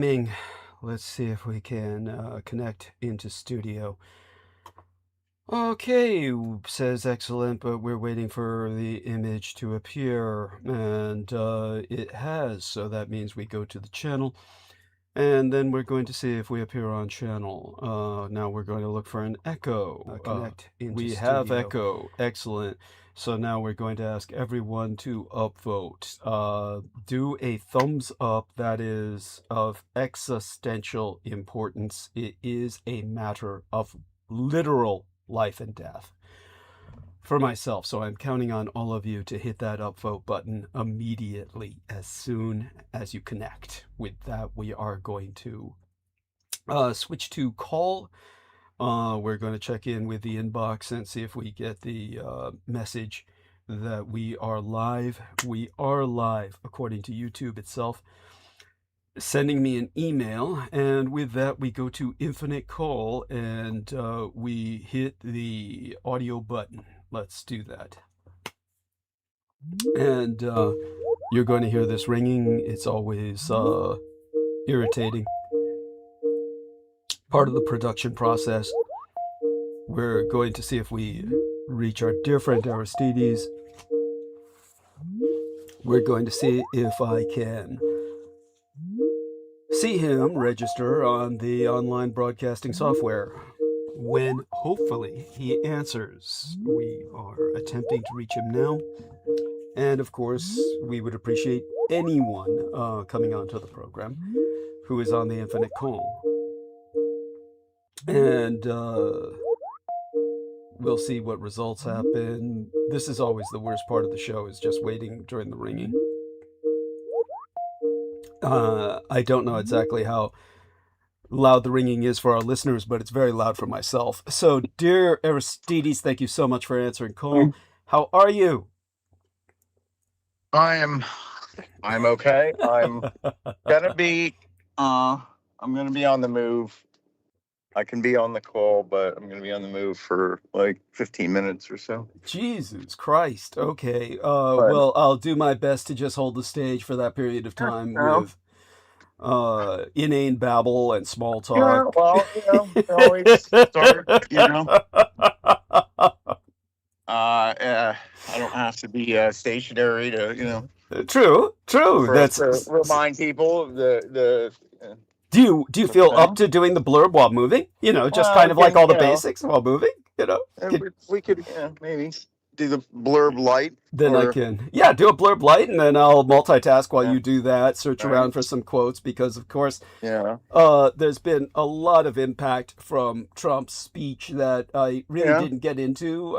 Ming, let's see if we can connect into studio. Okay, says excellent, but we're waiting for the image to appear, and it has, so that means we go to the channel, and then we're going to see if we appear on channel. Now we're going to look for an echo. Connect into we studio. Have echo, excellent. So now we're going to ask everyone to upvote. Do a thumbs up that is of existential importance. It is a matter of literal life and death for myself. So I'm counting on all of you to hit that upvote button immediately as soon as you connect. With that, we are going to switch to call. We're going to check in with the inbox and see if we get the message that we are live. We are live, according to YouTube itself, sending me an email. And with that, we go to Infinite Call and we hit the audio button. Let's do that. And you're going to hear this ringing. It's always irritating. Part of the production process. We're going to see if we reach our dear friend Aristides. We're going to see if I can see him register on the online broadcasting software. When hopefully he answers, we are attempting to reach him now. And of course, we would appreciate anyone coming onto the program who is on the Infinite Call. And we'll see what results happen. This is always the worst part of the show, is just waiting during the ringing. I don't know exactly how loud the ringing is for our listeners, but it's very loud for myself. So, dear Aristides, thank you so much for answering call. How are you? I'm okay. I'm gonna be on the move. I can be on the call, but I'm gonna be on the move for like 15 minutes or so. Jesus Christ. Okay. Well, I'll do my best to just hold the stage for that period of time with inane babble and small talk. Yeah, well, you always start, I don't have to be stationary to, True. To remind people of the Do you feel up to doing the blurb while moving? Just kind of like all the basics while moving, We could maybe do the blurb light. Then I can, do a blurb light, and then I'll multitask while you do that, search around for some quotes, because, of course, there's been a lot of impact from Trump's speech that I really didn't get into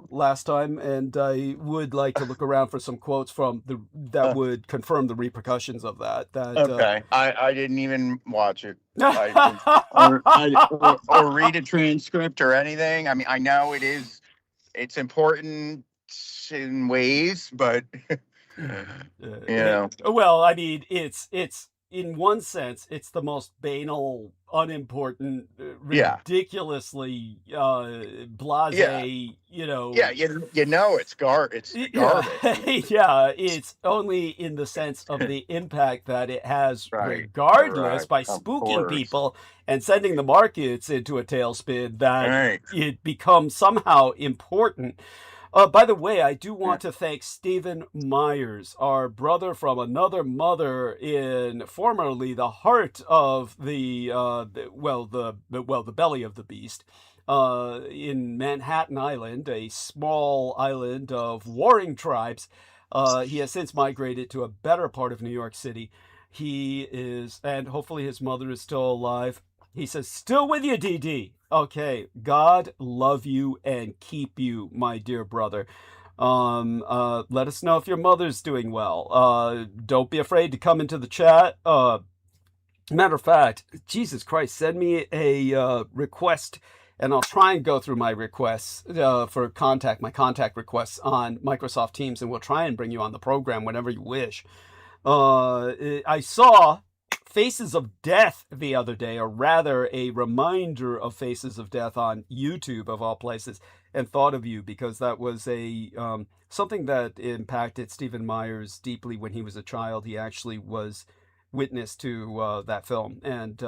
last time, and I would like to look around for some quotes from that would confirm the repercussions of that. Okay, I didn't even watch it. or read a transcript or anything. I mean, I know it's important in ways, but well, I mean, it's in one sense, it's the most banal, unimportant, ridiculously blasé, it's garbage. It's only in the sense of the impact that it has, regardless, by spooking people and sending the markets into a tailspin, that it becomes somehow important. By the way, I do want to thank Stephen Myers, our brother from another mother, in formerly the heart of the belly of the beast, in Manhattan Island, a small island of warring tribes. He has since migrated to a better part of New York City. He is, and hopefully his mother is still alive. He says, still with you, DD. Okay, God love you and keep you, my dear brother. Let us know if your mother's doing well. Don't be afraid to come into the chat. Matter of fact, Jesus Christ, send me a request, and I'll try and go through my requests for my contact requests on Microsoft Teams, and we'll try and bring you on the program whenever you wish. I saw Faces of Death the other day, or rather a reminder of Faces of Death on YouTube, of all places, and thought of you, because that was something that impacted Stephen Myers deeply when he was a child. He actually was witness to that film, and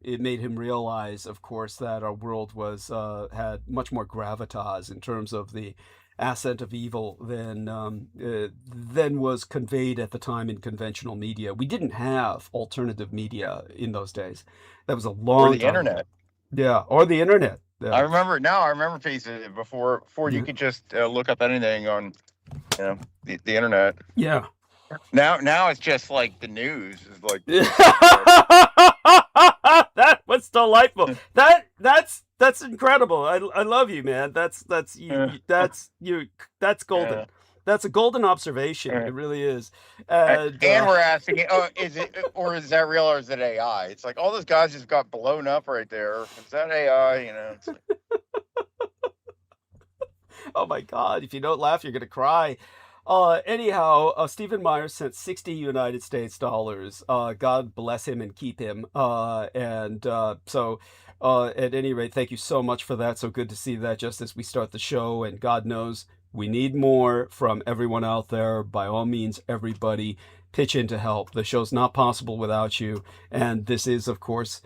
it made him realize, of course, that our world was had much more gravitas in terms of the ascent of evil than was conveyed at the time in conventional media. We didn't have alternative media in those days. That was a Or long the time ago. internet. Yeah, or the internet. I Yeah. remember faces before you Yeah. could just look up anything on, the internet. Yeah. Now it's just like the news is like That was delightful. That's incredible. I love you, man. That's you. That's golden. Yeah. That's a golden observation. Yeah. It really is. And we're asking, is it, or is that real, or is it AI? It's like all those guys just got blown up right there. Is that AI? It's like, oh my God! If you don't laugh, you're gonna cry. Anyhow, Stephen Myers sent 60 United States dollars. God bless him and keep him. So at any rate, thank you so much for that. So good to see that just as we start the show. And God knows we need more from everyone out there. By all means, everybody pitch in to help. The show's not possible without you. And this is, of course,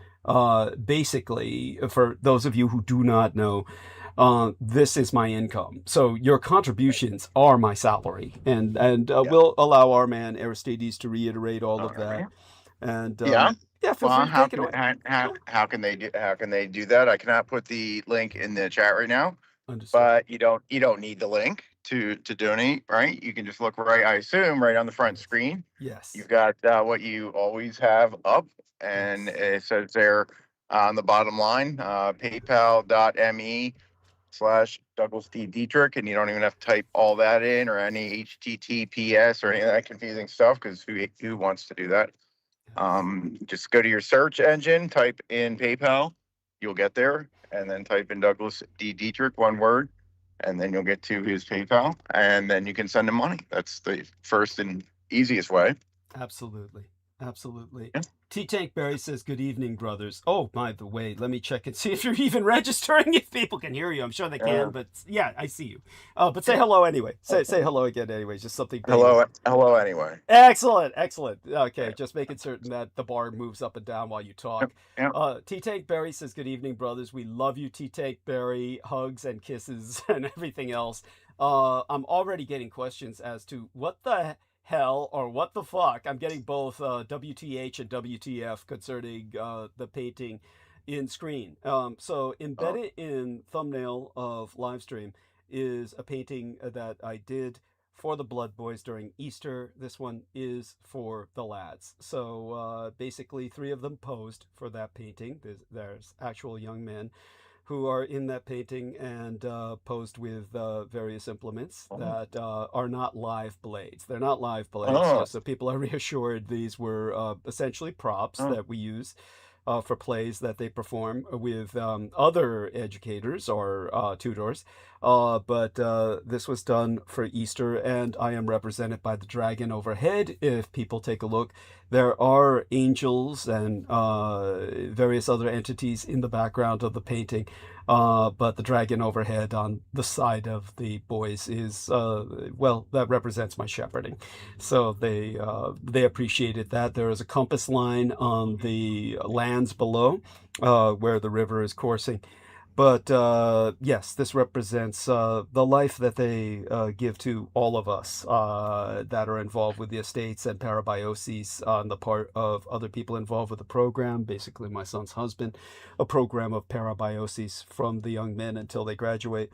basically, for those of you who do not know, this is my income. So your contributions are my salary, and we'll allow our man Aristides to reiterate all of that. And feel free to take it away. How can they do that? I cannot put the link in the chat right now. Understood. But you don't need the link to donate, right? You can just look right, I assume, right on the front screen. Yes. You've got what you always have up, and it says there on the bottom line, paypal.me/DouglasDDietrich, and you don't even have to type all that in or any HTTPS or any of that confusing stuff, because who wants to do that? Just go to your search engine, type in PayPal, you'll get there, and then type in Douglas D. Dietrich, one word, and then you'll get to his PayPal, and then you can send him money. That's the first and easiest way. Absolutely. Absolutely. Yeah. T-Tank Barry says, good evening, brothers. Oh, by the way, let me check and see if you're even registering, if people can hear you. I'm sure they can, but yeah, I see you. But say hello anyway. Say hello again anyway, just something big. Hello anyway. Excellent. Okay, just making certain that the bar moves up and down while you talk. Yeah. T-Tank Barry says, good evening, brothers. We love you, T-Tank Barry. Hugs and kisses and everything else. I'm already getting questions as to what the hell or what the fuck. I'm getting both WTH and WTF concerning the painting in screen. So embedded in thumbnail of live stream is a painting that I did for the Blood Boys during Easter. This one is for the lads. So basically 3 of them posed for that painting. There's actual young men who are in that painting and posed with various implements that are not live blades. They're not live blades, just so people are reassured. These were essentially props that we use for plays that they perform with other educators or tutors. But this was done for Easter, and I am represented by the dragon overhead. If people take a look, there are angels and various other entities in the background of the painting. But the dragon overhead on the side of the boys is, that represents my shepherding. So they appreciated that. There is a compass line on the lands below where the river is coursing. But yes, this represents the life that they give to all of us that are involved with the estates and parabioses on the part of other people involved with the program, basically my son's husband, a program of parabioses from the young men until they graduate,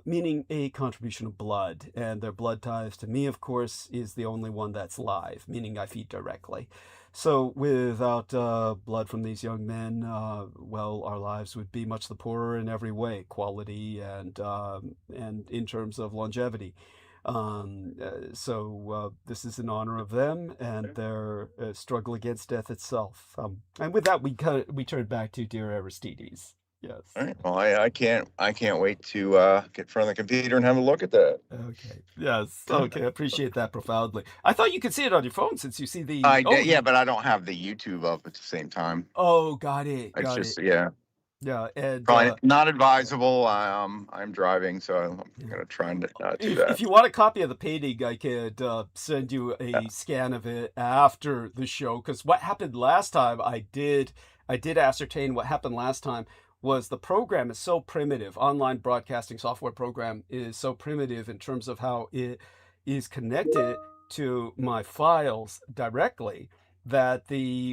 meaning a contribution of blood. And their blood ties to me, of course, is the only one that's live, meaning I feed directly. So without blood from these young men, our lives would be much the poorer in every way, quality and in terms of longevity. So this is in honor of them and their struggle against death itself. And with that, we turn back to dear Aristides. Yes. All right. Well, I can't wait to get in front of the computer and have a look at that. Okay. Yes. Okay. I appreciate that profoundly. I thought you could see it on your phone since you see the. Yeah, but I don't have the YouTube up at the same time. Oh, got it. Yeah. Yeah, and Probably not advisable. I'm driving, so I'm gonna try and not do if that. you want a copy of the painting, I could send you a scan of it after the show. Because what happened last time, I did ascertain what happened last time was the program is so primitive. Online broadcasting software program is so primitive in terms of how it is connected to my files directly, that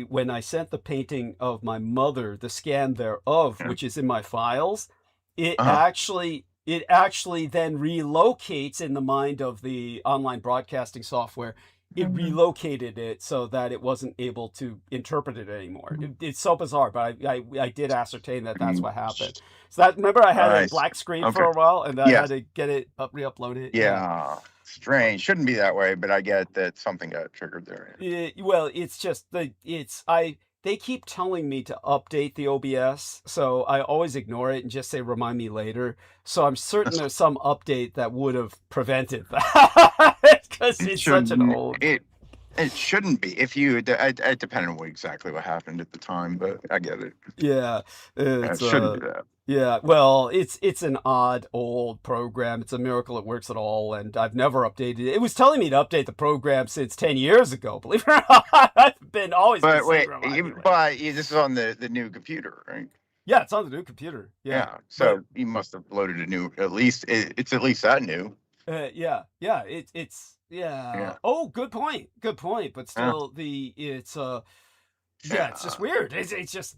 when I sent the painting of my mother, the scan thereof, Yeah. which is in my files, it Uh-huh. actually then relocates in the mind of the online broadcasting software. It relocated it so that it wasn't able to interpret it anymore. It's so bizarre, but I did ascertain that that's what happened. So that, remember, I had a Nice. black screen Okay. for a while, and I Yes. had to get it re-upload it. Yeah. Strange. Shouldn't be that way, but I get that something got triggered there. Well, it's just they keep telling me to update the OBS, so I always ignore it and just say remind me later. So I'm certain there's some update that would have prevented that, because it's such an old. It shouldn't be. If you, it depended on exactly what happened at the time, but I get it. Yeah, It shouldn't be that. Yeah, well, it's an odd old program. It's a miracle it works at all, and I've never updated it. It was telling me to update the program since 10 years ago. Believe it or not, I've been always. But wait, this is on the new computer, right? Yeah, it's on the new computer. Yeah. So you must have loaded a new. At least it's at least that new. Yeah. It's. Oh, good point. But still, it's just weird. It's just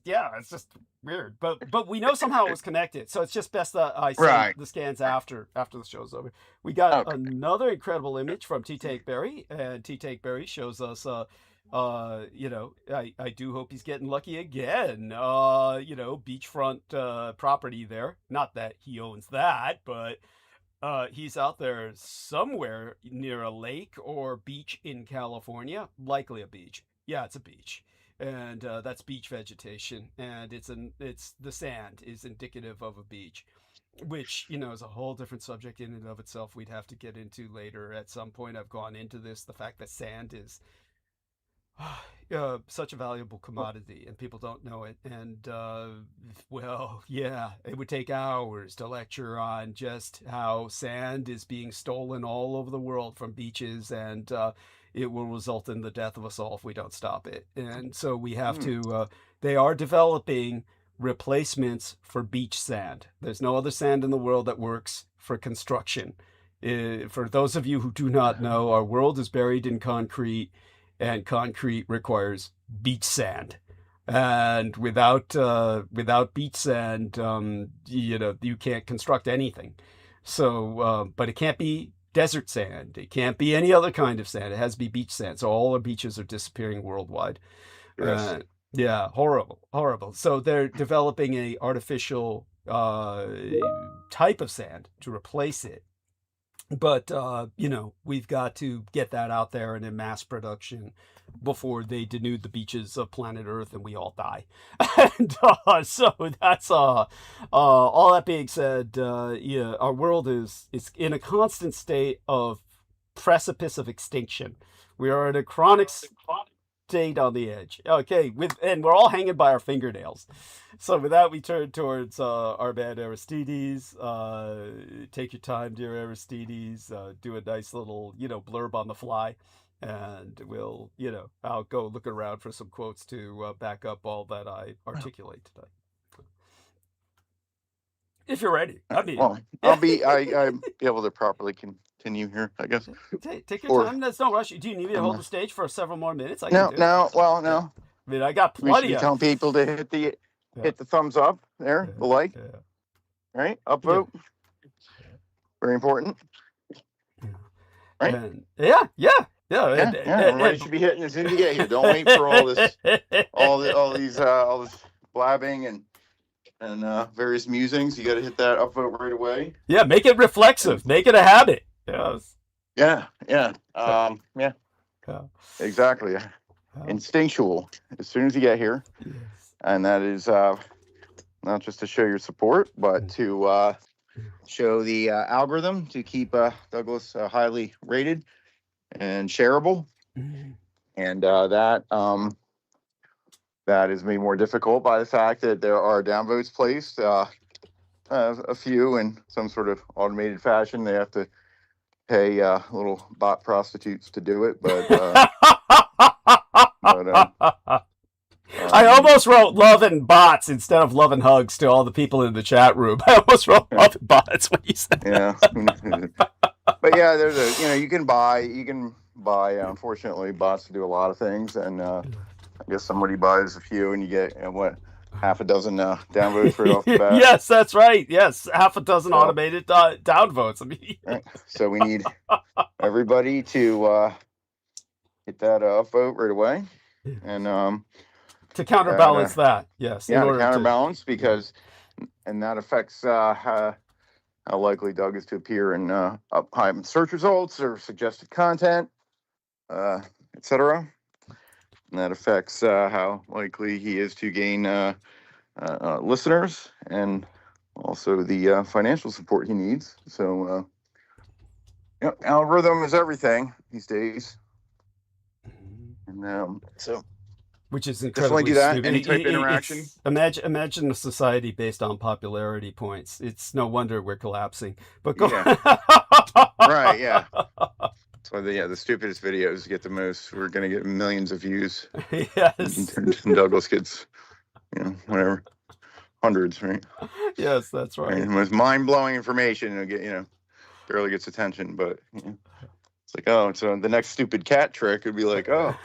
weird. But we know somehow it was connected, so it's just best that I send the scans after the show's over. We got another incredible image from T-Take-Berry, and T-Take-Berry shows us I do hope he's getting lucky again. Beachfront property there. Not that he owns that, but he's out there somewhere near a lake or beach in California, likely a beach. Yeah, it's a beach, and that's beach vegetation, and it's the sand is indicative of a beach, which is a whole different subject in and of itself. We'd have to get into later at some point. I've gone into this, the fact that sand is such a valuable commodity, and people don't know it. And it would take hours to lecture on just how sand is being stolen all over the world from beaches, and it will result in the death of us all if we don't stop it. And so we have to. They are developing replacements for beach sand. There's no other sand in the world that works for construction. For those of you who do not know, our world is buried in concrete, and concrete requires beach sand. And without beach sand, you can't construct anything. So, but it can't be desert sand. It can't be any other kind of sand. It has to be beach sand. So all our beaches are disappearing worldwide. Yes. Yeah, horrible. So they're developing a artificial type of sand to replace it. But we've got to get that out there and in mass production before they denude the beaches of planet Earth and we all die. And so that's all that being said, our world is in a constant state of precipice of extinction. We are in a chronic state on the edge. Okay, and we're all hanging by our fingernails. So with that, we turn towards our man Aristides. Take your time, dear Aristides. Do a nice little, blurb on the fly, and we'll, I'll go look around for some quotes to back up all that I articulate today. If you're ready, I'll be able to properly continue here, I guess. Take your time. There's no rush. Do you need me to hold the stage for several more minutes? No. I mean, I got plenty. We should be telling people to hit the thumbs up there, the like, right? Upvote. Very important. Right? Everybody should be hitting as soon as you get here. Don't wait for all this blabbing and various musings. You got to hit that upvote right away. Yeah, make it reflexive. Make it a habit. Yes. Yeah. Exactly. Instinctual as soon as you get here. Yes. And that is not just to show your support, but to show the algorithm to keep Douglas highly rated and shareable. And that that is made more difficult by the fact that there are downvotes placed, a few in some sort of automated fashion. They have to pay little bot prostitutes to do it, but I almost wrote love and bots instead of love and hugs to all the people in the chat room. I almost wrote love and bots when you said yeah. But yeah, there's you can buy unfortunately bots to do a lot of things, and I guess somebody buys a few and you get half a dozen downvotes right off the bat. Yes, that's right. Yes, half a dozen automated downvotes. I mean, right. So we need everybody to hit that vote right away, and to counterbalance that. Yes, yeah, to counterbalance because, and that affects how likely Doug is to appear in up high search results or suggested content, etc. And that affects how likely he is to gain listeners and also the financial support he needs. So, algorithm is everything these days. And so, which is incredibly definitely do that. stupid. Any type of interaction. Imagine a society based on popularity points. It's no wonder we're collapsing. But go. Yeah. Right. Yeah. So the stupidest videos get the most. We're gonna get millions of views. Yes. And Douglas gets, whatever, hundreds, right? Yes, that's right. And with mind-blowing information, it'll get, barely gets attention, but it's like, oh, so the next stupid cat trick would be like, oh,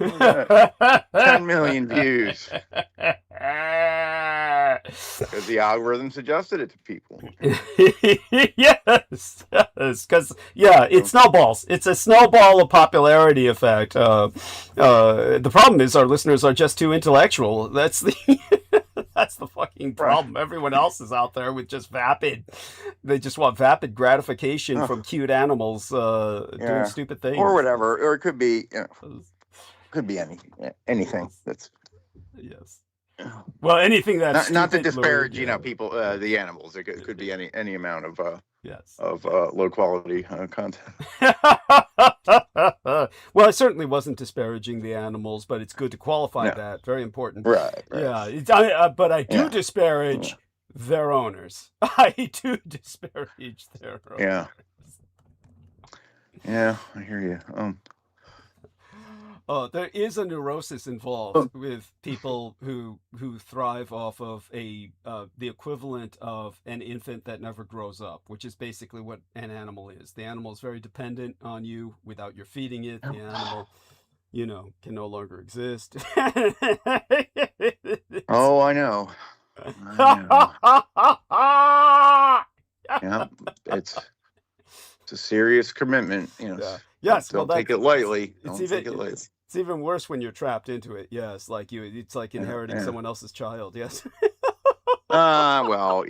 10 million views. Because the algorithm suggested it to people. Yes, because it snowballs. It's a snowball of popularity effect. The problem is our listeners are just too intellectual. That's the fucking problem. Right. Everyone else is out there with just vapid. They just want vapid gratification from cute animals doing stupid things, or whatever. Or it could be, anything. That's yes. Well, anything that's not to disparage, people, the animals. It could be any amount of low quality content. Well, it certainly wasn't disparaging the animals, but it's good to qualify that. Very important. Right. Yeah. But I do disparage their owners. I do disparage their owners. Yeah. Yeah, I hear you. There is a neurosis involved with people who thrive off of the equivalent of an infant that never grows up, which is basically what an animal is. The animal is very dependent on you. Without your feeding it, the animal, can no longer exist. Oh, I know. Yeah, it's a serious commitment. Yes, don't take it lightly. It's even worse when you're trapped into it. Yes, it's like inheriting someone else's child. Yes. Well,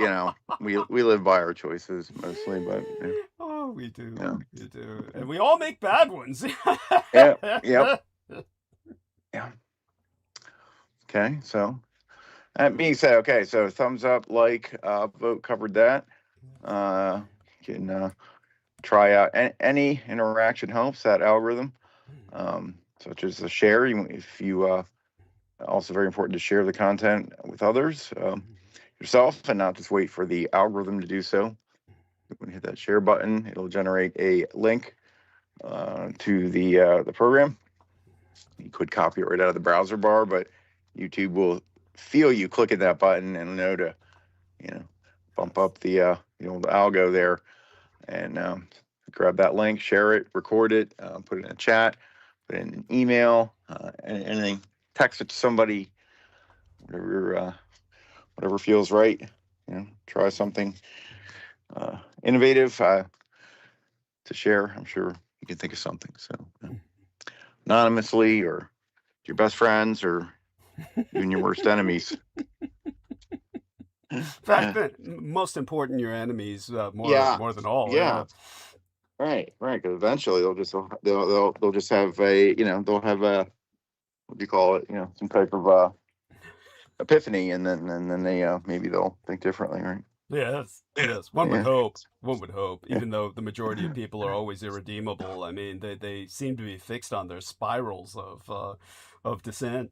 we live by our choices mostly, but oh, we do. Yeah. We do, and we all make bad ones. Yep. Yeah. Okay, so that being said, so thumbs up, like, vote, covered that. You can try out any interaction helps. That algorithm. Such as a share, if you also very important to share the content with others yourself, and not just wait for the algorithm to do so. When you hit that share button, it'll generate a link to the program. You could copy it right out of the browser bar, but YouTube will feel you clicking that button and know to bump up the old algo there, and grab that link, share it, record it, put it in a chat. Put in an email, anything, text it to somebody, whatever feels right. Try something innovative to share. I'm sure you can think of something. So, anonymously, or your best friends, or even your worst enemies. In fact, most important, your enemies more than all. Yeah. Right. Because eventually they'll just have a they'll have a, what do you call it? Some type of epiphany, and then they maybe they'll think differently, right? Yes. One would hope. Even though the majority of people are always irredeemable. I mean, they seem to be fixed on their spirals of descent.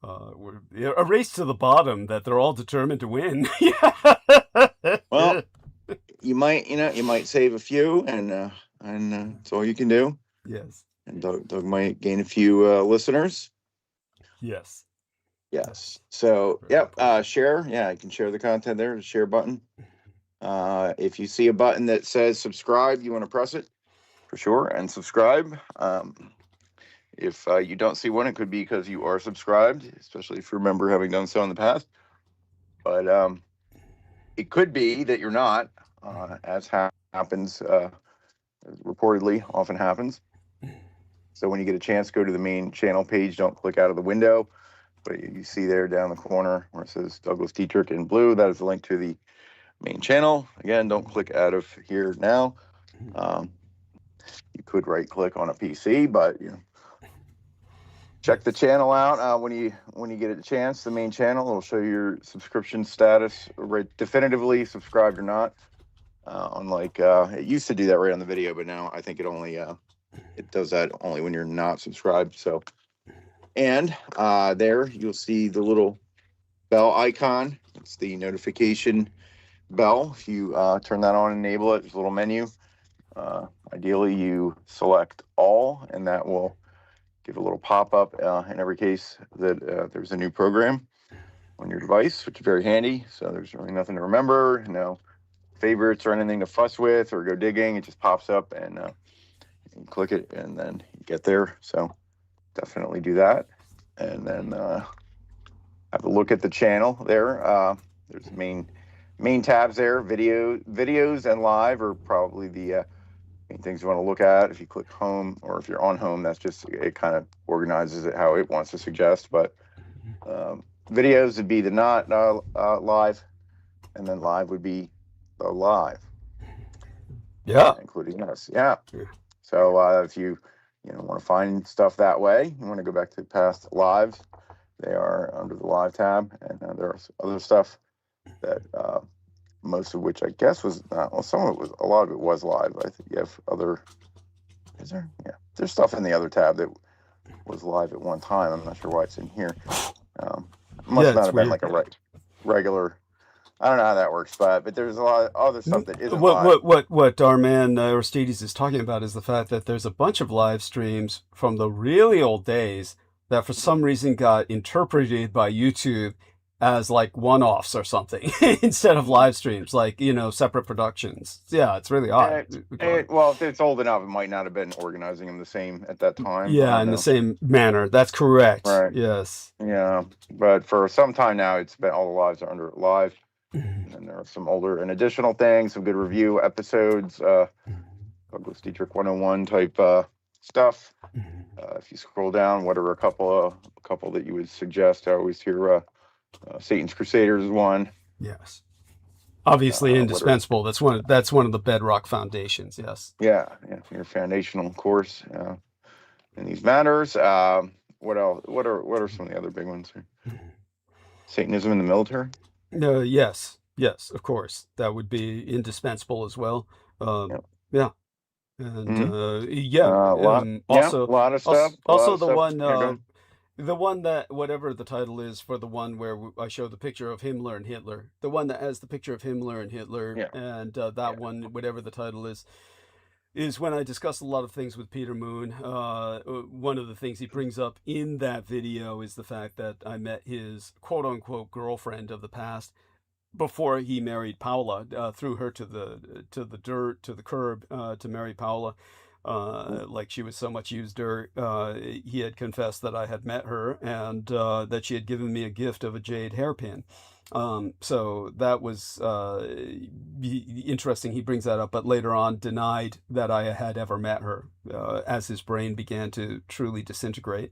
a race to the bottom that they're all determined to win. Well, you might save a few, and that's all you can do. Yes. And Doug might gain a few listeners. Yes. Yes. So, yep. Share. Yeah, you can share the content there. The share button. If you see a button that says subscribe, you want to press it for sure and subscribe. If you don't see one, it could be because you are subscribed, especially if you remember having done so in the past. But it could be that you're not, as happens, reportedly often happens. So when you get a chance, go to the main channel page. Don't click out of the window. But you see there down the corner where it says Douglas Dietrich in blue, that is a link to the main channel. Again, don't click out of here now. You could right click on a PC, but check the channel out when you get a chance. The main channel will show your subscription status, right, definitively subscribed or not. Unlike it used to do that right on the video, but now I think it only it does that only when you're not subscribed. So, and there you'll see the little bell icon. It's the notification bell. If you turn that on and enable it, there's a little menu. Ideally, you select all, and that will give a little pop-up in every case that there's a new program on your device, which is very handy. So there's really nothing to remember, no favorites or anything to fuss with or go digging. It just pops up, and you click it, and then you get there. So definitely do that. And then have a look at the channel there. There's main tabs there. Videos and live are probably the main things you want to look at. If you click home, or if you're on home, that's just, it kind of organizes it how it wants to suggest. But videos would be the not live, and then live would be the live. Yeah. Including us. Yeah. So if you want to find stuff that way, you want to go back to past lives, they are under the live tab, and there's other stuff that most of which I guess was not, well, some of it was, a lot of it was live. I think you have other, is there? Yeah, there's stuff in the other tab that was live at one time. I'm not sure why it's in here. Must not have been like a regular, I don't know how that works, but there's a lot of other stuff that isn't live. What our man Aristides is talking about is the fact that there's a bunch of live streams from the really old days that for some reason got interpreted by YouTube as like one-offs or something instead of live streams, like, separate productions. Yeah, it's really odd. Well, if it's old enough, it might not have been organizing them the same at that time. Yeah, in the same manner. That's correct. Right. Yes. Yeah, but for some time now, it's been, all the lives are under live. And there are some older and additional things, some good review episodes, Douglas Dietrich 101 type stuff. If you scroll down, what are a couple that you would suggest? I always hear Satan's Crusaders is one. Yes. Obviously indispensable. That's one of the bedrock foundations. Yes. Yeah, your foundational course in these matters. What else? What are some of the other big ones here? Satanism in the military. Yes, of course, that would be indispensable as well. Yeah, and also a lot of stuff. Also, the one that, whatever the title is for the one where I show the picture of Himmler and Hitler, the one that has the picture of Himmler and Hitler, and that one, whatever the title is when I discuss a lot of things with Peter Moon. One of the things he brings up in that video is the fact that I met his quote-unquote girlfriend of the past before he married Paula, threw her to the curb to marry Paula. Like she was so much used dirt. He had confessed that I had met her, and that she had given me a gift of a jade hairpin. So that was interesting. He brings that up, but later on denied that I had ever met her as his brain began to truly disintegrate.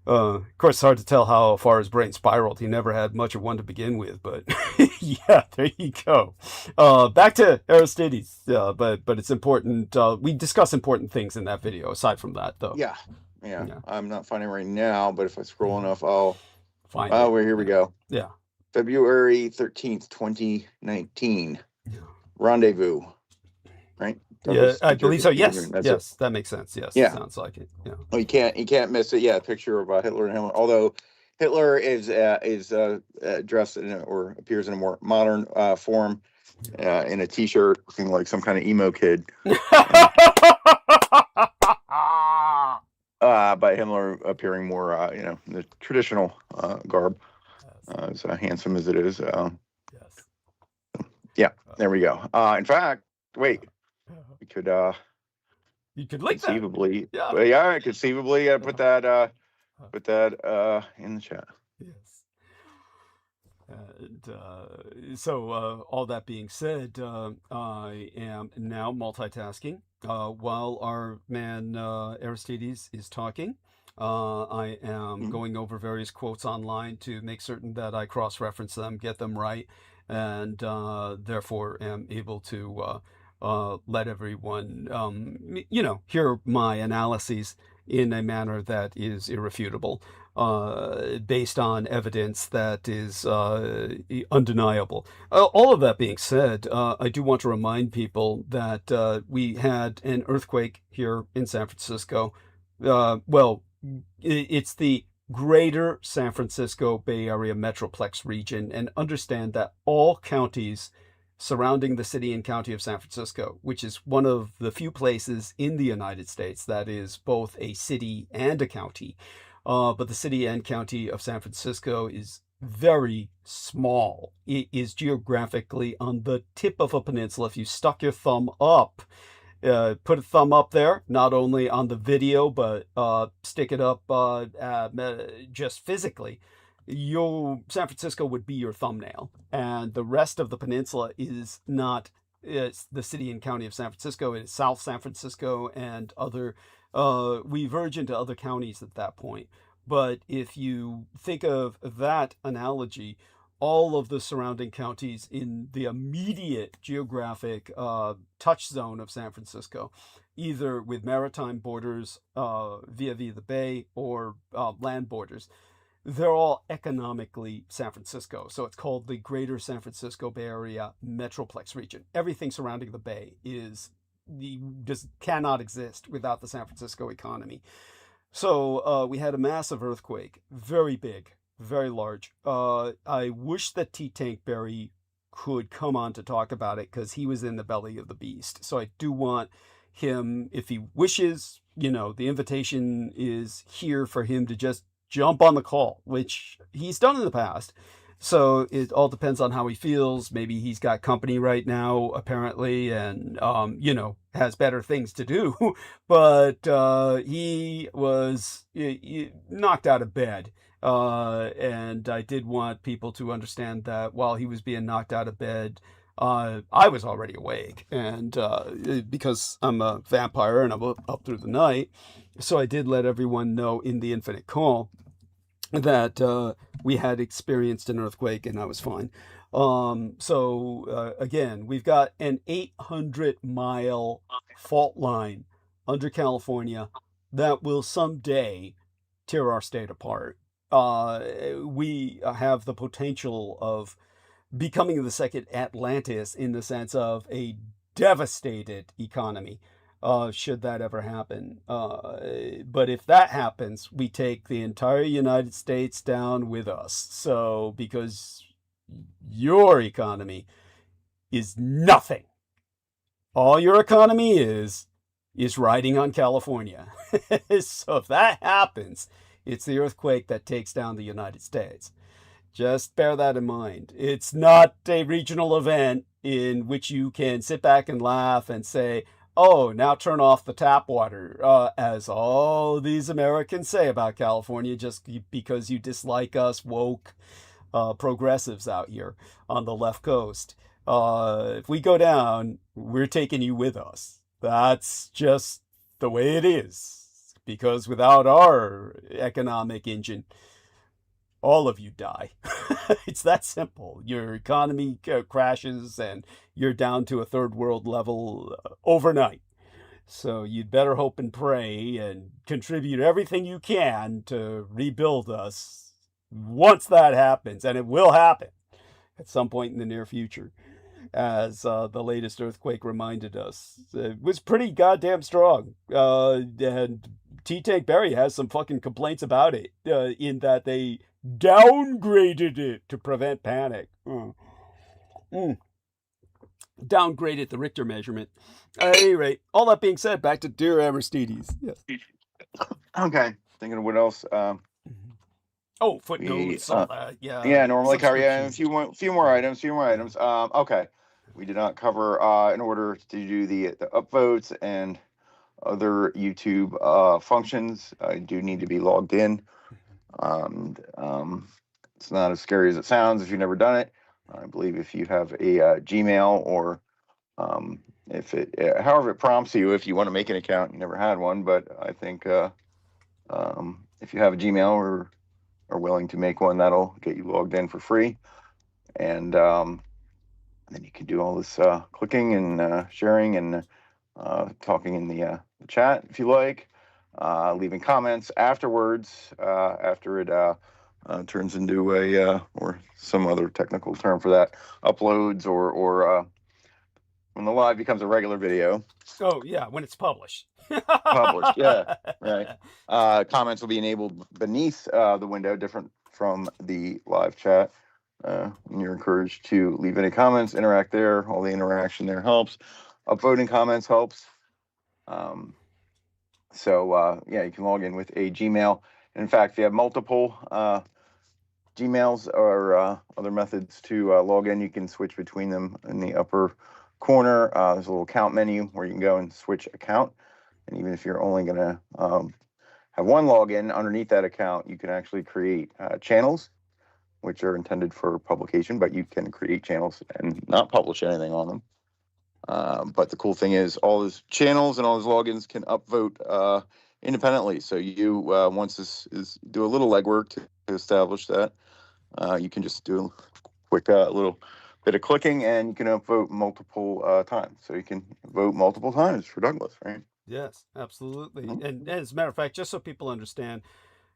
Of course, it's hard to tell how far his brain spiraled. He never had much of one to begin with, but yeah, there you go. Back to Aristides, but it's important. We discuss important things in that video, aside from that, though. Yeah. I'm not finding it right now, but if I scroll enough, I'll find it. Here we go. Yeah. February 13th, 2019. Rendezvous. Right? Yeah, I believe so. Yes, that makes sense. Yes, yeah. Sounds like it. Yeah. Oh, you can't miss it. Yeah, a picture of Hitler and Himmler. Although Hitler is dressed or appears in a more modern form in a T-shirt, looking like some kind of emo kid. By Himmler appearing more, in the traditional garb, as handsome as it is. Yes. Yeah, there we go. In fact, wait, we could you could link conceivably, that. yeah, conceivably put that in the chat. Yes. And so all that being said, I am now multitasking while our man Aristides is talking. I am going over various quotes online to make certain that I cross-reference them, get them right, and therefore am able to let everyone, hear my analyses in a manner that is irrefutable, based on evidence that is undeniable. All of that being said, I do want to remind people that we had an earthquake here in San Francisco. Well, it's the greater San Francisco Bay Area Metroplex region, and understand that all counties surrounding the city and county of San Francisco, which is one of the few places in the United States that is both a city and a county. But the city and county of San Francisco is very small. It is geographically on the tip of a peninsula. If you stuck your thumb up, put a thumb up there, not only on the video, but stick it up just physically, San Francisco would be your thumbnail. And the rest of the peninsula is not the city and county of San Francisco. It is South San Francisco and other, we verge into other counties at that point. But if you think of that analogy, all of the surrounding counties in the immediate geographic touch zone of San Francisco, either with maritime borders via the bay or land borders, they're all economically San Francisco. So it's called the Greater San Francisco Bay Area Metroplex region. Everything surrounding the bay just cannot exist without the San Francisco economy. So we had a massive earthquake, very big, very large. I wish that T. Tank Berry could come on to talk about it, because he was in the belly of the beast. So I do want him, if he wishes, the invitation is here for him to just jump on the call, which he's done in the past. So it all depends on how he feels. Maybe he's got company right now, apparently, and, has better things to do. But he was knocked out of bed. And I did want people to understand that while he was being knocked out of bed, I was already awake. And because I'm a vampire and I'm up through the night, so I did let everyone know in the Infinite Call that we had experienced an earthquake, and I was fine. So again, we've got an 800-mile fault line under California that will someday tear our state apart. We have the potential of becoming the second Atlantis in the sense of a devastated economy. Should that ever happen. But if that happens, we take the entire United States down with us. So, because your economy is nothing. All your economy is riding on California. So if that happens, it's the earthquake that takes down the United States. Just bear that in mind. It's not a regional event in which you can sit back and laugh and say, oh, now turn off the tap water, as all these Americans say about California, just because you dislike us woke progressives out here on the left coast. If we go down, we're taking you with us. That's just the way it is. Because without our economic engine, all of you die. It's that simple. Your economy crashes and you're down to a third world level overnight. So you'd better hope and pray and contribute everything you can to rebuild us once that happens. And it will happen at some point in the near future. As the latest earthquake reminded us, it was pretty goddamn strong. And T. Tank Berry has some fucking complaints about it, in that they downgraded it to prevent panic. Downgraded the Richter measurement. At any rate, all that being said, back to Dear Aristides. Yes. Okay. Thinking of what else. Oh, footnotes, all that. Yeah. Yeah, normally cover a subscriptions. few more items. Okay. We did not cover in order to do the upvotes and other YouTube functions. I do need to be logged in. It's not as scary as it sounds if you've never done it. I believe if you have a Gmail or if it, however it prompts you, if you want to make an account, you never had one, but I think if you have a Gmail or are willing to make one, that'll get you logged in for free. And then you can do all this clicking and sharing and talking in the chat if you like, leaving comments afterwards, after it turns into a, or some other technical term for that, uploads or when the live becomes a regular video. Oh, yeah, when it's published. Published, yeah, right. Comments will be enabled beneath the window, different from the live chat. And you're encouraged to leave any comments, interact there. All the interaction there helps. Upvoting comments helps. So yeah, you can log in with a Gmail. In fact, if you have multiple Gmails or other methods to log in, you can switch between them in the upper corner. There's a little account menu where you can go and switch account. And even if you're only going to have one login underneath that account, you can actually create channels, which are intended for publication, but you can create channels and not publish anything on them. But the cool thing is all those channels and all those logins can upvote independently. So you, once this is, do a little legwork to establish that, you can just do a quick little bit of clicking and you can upvote multiple times. So you can vote multiple times for Douglas, right? Yes, absolutely. And as a matter of fact, just so people understand,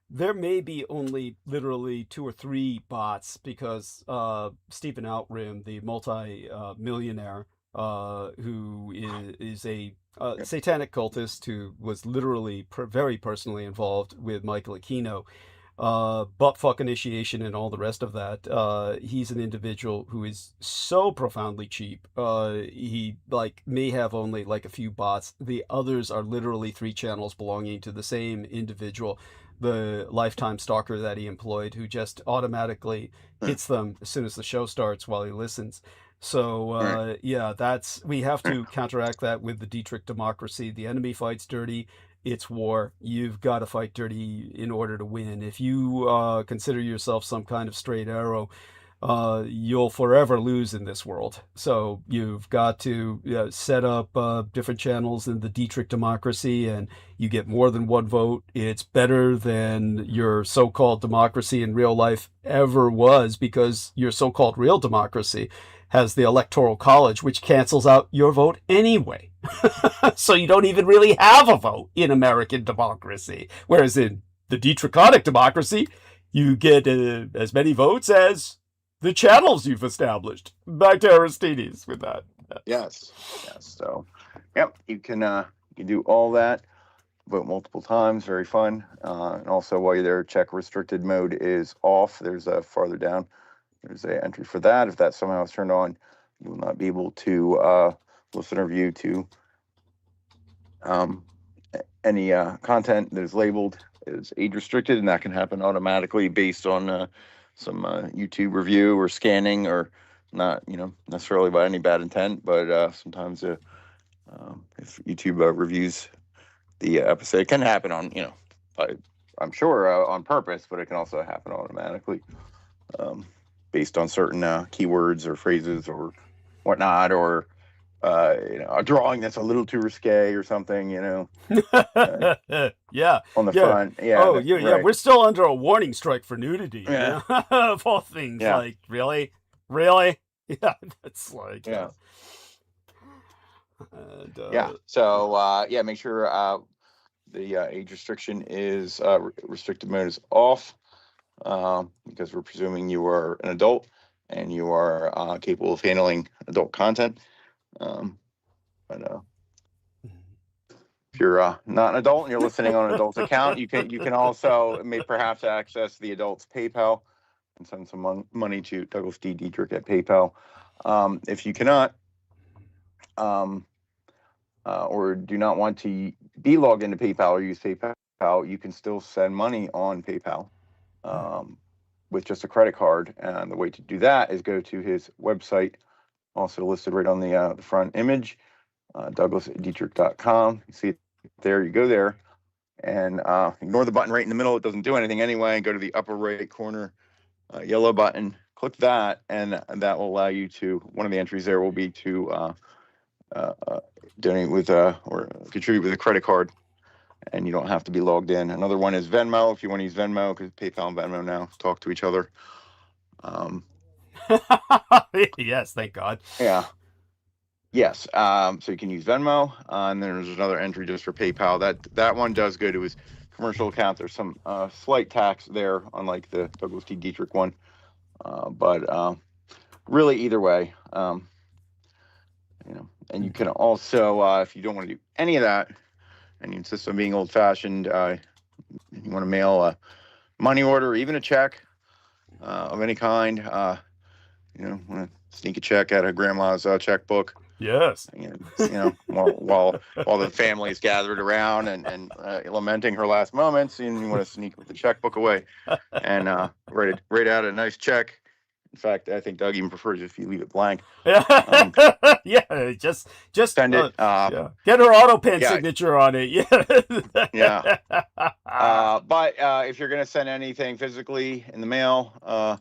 there may be only literally 2 or 3 bots because Stephen Outram, the multi-millionaire, who is a satanic cultist who was literally very personally involved with Michael Aquino, buttfuck initiation and all the rest of that. He's an individual who is so profoundly cheap. He may have only a few bots. The others are literally 3 channels belonging to the same individual, the lifetime stalker that he employed, who just automatically hits them as soon as the show starts while he listens. So yeah, we have to counteract that with the Dietrich democracy. The enemy fights dirty. It's war. You've got to fight dirty in order to win. If you consider yourself some kind of straight arrow, you'll forever lose in this world. So you've got to set up different channels in the Dietrich democracy, and you get more than 1 vote. It's better than your so-called democracy in real life ever was, because your so-called real democracy has the Electoral College, which cancels out your vote anyway. So you don't even really have a vote in American democracy. Whereas in the Dietrichonic democracy, you get as many votes as the channels you've established. Back to Aristides with that. Yes. So, yep, you can do all that, vote multiple times. Very fun. And also, while you're there, check restricted mode is off. There's a farther down. There's an entry for that. If that somehow is turned on, you will not be able to listen or view to any content that is labeled as age restricted, and that can happen automatically based on some YouTube review or scanning, or not, necessarily by any bad intent, but sometimes if YouTube reviews the episode, it can happen on, I'm sure on purpose, but it can also happen automatically. Based on certain keywords or phrases or whatnot, or a drawing that's a little too risque or something, Yeah. On the front. Yeah. Oh, yeah, right. We're still under a warning strike for nudity. Yeah. Of all things. Yeah. Like, really? Yeah, that's like... Yeah. And, yeah. So, yeah, make sure the age restriction is, restricted mode is off. Because we're presuming you are an adult and you are capable of handling adult content. But you're not an adult and you're listening on an adult's account, you can also perhaps access the adult's PayPal and send some money to Douglas D. Dietrich at PayPal. If you cannot, or do not want to be logged into PayPal or use PayPal, you can still send money on PayPal with just a credit card. And the way to do that is go to his website, also listed right on the front image, douglasdietrich.com. You see it there, you go there, and ignore the button right in the middle. It doesn't do anything anyway. Go to the upper right corner, yellow button, click that, and that will allow you to, one of the entries there will be to donate with or contribute with a credit card, and you don't have to be logged in. Another one is Venmo, if you want to use Venmo, because PayPal and Venmo now talk to each other. Yes, thank God. Yeah. Yes. So you can use Venmo, and then there's another entry just for PayPal. That one does go to his commercial account. There's some slight tax there, unlike the Douglas T. Dietrich one. But really, either way, and you can also, if you don't want to do any of that, and you insist on being old-fashioned, you want to mail a money order or even a check of any kind, want to sneak a check out of grandma's checkbook. Yes. While the family is gathered around and lamenting her last moments, and you want to sneak with the checkbook away and write out a nice check. In fact, I think Doug even prefers if you leave it blank. Yeah, just send it. Get her auto pen signature on it. Yeah. But if you're gonna send anything physically in the mail,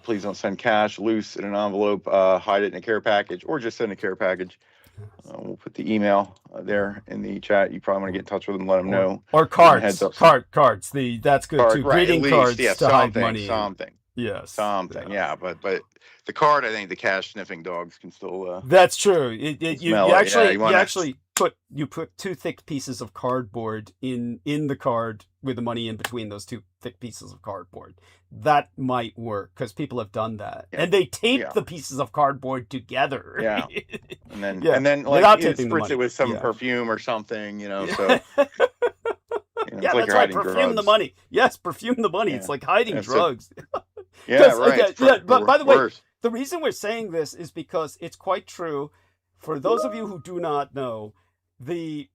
please don't send cash loose in an envelope. Hide it in a care package, or just send a care package. We'll put the email there in the chat. You probably want to get in touch with them, let them know. Or cards. Cards. That's good too. Right, greeting cards to hide money. Something. Yes. Something. Yeah. But the card, I think the cash sniffing dogs can still. That's true. You actually put two thick pieces of cardboard in the card with the money in between those two thick pieces of cardboard. That might work because people have done that, and they tape the pieces of cardboard together. Yeah, and then like spritz it with some perfume or something. So. Yeah, that's right. Perfume the money. Yes, perfume the money. Yeah. It's like hiding drugs. Right. But by the way, the reason we're saying this is because it's quite true. For those of you who do not know, the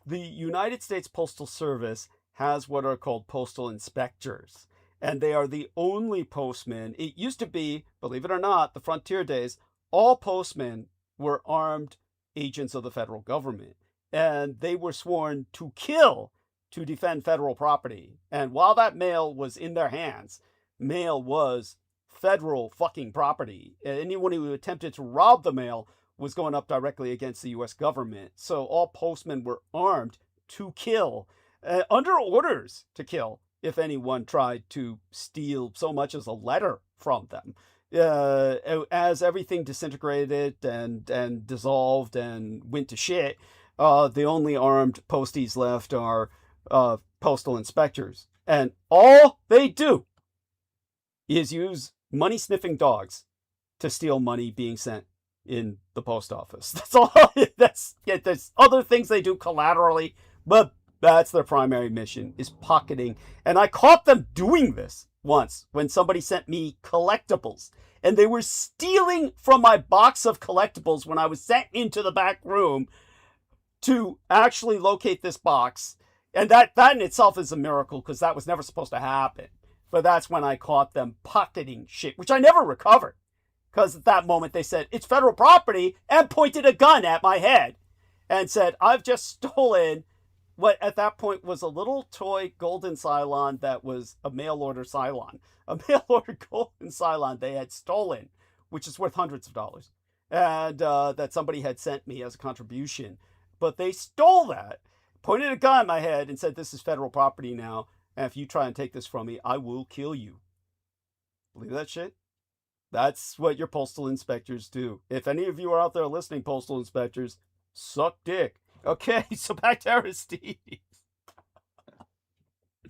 United States Postal Service has what are called postal inspectors. And they are the only postmen. It used to be, believe it or not, the frontier days, all postmen were armed agents of the federal government. And they were sworn to kill to defend federal property. And while that mail was in their hands, mail was federal fucking property. Anyone who attempted to rob the mail was going up directly against the U.S. government. So all postmen were armed to kill, under orders to kill, if anyone tried to steal so much as a letter from them. As everything disintegrated and dissolved and went to shit, the only armed posties left are postal inspectors. And all they do is use money-sniffing dogs to steal money being sent in the post office. That's all. There's other things they do collaterally, but that's their primary mission, is pocketing. And I caught them doing this once when somebody sent me collectibles. And they were stealing from my box of collectibles when I was sent into the back room to actually locate this box. And that in itself is a miracle, because that was never supposed to happen. But that's when I caught them pocketing shit, which I never recovered. Because at that moment they said, it's federal property, and pointed a gun at my head and said, I've just stolen what at that point was a little toy golden Cylon that was a mail order Cylon. A mail order golden Cylon they had stolen, which is worth hundreds of dollars. And that somebody had sent me as a contribution. But they stole that, pointed a gun at my head and said, this is federal property now. And if you try and take this from me, I will kill you. Believe that shit? That's what your postal inspectors do. If any of you are out there listening, postal inspectors, suck dick. Okay, so back to Aristides.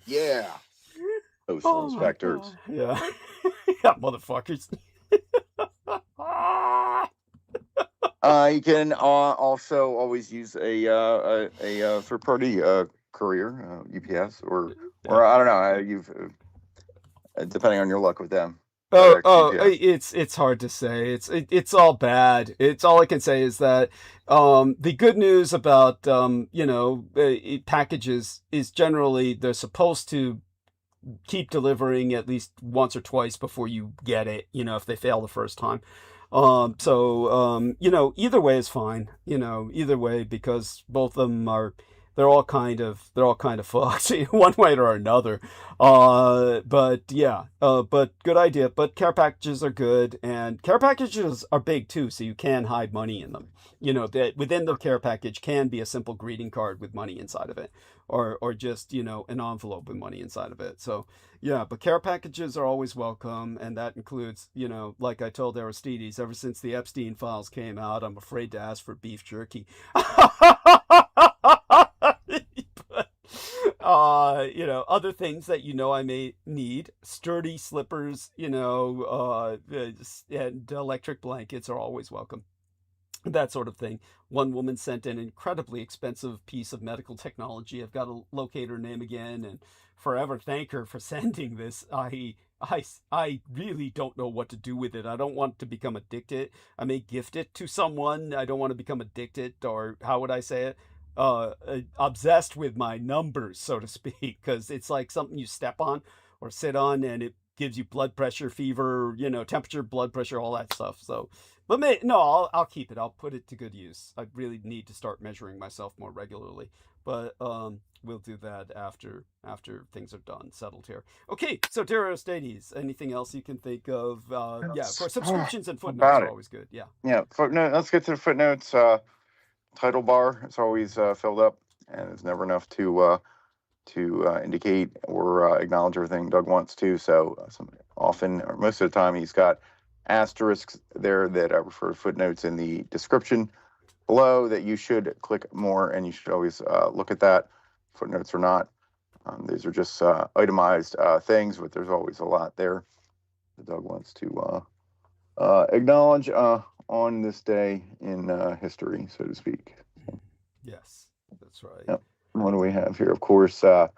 Yeah. Postal inspectors. Yeah. Yeah, motherfuckers. You can also always use a third party courier, UPS, or I don't know. You've depending on your luck with them. It's hard to say. It's all bad. It's all I can say is that the good news about packages is generally they're supposed to keep delivering at least once or twice before you get it. If they fail the first time. Either way is fine. Either way, because both of them they're all kind of fucked one way or another. But good idea. But care packages are good, and care packages are big too, so you can hide money in them. That within the care package can be a simple greeting card with money inside of it, or just an envelope with money inside of it. So yeah, but care packages are always welcome, and that includes, like I told Aristides, ever since the Epstein files came out, I'm afraid to ask for beef jerky. Other things that I may need, sturdy slippers, and electric blankets are always welcome. That sort of thing. One woman sent an incredibly expensive piece of medical technology. I've got to locate her name again and forever thank her for sending this. I really don't know what to do with it. I don't want to become addicted. I may gift it to someone. I don't want to become addicted, or how would I say it? Obsessed with my numbers, so to speak, because it's like something you step on or sit on, and it gives you blood pressure, fever, temperature, blood pressure, all that stuff. So, but I'll keep it. I'll put it to good use. I really need to start measuring myself more regularly, but we'll do that after things are done, settled here. Okay, so dear Aristides, anything else you can think of? Of course, subscriptions and footnotes are always good. Yeah, footnote. Let's get to the footnotes. Title bar is always filled up, and there's never enough to indicate or acknowledge everything Doug wants to. So often, or most of the time, he's got asterisks there that refer to footnotes in the description below that you should click more, and you should always look at that. Footnotes or not, these are just itemized things, but there's always a lot there that Doug wants to acknowledge on this day in history, so to speak. Yes, that's right. Yep. What do we have here? Of course, it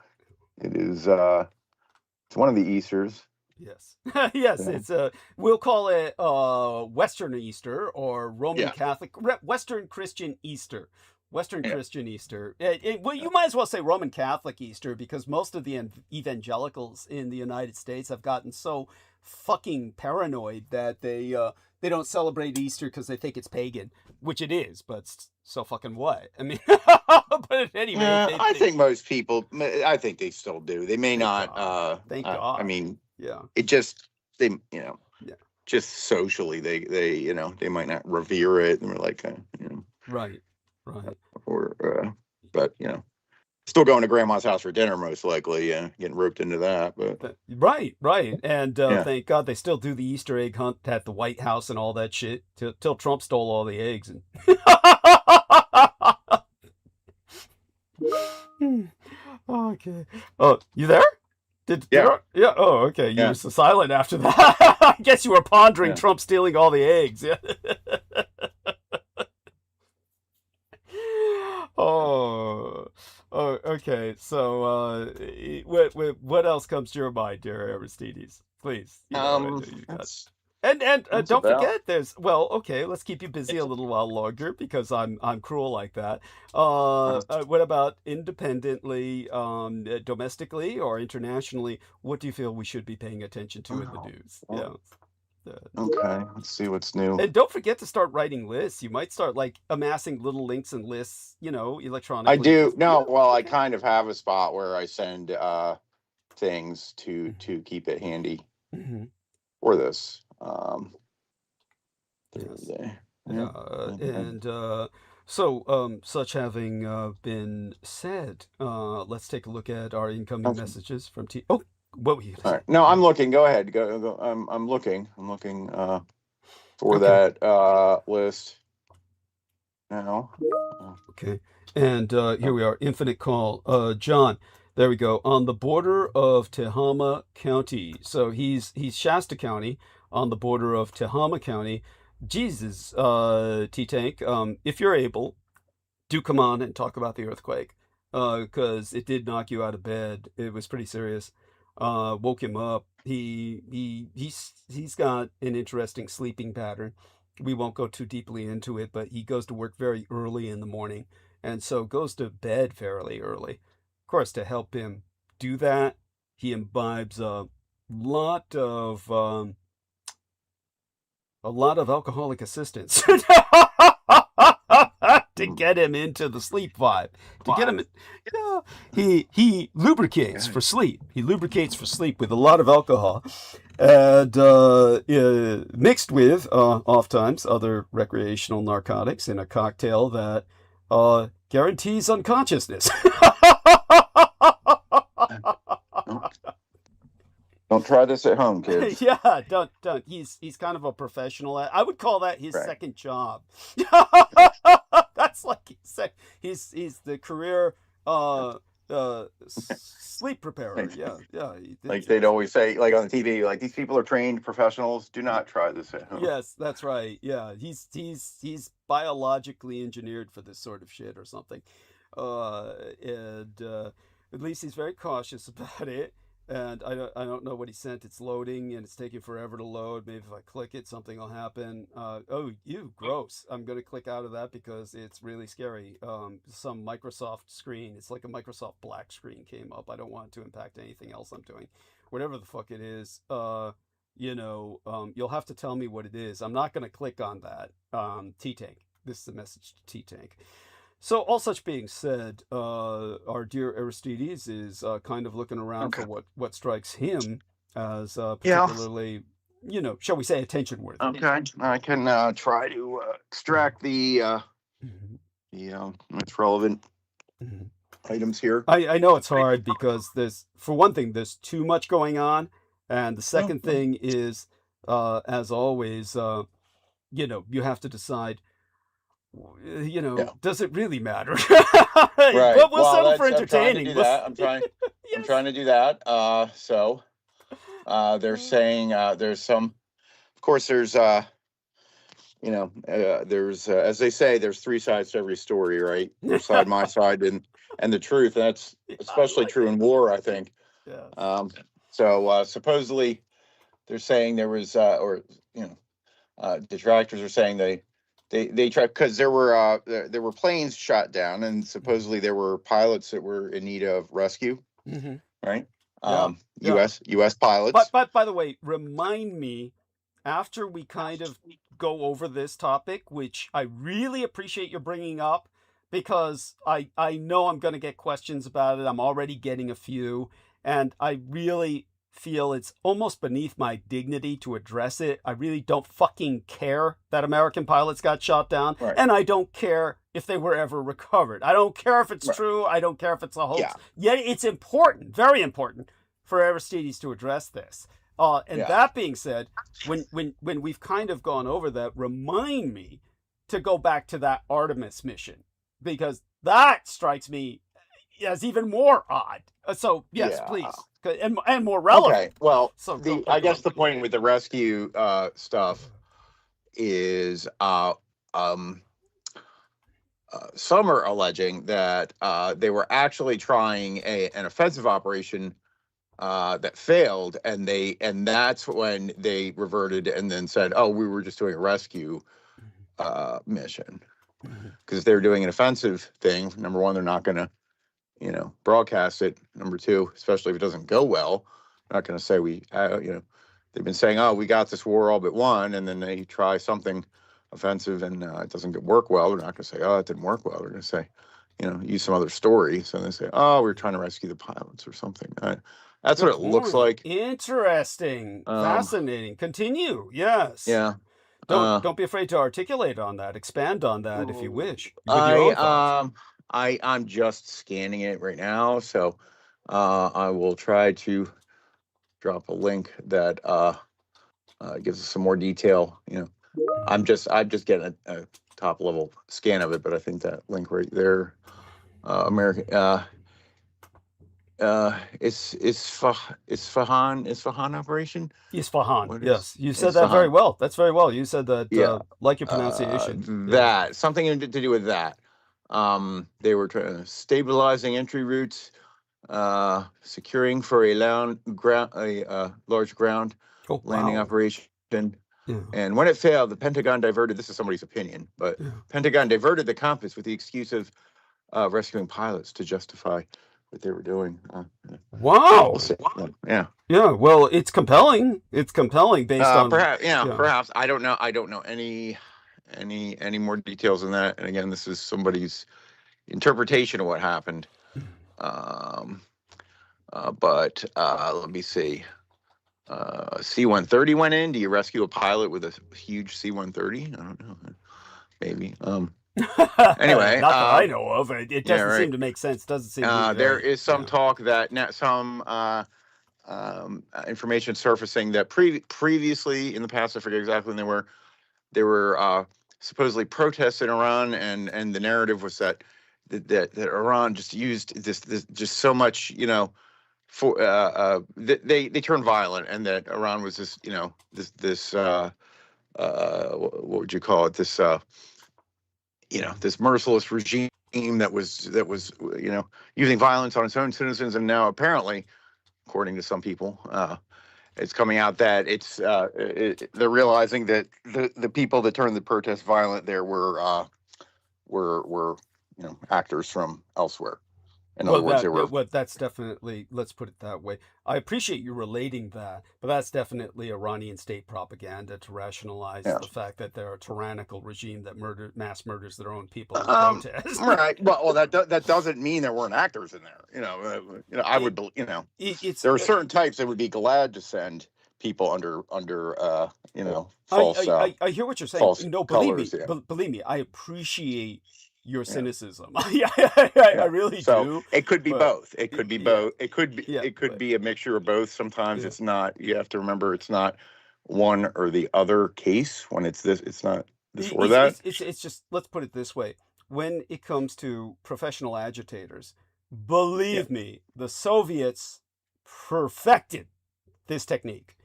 is it's one of the Easters. Yes. Yes, it's we'll call it Western Easter, or Roman Catholic, Western Christian Easter. Christian Easter. Well, you might as well say Roman Catholic Easter, because most of the evangelicals in the United States have gotten so fucking paranoid that they don't celebrate Easter because they think it's pagan, which it is, but so fucking what? I mean, but anyway, I think most people, I think they still do. They may not. Thank God. I mean, yeah, it just just socially they might not revere it, and we're like, right, or but still going to grandma's house for dinner, most likely, getting roped into that. But right, and thank God they still do the Easter egg hunt at the White House and all that shit till Trump stole all the eggs. And okay. Oh, you there? Yeah. Oh, okay. You were so silent after that. I guess you were pondering Trump stealing all the eggs. Yeah. Oh, okay. So, what else comes to your mind, dear Aristides? Please. And don't forget, let's keep you busy a little while longer, because I'm cruel like that. What about independently, domestically or internationally? What do you feel we should be paying attention to in the news? Okay, let's see what's new. And don't forget to start writing lists. You might start amassing little links and lists, electronically. I do. I kind of have a spot where I send things to keep it handy for this. Thursday. So such having been said, let's take a look at our incoming messages from what were you gonna say? No, I'm looking. Go ahead. Go. I'm looking for that list now. Okay. And here we are. Infinite call. John. There we go. On the border of Tehama County. So he's Shasta County, on the border of Tehama County. Jesus, T-Tank, if you're able, do come on and talk about the earthquake, because it did knock you out of bed. It was pretty serious. Woke him up. He's got an interesting sleeping pattern. We won't go too deeply into it, but he goes to work very early in the morning, and so goes to bed fairly early. Of course, to help him do that, he imbibes lot of a lot of alcoholic assistance to get him into the sleep vibe. To get him, yeah, he lubricates for sleep. He lubricates for sleep with a lot of alcohol, and mixed with oftentimes other recreational narcotics in a cocktail that guarantees unconsciousness. Don't try this at home, kids. Yeah, don't. He's kind of a professional. I would call that his Right. second job. That's like he's the career sleep preparer. Yeah. Like they'd always say, like on the TV, like these people are trained professionals. Do not try this at home. Yes, that's right. Yeah, he's biologically engineered for this sort of shit or something, and at least he's very cautious about it. And I don't know what he sent. It's loading and it's taking forever to load. Maybe if I click it, something will happen. Oh, gross. I'm going to click out of that because it's really scary. Some Microsoft screen. It's like a Microsoft black screen came up. I don't want it to impact anything else I'm doing. Whatever the fuck it is, you'll have to tell me what it is. I'm not going to click on that. T-Tank. This is a message to T-Tank. So, all such being said, our dear Aristides is kind of looking around for what strikes him as particularly, shall we say, attention-worthy. Okay, I can try to extract the most relevant items here. I know it's hard because for one thing, there's too much going on, and the second thing is, as always, you have to decide. Does it really matter? Right. But we'll settle for entertaining. I'm trying to do that. So they're saying there's some. Of course, there's there's as they say, there's three sides to every story, right? Your side, my side, and the truth. And that's especially true in war, I think. Yeah. So supposedly, they're saying there was, detractors are saying they tried because there were planes shot down, and supposedly there were pilots that were in need of rescue, right? U.S. pilots. But by the way, remind me after we kind of go over this topic, which I really appreciate you bringing up, because I know I'm going to get questions about it. I'm already getting a few, and I really feel it's almost beneath my dignity to address it. I really don't fucking care that American pilots got shot down, right. And I don't care if they were ever recovered. I don't care if it's true. I don't care if it's a hoax. Yeah. Yet it's important, very important, for Aristides to address this. That being said, when we've kind of gone over that, remind me to go back to that Artemis mission, because that strikes me as even more odd. So yes, please. And more relevant. Okay, well, I guess the point with the rescue stuff is some are alleging that they were actually trying an offensive operation that failed, and that's when they reverted and then said, "Oh, we were just doing a rescue mission," because they were doing an offensive thing. Number one, they're not going to broadcast it. Number two, especially if it doesn't go well, they're not going to say they've been saying, "Oh, we got this war all but won," and then they try something offensive and it doesn't work well. They're not going to say, "Oh, it didn't work well." They're going to say, use some other story. So they say, "Oh, we were trying to rescue the pilots or something." That's what it looks like. Interesting, fascinating. Continue. Yes. Yeah. Don't be afraid to articulate on that. Expand on that if you wish. I'm just scanning it right now, so I will try to drop a link that gives us some more detail. I'm just getting a top level scan of it, but I think that link right there, Isfahan operation. Isfahan. What Yes, is you said that very Isfahan? well. That's very well. You said that. Yeah. Like your pronunciation. Yeah. That something to do with that. They were stabilizing entry routes, securing for a large ground Oh, landing wow. operation. Yeah. And when it failed, the Pentagon diverted. This is somebody's opinion, but Yeah. Pentagon diverted the compass with the excuse of rescuing pilots to justify what they were doing. Wow. We'll see. Yeah. Yeah. Well, it's compelling. It's compelling based on perhaps. Yeah, yeah. Perhaps. I don't know. I don't know any more details than that. And again, this is somebody's interpretation of what happened. But let me see. C-130 went in. Do you rescue a pilot with a huge C-130? I don't know. Maybe. Anyway, not that I know of. It doesn't right. seem to make sense. Doesn't seem. There is some talk that some information surfacing that previously in the past, I forget exactly when they were supposedly protests in Iran, and the narrative was that Iran just used this just so much, for they turned violent, and that Iran was this, this what would you call it, this this merciless regime that was using violence on its own citizens. And now apparently, according to some people, it's coming out that they're realizing that the people that turned the protest violent there were actors from elsewhere. In other words, that's definitely, let's put it that way. I appreciate you relating that, but that's definitely Iranian state propaganda to rationalize the fact that they're a tyrannical regime that mass murders their own people in protest. Right. Well, that doesn't mean there weren't actors in there. I would, there are certain types that would be glad to send people under false. I hear what you're saying. No, colors, believe me, I appreciate your cynicism. I really do. It could be both. It could be both. It could be a mixture of both. Sometimes it's not. You have to remember, it's not one or the other case. When it's this, it's not this or that. It's just, let's put it this way. When it comes to professional agitators, believe me, the Soviets perfected this technique.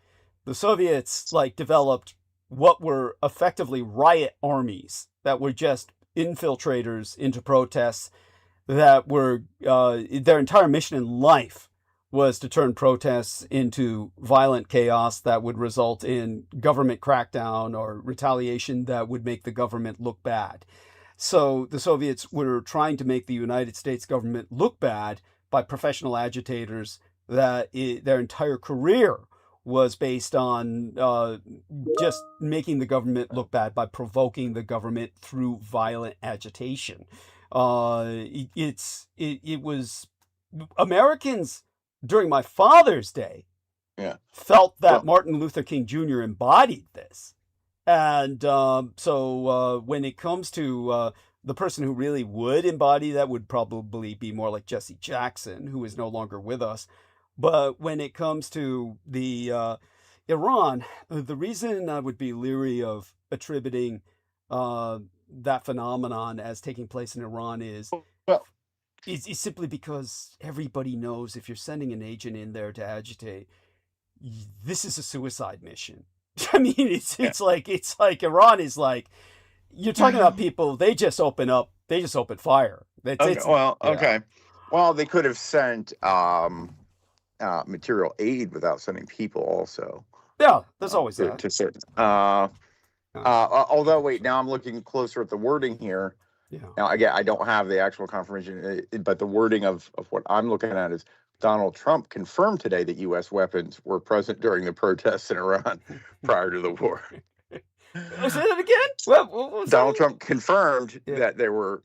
The Soviets developed what were effectively riot armies that were just infiltrators into protests, that were their entire mission in life was to turn protests into violent chaos that would result in government crackdown or retaliation that would make the government look bad. So the Soviets were trying to make the United States government look bad by professional agitators that their entire career was based on just making the government look bad by provoking the government through violent agitation. It was Americans during my father's day felt that Martin Luther King Jr. embodied this. And so when it comes to the person who really would embody that would probably be more like Jesse Jackson, who is no longer with us. But when it comes to the Iran, the reason I would be leery of attributing that phenomenon as taking place in Iran is simply because everybody knows if you're sending an agent in there to agitate, this is a suicide mission. I mean, it's like Iran is like, you're talking about people, they just open fire. Well, they could have sent material aid without sending people also. Yeah, there's always that. To certain. Although, wait, now I'm looking closer at the wording here. Yeah. Now, again, I don't have the actual confirmation, but the wording of what I'm looking at is Donald Trump confirmed today that U.S. weapons were present during the protests in Iran prior to the war. Say that again? What Donald Trump confirmed that there were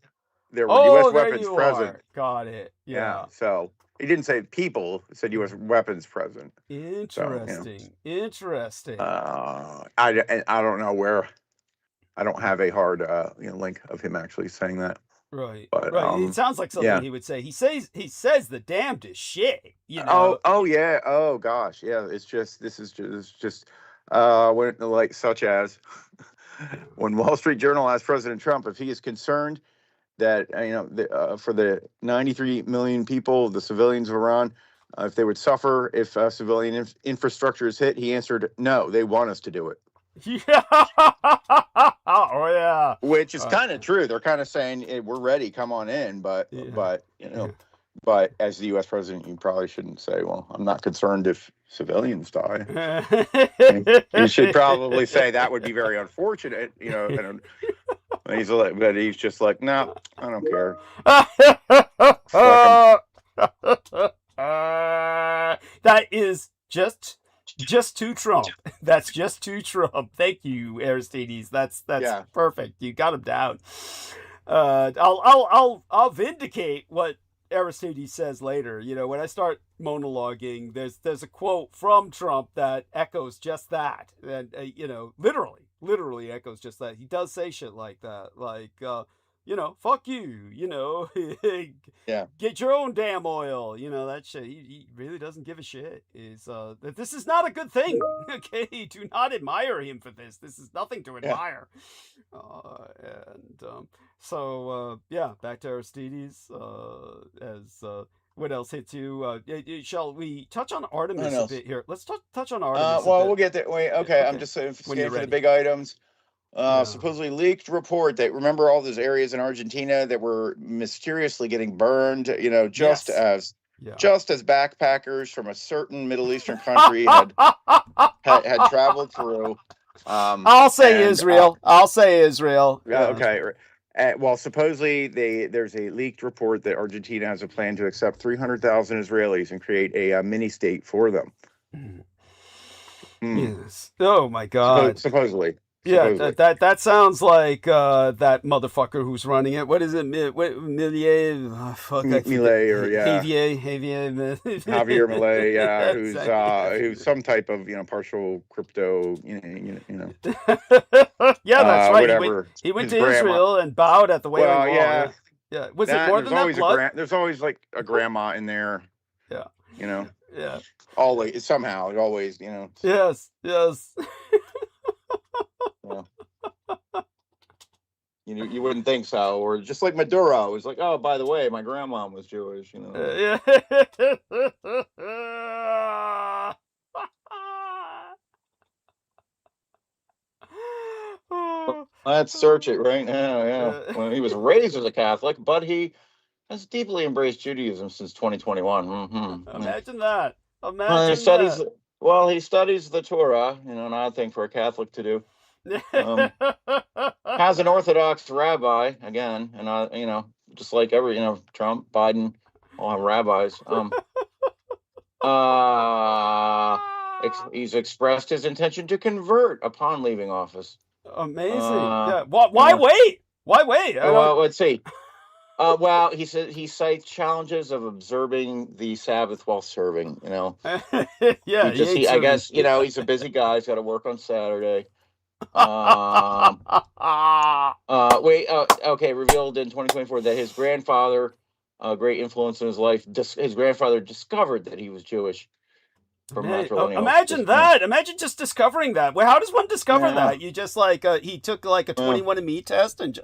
U.S. weapons present. Got it. Yeah. So he didn't say people; it said U.S. weapons present. Interesting. So, Interesting. I don't know where. I don't have a hard link of him actually saying that. Right. But, right. It sounds like something he would say. He says the damnedest shit. Oh yeah. Oh gosh. Yeah. This is just when such as when Wall Street Journal asked President Trump if he is concerned that for the 93 million people, the civilians of Iran, if they would suffer if civilian infrastructure is hit, he answered, no, they want us to do it. Yeah. Oh yeah. Which is kind of true. They're kind of saying, hey, we're ready, come on in. But but as the U.S. president, you probably shouldn't say, well, I'm not concerned if civilians die. You should probably say that would be very unfortunate, and but he's just like, no, I don't care. That is just too Trump. That's just too Trump. Thank you, Aristides. That's perfect. You got him down. I'll vindicate what Aristides says later. When I start monologuing, there's a quote from Trump that echoes just that, and literally echoes just that. He does say shit like that, like fuck you, get your own damn oil, that shit. He really doesn't give a shit. This is not a good thing. Okay, do not admire him for this. This is nothing to admire. Back to Aristides. What else hits you? Shall we touch on Artemis a bit here? Let's touch on Artemis. We'll get there. Wait, okay. I'm just scanning for the big items. Supposedly leaked report that, remember all those areas in Argentina that were mysteriously getting burned, just as backpackers from a certain Middle Eastern country had traveled through. I'll say Israel. Yeah. Okay. Well, supposedly there's a leaked report that Argentina has a plan to accept 300,000 Israelis and create a mini state for them. Yes. Oh my God. Supposedly. Yeah, that sounds like that motherfucker who's running it. What is it? Javier Milei, yeah, who's some type of partial crypto, Yeah, that's right. Whatever. He went to Israel and bowed at the Wailing Wall. Yeah. Yeah. Was it more than that blood? There's always like a grandma in there. Yeah. Yeah. Always somehow. Always. Yes. Yeah. You wouldn't think so, or just like Maduro was like, oh, by the way, my grandma was Jewish. Yeah. Let's search it right now. Yeah. Well, he was raised as a Catholic, but he has deeply embraced Judaism since 2021. Imagine that. He studies the Torah. An odd thing for a Catholic to do. Has an Orthodox rabbi again, and just like every Trump, Biden, all have rabbis. He's expressed his intention to convert upon leaving office. Amazing. Yeah. Why wait? Why wait? Well, let's see. Well, he said he cites challenges of observing the Sabbath while serving. Yeah. I guess he's a busy guy. He's got to work on Saturday. Revealed in 2024 that his grandfather, a great influence in his life, his grandfather discovered that he was Jewish. Imagine that. Imagine just discovering that. Well, how does one discover that? You just he took a 21andMe test and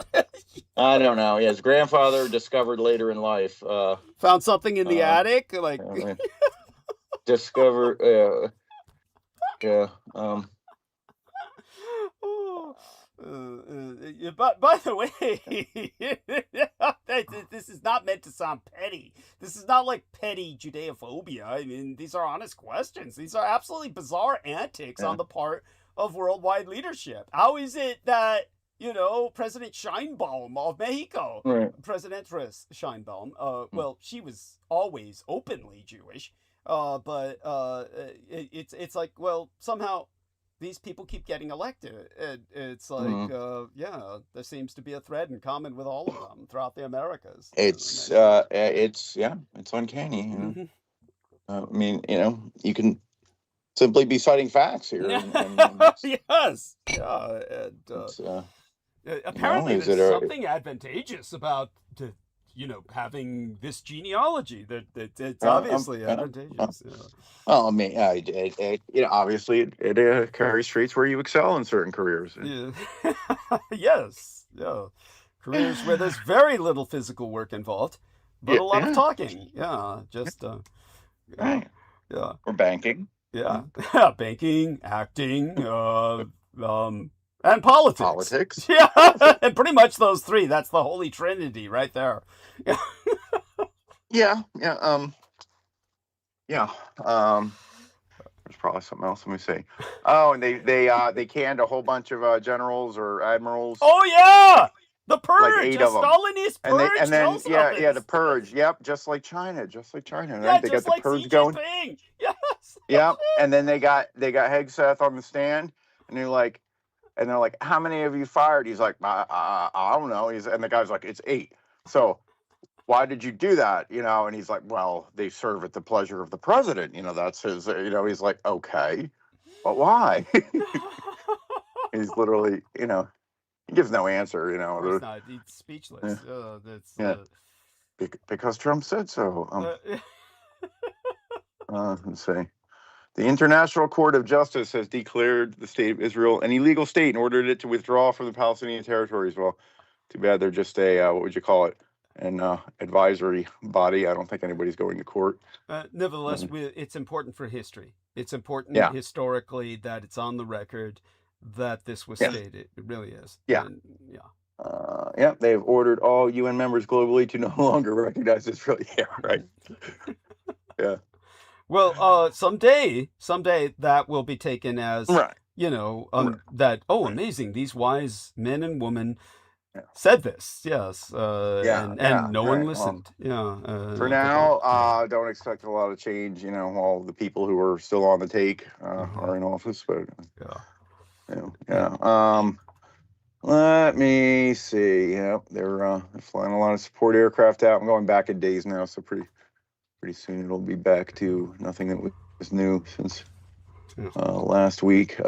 I don't know. Yeah, his grandfather discovered later in life. Found something in the attic, discovered. But by the way, this is not meant to sound petty. This is not like petty Judeophobia. I mean, these are honest questions. These are absolutely bizarre antics on the part of worldwide leadership. How is it that, President Sheinbaum of Mexico, Presidentess Sheinbaum, well, she was always openly Jewish, but it's like, well, somehow these people keep getting elected. It's like, there seems to be a thread in common with all of them throughout the Americas. It's uncanny. I mean, you can simply be citing facts here. Yes. Yeah. And, apparently, there's something advantageous about having this genealogy. That it's obviously advantageous. Well, I mean, obviously it carries traits where you excel in certain careers. Yeah. Yes. Yeah. Careers where there's very little physical work involved, but a lot of talking. Yeah, just Right. yeah, Or banking. yeah, banking, acting, and politics. Politics. Yeah, and pretty much those three. That's the holy trinity right there. Yeah. Yeah. There's probably something else. Let me see. Oh, and they canned a whole bunch of generals or admirals. Oh yeah, the purge, like 8 of them. Stalinist purge. And then the purge. Yep, just like China. Yeah, Right? They got the like purge Xi going. Jinping. Yes. Yep. And then they got Hegseth on the stand, and they're like, how many have you fired? He's like, I don't know. And the guy's like, it's 8. So why did you do that? And he's like, well, they serve at the pleasure of the president. That's his, he's like, okay, but why? He's literally, he gives no answer, Of course not. He's speechless. Because Trump said so. Let's see. The International Court of Justice has declared the state of Israel an illegal state and ordered it to withdraw from the Palestinian territories. Well, too bad they're just a, what would you call it? An advisory body. I don't think anybody's going to court. Nevertheless, it's important for history. It's important historically that it's on the record that this was stated. It really is. Yeah. And, they've ordered all UN members globally to no longer recognize Israel. Yeah, right. Yeah. Well, someday that will be taken as, that, amazing, these wise men and women said this, yes, and no one listened. For now, don't expect a lot of change. All the people who are still on the take are in office, but let me see. They're flying a lot of support aircraft out. I'm going back in days now, so pretty soon it'll be back to nothing that was new since last week.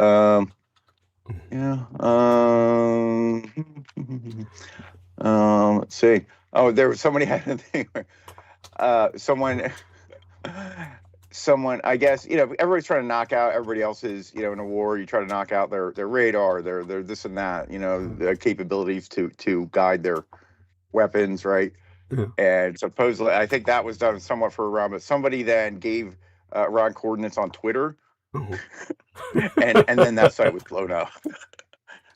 Let's see. Oh, there was somebody had a thing where someone, I guess, everybody's trying to knock out everybody else's, in a war. You try to knock out their radar, their this and that, their capabilities to guide their weapons, right? Yeah. And supposedly, I think that was done somewhat for Iran, but somebody then gave Iran coordinates on Twitter. and then that site was blown up.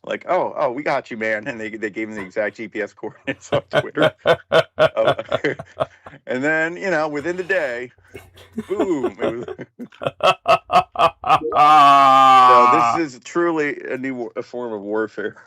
Like, oh, we got you, man. And they gave him the exact GPS coordinates on Twitter. And then, within the day, boom. So this is truly a form of warfare.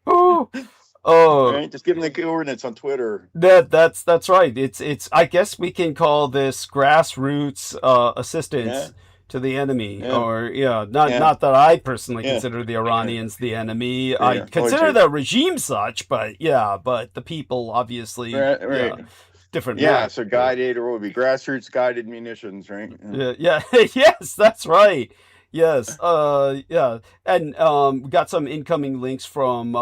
Right? Just give them the coordinates on Twitter. That's right. It's I guess we can call this grassroots assistance to the enemy, or not that I personally consider the Iranians the enemy. I consider the regime such, but the people obviously different. So guided, or what would be grassroots guided munitions, right? Yes, that's right. Yes, and we got some incoming links from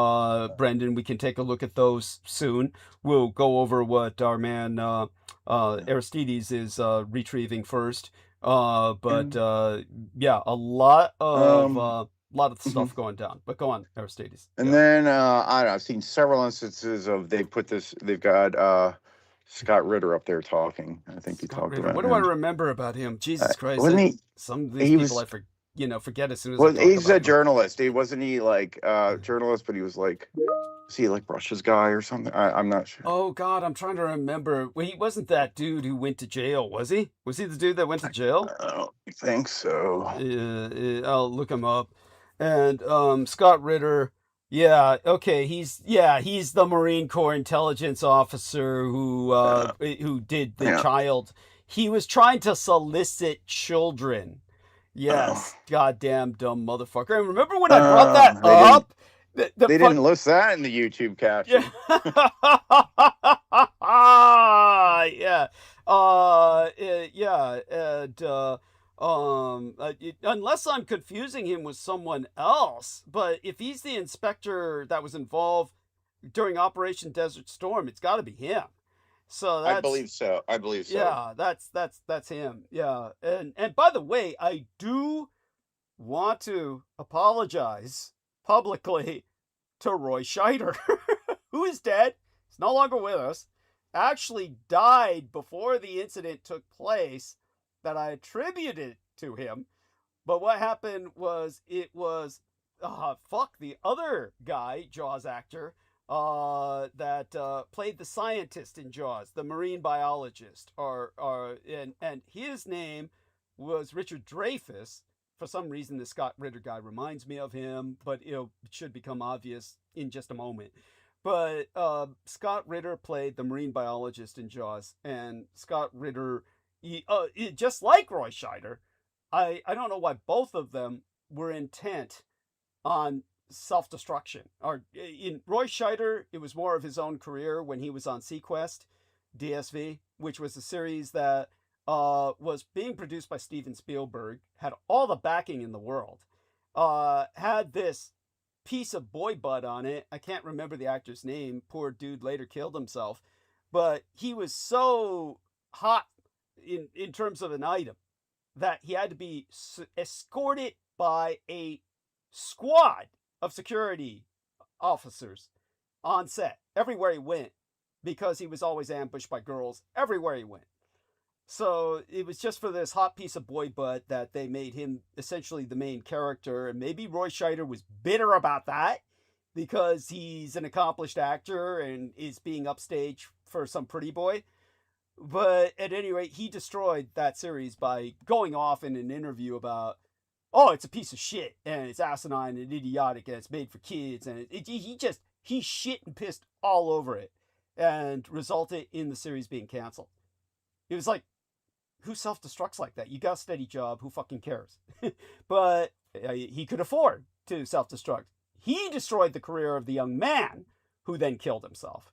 Brendan. We can take a look at those soon. We'll go over what our man Aristides is retrieving first. A lot of stuff going down. But go on, Aristides. And then I don't know. I've seen several instances of they've got Scott Ritter up there talking. I think he talked about. What do I remember about him? Jesus Christ! Some of these people I forget as soon as. Well, he's a journalist. He wasn't journalist, but he was like. Is he like Russia's guy or something? I'm not sure. Oh God, I'm trying to remember. Well, he wasn't that dude who went to jail, was he? Was he the dude that went to jail? I don't think so. I'll look him up. And Scott Ritter, he's the Marine Corps intelligence officer who did the child. He was trying to solicit children. Yes, goddamn dumb motherfucker. And remember when I brought that up? They didn't list that in the YouTube caption. Unless I'm confusing him with someone else, but if he's the inspector that was involved during Operation Desert Storm, it's got to be him. So I believe so. Yeah, that's him. Yeah, and by the way, I do want to apologize publicly to Roy Scheider. who is dead, he's no longer with us, actually died before the incident took place that I attributed to him. But what happened was it was, the other guy, Jaws actor, that played the scientist in Jaws, the marine biologist, and his name was Richard Dreyfuss. For some reason, the Scott Ritter guy reminds me of him, but it should become obvious in just a moment. But Scott Ritter played the marine biologist in Jaws, and Scott Ritter, just like Roy Scheider, I don't know why both of them were intent on self-destruction. Or in Roy Scheider, it was more of his own career when he was on Sequest, DSV, which was a series that was being produced by Steven Spielberg, had all the backing in the world, had this piece of boy butt on it. I can't remember the actor's name. Poor dude later killed himself. But he was so hot in terms of an item that he had to be escorted by a squad of security officers on set everywhere he went, because he was always ambushed by girls everywhere he went. So it was just for this hot piece of boy butt that they made him essentially the main character. And maybe Roy Scheider was bitter about that because he's an accomplished actor and is being upstaged for some pretty boy. But at any rate, he destroyed that series by going off in an interview about, oh, it's a piece of shit and it's asinine and idiotic and it's made for kids. And he shit and pissed all over it and resulted in the series being canceled. It was like, who self-destructs like that? You got a steady job. Who fucking cares? But he could afford to self-destruct. He destroyed the career of the young man who then killed himself.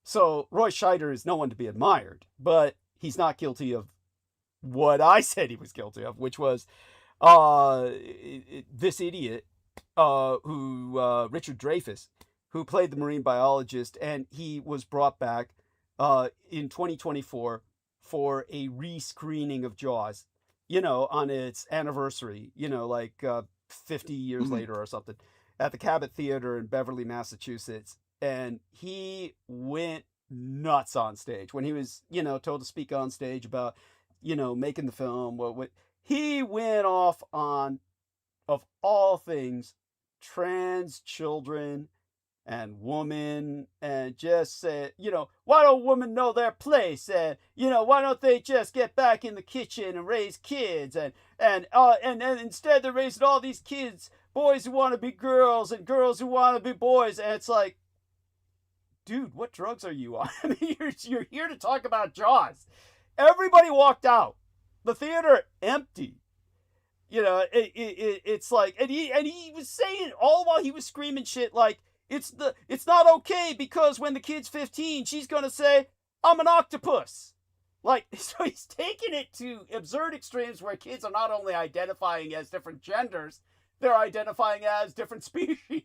So Roy Scheider is no one to be admired, but he's not guilty of what I said he was guilty of, which was this idiot, Richard Dreyfuss, who played the marine biologist, and he was brought back in 2024 for a rescreening of Jaws, on its anniversary, like 50 years later or something, at the Cabot Theater in Beverly, Massachusetts. And he went nuts on stage when he was, told to speak on stage about, making the film. He went off on, of all things, trans children and women, and just said, why don't women know their place? And, why don't they just get back in the kitchen and raise kids? And instead they're raising all these kids, boys who want to be girls and girls who want to be boys. And it's like, dude, what drugs are you on? I mean, you're here to talk about Jaws. Everybody walked out. The theater empty. It's like, and he was saying all while he was screaming shit like, it's not okay because when the kid's 15, she's gonna say, I'm an octopus. Like, so he's taking it to absurd extremes where kids are not only identifying as different genders, they're identifying as different species.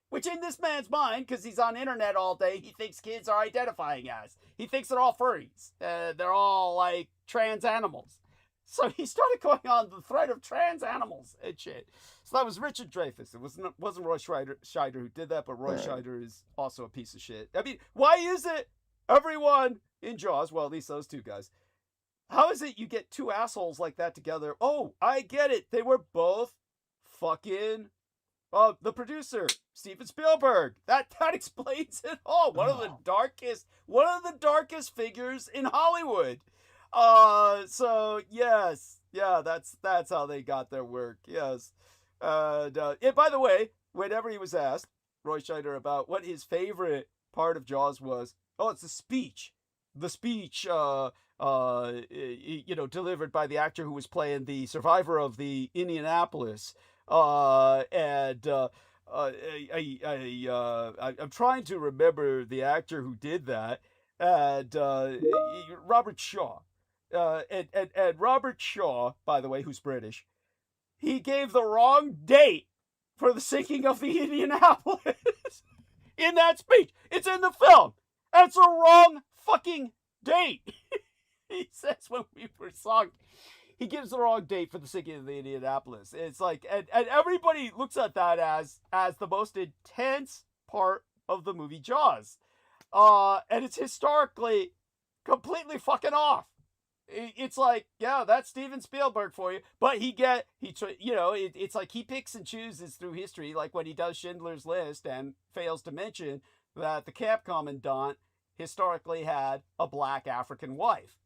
Which in this man's mind, because he's on internet all day, he thinks kids are identifying as. He thinks they're all furries. They're all like trans animals. So he started going on the thread of trans animals and shit. So that was Richard Dreyfuss. It wasn't Roy Scheider who did that, but Roy Scheider is also a piece of shit. I mean, why is it everyone in Jaws, well, at least those two guys, how is it you get two assholes like that together? Oh, I get it. They were both fucking the producer, Steven Spielberg. That explains it all. One of the darkest figures in Hollywood. So yes, yeah, that's how they got their work. Yes. And by the way, whenever he was asked, Roy Scheider, about what his favorite part of Jaws was, it's the speech. The speech, delivered by the actor who was playing the survivor of the Indianapolis. I'm trying to remember the actor who did that. And Robert Shaw. And Robert Shaw, by the way, who's British, he gave the wrong date for the sinking of the Indianapolis in that speech. It's in the film. And it's the wrong fucking date. He says when we were sunk, he gives the wrong date for the sinking of the Indianapolis. It's like, and everybody looks at that as the most intense part of the movie Jaws. And it's historically completely fucking off. It's like, yeah, that's Steven Spielberg for you. But it's like he picks and chooses through history, like when he does Schindler's List and fails to mention that the camp commandant historically had a black African wife.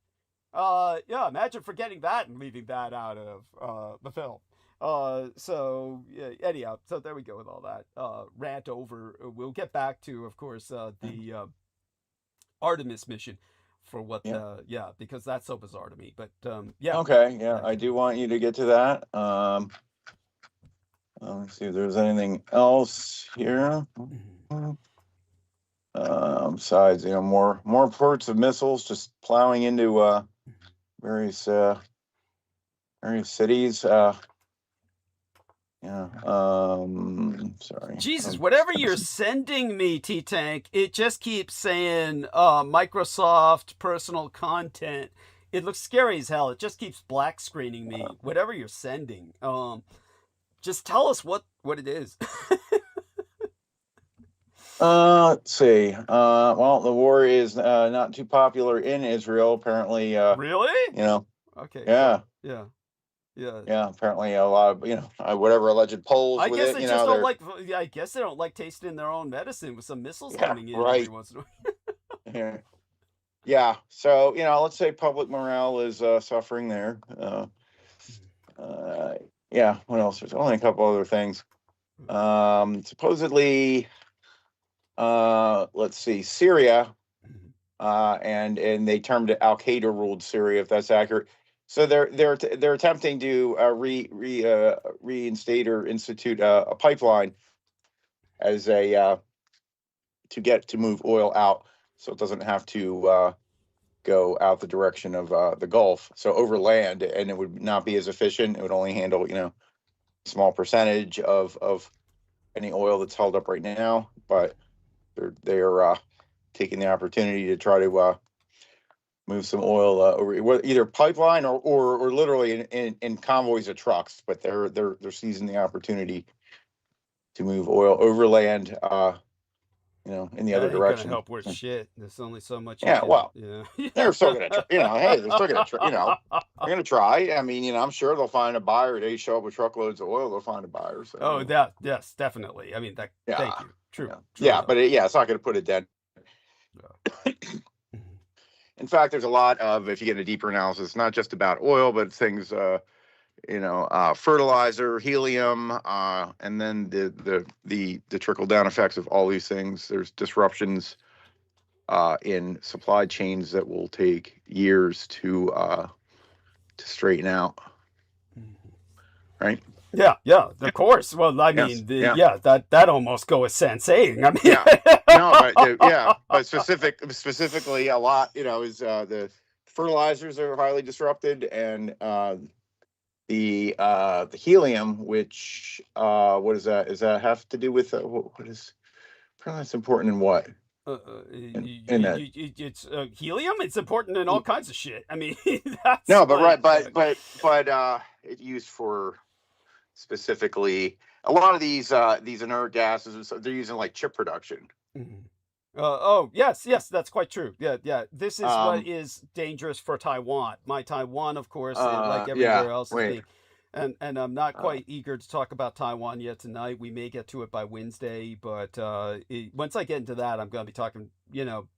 Yeah, imagine forgetting that and leaving that out of the film. Anyhow, so there we go with all that rant over. We'll get back to, of course, the Artemis mission for what, because that's so bizarre to me. But yeah. Okay, yeah, I do want you to get to that. Let's see if there's anything else here. Besides, more reports of missiles just plowing into various cities. Sorry. Jesus, whatever you're sending me, T-Tank, it just keeps saying Microsoft personal content. It looks scary as hell. It just keeps black screening me. Whatever you're sending. Just tell us what it is. Let's see. Well, the war is not too popular in Israel, apparently. Really? Okay. Yeah. Yeah. Yeah, apparently a lot of, whatever alleged polls I with guess it, they just don't like, I guess they don't like tasting their own medicine with some missiles coming in every once in a while. Yeah, so, let's say public morale is suffering there. Yeah, what else? There's only a couple other things. Supposedly, let's see, Syria, and they termed it Al-Qaeda ruled Syria, if that's accurate. So they're attempting to reinstate or institute a pipeline as to move oil out, so it doesn't have to go out the direction of the Gulf. So over land, and it would not be as efficient. It would only handle a small percentage of any oil that's held up right now. But they're taking the opportunity to try to move some oil over either pipeline or literally in convoys of trucks, but they're seizing the opportunity to move oil overland, in the other direction. Gonna help with shit. There's only so much. They're still gonna, hey, they're still gonna, they're gonna try. I mean, I'm sure they'll find a buyer. They show up with truckloads of oil, they'll find a buyer. So. Yes, definitely. I mean, thank you. True. But it's not gonna put a dent. No. In fact, there's a lot of, if you get a deeper analysis, not just about oil, but things, fertilizer, helium, and then the trickle down effects of all these things. There's disruptions in supply chains that will take years to straighten out. Right? Yeah, of course. Well, I mean, that almost goes without saying. I mean, but specifically, a lot, is the fertilizers are highly disrupted, and the helium, which what is that? Does that have to do with what is? That's important in what? It's helium. It's important in all kinds of shit. I mean, that's but it's used for. Specifically, a lot of these inert gases, they're using like chip production. Mm-hmm. Yes, that's quite true. Yeah. This is what is dangerous for Taiwan. Taiwan, of course, like everywhere else, is being. And I'm not quite eager to talk about Taiwan yet tonight. We may get to it by Wednesday, but once I get into that, I'm going to be talking,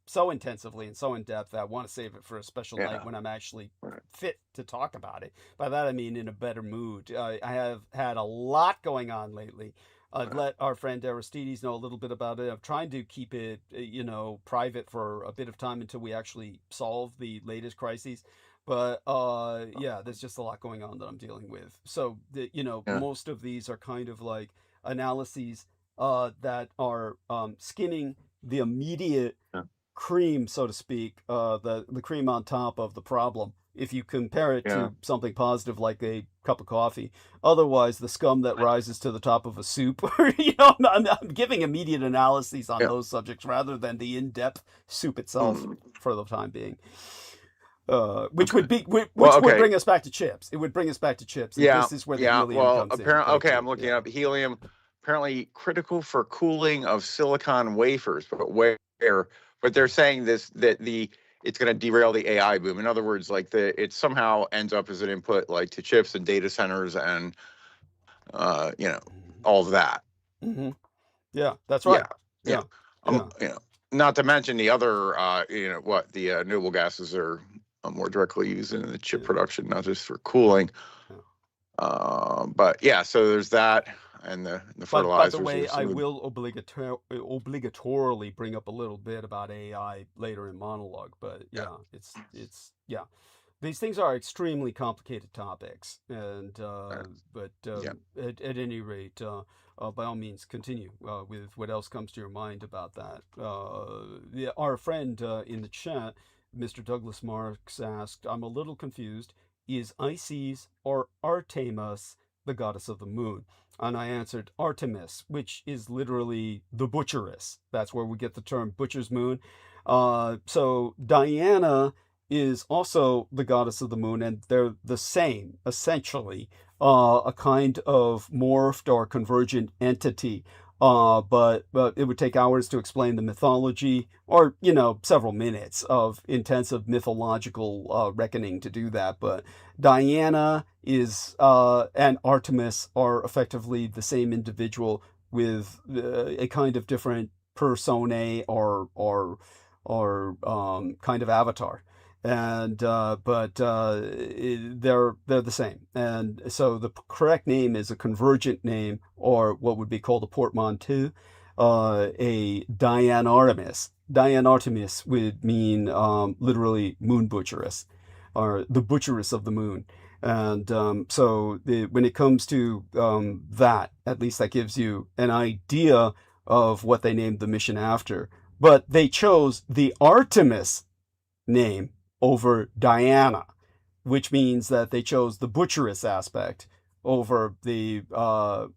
so intensively and so in depth that I want to save it for a special night when I'm actually fit to talk about it. By that I mean in a better mood. I have had a lot going on lately. I've let our friend Aristides know a little bit about it. I'm trying to keep it, private for a bit of time until we actually solve the latest crises. But there's just a lot going on that I'm dealing with. So most of these are kind of like analyses that are skinning the immediate cream, so to speak, the cream on top of the problem. If you compare it to something positive like a cup of coffee, otherwise the scum that rises to the top of a soup. I'm giving immediate analyses on those subjects rather than the in-depth soup itself for the time being. Which would bring us back to chips. It would bring us back to chips. Yeah. This is where the helium comes in. Okay, I'm looking up helium apparently critical for cooling of silicon wafers. But they're saying that it's going to derail the AI boom. In other words, like it somehow ends up as an input like to chips and data centers and all of that. Mm-hmm. Yeah, that's right. Yeah. Not to mention the other, the noble gases are more directly used in the chip production, not just for cooling. But yeah, so there's that, and the fertilizers. By the way, I will obligatorily bring up a little bit about AI later in monologue. But it's these things are extremely complicated topics, and at any rate, by all means, continue with what else comes to your mind about that. Our friend in the chat, Mr. Douglas Marks, asked, "I'm a little confused. Is Isis or Artemis the goddess of the moon?" And I answered Artemis, which is literally the butcheress. That's where we get the term butcher's moon. So Diana is also the goddess of the moon, and they're the same, essentially, a kind of morphed or convergent entity. But it would take hours to explain the mythology, or, several minutes of intensive mythological reckoning to do that. But Diana and Artemis are effectively the same individual with a kind of different personae or kind of avatar. And they're the same, and so the correct name is a convergent name, or what would be called a portmanteau, a Dianartemis. Dianartemis would mean literally moon butcheress, or the butcheress of the moon. And so when it comes to that, at least that gives you an idea of what they named the mission after. But they chose the Artemis name over Diana, which means that they chose the butcheress aspect over the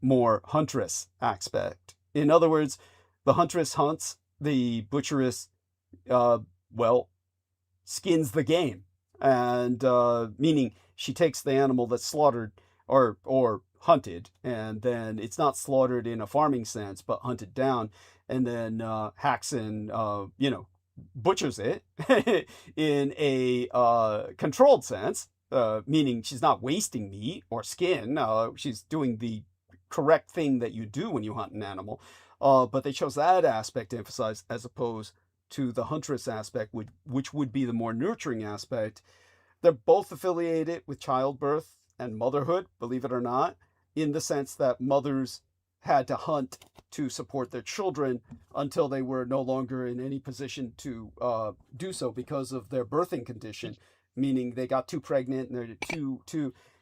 more huntress aspect. In other words, the huntress hunts, the butcheress, skins the game, and meaning she takes the animal that's slaughtered or hunted, and then it's not slaughtered in a farming sense, but hunted down, and then hacks and butchers it in a controlled sense, meaning she's not wasting meat or skin. She's doing the correct thing that you do when you hunt an animal. But they chose that aspect to emphasize as opposed to the huntress aspect, which would be the more nurturing aspect. They're both affiliated with childbirth and motherhood, believe it or not, in the sense that mothers had to hunt to support their children until they were no longer in any position to do so because of their birthing condition, meaning they got too pregnant, and they're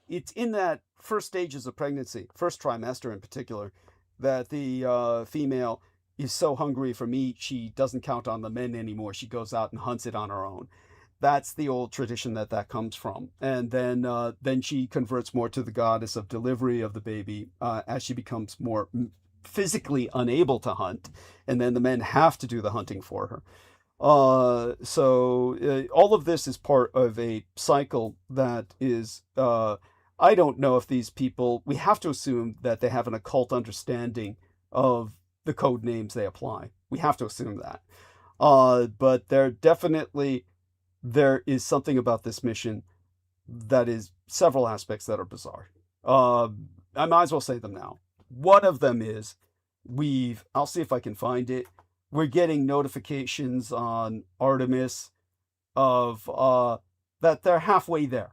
it's in that first stages of pregnancy, first trimester in particular, that the female is so hungry for meat she doesn't count on the men anymore. She goes out and hunts it on her own. That's the old tradition that comes from. And then she converts more to the goddess of delivery of the baby as she becomes more physically unable to hunt. And then the men have to do the hunting for her. So all of this is part of a cycle that is, I don't know if these people, we have to assume that they have an occult understanding of the code names they apply. We have to assume that. But there is something about this mission that is several aspects that are bizarre. I might as well say them now. One of them is I'll see if I can find it. We're getting notifications on Artemis of that they're halfway there.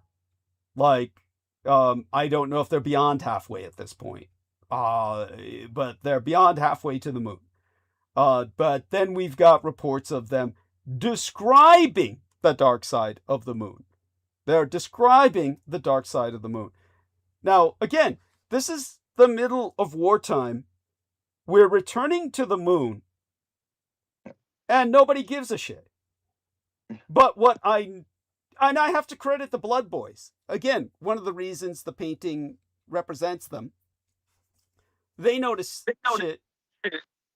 Like, I don't know if they're beyond halfway at this point. But they're beyond halfway to the moon. But then we've got reports of them describing the dark side of the moon. They're describing the dark side of the moon. Now, again, this is the middle of wartime. We're returning to the moon, and nobody gives a shit. But I have to credit the Blood Boys. Again, one of the reasons the painting represents them. They notice shit.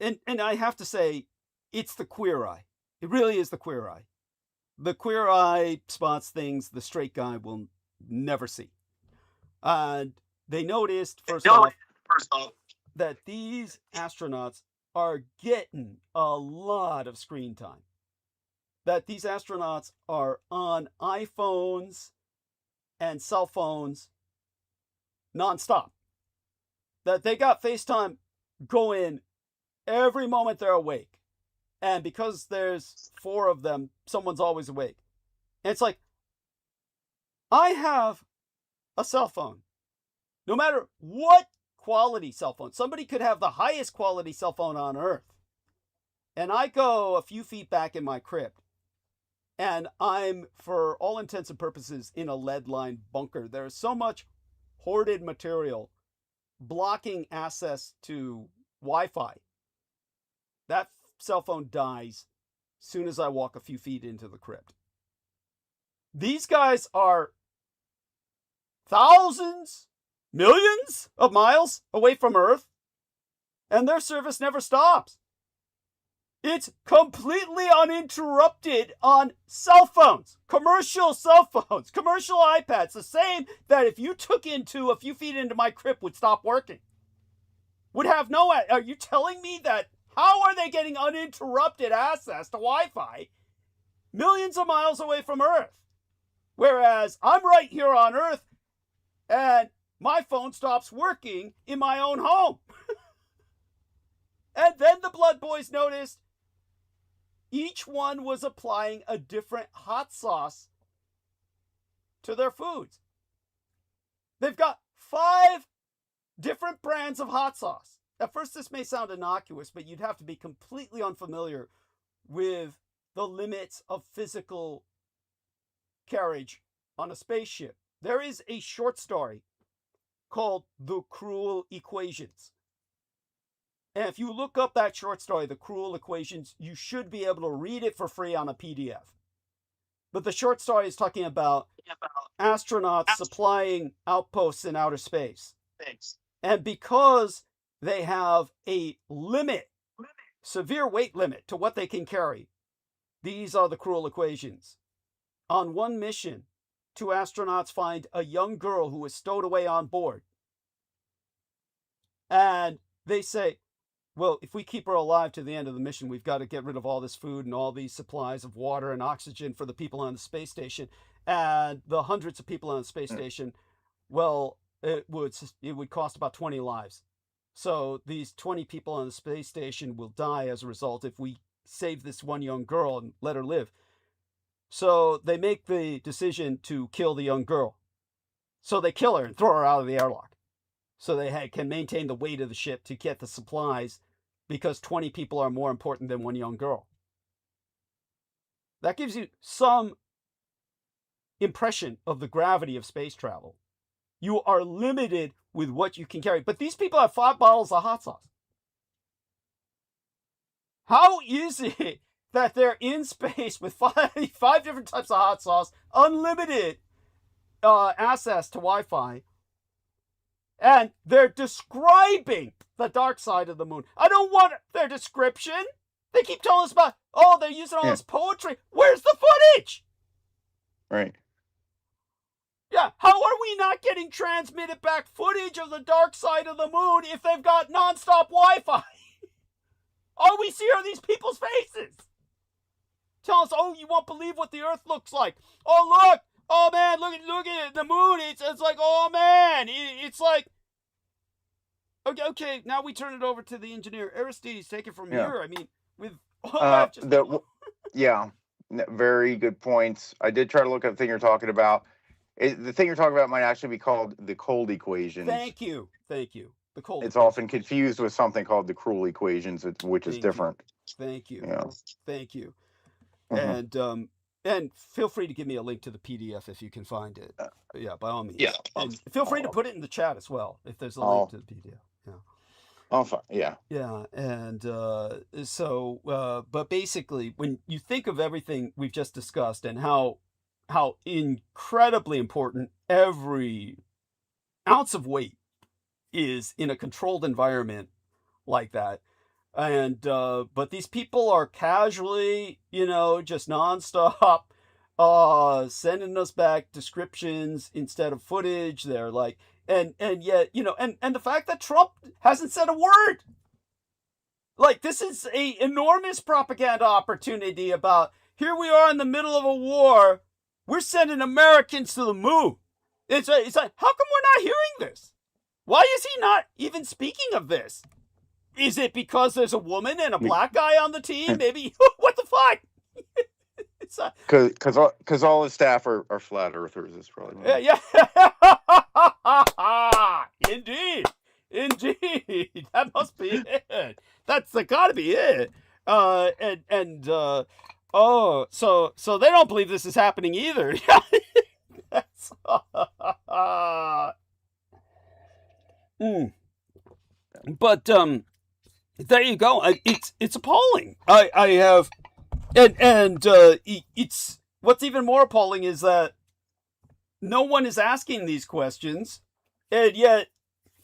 And I have to say, it's the queer eye. It really is the queer eye. The queer eye spots things the straight guy will never see. And they noticed, first off, that these astronauts are getting a lot of screen time. That these astronauts are on iPhones and cell phones nonstop. That they got FaceTime going every moment they're awake. And because there's 4 of them, someone's always awake. And it's like, I have a cell phone. No matter what quality cell phone. Somebody could have the highest quality cell phone on Earth. And I go a few feet back in my crypt. And I'm, for all intents and purposes, in a lead-lined bunker. There's so much hoarded material blocking access to Wi-Fi. That cell phone dies as soon as I walk a few feet into the crypt. These guys are thousands, millions of miles away from Earth, and their service never stops. It's completely uninterrupted on cell phones, commercial cell phones, commercial iPads, the same that if you took into a few feet into my crypt would stop working. Would have no, are you telling me that, how are they getting uninterrupted access to Wi-Fi millions of miles away from Earth? Whereas I'm right here on Earth and my phone stops working in my own home. And then the Blood Boys noticed each one was applying a different hot sauce to their foods. They've got 5 different brands of hot sauce. At first, this may sound innocuous, but you'd have to be completely unfamiliar with the limits of physical carriage on a spaceship. There is a short story called The Cruel Equations. And if you look up that short story, The Cruel Equations, you should be able to read it for free on a PDF. But the short story is talking about astronauts supplying outposts in outer space. And because they have a limit, severe weight limit to what they can carry, these are the cruel equations. On one mission, 2 astronauts find a young girl who is stowed away on board. And they say, well, if we keep her alive to the end of the mission, we've got to get rid of all this food and all these supplies of water and oxygen for the people on the space station. And the hundreds of people on the space station, well, it would cost about 20 lives. So these 20 people on the space station will die as a result if we save this one young girl and let her live. So they make the decision to kill the young girl. So they kill her and throw her out of the airlock. So they can maintain the weight of the ship to get the supplies, because 20 people are more important than one young girl. That gives you some impression of the gravity of space travel. You are limited with what you can carry. But these people have 5 bottles of hot sauce. How is it that they're in space with 5 different types of hot sauce, unlimited access to Wi-Fi, and they're describing the dark side of the moon? I don't want their description. They keep telling us about, oh, they're using all this poetry. Where's the footage? Right. Yeah, how are we not getting transmitted back footage of the dark side of the moon if they've got nonstop Wi-Fi? All we see are these people's faces. Tell us, oh, you won't believe what the Earth looks like. Oh, look. Oh, man, look at it. The moon. It's like, oh, man. It's like, okay, now we turn it over to the engineer. Aristides, take it from here. I mean, with all that just... very good points. I did try to look up the thing you're talking about. The thing you're talking about might actually be called the cold equations. Thank you. The cold. It's often confused with something called the cruel equations, which is different. Thank you. Yeah. Thank you. And feel free to give me a link to the PDF if you can find it. Yeah, by all means. Yeah. And feel free to put it in the chat as well if there's a link to the PDF. Yeah. Oh, fine. Yeah. Yeah, and but basically, when you think of everything we've just discussed and how incredibly important every ounce of weight is in a controlled environment like that, and but these people are casually, just nonstop sending us back descriptions instead of footage. They're like And yet, and the fact that Trump hasn't said a word. Like, this is a enormous propaganda opportunity about, here we are in the middle of a war, we're sending Americans to the moon. It's like, how come we're not hearing this? Why is he not even speaking of this? Is it because there's a woman and a black guy on the team? Maybe, what the fuck? Because all his staff are flat earthers. Is probably yeah. Indeed, that must be it. That's got to be it. So they don't believe this is happening either. That's But there you go. It's appalling. I have. It's what's even more appalling is that no one is asking these questions, and yet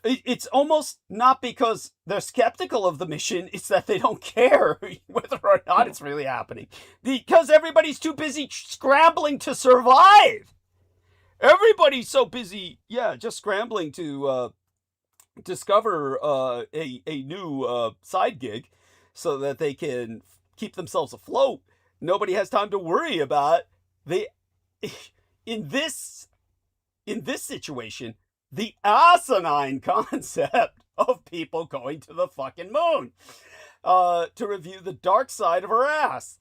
it's almost not because they're skeptical of the mission, it's that they don't care whether or not it's really happening. Because everybody's too busy scrambling to survive. Everybody's so busy, just scrambling to discover a new side gig so that they can keep themselves afloat. Nobody has time to worry about in this situation, the asinine concept of people going to the fucking moon to review the dark side of her ass.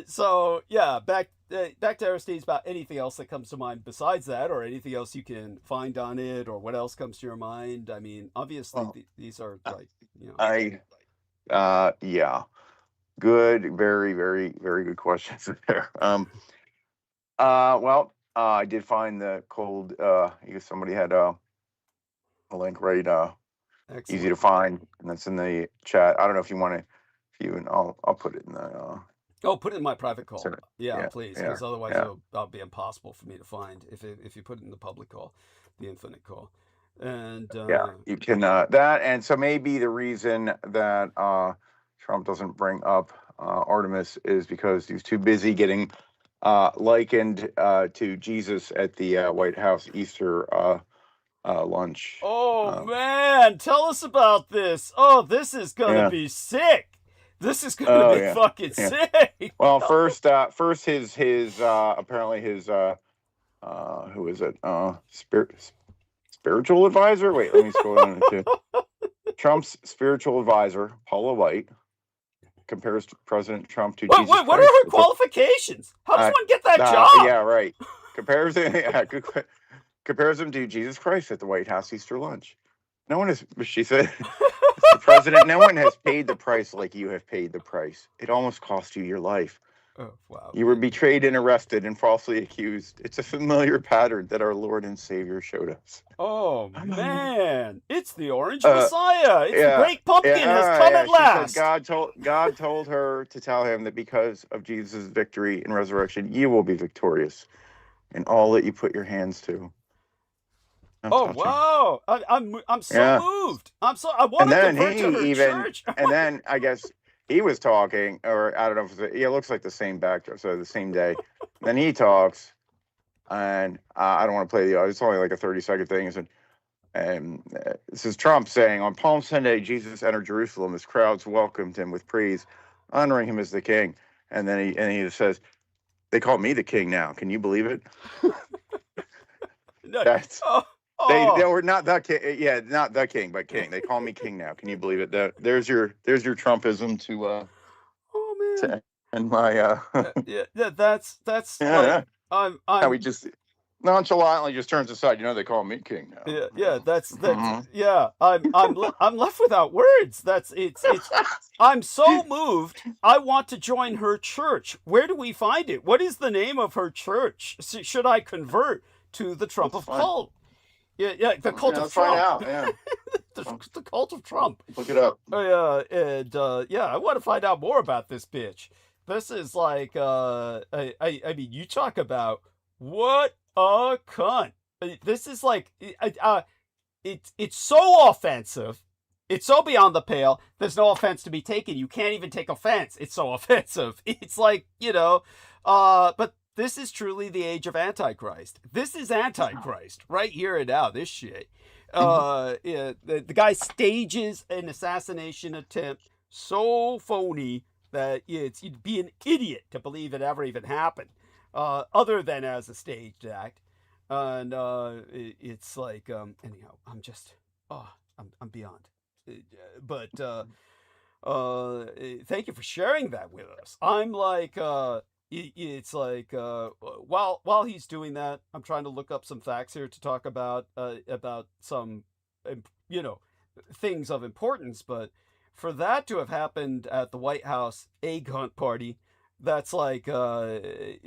So yeah, back to Aristides about anything else that comes to mind besides that, or anything else you can find on it, or what else comes to your mind. I mean, obviously these are like, yeah, good, very, very, very good questions there. Well, I did find the cold. Somebody had a link right, easy to find, and that's in the chat. I don't know if you want to, and I'll put it in the. Put it in my private call. Yeah, please, because otherwise it'll be impossible for me to find if you put it in the public call, the infinite call. And you can that, and so maybe the reason that Trump doesn't bring up Artemis is because he's too busy getting likened to Jesus at the White House Easter lunch. Oh man, tell us about this. Oh, this is gonna be sick. This is gonna be fucking sick. Well, first his apparently his who is it? Spiritual advisor. Wait, let me scroll down to Trump's spiritual advisor, Paula White, compares President Trump to Jesus Christ. What are her qualifications? How does one get that job? Yeah, right. Compares him to Jesus Christ at the White House Easter lunch. No one is, she said, Mr. President, no one has paid the price like you have paid the price. It almost cost you your life. Oh, wow. You were betrayed and arrested and falsely accused. It's a familiar pattern that our Lord and Savior showed us. Oh, man. It's the Orange Messiah. It's the Great Pumpkin has come at last. Said God told her to tell him that because of Jesus' victory and resurrection, you will be victorious in all that you put your hands to. Wow! I'm so moved. I want to convert to her church. And then I guess he was talking, or I don't know if it looks like the same backdrop, so the same day. Then he talks, and I don't want to play the audio. It's only like a 30-second thing. And this is Trump saying, on Palm Sunday, Jesus entered Jerusalem. His crowds welcomed him with praise, honoring him as the king. And then he says, they call me the king now. Can you believe it? That's... They were not the king. Yeah, not the king, but king. They call me king now. Can you believe it? There's your Trumpism to end my that's how he just nonchalantly just turns aside. They call me king now. That's I'm left without words. It's I'm so moved. I want to join her church. Where do we find it? What is the name of her church? Should I convert to the Trump of cult? Yeah, the cult of Trump. Find out, the cult of Trump. Look it up. I want to find out more about this bitch. This is like, I mean, you talk about what a cunt. This is like, it's so offensive. It's so beyond the pale. There's no offense to be taken. You can't even take offense. It's so offensive. It's like, but This is truly the age of Antichrist. This is Antichrist right here and now. This shit. Yeah, the guy stages an assassination attempt so phony that you'd be an idiot to believe it ever even happened, other than as a staged act. And it's like, anyhow, I'm beyond. But thank you for sharing that with us. I'm like, it's like, while he's doing that, I'm trying to look up some facts here to talk about some, things of importance. But for that to have happened at the White House egg hunt party, that's like, the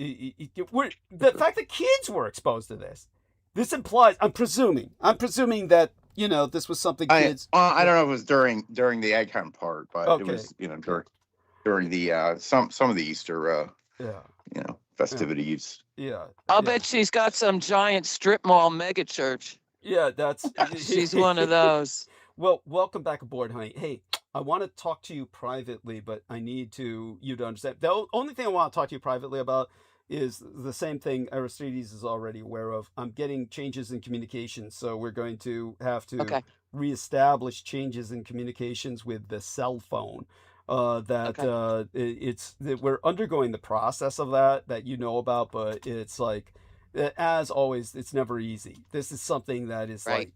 fact that kids were exposed to this implies, I'm presuming that, this was something kids. I don't know if it was during the egg hunt part, but Okay. it was, during the some of the Easter festivities. Yeah. I'll bet she's got some giant strip mall mega church. Yeah, that's She's one of those. Well, welcome back aboard, honey. Hey, I want to talk to you privately, but I need you to understand. The only thing I want to talk to you privately about is the same thing Aristides is already aware of. I'm getting changes in communications, so we're going to have to reestablish changes in communications with the cell phone. That we're undergoing the process of that you know about, but it's like, as always, it's never easy. This is something that is Right.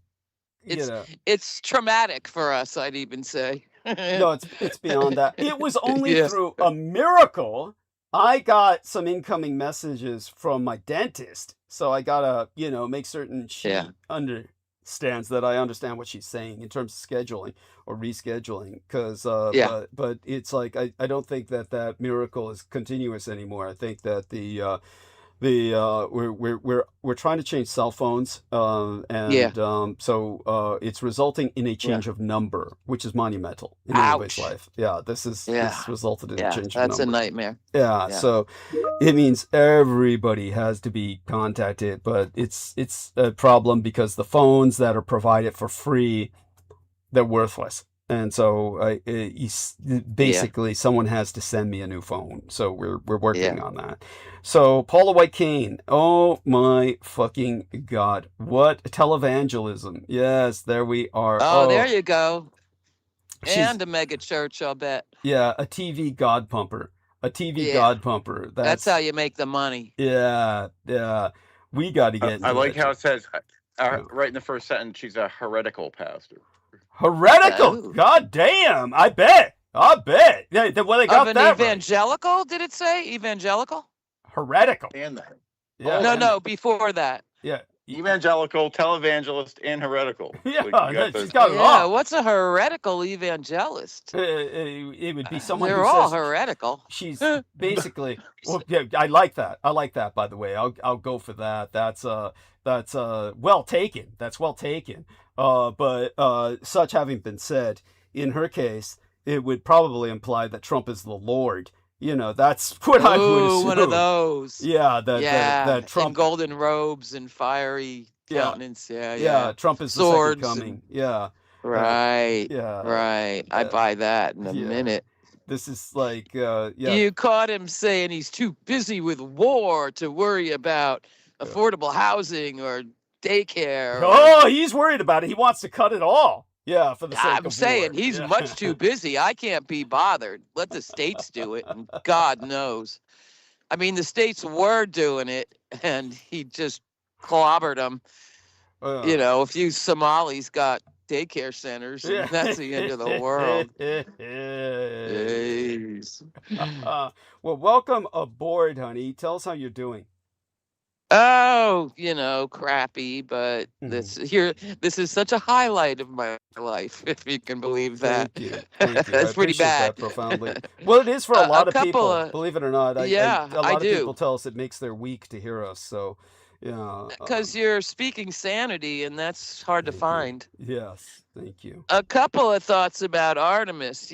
like, It's traumatic for us, I'd even say. no, it's beyond that. It was only Yeah. through a miracle I got some incoming messages from my dentist, so I gotta make certain she understands that I understand what she's saying in terms of scheduling or rescheduling, because but it's like I don't think that miracle is continuous anymore. I think that we're trying to change cell phones, so it's resulting in a change of number, which is monumental in anybody's life. Yeah, this resulted in a change of number. That's a nightmare. Yeah, so it means everybody has to be contacted, but it's a problem because the phones that are provided for free, they're worthless. And so basically someone has to send me a new phone. So we're working on that. So Paula White Kane, oh my fucking God. What televangelism. Yes, there we are. Oh, there you go. And a mega church, I'll bet. Yeah, a TV god pumper. God pumper. That's how you make the money. Yeah. We got to get into I like that. how it says, right in the first sentence, she's a heretical pastor. Heretical? Oh. God damn! I bet. Yeah, well, they got of an that evangelical? Right. Did it say evangelical? Heretical. And that. Yeah. No, before that. Yeah. Evangelical, televangelist, and heretical. Yeah, Like she's got it all. What's a heretical evangelist? It would be someone They're who all says heretical. she's basically. Well, yeah, I like that. By the way, I'll go for that. That's well taken. That's well taken. But such having been said, in her case, it would probably imply that Trump is the Lord. That's what I would assume. One of those. Yeah, that Trump in golden robes and fiery countenance. Yeah, Trump is swords the second coming. Yeah. Right. Yeah. Right. I buy that in a minute. This is like, You caught him saying he's too busy with war to worry about affordable housing or daycare. Oh, he's worried about it. He wants to cut it all. Yeah, for the sake of I'm saying war. he's much too busy. I can't be bothered. Let the states do it, and God knows. I mean, the states were doing it, and he just clobbered them. A few Somalis got daycare centers, and that's the end of the world. Well, welcome aboard, honey. Tell us how you're doing. Oh, crappy, but this is such a highlight of my life, if you can believe that. Thank you. That's pretty bad. That profoundly. Well, it is for a lot of people, believe it or not. A lot of people tell us it makes their week to hear us. So, because you're speaking sanity, and that's hard to find. Yes, thank you. A couple of thoughts about Artemis.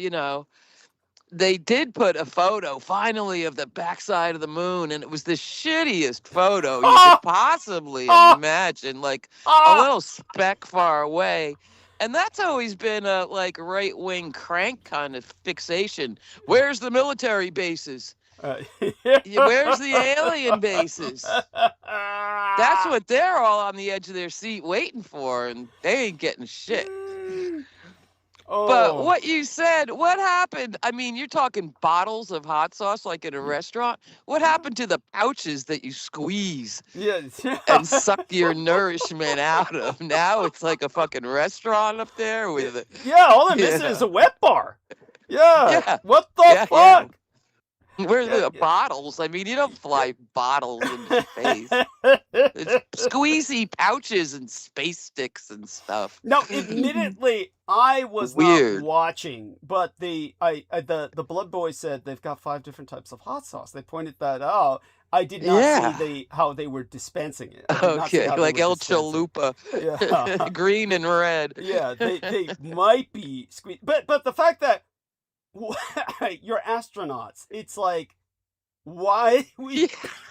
They did put a photo finally of the backside of the moon, and it was the shittiest photo you could possibly imagine, like a little speck far away. And that's always been a right-wing crank kind of fixation. Where's the military bases? Where's the alien bases? That's what they're all on the edge of their seat waiting for, and they ain't getting shit. But Oh, what you said, what happened? I mean, you're talking bottles of hot sauce like in a restaurant. What happened to the pouches that you squeeze yeah. and suck your nourishment out of? Now it's like a fucking restaurant up there with it. Yeah, all they're missing is a wet bar. Yeah. Yeah. What the Yeah, yeah. fuck? Where's Yeah, the yeah. bottles? I mean, you don't fly bottles into space. It's squeezy pouches and space sticks and stuff. No, admittedly, I was Weird. not watching, but the Blood Boys said they've got 5 different types of hot sauce. They pointed that out. I did not Yeah. see how they were dispensing it. I did not see Okay, how they like were El dispensing it. Chalupa, Yeah. green and red. Yeah, they might be squeezed, but the fact that you're astronauts, it's like, why Yeah.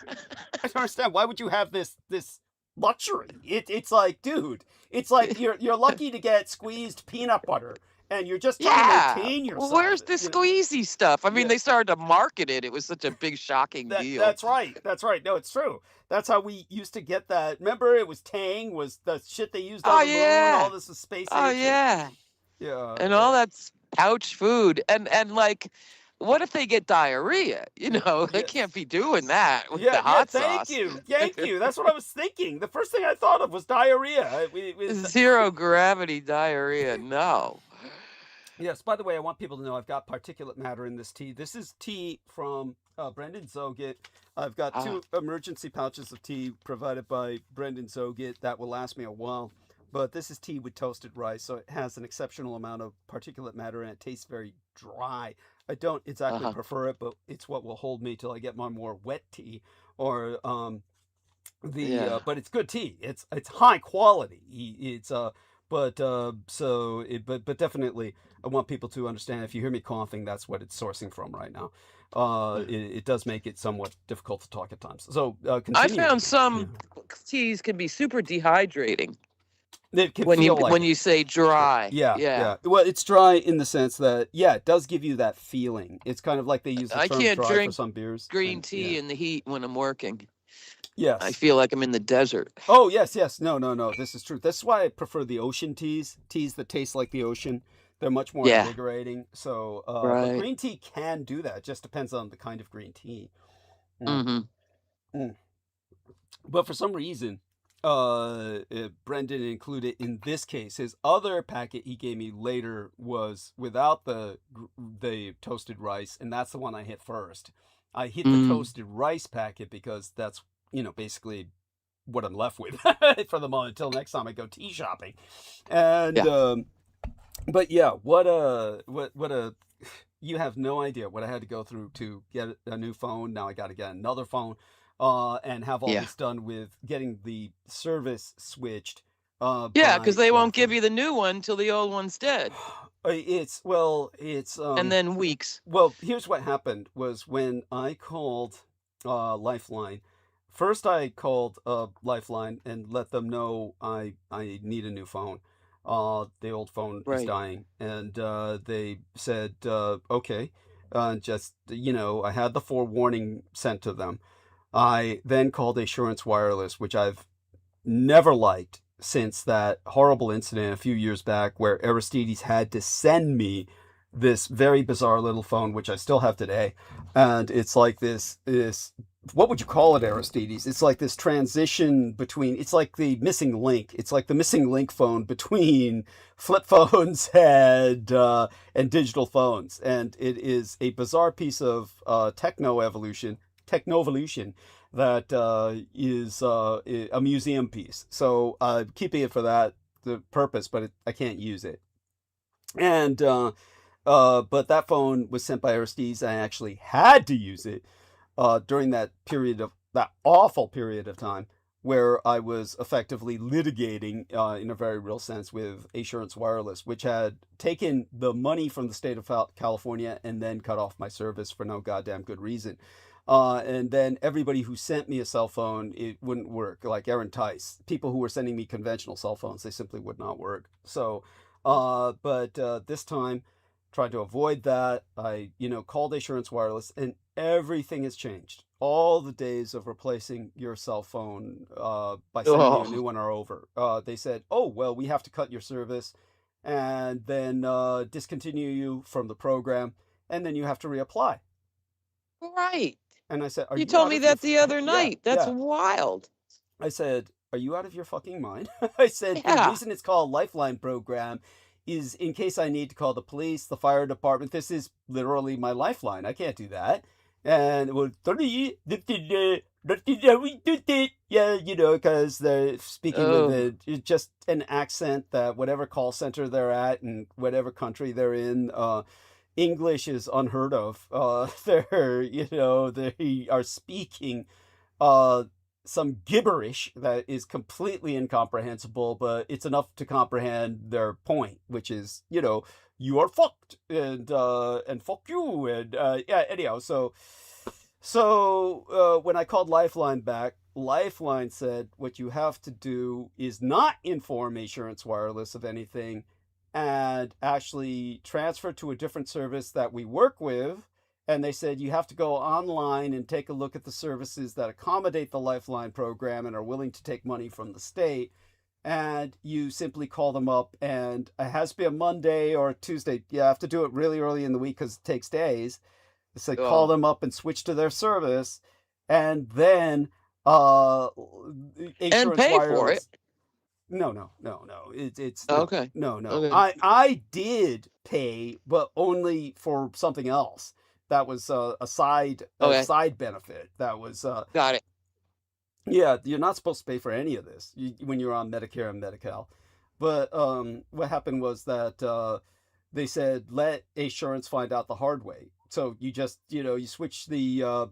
I don't understand. Why would you have this luxury? It's like, dude, it's like you're lucky to get squeezed peanut butter, and you're just trying Yeah. to maintain yourself. Well, where's the you know? squeezy stuff? I mean, Yeah. they started to market it. It was such a big, shocking deal. That's right. That's right. No, it's true. That's how we used to get that. Remember, it was Tang, was the shit they used on Oh, the moon. yeah. All this is space Oh, age shit. yeah. Yeah. And all that's pouch food. And like, what if they get diarrhea? You know, they Yes. can't be doing that with the Yeah, hot thank sauce. you. Thank you. That's what I was thinking. The first thing I thought of was diarrhea. Zero gravity diarrhea. No. Yes, by the way, I want people to know I've got particulate matter in this tea. This is tea from Brendan Zągit. I've got 2 emergency pouches of tea provided by Brendan Zągit that will last me a while. But this is tea with toasted rice, so it has an exceptional amount of particulate matter and it tastes very dry. I don't exactly prefer it, but it's what will hold me till I get my more wet tea. Or but it's good tea. It's high quality. It's but definitely I want people to understand, if you hear me coughing, that's what it's sourcing from right now. It does make it somewhat difficult to talk at times. So I found some teas can be super dehydrating. It can when feel like when you say dry. Yeah. Well, it's dry in the sense that it does give you that feeling. It's kind of like they use the I term can't dry drink for some beers. green tea in the heat when I'm working. Yes. I feel like I'm in the desert. Oh, yes. No. This is true. That's why I prefer the ocean teas that taste like the ocean. They're much more invigorating. So, but green tea can do that. It just depends on the kind of green tea. But for some reason, Brendan included in this case, his other packet he gave me later was without the toasted rice, and that's the one I hit first. I hit the toasted rice packet because that's, basically what I'm left with for the moment until next time I go tea shopping. And but yeah, what you have no idea what I had to go through to get a new phone. Now I got to get another phone. And have all this done with getting the service switched. Because they won't give you the new one till the old one's dead. It's and then weeks. Well, here's what happened was when I called Lifeline. First, I called Lifeline and let them know I need a new phone. The old phone is dying, and they said okay. Just I had the forewarning sent to them. I then called Assurance Wireless, which I've never liked since that horrible incident a few years back where Aristides had to send me this very bizarre little phone, which I still have today. And it's like this, what would you call it, Aristides? It's like this transition between, it's like the missing link. It's like the missing link phone between flip phones and digital phones. And it is a bizarre piece of technoevolution that is a museum piece. So I'm keeping it for the purpose, but I can't use it. And but that phone was sent by Aristides. I actually had to use it during that awful period of time where I was effectively litigating in a very real sense with Assurance Wireless, which had taken the money from the state of California and then cut off my service for no goddamn good reason. And then everybody who sent me a cell phone, it wouldn't work. Like Aaron Tice, people who were sending me conventional cell phones, they simply would not work. So, but this time, tried to avoid that. I, called Assurance Wireless, and everything has changed. All the days of replacing your cell phone by sending you a new Oh, one are over. They said, oh, well, we have to cut your service and then discontinue you from the program, and then you have to reapply. right. And I said, are You you told out me of your... that the other Yeah, night. That's yeah. wild. I said, are you out of your fucking mind? I said, the Yeah. reason it's called Lifeline Program is in case I need to call the police, the fire department. This is literally my lifeline. I can't do that. And it was, yeah, because they're speaking with just an accent that whatever call center they're at and whatever country they're in, English is unheard of. They are speaking some gibberish that is completely incomprehensible, but it's enough to comprehend their point, which is, you are fucked and fuck you and yeah. Anyhow, so when I called Lifeline back, Lifeline said what you have to do is not inform Assurance Wireless of anything, and actually transfer to a different service that we work with. And they said you have to go online and take a look at the services that accommodate the Lifeline program and are willing to take money from the state. And you simply call them up, and it has to be a Monday or a Tuesday. You have to do it really early in the week because it takes days. So call them up and switch to their service, and then and Assurance pay for it. Wireless. No. It's no, Okay. no. Okay. I did pay, but only for something else. That was a side benefit. That was Got it. yeah. You're not supposed to pay for any of this when you're on Medicare and Medi-Cal. But what happened was that they said let Assurance find out the hard way. So you just you switch the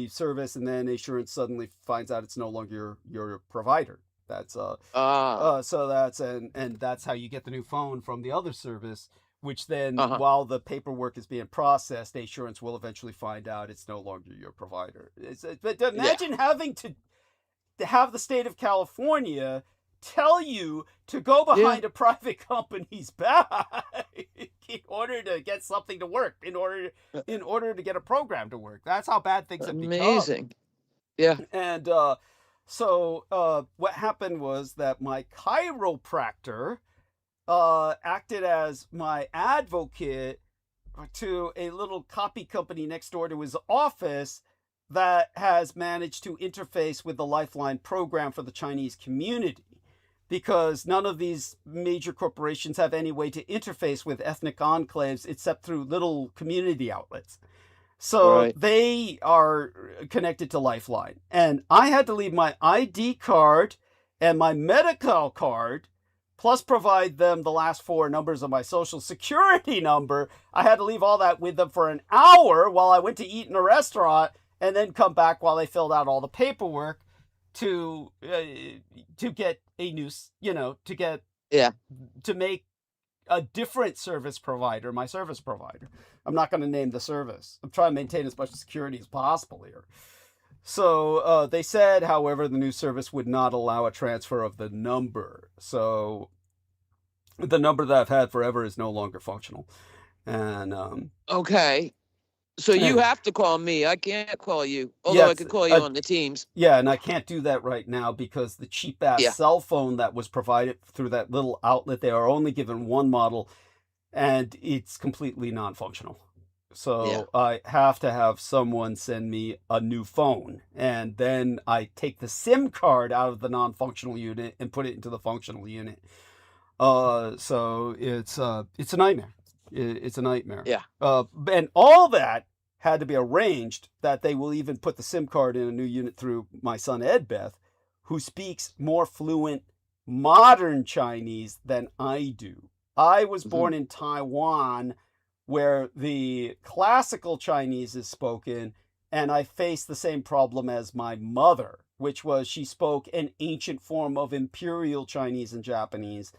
service, and then Assurance suddenly finds out it's no longer your provider. That's so that's and that's how you get the new phone from the other service, which then while the paperwork is being processed, Assurance will eventually find out it's no longer your provider. But imagine having to have the state of California tell you to go behind a private company's back in order to get something to work, in order to get a program to work. That's how bad things have become. Amazing. Yeah. And so what happened was that my chiropractor acted as my advocate to a little copy company next door to his office that has managed to interface with the Lifeline program for the Chinese community, because none of these major corporations have any way to interface with ethnic enclaves except through little community outlets. So they are connected to Lifeline. And I had to leave my ID card and my medical card, plus provide them the last 4 numbers of my social security number. I had to leave all that with them for an hour while I went to eat in a restaurant, and then come back while they filled out all the paperwork to get a new, to make a different service provider my service provider. I'm not going to name the service. I'm trying to maintain as much security as possible here. So they said, however, the new service would not allow a transfer of the number. So the number that I've had forever is no longer functional. And okay. So you have to call me. I can't call you. Although I could call you on the Teams. Yeah, and I can't do that right now because the cheap-ass cell phone that was provided through that little outlet, they are only given one model, and it's completely non-functional. So I have to have someone send me a new phone, and then I take the SIM card out of the non-functional unit and put it into the functional unit. So it's a nightmare. It's a nightmare. Yeah. And all that had to be arranged, that they will even put the SIM card in a new unit through my son Ed Beth, who speaks more fluent modern Chinese than I do. I was born in Taiwan, where the classical Chinese is spoken, and I faced the same problem as my mother, which was she spoke an ancient form of Imperial Chinese and Japanese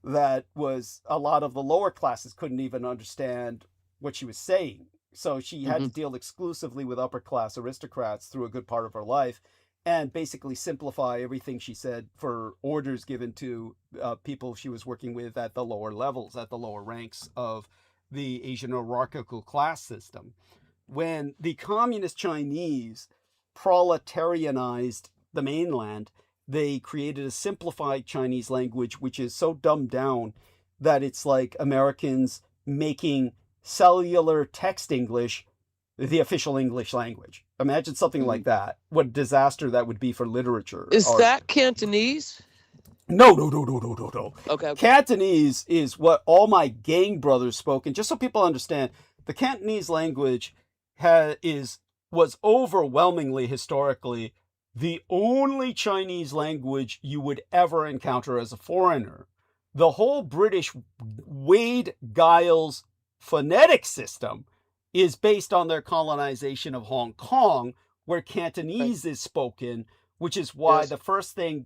that was a lot of the lower classes couldn't even understand what she was saying. So she had to deal exclusively with upper class aristocrats through a good part of her life, and basically simplify everything she said for orders given to people she was working with at the lower levels, at the lower ranks of the Asian hierarchical class system. When the communist Chinese proletarianized the mainland, they created a simplified Chinese language, which is so dumbed down that it's like Americans making cellular text English the official English language. Imagine something like that. What a disaster that would be for literature. Is that Cantonese? No. Okay. Cantonese is what all my gang brothers spoke. And just so people understand, the Cantonese language was overwhelmingly, historically, the only Chinese language you would ever encounter as a foreigner. The whole British Wade-Giles phonetic system is based on their colonization of Hong Kong, where Cantonese is spoken, which is why the first thing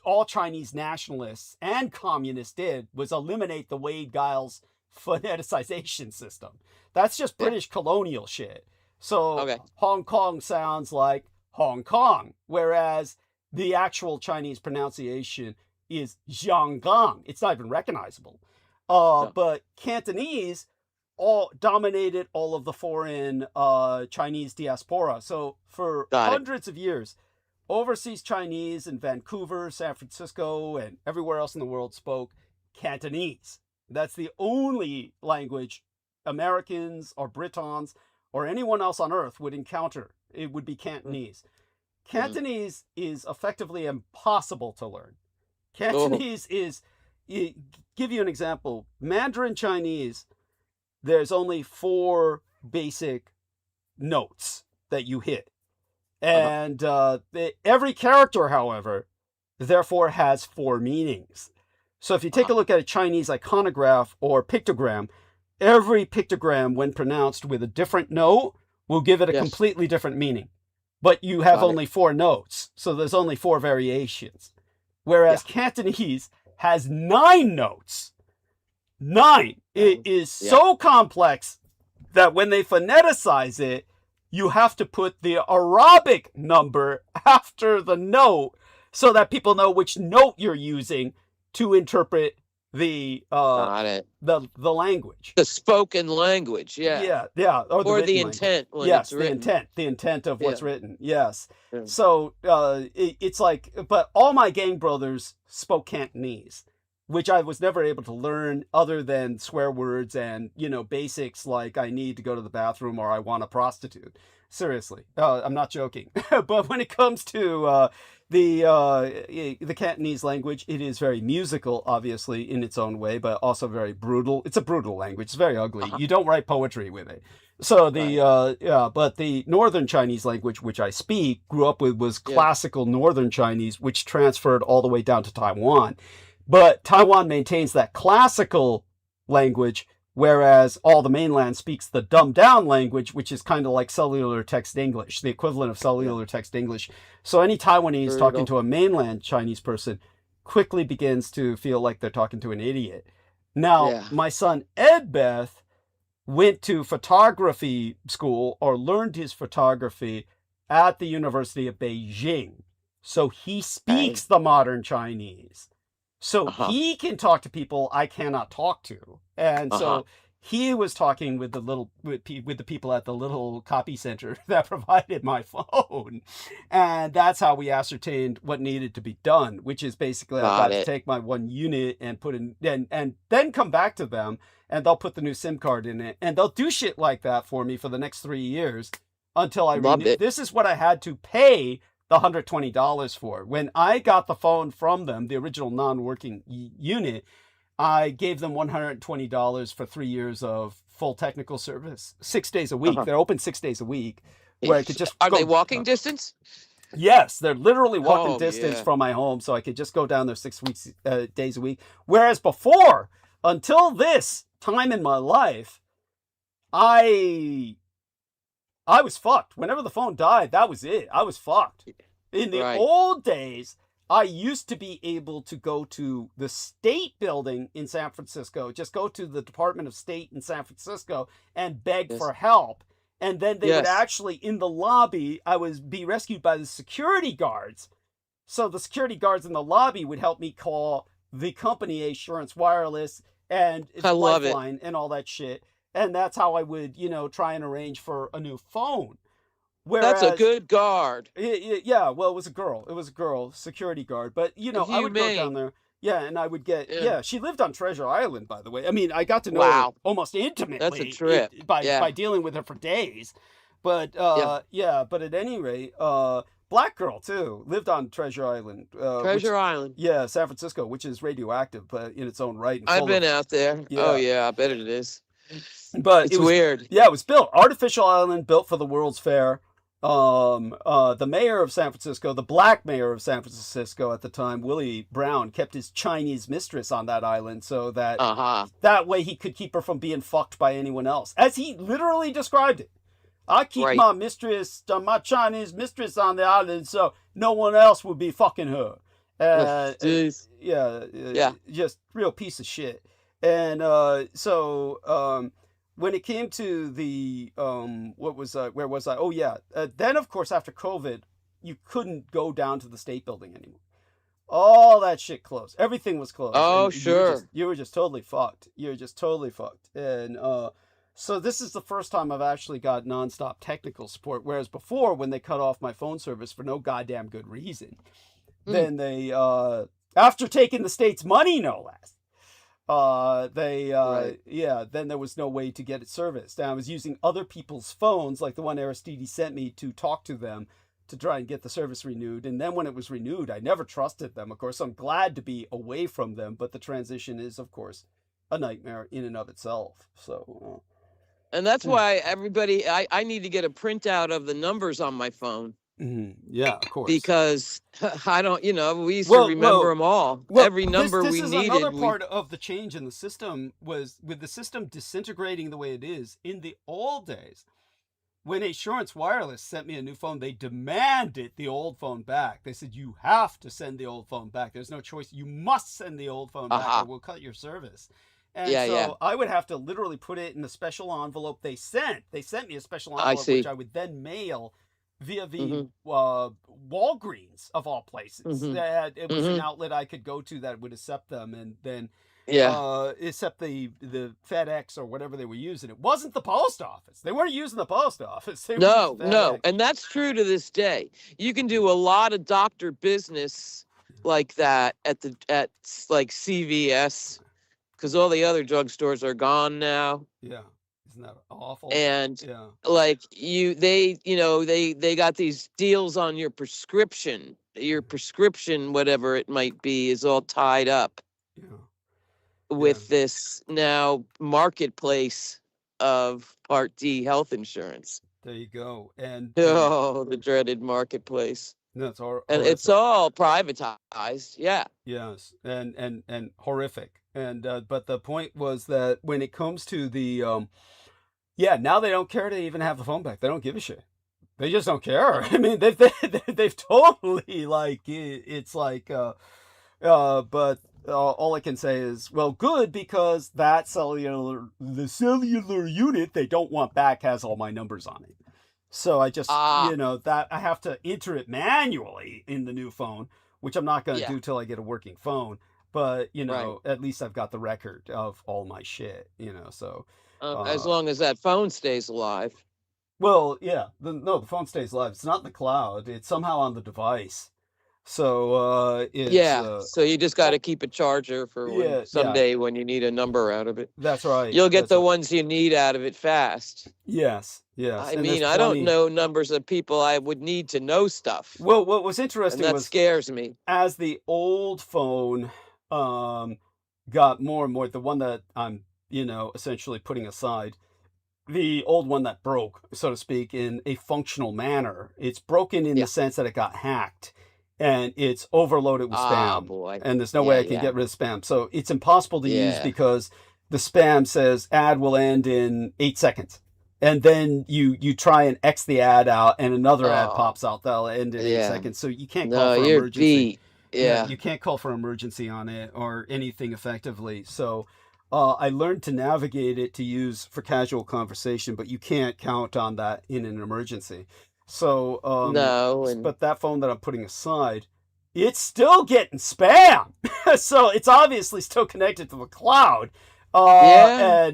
all Chinese nationalists and communists did was eliminate the Wade-Giles phoneticization system. That's just British colonial shit. So Hong Kong sounds like Hong Kong, whereas the actual Chinese pronunciation is Jianggang. It's not even recognizable. But Cantonese dominated all of the foreign Chinese diaspora. So for hundreds of years, overseas Chinese in Vancouver, San Francisco, and everywhere else in the world spoke Cantonese. That's the only language Americans or Britons or anyone else on earth would encounter. It would be Cantonese. Cantonese is effectively impossible to learn. Cantonese is, give you an example, Mandarin Chinese, there's only 4 basic notes that you hit. And every character, however, therefore has 4 meanings. So if you take a look at a Chinese iconograph or pictogram, every pictogram, when pronounced with a different note, will give it a completely different meaning. But you have only 4 notes, so there's only 4 variations. Whereas Cantonese has 9 notes. 9. It is so complex that when they phoneticize it, you have to put the Arabic number after the note so that people know which note you're using to interpret the language. The spoken language, Yeah. Or the intent when it's written. The intent of what's written, yes. So it's like, but all my gang brothers spoke Cantonese, which I was never able to learn other than swear words and, basics like I need to go to the bathroom or I want a prostitute. Seriously. I'm not joking. But when it comes to the Cantonese language, it is very musical, obviously, in its own way, but also very brutal. It's a brutal language. It's very ugly. You don't write poetry with it. So but the Northern Chinese language, which I grew up with, was classical Northern Chinese, which transferred all the way down to Taiwan. But Taiwan maintains that classical language, whereas all the mainland speaks the dumbed down language, which is kind of like cellular text English, the equivalent of cellular text English. So any Taiwanese talking to a mainland Chinese person quickly begins to feel like they're talking to an idiot. Now, my son Edbeth went to photography school or learned his photography at the University of Beijing. So he speaks the modern Chinese. So he can talk to people I cannot talk to. And so he was talking with the people at the little copy center that provided my phone. And that's how we ascertained what needed to be done, which is basically I got to take my 1 unit and put in and then come back to them and they'll put the new SIM card in it. And they'll do shit like that for me for the next 3 years until I renew. This is what I had to pay the $120 for. When I got the phone from them, the original non-working unit, I gave them $120 for 3 years of full technical service, 6 days a week. They're open 6 days a week, where I could just Are they walking distance? Yes, they're literally walking distance from my home, so I could just go down there 6 days a week. Whereas before, until this time in my life, I was fucked. Whenever the phone died, that was it. I was fucked. In the old days, I used to be able to go to the state building in San Francisco, just go to the Department of State in San Francisco and beg for help. And then they would actually, in the lobby, I would be rescued by the security guards. So the security guards in the lobby would help me call the company, Assurance Wireless, and it's I love it. Lifeline and all that shit. And that's how I would, try and arrange for a new phone. That's a Whereas, good guard. yeah, well, it was a girl. It was a girl, security guard. But, I would go down Humane. there. Yeah, and I would get, Yeah. she lived on Treasure Island, by the way. I mean, I got to know her Wow. almost intimately. That's a trip. By Yeah. dealing with her for days. But, Yeah. yeah, but at any rate, black girl, too, lived on Treasure Island. Treasure Island. Yeah, San Francisco, which is radioactive, but in its own right. And I've full been of, out there. Yeah. Oh yeah, I bet it is. But It's it was weird. Yeah, it was built artificial island, built for the World's Fair. The mayor of San Francisco, the black mayor of San Francisco at the time, Willie Brown, kept his Chinese mistress on that island so that that way he could keep her from being fucked by anyone else, as he literally described it. I keep Right. my Chinese mistress on the island so no one else would be fucking her. Jeez. Yeah, just real piece of shit. And when it came to the where was I? Oh yeah. Then of course after COVID, you couldn't go down to the State Building anymore. All that shit closed. Everything was closed. Oh, And sure. You were just totally fucked. You were just totally fucked. And so this is the first time I've actually got nonstop technical support. Whereas before, when they cut off my phone service for no goddamn good reason, then they after taking the state's money, no less. Right. Then there was no way to get it serviced. And I was using other people's phones, like the one Aristide sent me, to talk to them to try and get the service renewed. And then when it was renewed, I never trusted them. Of course, I'm glad to be away from them, but the transition is, of course, a nightmare in and of itself. So, And that's why I need to get a printout of the numbers on my phone yeah, of course. because I don't, we used Well, to remember well, them all. Well, Every number this we is needed. another part of the change in the system was with the system disintegrating the way it is. In the old days, when Assurance Wireless sent me a new phone, they demanded the old phone back. They said, you have to send the old phone back. There's no choice. You must send the old phone back or we'll cut your service. And so I would have to literally put it in the special envelope they sent. They sent me a special envelope, which I would then mail via the Walgreens, of all places. It was an outlet I could go to that would accept them, and then accept the FedEx or whatever they were using. It wasn't the post office. They weren't using the post office. They were using No, FedEx. and that's true to this day. You can do a lot of doctor business like that at like CVS, because all the other drugstores are gone now. Yeah. Isn't that awful? And like they got these deals on your prescription, whatever it might be, is all tied up with this now marketplace of Part D health insurance. There you go. And the dreaded marketplace. That's all. And it's all privatized. Yeah. Yes. And horrific. And but the point was that when it comes to the now they don't care to even have the phone back. They don't give a shit. They just don't care. I mean, they've totally it's like but all I can say is, well, good, because the cellular unit they don't want back has all my numbers on it. So I just that I have to enter it manually in the new phone, which I'm not going to do till I get a working phone. But at least I've got the record of all my shit. So. As long as that phone stays alive. Well, yeah. The phone stays alive. It's not in the cloud. It's somehow on the device. So so you just got to keep a charger for someday when you need a number out of it. That's right. You'll get the ones you need out of it fast. Yes. I mean, I don't know numbers of people I would need to know stuff. Well, what was interesting and that scares me. As the old phone got more and more, the one that I'm essentially putting aside, the old one that broke, so to speak, in a functional manner. It's broken in the sense that it got hacked and it's overloaded with spam. Boy. And there's no way I can get rid of spam. So it's impossible to use because the spam says ad will end in 8 seconds. And then you try and X the ad out and another ad pops out that'll end in 8 seconds. So you can't call for emergency. Beat. You can't call for emergency on it or anything effectively. So I learned to navigate it to use for casual conversation, but you can't count on that in an emergency. So but that phone that I'm putting aside, it's still getting spam. So it's obviously still connected to the cloud, Yeah.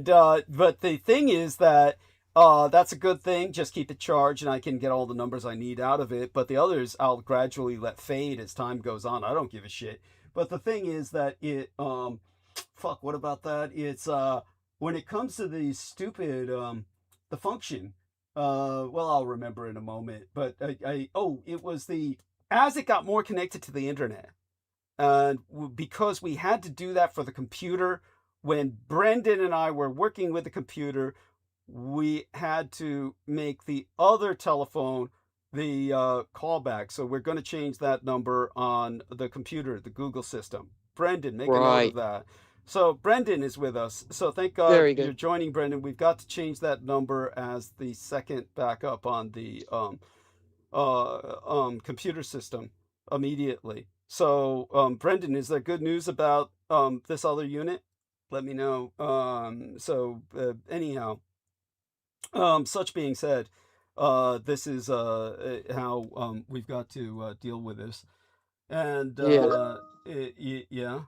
But the thing is that that's a good thing. Just keep it charged, and I can get all the numbers I need out of it. But the others, I'll gradually let fade as time goes on. I don't give a shit. But the thing is that fuck. What about that? It's when it comes to the stupid the function. Well, I'll remember in a moment. But it was as it got more connected to the internet, and because we had to do that for the computer. When Brendan and I were working with the computer, we had to make the other telephone the callback. So we're going to change that number on the computer, the Google system. Brendan, make a note of Right. that. So Brendan is with us. So thank God Very you're good. joining, Brendan. We've got to change that number as the second backup on the computer system immediately. So Brendan, is there good news about this other unit? Let me know. Anyhow, such being said, this is how we've got to deal with this. And Yeah. yeah.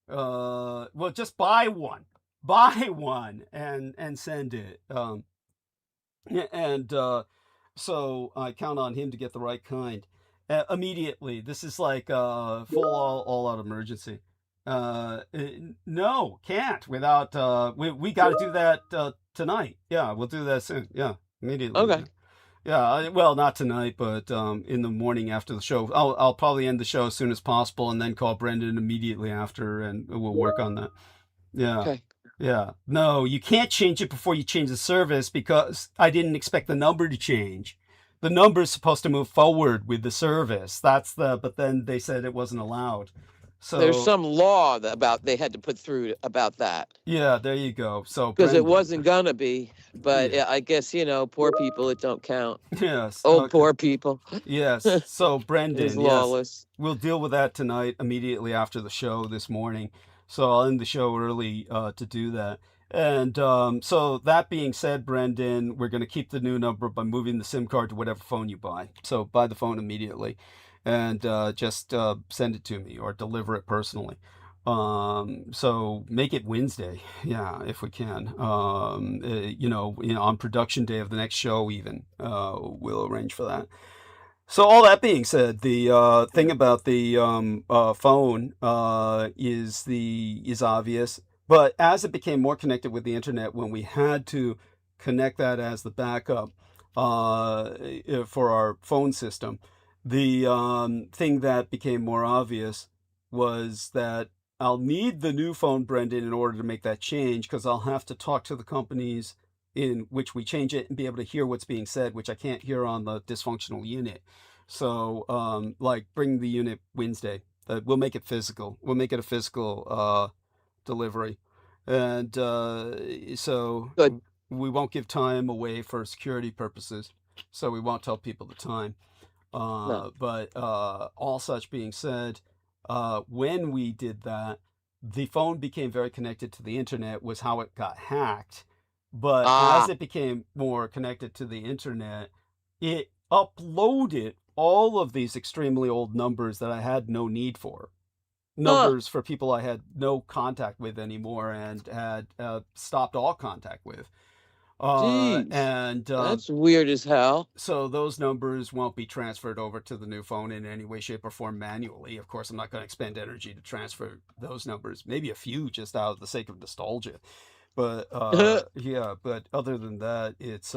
Well, just buy one, and send it. So I count on him to get the right kind immediately. This is like full all out emergency. No, can't without we got to do that tonight. Yeah, we'll do that soon. Yeah, immediately. Okay. Yeah, well, not tonight, but in the morning after the show. I'll probably end the show as soon as possible, and then call Brendan immediately after, and we'll work on that. Yeah. Okay. Yeah. No, you can't change it before you change the service, because I didn't expect the number to change. The number is supposed to move forward with the service. But then they said it wasn't allowed. So There's some law they had to put through about that. Yeah, there you go. So Because it Brendan. wasn't gonna be, but Yeah. I guess poor people, it don't count. Yes. Old Okay. poor people. Yes. So Brendan, Is yes, lawless. we'll deal with that tonight immediately after the show this morning. So I'll end the show early to do that. And so that being said, Brendan, we're going to keep the new number by moving the SIM card to whatever phone you buy. So buy the phone immediately, and just send it to me or deliver it personally. So make it Wednesday, yeah, if we can. On production day of the next show, even we'll arrange for that. So all that being said, the thing about the phone is obvious, but as it became more connected with the internet, when we had to connect that as the backup for our phone system, the thing that became more obvious was that I'll need the new phone, Brendan, in order to make that change, because I'll have to talk to the companies in which we change it and be able to hear what's being said, which I can't hear on the dysfunctional unit. So, bring the unit Wednesday. We'll make it physical. We'll make it a physical delivery. And so Good. we won't give time away for security purposes. So we won't tell people the time. No. But all such being said, when we did that, the phone became very connected to the internet, was how it got hacked. But as it became more connected to the internet, it uploaded all of these extremely old numbers that I had no need for. Numbers for people I had no contact with anymore and had stopped all contact with. Jeez, and that's weird as hell. So those numbers won't be transferred over to the new phone in any way, shape, or form manually. Of course, I'm not going to expend energy to transfer those numbers. Maybe a few just out of the sake of nostalgia. But yeah, but other than that, it's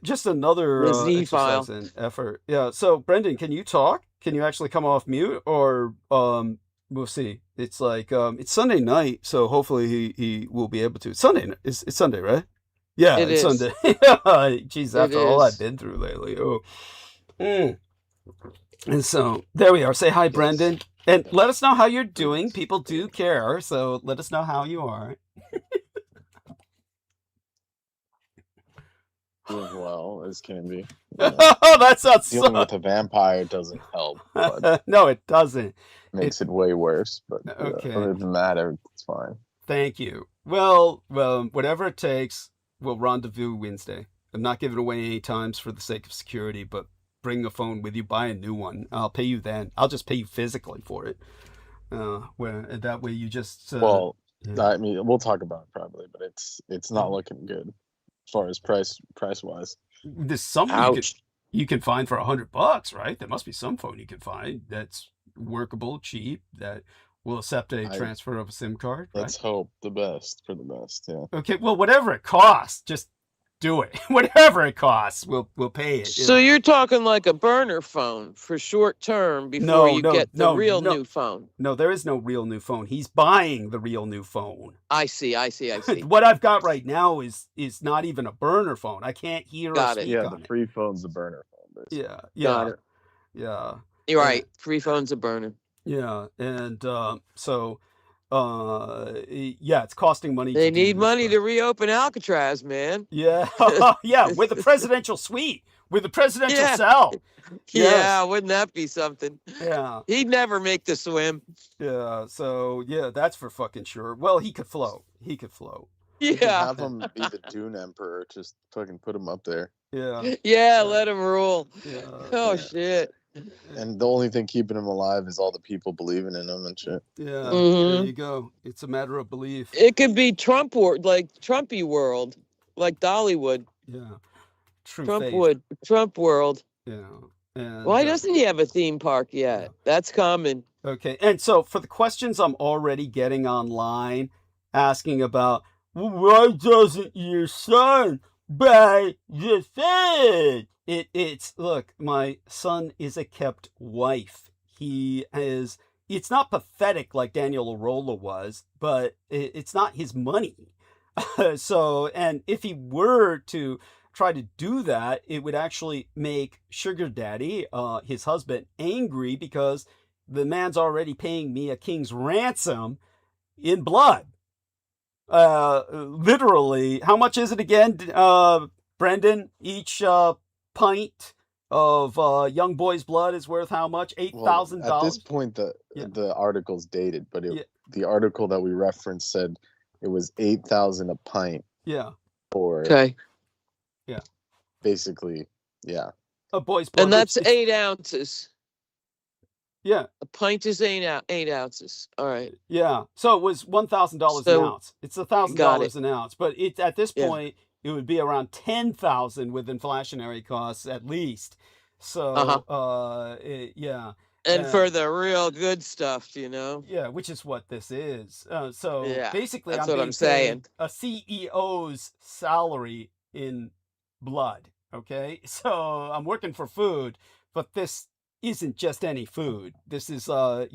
just another The Z exercise file. and effort. Yeah. So Brendan, can you talk? Can you actually come off mute, or we'll see. It's like it's Sunday night, so hopefully he will be able to. It's Sunday. It's Sunday, right? Yeah, It it's is. Sunday. Jeez, after all I've is. been through lately. Oh. And so there we are. Say hi, Brendan, and let us know how you're doing. People do care, so let us know how you are. As well as can be. Oh, that sounds Dealing with a vampire doesn't help, but no, it doesn't. makes it way worse. But Okay. other than that, it's fine. Thank you. Well, whatever it takes, we'll rendezvous Wednesday. I'm not giving away any times for the sake of security, but bring a phone with you, buy a new one. I'll pay you then. I'll just pay you physically for it. That way you just Well, Yeah. I mean, we'll talk about it probably, but it's not looking good as far as price wise. There's some Ouch. you can find for $100, right? There must be some phone you can find that's workable, cheap, that will accept a transfer of a SIM card. Let's hope the best for the best. Yeah. Okay, well, whatever it costs, just do it. Whatever it costs, we'll pay it. So you're talking like a burner phone for short term before you get the real new phone. No, there is no real new phone. He's buying the real new phone. I see. What I've got right now is not even a burner phone. I can't hear or speak Yeah, on the it. free phone's a burner phone. Basically. Yeah. Got it. Yeah. You're right. Free phone's a burner. Yeah, and so it's costing money. They need money to reopen Alcatraz, man. Yeah, yeah, with a presidential suite, with a presidential cell. Yeah, Yes. wouldn't that be something? Yeah, He'd never make the swim. yeah. So that's for fucking sure. Well, he could float. You can Yeah. have him be the Dune Emperor. Just fucking put him up there. Yeah. Yeah, let him rule. Yeah. Oh, shit. And the only thing keeping him alive is all the people believing in him and shit. Yeah. Mhm. There you go. It's a matter of belief. It could be Trump world, like Trumpy world, like Dollywood. Yeah. True Trump faith. would. Trump world. Yeah. And, Why doesn't he have a theme park yet? Yeah. That's coming. Okay, and so for the questions I'm already getting online, asking about why doesn't your son buy the thing? It's look, my son is a kept wife. It's not pathetic like Daniel Arola was, but it's not his money. So, and if he were to try to do that, it would actually make Sugar Daddy, his husband, angry because the man's already paying me a king's ransom in blood. Literally, how much is it again, Brendan? Each pint of young boy's blood is worth how much? $8,000? At this point, the article's dated, but the article that we referenced said it was 8,000 a pint. Yeah. For yeah. Basically, yeah. A boy's blood. And that's 8 ounces. Yeah. A pint is 8 ounces. All right. Yeah. So it was $1,000 an ounce. It's $1,000 an ounce, but it's at this point it would be around 10,000 with inflationary costs at least. So yeah. And for the real good stuff, you know. Yeah, which is what this is. So basically, that's I'm what being I'm saying. paid a CEO's salary in blood. Okay, so I'm working for food, but this isn't just any food. This is I'm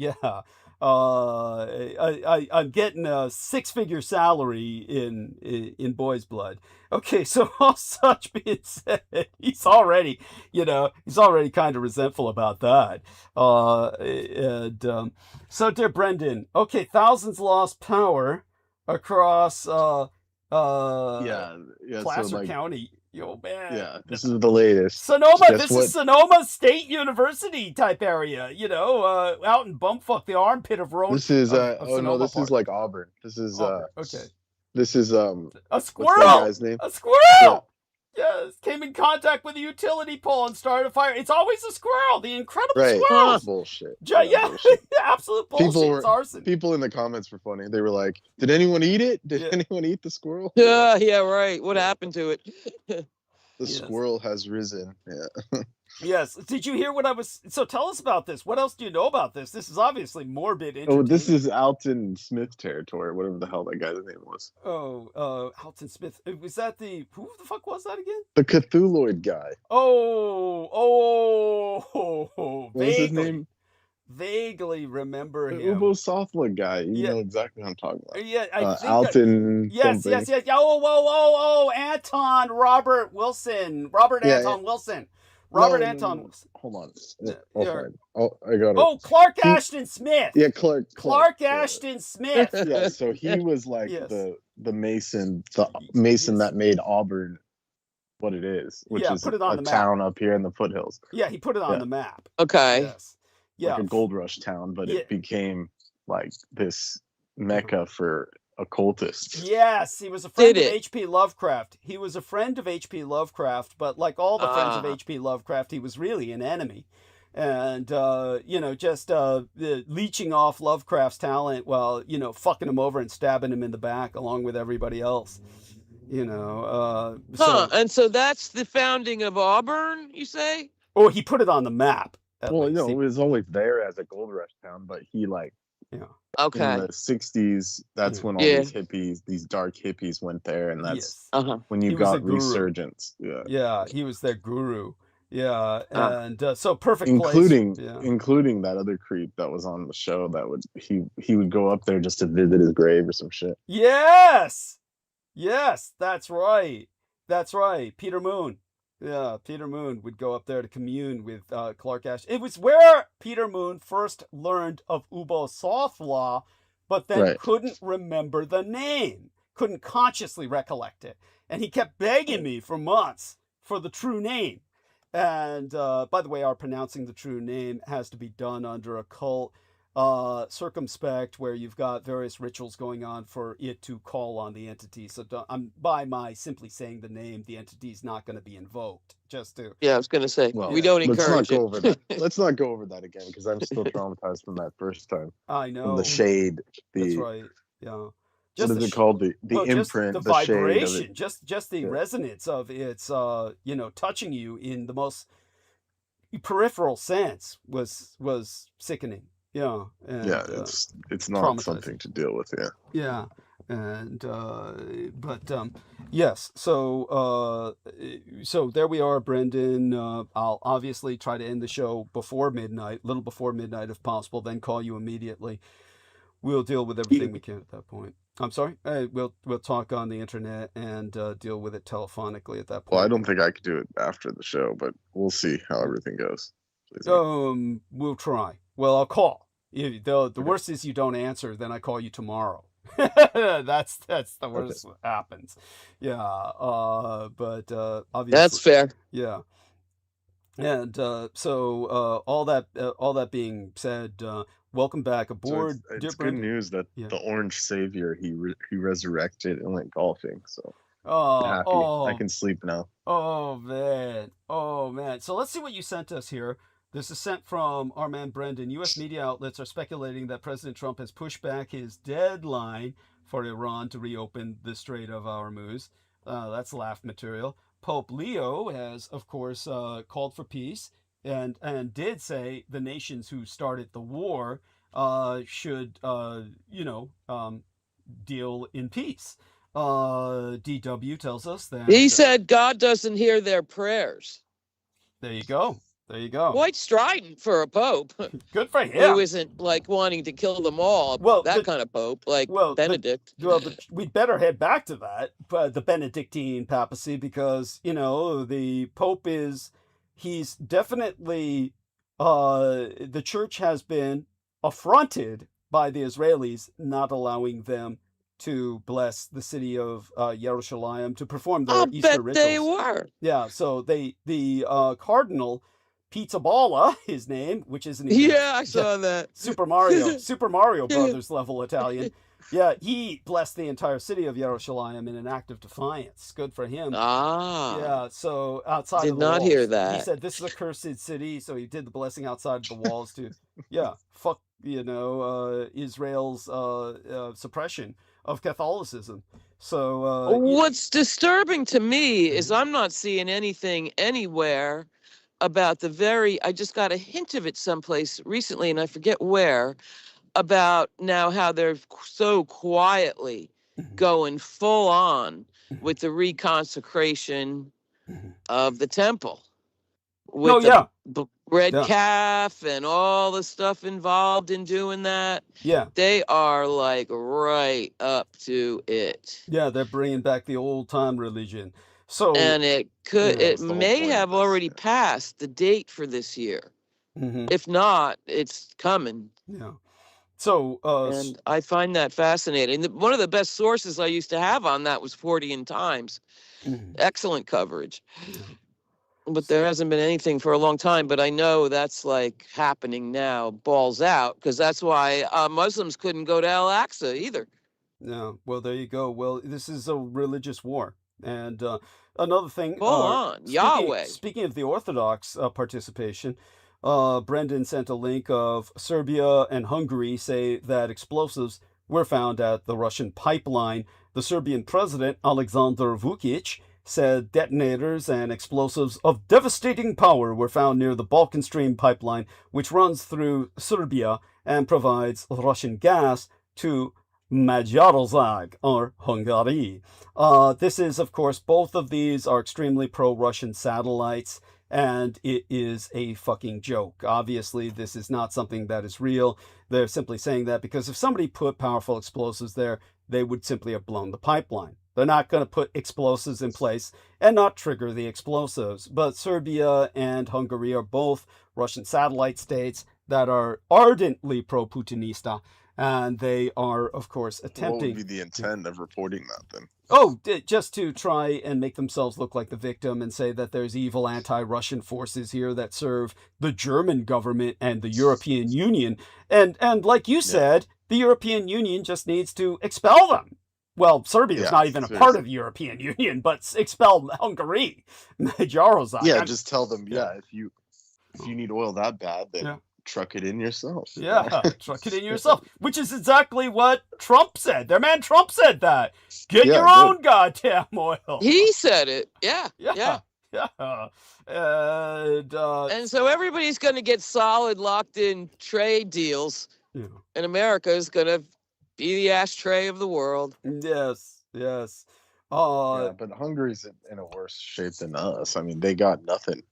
getting a 6-figure salary in boy's blood. Okay, so all such being said, he's already kind of resentful about that. So dear Brendan, okay, thousands lost power across Placer County. Yo, man. Yeah, this is the latest. Sonoma, this is Sonoma State University type area, out in bumfuck, the armpit of Rhode. This is this is like Auburn. This is okay. This is a squirrel. What's that guy's name? A squirrel. Yes, came in contact with a utility pole and started a fire. It's always a squirrel. The incredible squirrel. Bullshit. Bullshit. Absolute bullshit. It's arson. People in the comments were funny. They were like, "Did anyone eat it? Did anyone eat the squirrel?" Yeah, right. What happened to it? The squirrel has risen. Yeah. Yes. Did you hear what I was? So tell us about this. What else do you know about this? This is obviously morbid. Oh, this is Alton Smith territory, whatever the hell that guy's name was. Oh, Alton Smith. Was that who the fuck was that again? The Cthulhuid guy. What was his name? Vaguely remember the him. Ubo Sothla guy. You know exactly what I'm talking about. Yeah, I think Alton. Yes. Oh, Anton Robert Wilson. Robert Anton Wilson. Anton Wilson. Hold on. I got it. Oh, Clark Ashton Smith. Yeah, Clark Ashton Smith. Yeah, so he was like the Mason, that made Auburn what it is, which is put it on a the town up here in the foothills. Yeah, he put it on the map. Okay. Yes. Yeah. Like a gold rush town, but it became like this mecca for occultists. Yes, he was a friend of H.P. Lovecraft. He was a friend of H.P. Lovecraft, but like all the friends of H.P. Lovecraft, he was really an enemy. and just leeching off Lovecraft's talent while fucking him over and stabbing him in the back along with everybody else. And so that's the founding of Auburn, you say? Oh, he put it on the map. Well, it was always there as a gold rush town, but he Okay. in the 60s, that's when all these hippies, these dark hippies went there, and that's when you got resurgence. Yeah, he was their guru. Yeah, and so perfect including place. Including that other creep that was on the show that he would go up there just to visit his grave or some shit. Yes, that's right. Peter Moon. Yeah, Peter Moon would go up there to commune with Clark Ashton. It was where Peter Moon first learned of Ubo Sothwa, but then couldn't remember the name, couldn't consciously recollect it. And he kept begging me for months for the true name. And by the way, our pronouncing the true name has to be done under a cult circumspect, where you've got various rituals going on for it to call on the entity. So by my simply saying the name, the entity is not going to be invoked. Just to I was going to say, we don't encourage it. Over that. Let's not go over that again, because I'm still traumatized from that first time. I know. From the shade. That's right. Yeah. Just what is it called? The imprint, the vibration, just the resonance of its touching you in the most peripheral sense was sickening. Yeah. And, it's not something to deal with. Yeah. And yes. So there we are, Brendan. I'll obviously try to end the show before midnight, a little before midnight if possible. Then call you immediately. We'll deal with everything we can at that point. I'm sorry. We'll talk on the internet and deal with it telephonically at that point. Well, I don't think I could do it after the show, but we'll see how everything goes. We'll try. Well, I'll call. The worst is you don't answer, then I call you tomorrow. That's the worst that happens. Yeah. But obviously that's fair. Yeah. And so all that being said, welcome back aboard. So it's good news that the Orange Savior he resurrected and went golfing. So I'm happy. I can sleep now. Oh man. So let's see what you sent us here. This is sent from our man Brendan. U.S. media outlets are speculating that President Trump has pushed back his deadline for Iran to reopen the Strait of Hormuz. That's laugh material. Pope Leo has, of course, called for peace and did say the nations who started the war should, deal in peace. DW tells us that he said God doesn't hear their prayers. There you go. Quite strident for a pope. Good for him. Who isn't like wanting to kill them all. Well, kind of pope, like Benedict. We'd better head back to that, the Benedictine papacy, because the Pope he's definitely the church has been affronted by the Israelis not allowing them to bless the city of Yerushalayim to perform their Easter rituals. They were. Yeah, so the Cardinal Pizzaballa, his name, which isn't even, I saw that. Super Mario Brothers level Italian. Yeah, he blessed the entire city of Yerushalayim in an act of defiance. Good for him. Yeah, so outside of the walls. Did not hear that. He said this is a cursed city, so he did the blessing outside of the walls to, fuck, Israel's suppression of Catholicism. So what's disturbing to me is I'm not seeing anything anywhere about I just got a hint of it someplace recently, and I forget where, about now how they're so quietly going full on with the reconsecration of the temple. With the red calf and all the stuff involved in doing that. Yeah. They are like right up to it. Yeah, they're bringing back the old time religion. So, and it may have already passed the date for this year. If not, it's coming. Yeah. So, and I find that fascinating. One of the best sources I used to have on that was 40 Times. Excellent coverage. But there hasn't been anything for a long time. But I know that's like happening now, balls out, because that's why Muslims couldn't go to Al-Aqsa either. No. Well, there you go. Well, this is a religious war. And another thing, Yahweh. Speaking of the Orthodox participation, Brendan sent a link of Serbia and Hungary say that explosives were found at the Russian pipeline. The Serbian president, Aleksandar Vučić, said detonators and explosives of devastating power were found near the Balkan Stream pipeline, which runs through Serbia and provides Russian gas to Magyarország, or Hungary. This is, of course, both of these are extremely pro-Russian satellites, and it is a fucking joke. Obviously, this is not something that is real. They're simply saying that because if somebody put powerful explosives there, they would simply have blown the pipeline. They're not going to put explosives in place and not trigger the explosives. But Serbia and Hungary are both Russian satellite states that are ardently pro-Putinista. And they are, of course, attempting... What would be the intent of reporting that, then? Oh, just to try and make themselves look like the victim and say that there's evil anti-Russian forces here that serve the German government and the European Union. And like you said, the European Union just needs to expel them. Well, Serbia is not even a part of the European Union, but expel Hungary. Magyarország. Yeah, just tell them, if you need oil that bad, then truck it in yourself. Yeah, truck it in yourself, which is exactly what Trump said. Their man Trump said that. Get your own goddamn oil. He said it. Yeah. And so everybody's going to get solid, locked-in trade deals, and America is going to be the ashtray of the world. Yes. But Hungary's in a worse shape than us. I mean, they got nothing.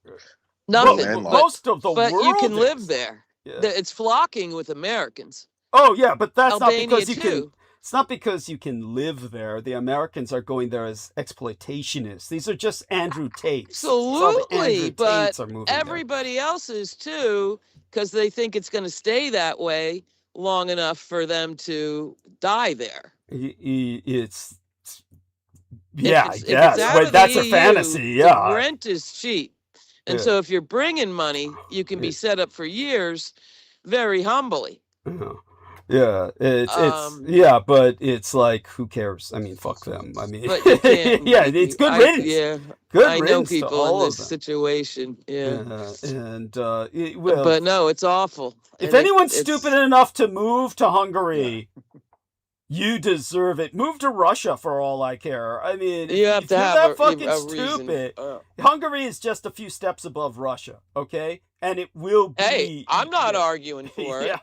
Nothing. Most of the world. But you can live there. Yeah. It's flocking with Americans. Oh yeah, but that's Albania not because you too. can. It's not because you can live there. The Americans are going there as exploitationists. These are just Andrew Tates. Absolutely, but everybody else is too, because they think it's going to stay that way long enough for them to die there. It's that's a fantasy. Yeah, the rent is cheap. And so if you're bringing money, you can be set up for years very humbly. Yeah, but it's like, who cares? I mean, fuck them. I mean, but you can't, it's good riddance. I know people in this situation. But no, it's awful. If anyone's stupid enough to move to Hungary, you deserve it. Move to Russia for all I care. I mean, you have to have that fucking stupid. Hungary is just a few steps above Russia, okay? And it will be. Hey, I'm not arguing for it.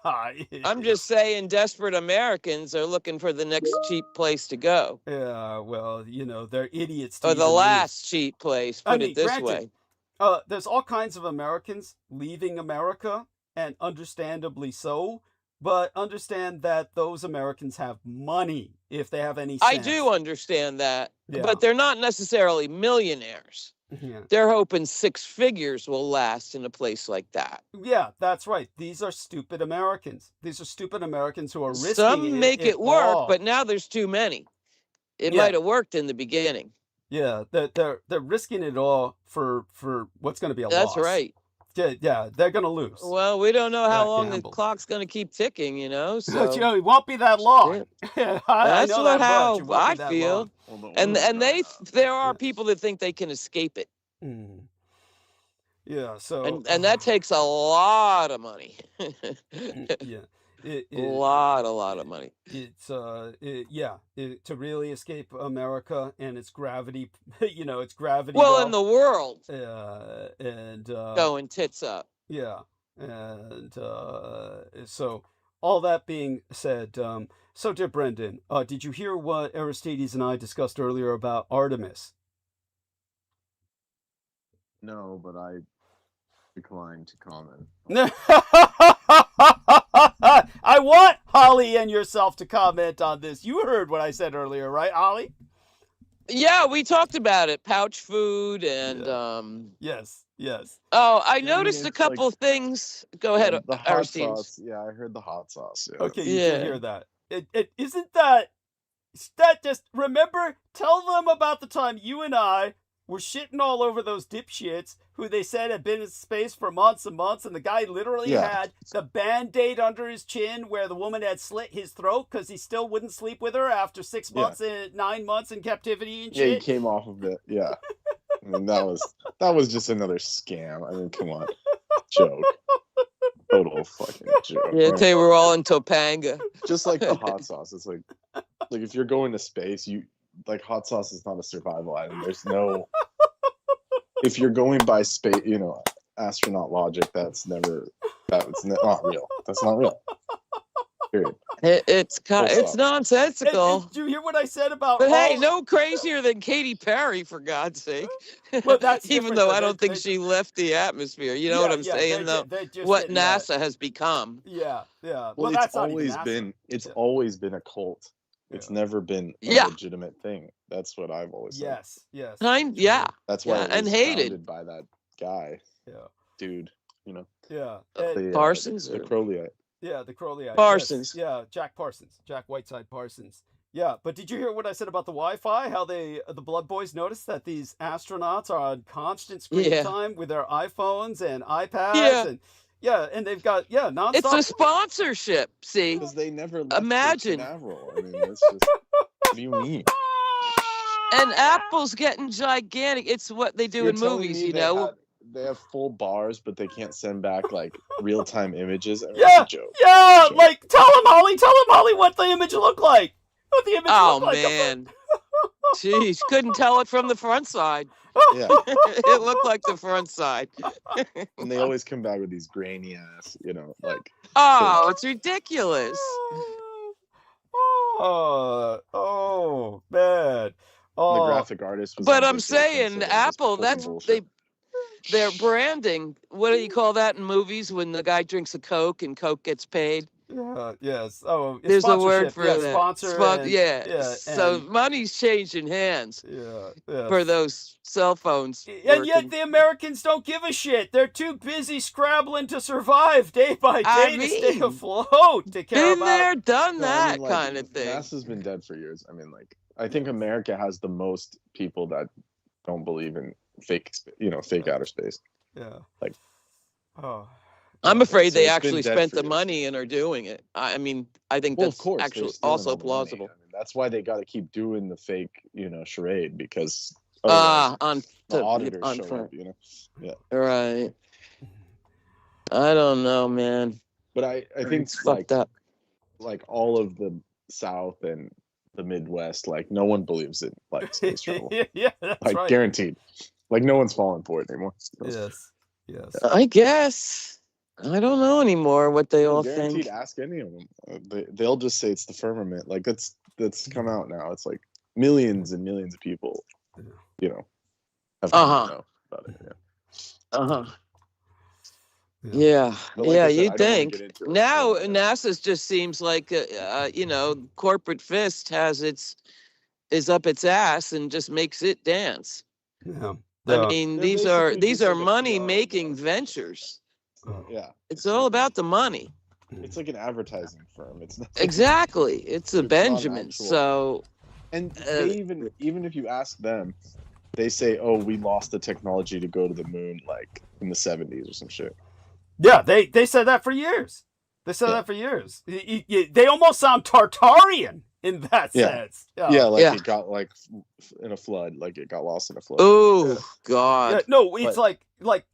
I'm just saying desperate Americans are looking for the next cheap place to go. Yeah, well, they're idiots. Or the last cheap place, put it this way. There's all kinds of Americans leaving America, and understandably so. But understand that those Americans have money, if they have any sense. I do understand that, but they're not necessarily millionaires. They're hoping 6 figures will last in a place like that. Yeah, that's right. These are stupid Americans. These are stupid Americans who are risking it. Some make it work, but now there's too many. It might have worked in the beginning. Yeah, they're risking it all for what's going to be a loss. That's right. Yeah, they're going to lose. Well, we don't know how long the clock's going to keep ticking, so... it won't be that long. That's how I feel. And there are people that think they can escape it. Yeah, so... And that takes a lot of money. A lot of money. It's to really escape America and its gravity, its gravity. Well, in the world. And going tits up. Yeah, and so all that being said, so dear Brendan, did you hear what Aristides and I discussed earlier about Artemis? No, but I decline to comment. I want Holly and yourself to comment on this. You heard what I said earlier, right, Holly? Yeah, we talked about it. Pouch food and Yes. Oh, I noticed a couple things. Go ahead, the hot sauce. Yeah, I heard the hot sauce. Yeah. Okay, you did hear that. Isn't that just remember? Tell them about the time you and I were shitting all over those dipshits who they said had been in space for months and months, and the guy literally had the Band-Aid under his chin where the woman had slit his throat because he still wouldn't sleep with her after 6 months and 9 months in captivity and shit. Yeah, he came off of it. Yeah. I mean, that was just another scam. I mean, come on. Joke. total fucking joke. Yeah, man. they were all in Topanga. Just like the hot sauce. It's like if you're going to space, like hot sauce is not a survival item. There's no. If you're going by space, astronaut logic, that's not real. That's not real. Period. It's nonsensical. Did you hear what I said about? But hey, no crazier than Katy Perry, for God's sake. Well, that's even though I don't think she left the atmosphere. You know what I'm saying, though? What NASA has become. Yeah. Well, that's it's always been a cult. It's never been a legitimate thing. That's what I've always said. Yes. That's why it was and hated founded by that guy. Yeah. Dude, Yeah. Parsons? The Crowleyite. Yeah, the Crowleyite. Parsons. Yes. Yeah, Jack Parsons. Jack Whiteside Parsons. Yeah, but did you hear what I said about the Wi-Fi? How the Blood Boys noticed that these astronauts are on constant screen time with their iPhones and iPads and they've got nonstop. It's a sponsorship. See, because they never left imagine. Canaveral. I mean, that's just what do you mean? And Apple's getting gigantic. It's what they do in movies, They have full bars, but they can't send back like real-time images. I mean, Yeah, it's a joke. yeah. Like tell him, Holly, what the image looked like. What the image looked like. Man, jeez, couldn't tell it from the front side. Yeah, It looked like the front side. and they always come back with these grainy ass, like. Oh, it's ridiculous. Oh, man. Oh. The graphic artist was. But on I'm vacation, saying, so they're just Apple, pulling that's bullshit. their branding. What do you call that in movies when the guy drinks a Coke and Coke gets paid? Yes. Oh, it's There's a word sponsorship. for that. Sponsor. So money's changing hands Yeah. for those cell phones. And yet the Americans don't give a shit. They're too busy scrabbling to survive day by day to stay afloat. To care been there, done that kind of thing. NASA's been dead for years. I mean, I think America has the most people that don't believe in fake outer space. Yeah. I'm afraid they it's actually been dead spent for the years. money and are doing it. I mean, I think Well, that's of course, actually they're stealing also all the money. plausible. I mean, that's why they got to keep doing the fake, charade because On the auditors on show front. up. Yeah. Right. I don't know, man. But I think It's fucked up. like all of the South and the Midwest, like no one believes in like space travel. Yeah, that's Like right. guaranteed. Like no one's falling for it anymore. Yes. I guess. I don't know anymore what they all Guaranteed. think. Ask any of them. They'll just say it's the firmament. Like that's come out now. It's like millions and millions of people, have come to know about it. Yeah. Yeah. But like I said, You'd I don't wanna think. get into it. Now NASA's just seems like corporate fist is up its ass and just makes it dance. Yeah. I mean, They're these are basically just like a money PR making guy. ventures. Yeah. It's all about the money. It's like an advertising firm. It's not Exactly. It's a It's not Benjamin. actual. So And they even if you ask them, they say, "Oh, we lost the technology to go to the moon like in the 70s or some shit." Yeah, they said that for years. They said that for years. They almost sound Tartarian in that sense. Yeah, it got like in a flood, like it got lost in a flood. oh God. Yeah, no, it's like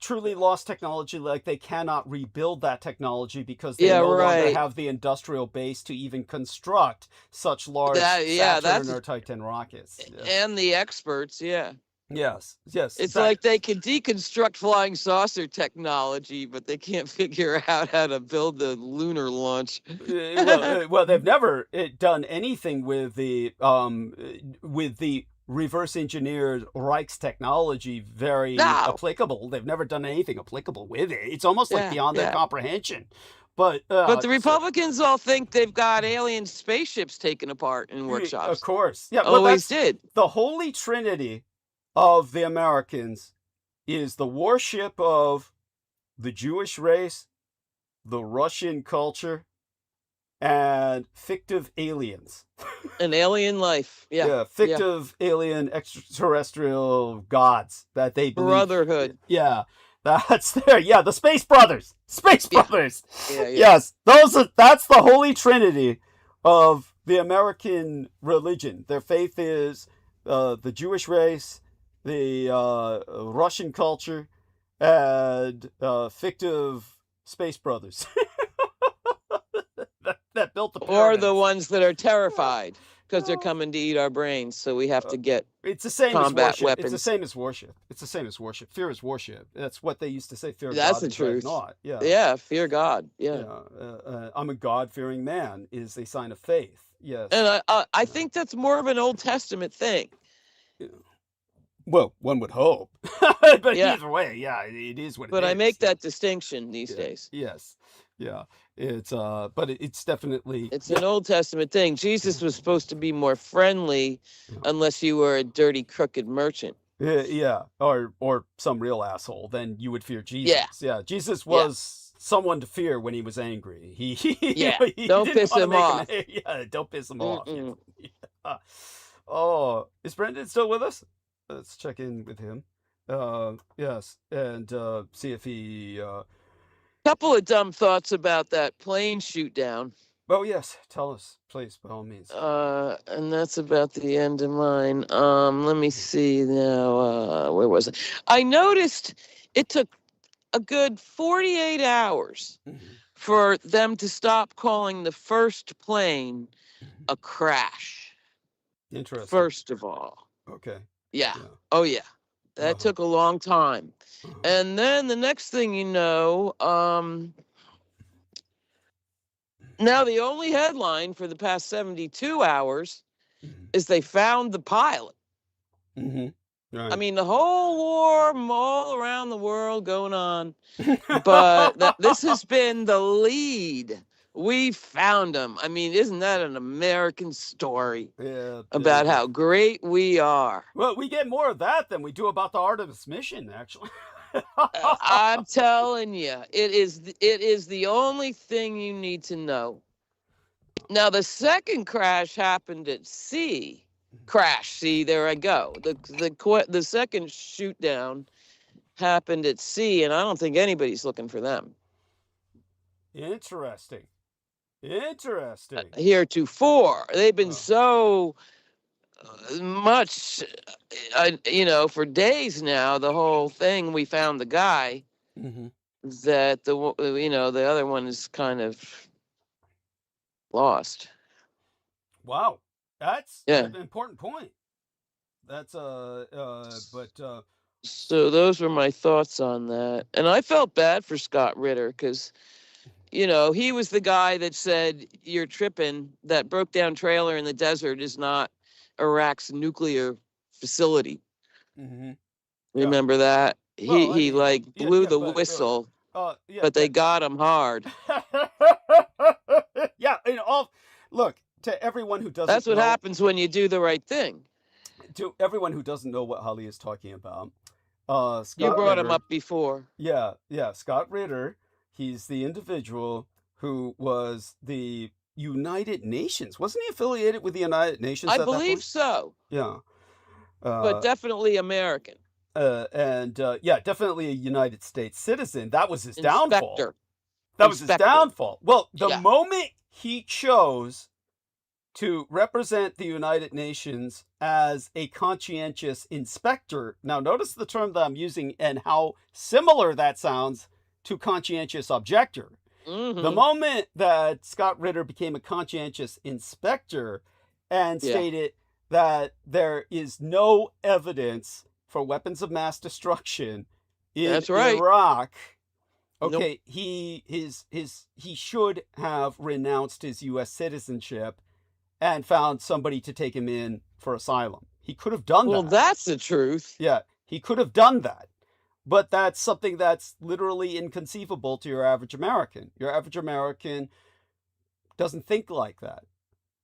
truly lost technology. Like they cannot rebuild that technology because they no longer have the industrial base to even construct such large Saturn or Titan rockets. Yeah. And the experts, Yes. It's like they can deconstruct flying saucer technology, but they can't figure out how to build the lunar launch. well, they've never done anything with the reverse engineered Reich's technology applicable. They've never done anything applicable with it. It's almost like beyond their comprehension. But the Republicans all think they've got alien spaceships taken apart in workshops. Of course. Yeah, always did. The holy trinity of the Americans is the worship of the Jewish race, the Russian culture, and fictive aliens. An alien life. Yeah. Fictive alien extraterrestrial gods that they believe. Brotherhood. Yeah. That's there. Yeah, the Space Brothers. Brothers. Yeah. Yes. That's the holy trinity of the American religion. Their faith is the Jewish race, the Russian culture, and fictive Space Brothers. that built the Or the pyramids. ones that are terrified because they're coming to eat our brains, so we have to get It's the same combat as worship. It's the weapons. same as worship. It's the same as worship. Fear is worship. That's what they used to say. Fear That's God the and dread truth. not. Yeah. Yeah, fear God. Yeah. I'm a God-fearing man is a sign of faith. Yes. And I think that's more of an Old Testament thing. Well, one would hope. But Yeah. either way, yeah, it is what it is. But I make that distinction these days. Yes. Yeah. It's but it's definitely It's an Old Testament thing. Jesus was supposed to be more friendly unless you were a dirty, crooked merchant. yeah, or some real asshole, then you would fear Jesus. Yeah. Jesus was someone to fear when he was angry. Yeah, he don't didn't piss wanna him make off. Yeah, don't piss him off. Mm-mm. Yeah. Oh, is Brendan still with us? Let's check in with him. Yes, and see if he. Couple of dumb thoughts about that plane shoot down. Oh yes, tell us, please, by all means. And that's about the end of mine. Let me see now. Where was it? I noticed it took a good 48 hours for them to stop calling the first plane a crash. Interesting. First of all. Okay. Yeah. Yeah. Oh, yeah. That took a long time. And then the next thing you know, now the only headline for the past 72 hours is they found the pilot. Right. I mean, the whole war all around the world going on, but this has been the lead. We found him. I mean, isn't that an American story about how great we are? Well, we get more of that than we do about the Artemis mission, actually. I'm telling you, it is the only thing you need to know. Now, the second crash happened at sea. See, there I go. The second shoot down happened at sea, and I don't think anybody's looking for them. Interesting. Heretofore, they've been so much, for days now. The whole thing, we found the guy. That the other one is kind of lost. Wow, that's an important point. That's So those were my thoughts on that, and I felt bad for Scott Ritter because. He was the guy that said, "You're tripping. That broke down trailer in the desert is not Iraq's nuclear facility." Remember that? He blew the whistle, but they got him hard. Yeah, look, to everyone who doesn't That's what happens when you do the right thing. To everyone who doesn't know what Holly is talking about, Scott You brought him Ritter, up before. Yeah, Scott Ritter. He's the individual who was the United Nations. Wasn't he affiliated with the United Nations? I believe so. Yeah. But definitely American. Definitely a United States citizen. That was his downfall. That was his downfall. Well, the moment he chose to represent the United Nations as a conscientious inspector. Now, notice the term that I'm using and how similar that sounds to conscientious objector. The moment that Scott Ritter became a conscientious inspector and stated that there is no evidence for weapons of mass destruction in Iraq, okay, he should have renounced his U.S. citizenship and found somebody to take him in for asylum. He could have done that. Well, that's the truth. Yeah, he could have done that. But that's something that's literally inconceivable to your average American. Your average American doesn't think like that.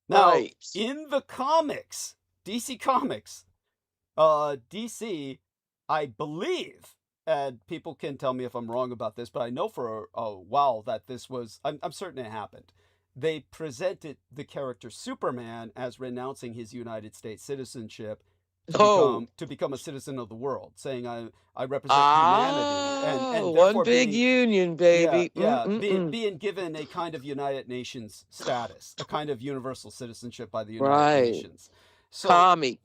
Now, in the comics, DC Comics, DC, I believe, and people can tell me if I'm wrong about this, but I know for a while that this was, I'm certain it happened. They presented the character Superman as renouncing his United States citizenship to become a citizen of the world, saying I represent humanity, and one big union, baby. Being given a kind of United Nations status, a kind of universal citizenship by the United Nations. So, Tommy.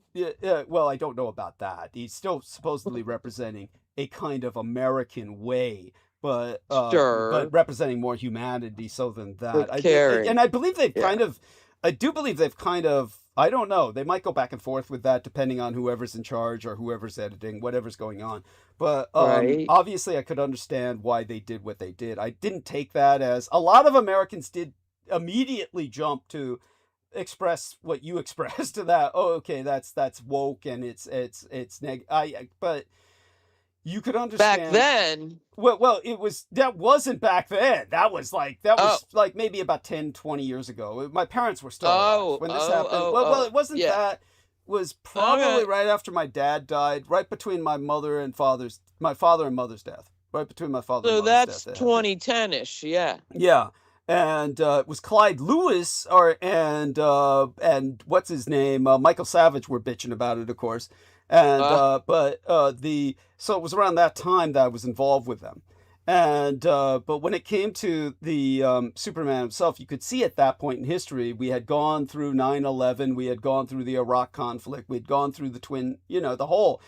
Well, I don't know about that. He's still supposedly representing a kind of American way but Sure. representing more humanity so than that. But caring. And I believe they've Yeah. I do believe they've I don't know, they might go back and forth with that depending on whoever's in charge or whoever's editing, whatever's going on. But Right. obviously I could understand why they did what they did. I didn't take that as a lot of Americans did immediately jump to express what you expressed to that. Oh, okay, that's woke and it's but you could understand Back then, well, that wasn't back then. That was Oh. like maybe about 10, 20 years ago. My parents were still Oh, alive when this oh, happened. oh, Well, oh, it wasn't yeah. that. Was probably Okay. right after my dad died, right between my father and mother's death. Right between my father So and mother's that's death. 2010-ish, yeah. Yeah. And it was Clyde Lewis and what's his name? Michael Savage were bitching about it, of course. And so it was around that time that I was involved with them. And but when it came to the Superman himself, you could see at that point in history, we had gone through 9/11, we had gone through the Iraq conflict, we'd gone through the whole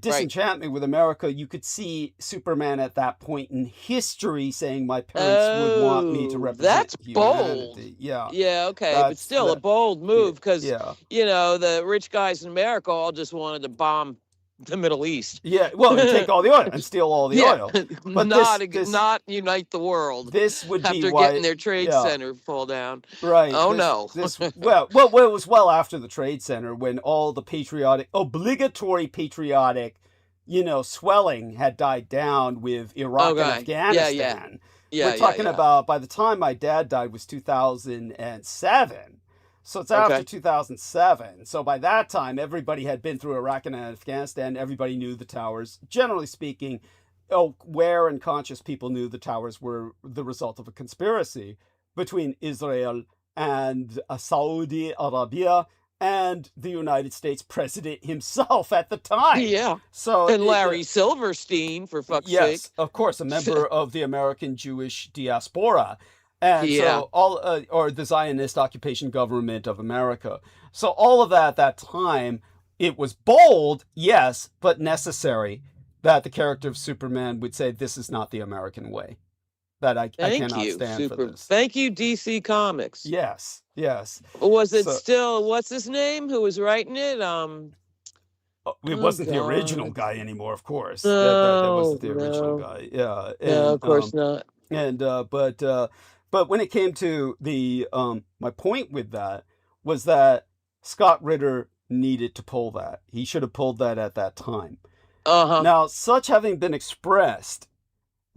disenchantment with America. You could see Superman at that point in history saying, my parents would want me to represent That's bold. humanity. Yeah. Yeah, okay, but That's still a bold move because, Yeah. the rich guys in America all just wanted to bomb the Middle East. Yeah. Well, and take all the oil and steal all the oil. But not unite the world This would be after why, getting their trade center fall down. Right. Oh, no. Well, it was well after the Trade Center when all the obligatory patriotic, swelling had died down with Iraq and Okay. Afghanistan. Yeah, We're talking about, by the time my dad died was 2007. So it's after Okay. 2007. So by that time, everybody had been through Iraq and Afghanistan. Everybody knew the towers. Generally speaking, aware and conscious people knew the towers were the result of a conspiracy between Israel and Saudi Arabia and the United States president himself at the time. Yeah. So And Larry Silverstein, for fuck's yes, sake. of course, a member of the American Jewish diaspora. And Yeah. so or the Zionist occupation government of America. So all of that at that time, it was bold, yes, but necessary that the character of Superman would say, this is not the American way. That I cannot stand for this. Thank you, DC Comics. Yes, yes. Was it So- still, what's his name who was writing it? It wasn't the God. original guy anymore, of course. No, that wasn't the original no. guy. Yeah. No, of course not. And but when it came to the my point with that was that Scott Ritter needed to pull that. He should have pulled that at that time. Uh-huh. Now, such having been expressed,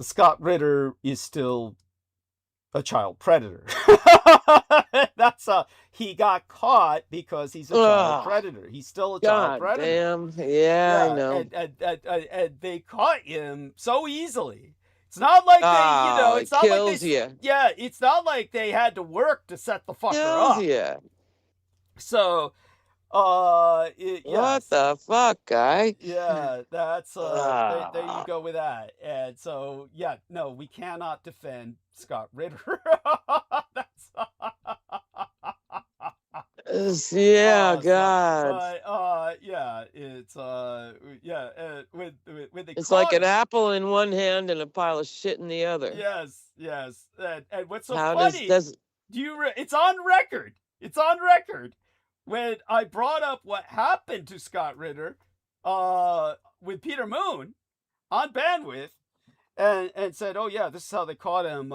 Scott Ritter is still a child predator. He got caught because he's a child predator. He's still a child God predator. damn. Yeah, I know. And they caught him so easily. It's not like It kills you. Yeah, it's not like they had to work to set the fucker Kills up. you. So, What the fuck, guy? Yeah, that's there you go with that. And so, yeah, no, we cannot defend Scott Ritter. Yeah, God. But it's with the It's like an apple in one hand and a pile of shit in the other. Yes. And what's so How funny? does It's on record. It's on record. When I brought up what happened to Scott Ritter, with Peter Moon, on Bandwidth, and said, "Oh yeah, this is how they caught him."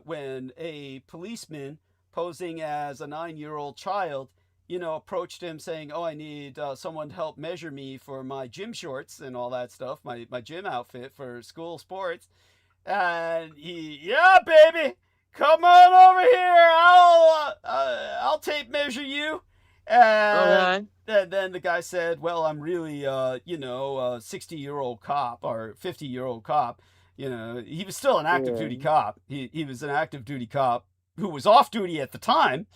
When a policeman posing as a 9-year-old child, approached him saying, "Oh, I need someone to help measure me for my gym shorts and all that stuff, my gym outfit for school sports." And yeah, baby, come on over here. I'll tape measure you. And then the guy said, "Well, I'm really, a 60-year-old cop or 50-year-old cop." He was still an active duty cop. He was an active duty cop who was off duty at the time,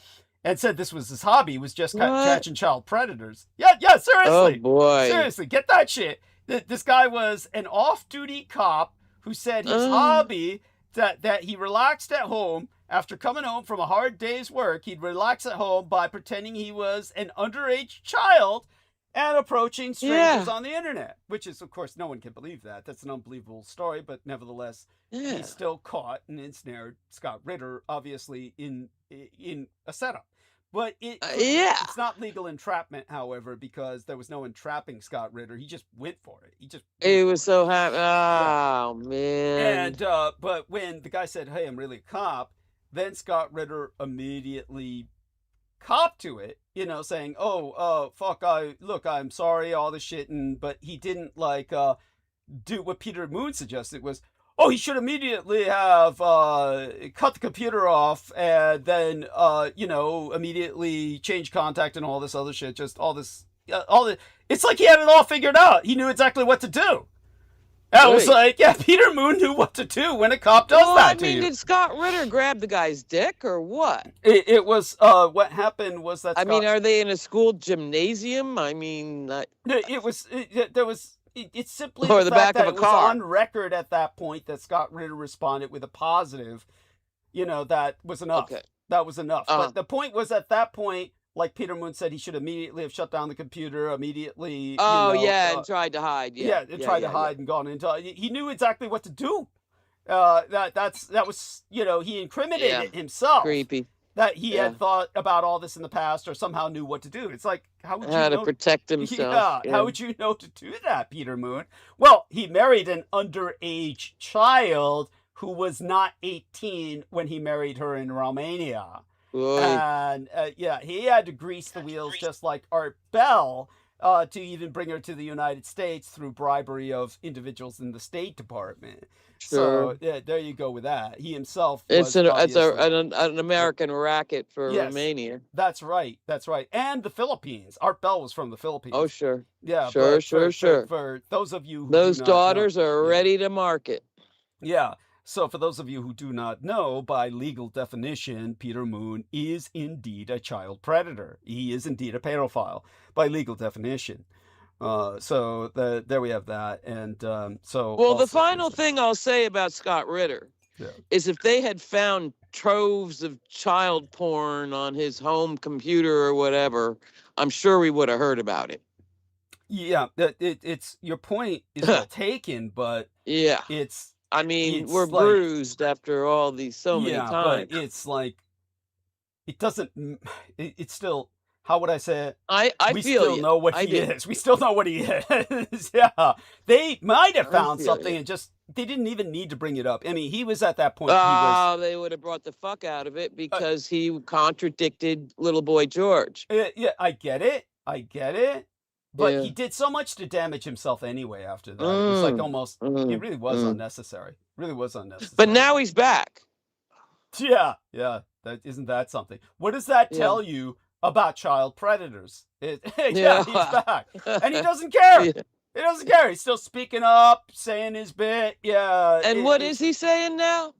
and said this was his hobby, was just catching child predators. Yeah, seriously. Oh boy. Seriously, get that shit. This guy was an off-duty cop who said his hobby, that he relaxed at home after coming home from a hard day's work. He'd relax at home by pretending he was an underage child and approaching strangers Yeah. on the internet, which is, of course, no one can believe that. That's an unbelievable story, but nevertheless, Yeah. he still caught and ensnared Scott Ritter, obviously in a setup. But Yeah. it's not legal entrapment, however, because there was no entrapping Scott Ritter. He just went for it. He was so happy. Oh, man. And but when the guy said, "Hey, I'm really a cop," then Scott Ritter immediately copped to it, saying, "Oh, fuck, I'm sorry, all this shit," but he didn't do what Peter Moon suggested was, oh, he should immediately have cut the computer off and then immediately change contact and all this other shit, just all this. It's like he had it all figured out. He knew exactly what to do. I was like, yeah, Peter Moon knew what to do when a cop does that to you. Did Scott Ritter grab the guy's dick or what? It was, what happened was that are they in a school gymnasium? It's simply or the back that of a it car. was on record at that point that Scott Ritter responded with a positive, that was enough. Okay. That was enough. But the point was at that point, like Peter Moon said, he should immediately have shut down the computer, immediately. And tried to hide. Tried to hide and gone into. He knew exactly what to do. That was he incriminated himself. Creepy. That he had thought about all this in the past or somehow knew what to do. It's like, how would you know? To protect himself. How would you know to do that, Peter Moon? Well, he married an underage child who was not 18 when he married her in Romania. Oy. And he had to grease the wheels just like Art Bell to even bring her to the United States through bribery of individuals in the State Department. Sure. So there you go with that. He himself It's was an American racket for Romania. That's right. And the Philippines. Art Bell was from the Philippines. Oh, sure. Yeah. Sure. For those of you who those do not daughters know, are ready to market. Yeah. So for those of you who do not know, by legal definition, Peter Moon is indeed a child predator. He is indeed a pedophile by legal definition. So there we have that. And the final thing I'll say about Scott Ritter is if they had found troves of child porn on his home computer or whatever, I'm sure we would have heard about it. Yeah, it's your point is well taken, but it's. We're bruised after all these many times. But it's like, it doesn't. It's still. How would I say it? We still know what he is. We still know what he is. Yeah, they might have found something and they didn't even need to bring it up. He was at that point. They would have brought the fuck out of it because he contradicted little boy George. Yeah, I get it. But he did so much to damage himself anyway after that. It was like almost, it really was unnecessary. But now he's back. Yeah. Isn't that something? What does that tell you about child predators? He's back. And he doesn't care. He doesn't care. He's still speaking up, saying his bit. Yeah. And what is he saying now?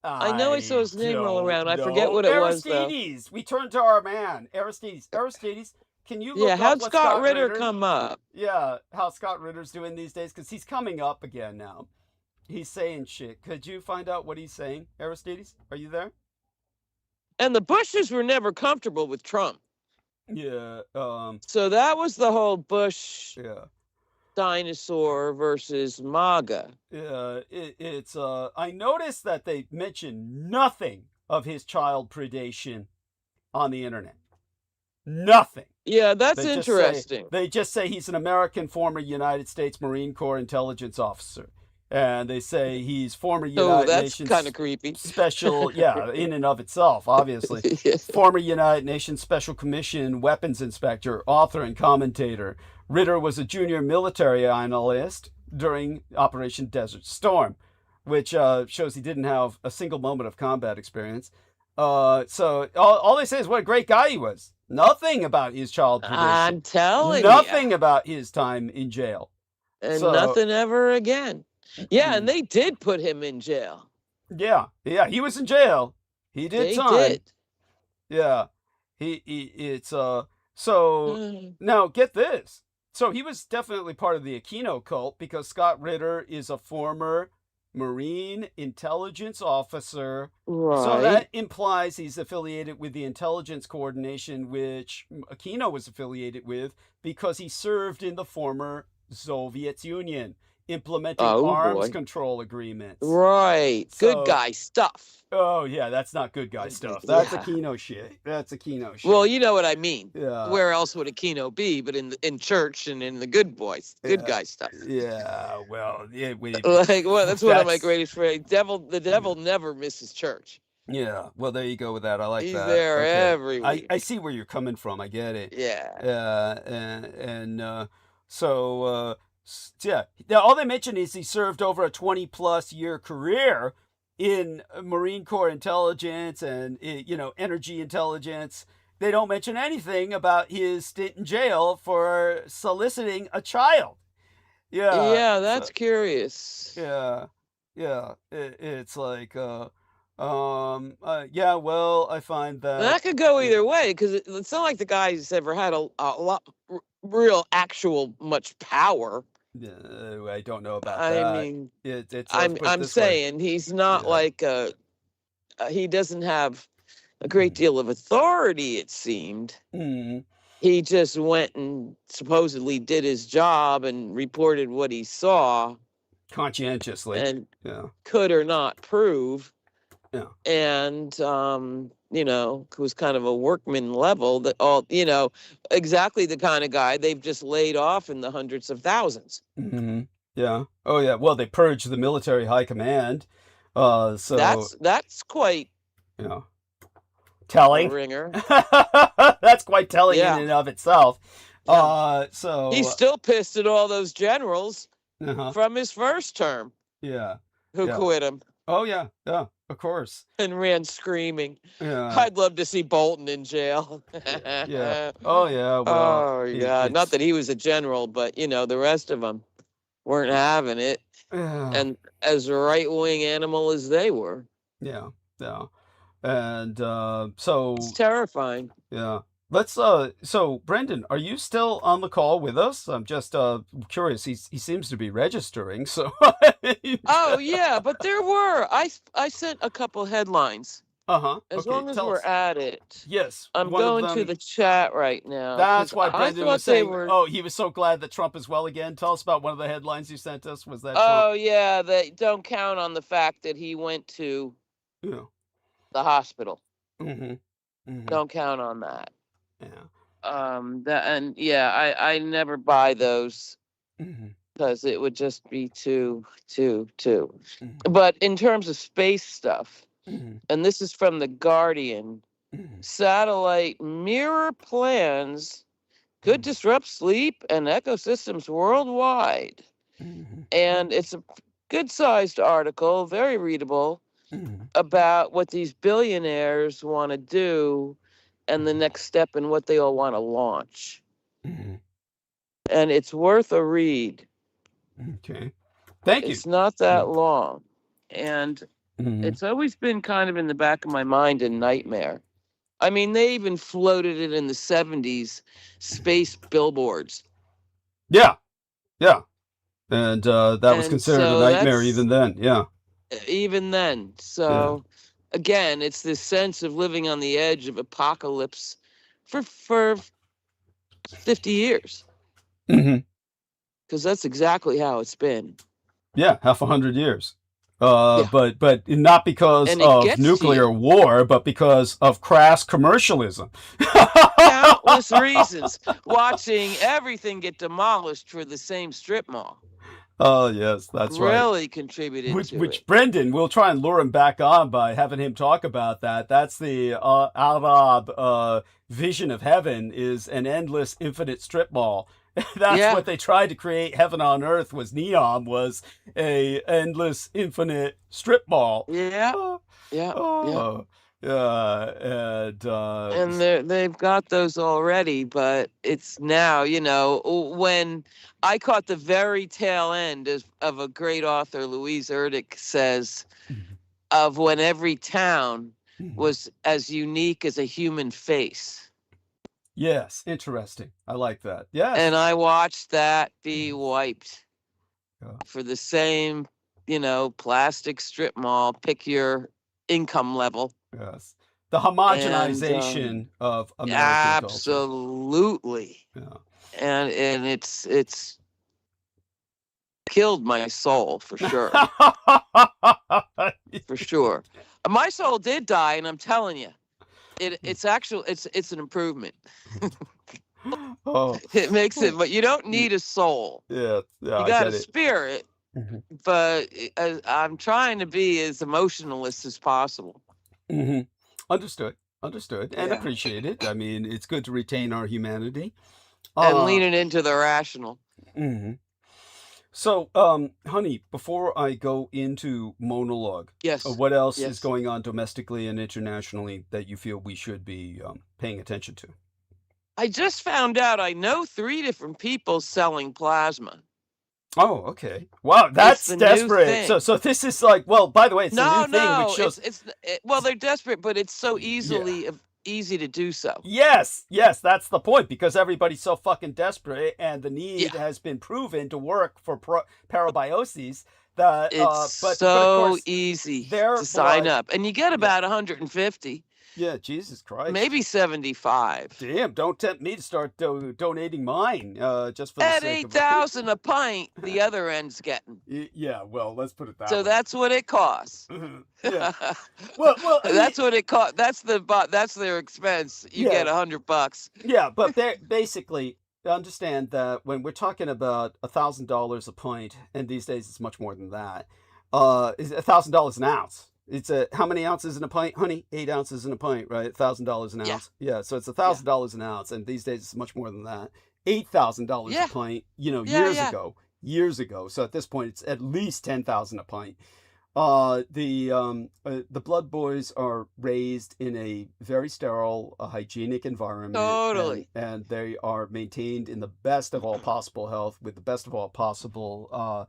I know I saw his name roll around. I forget what it was, though. Aristides. We turn to our man, Aristides. Aristides. Can you look up how'd what Scott Ritter come up? Yeah, how Scott Ritter's doing these days, because he's coming up again now. He's saying shit. Could you find out what he's saying, Aristides? Are you there? And the Bushes were never comfortable with Trump. Yeah. So that was the whole Bush dinosaur versus MAGA. Yeah, it's I noticed that they mentioned nothing of his child predation on the internet. Nothing. Yeah, that's interesting. They just say he's an American former United States Marine Corps intelligence officer. And they say he's former United Nations... that's kind of creepy. Special, in and of itself, obviously. Former United Nations Special Commission weapons inspector, author, and commentator. Ritter was a junior military analyst during Operation Desert Storm, which shows he didn't have a single moment of combat experience. So all they say is what a great guy he was. Nothing about his child predation. I'm telling you. Nothing about his time in jail. And nothing ever again. Yeah, and they did put him in jail. Yeah, he was in jail. He did time. They did. Yeah. So now get this. So he was definitely part of the Aquino cult because Scott Ritter is a former Marine Intelligence Officer. Right. So that implies he's affiliated with the intelligence coordination, which Aquino was affiliated with, because he served in the former Soviet Union, implementing arms control agreements. Right. So, good guy stuff. Oh, yeah, that's not good guy stuff. That's Aquino shit. That's Aquino shit. Well, you know what I mean. Yeah. Where else would Aquino be but in church and in the good boys, good guy stuff. Yeah, well, yeah, that's one of my greatest friends. The devil never misses church. Yeah, well, there you go with that. I like He's that. He's there every week. I see where you're coming from. I get it. Yeah. So yeah. Now, all they mention is he served over a 20+ year career in Marine Corps intelligence and, energy intelligence. They don't mention anything about his stint in jail for soliciting a child. Yeah. Yeah, that's curious. Yeah. Yeah. It's like, yeah, well, I find that could go either way, because it's not like the guy's ever had a lot real actual much power. I don't know about that. I mean, I'm saying he's not like he doesn't have a great deal of authority, it seemed. He just went and supposedly did his job and reported what he saw conscientiously and could or not prove. Yeah. And was kind of a workman level that exactly the kind of guy they've just laid off in the hundreds of thousands. Yeah. Oh yeah. Well, they purged the military high command. So that's quite telling. A ringer. That's quite telling in and of itself. So he's still pissed at all those generals from his first term. Yeah. Who quit him. Oh yeah. Yeah. Of course. And ran screaming. Yeah. I'd love to see Bolton in jail. Yeah. Oh yeah. Well, not that he was a general, but the rest of them weren't having it. Yeah. And as right-wing animal as they were. Yeah. Yeah. And so it's terrifying. Yeah. Let's so Brendan, are you still on the call with us? I'm just curious. He seems to be registering, so Oh yeah, but there were. I sent a couple headlines. As long as we're at it. Yes. I'm going to the chat right now. That's why Brendan was saying, he was so glad that Trump is well again. Tell us about one of the headlines you sent us. Was that Trump? Yeah, they don't count on the fact that he went to the hospital. Don't count on that. Yeah. I never buy those because it would just be too. But in terms of space stuff, and this is from The Guardian, satellite mirror plans could disrupt sleep and ecosystems worldwide. And it's a good-sized article, very readable, about what these billionaires want to do and the next step and what they all want to launch. And it's worth a read. Okay. Thank you. It's not that long. And it's always been kind of in the back of my mind a nightmare. I mean, they even floated it in the 70s, space billboards. Yeah. Yeah. And that was considered a nightmare even then. Yeah. Even then. So... Again, it's this sense of living on the edge of apocalypse for 50 years. Because that's exactly how it's been. Yeah, 100 years. But not because of nuclear war, but because of crass commercialism. Countless reasons. Watching everything get demolished for the same strip mall. Oh, yes, that's right. Really contributed to which it. Brendan, we'll try and lure him back on by having him talk about that. That's the Arab vision of heaven, is an endless, infinite strip mall. That's what they tried to create. Heaven on earth was Neom, was a endless, infinite strip mall. Yeah. And they've got those already, but it's now, when I caught the very tail end of a great author, Louise Erdrich, says, of when every town was as unique as a human face. Yes, interesting. I like that. Yes. And I watched that be wiped for the same plastic strip mall, pick your income level. Yes. The homogenization of American culture. Absolutely. Yeah. And it's killed my soul for sure. For sure. My soul did die, and I'm telling you, it's an improvement. Oh. It makes it, but you don't need a soul. Yeah. You got a spirit, Mm-hmm. but I'm trying to be as emotionalist as possible. Mm-hmm. Understood, and Yeah. appreciated. I mean, it's good to retain our humanity. And leaning into the rational. Mm-hmm. So, honey, before I go into monologue, Yes. what else is Yes. going on domestically and internationally that you feel we should be paying attention to? I just found out I know 3 different people selling plasma. Oh, okay. Wow, that's the new desperate. thing. So this is like, well, by the way, it's a new thing which shows. Well, they're desperate, but it's so easy to do so. Yes, that's the point, because everybody's so fucking desperate, and the need has been proven to work for parabioses that It's but so of course, easy their to sign blood- up, and you get about 150, Yeah, Jesus Christ. maybe 75. Damn, don't tempt me to start donating mine just for the At sake of 8,000 a pint, the other end's getting. Yeah, well, let's put it that So way. that's what it costs. Yeah. Well, I mean- that's what it costs. That's their expense. You get $100. Yeah, but basically, understand that when we're talking about $1,000 a pint, and these days it's much more than that, is $1,000 an ounce. It's how many ounces in a pint, honey? 8 ounces in a pint, right? $1,000 an ounce. Yeah, so it's $1,000 an ounce, and these days it's much more than that. $8,000 a pint, years ago. So at this point, it's at least 10,000 a pint. The blood boys are raised in a very sterile, hygienic environment. Totally. And they are maintained in the best of all possible health, with the best of all possible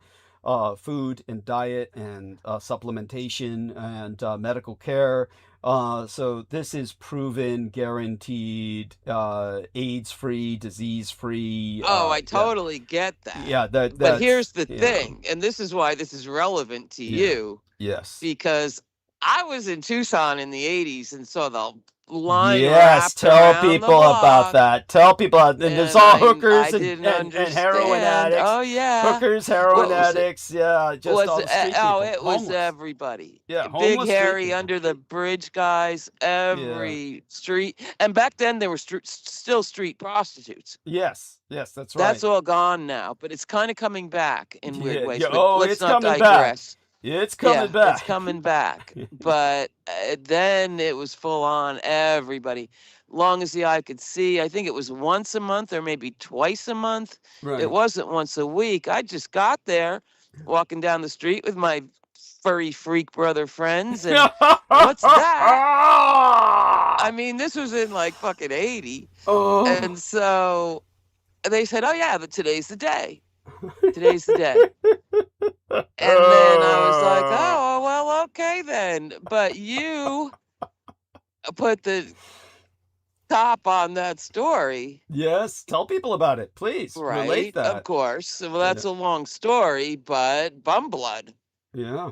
food and diet and supplementation and medical care. So this is proven, guaranteed, AIDS-free, disease-free. I totally get that. Yeah, but here's the thing, and this is why this is relevant to you. Yes. Because I was in Tucson in the 80s and saw the line. Yes, tell people about that. Tell people, and there's all hookers and heroin addicts. Oh yeah, hookers, heroin addicts. Just all the street people. It was Homeless. Everybody. Yeah, big homeless hairy street under the bridge guys. Every street, and back then there were still street prostitutes. Yes, that's right. That's all gone now, but it's kind of coming back in weird ways. But let's not digress. It's coming back. It's coming back. But then it was full on everybody. Long as the eye could see. I think it was once a month or maybe twice a month. Right. It wasn't once a week. I just got there walking down the street with my furry freak brother friends. And what's that? I mean, this was in like fucking 80. Oh. And so they said, oh yeah, but today's the day. Today's the day. And then I was like, oh, well, okay then. But you put the top on that story. Yes, tell people about it, please. Right, relate that. Of course. Well, that's a long story, but bum blood. Yeah.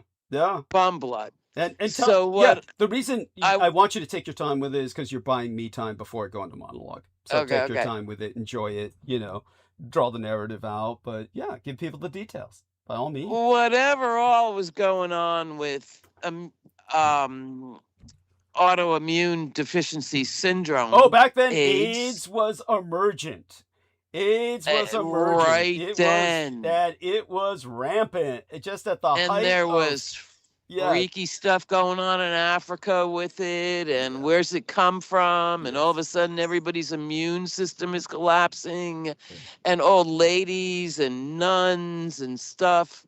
Bum blood. And so what? The reason I want you to take your time with it is because you're buying me time before I go into monologue. So take your time with it, enjoy it, draw the narrative out, but give people the details by all means. Whatever all was going on with autoimmune deficiency syndrome. Oh, back then AIDS was emergent. Right then. It was rampant. Just at the height. And there was freaky stuff going on in Africa with it, and where's it come from? And all of a sudden everybody's immune system is collapsing, and old ladies and nuns and stuff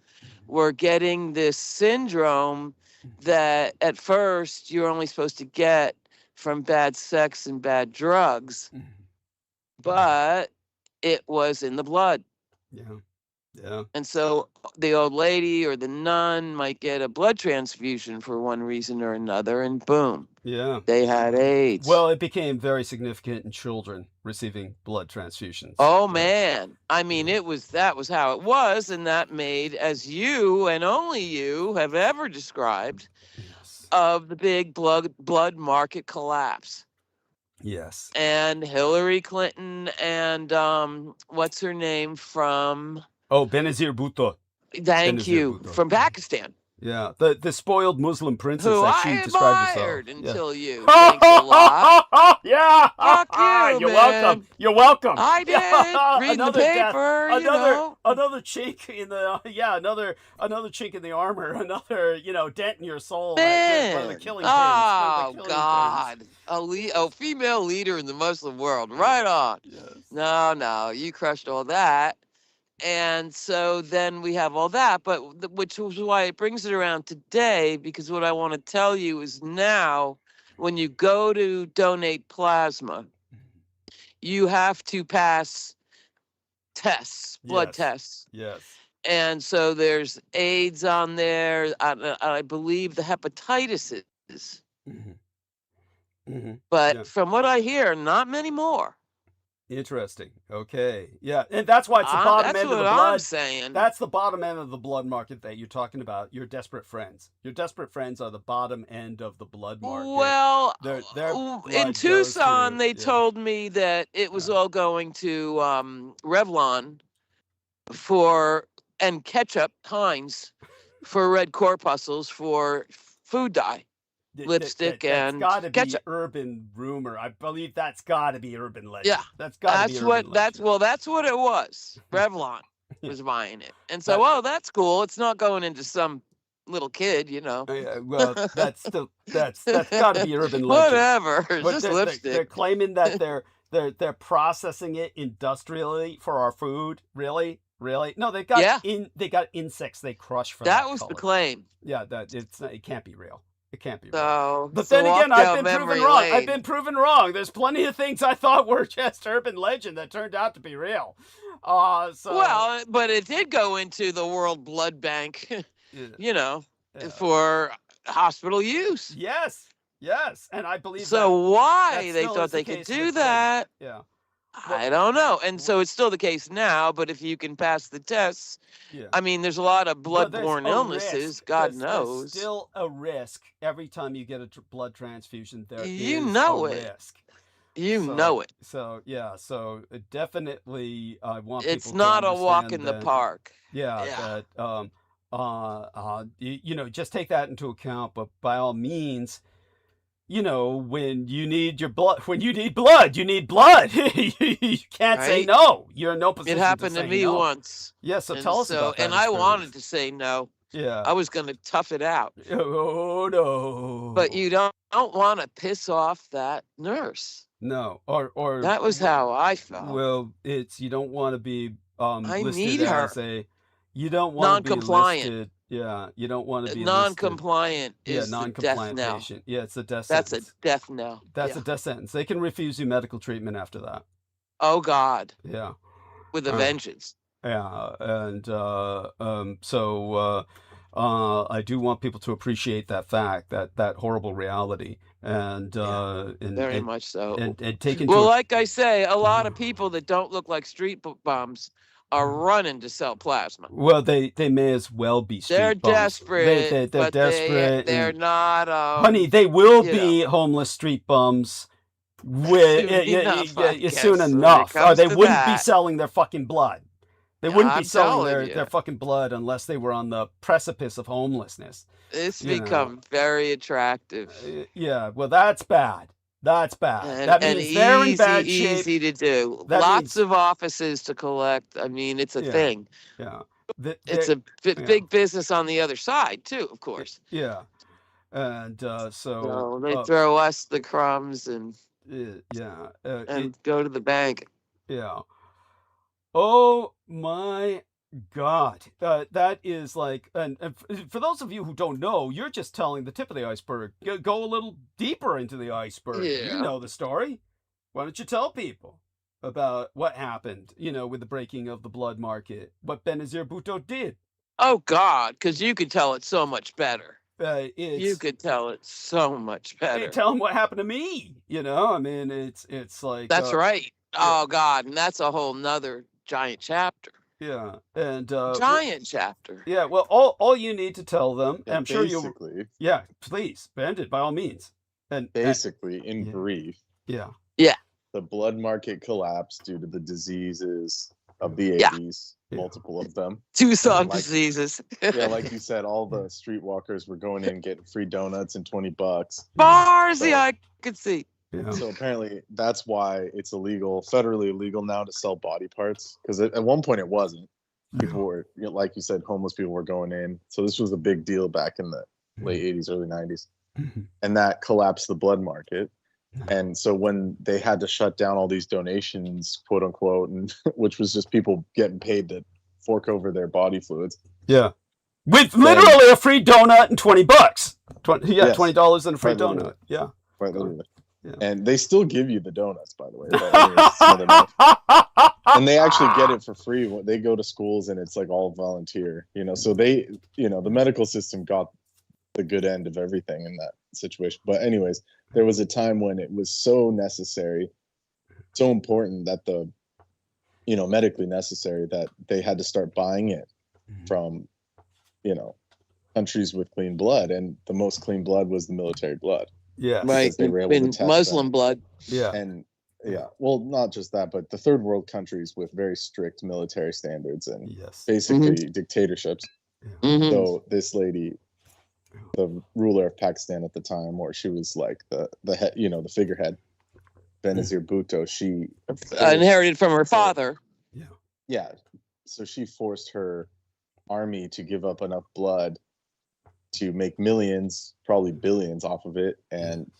were getting this syndrome that at first you're only supposed to get from bad sex and bad drugs, but it was in the blood. Yeah. Yeah. And so the old lady or the nun might get a blood transfusion for one reason or another, and boom, Yeah. they had AIDS. Well, it became very significant in children receiving blood transfusions. Oh Yeah. man, I mean, that was how it was, and that made, as you and only you have ever described, Yes. of the big blood market collapse. Yes. And Hillary Clinton and what's her name from? Oh, Benazir Bhutto. Thank Benazir you, Bhutto. from Pakistan, Yeah, the spoiled Muslim princess, who as I she described herself. admired Yeah. until you. Thanks a lot. Yeah. Fuck you, You're man. welcome. You're welcome. I did. Reading the Another death, paper, you another know. another chink in the another chink in the armor, another dent in your soul. One of the Man, killing pins. One of the oh killing God, a female leader in the Muslim world, right on. pins. Yes. No, you crushed all that, and so then we have all that, but which is why it brings it around today, because what I want to tell you is now, when you go to donate plasma, you have to pass tests, blood Yes. tests. Yes. And so there's AIDS on there. I believe the hepatitis is. Mm-hmm. Mm-hmm. But Yeah. from what I hear, not many more. Interesting. Okay. Yeah, and that's why it's the bottom That's end of what the I'm blood. saying. That's the bottom end of the blood market that you're talking about. Your desperate friends. Your desperate friends are the bottom end of the blood market. Well, Their blood in goes Tucson, to- they yeah. told me that it was Yeah. all going to Revlon and ketchup, Heinz, for red corpuscles for food dye. Lipstick and that's got to be ketchup. urban rumor. I believe that's got to be urban legend. Yeah, That's got to be urban legend. that's what it was. Revlon was buying it, and so that's cool. It's not going into some little kid, Yeah, well, that's got to be urban legend. Whatever, But just they're lipstick. claiming that they're processing it industrially for our food. Really? No, they got insects they crush for That that was color. the claim. Yeah, it can't be real. It can't be real. So, But then again, walk I've down been proven memory wrong. lane. I've been proven wrong. There's plenty of things I thought were just urban legend that turned out to be real. Well, but it did go into the World Blood Bank, yeah. for hospital use. Yes, and I believe So why that they still thought is the they could case to do this day. that, Yeah. I don't know. And so it's still the case now, but if you can pass the tests, Yeah. I mean, there's a lot of Well, there's bloodborne a illnesses, risk. God There's knows. still a risk every time you get a blood transfusion. There You is know a it. risk. You know it. So yeah, definitely I want It's people not to a walk understand in the that, park. Yeah, that just take that into account. But by all means, when you need blood, you need blood. You can't say Right? no. You're in no position It happened to to say me no. once. Yeah, so And tell us about that and I wanted experience. to say no. Yeah. I was going to tough it out. Oh no. But you don't want to piss off that nurse. No, or That was how I felt. well, you don't want to be I listed need her. as you don't want to be Non-compliant. listed. Yeah, you don't want to be listed. Non-compliant is the death non-compliant knell. patient. Yeah, it's a death That's sentence. a death knell. That's Yeah. a death sentence. They can refuse you medical treatment after that. Oh God, Yeah, with a Uh, vengeance. yeah, and so I do want people to appreciate that fact, that horrible reality, and Very much so. and take into Well, like I say, a lot of people that don't look like street bums are Mm-hmm. running to sell plasma. Well, they may as well be street They're bums. desperate, They're but desperate. they're and- not. honey, they will you be homeless street bums Soon enough, I guess, soon when it enough. Or comes they to wouldn't be that. selling their fucking blood. They Yeah, wouldn't be I'm selling telling you. their fucking blood unless they were on the precipice of homelessness. It's you know. become very attractive. Yeah, well, that's bad. That's bad. And, That and means they're in bad shape. easy to do. That Lots means- of offices to collect. I mean, it's a Yeah. thing. Yeah. It's a big business on the other side too, of course. Yeah. And So they throw us the crumbs and yeah. go to the bank. Yeah. Oh my God. That is like, and for those of you who don't know, you're just telling the tip of the iceberg. Go a little deeper into the iceberg. You Yeah. know the story. Why don't you tell people? about what happened, with the breaking of the blood market, what Benazir Bhutto did. Oh God, because you could tell it so much better. You It's could tell it so much better. tell him what happened to me. I mean, it's like That's right. yeah. Oh God, and that's a whole nother giant chapter. Yeah, and Giant chapter. yeah. Well, all you need to tell them, Yeah, I'm sure you. basically, Yeah, please, Bandit, by all means. And basically, in yeah. brief, yeah, the blood market collapsed due to the diseases of the Yeah. 80s, Yeah. multiple of them. Tucson Like- diseases. Yeah, like you said, all the streetwalkers were going in getting free donuts and $20. Far as the So- eye could see. yeah, So apparently that's why it's federally illegal now to sell body parts. Because at one point it wasn't. People were, like you said, homeless people were going in. So this was a big deal back in the late 80s, early 90s. Mhm. And that collapsed the blood market. And so when they had to shut down all these donations, quote unquote, and which was just people getting paid to fork over their body fluids. yeah. With literally a free donut and $20. Yes. $20 and a free Quite literally. donut. Yeah. Quite literally. Yeah. And they still give you the donuts, by the way. But anyways, it's another note. And they actually get it for free when they go to schools, and it's like all volunteer, so they, the medical system got the good end of everything in that situation. But anyways, there was a time when it was so necessary, so important that medically necessary, that they had to start buying it from, countries with clean blood. And the most clean blood was the military blood. Yes. Right. they were able to In test Muslim them. blood. Yeah. And yeah, well, not just that, but the third world countries with very strict military standards and Yes. basically dictatorships. Mhm. So this lady, the ruler of Pakistan at the time, or she was like the head, the figurehead, Benazir Bhutto, she Inherited from her father. yeah, so she forced her army to give up enough blood to make millions, probably billions off of it, and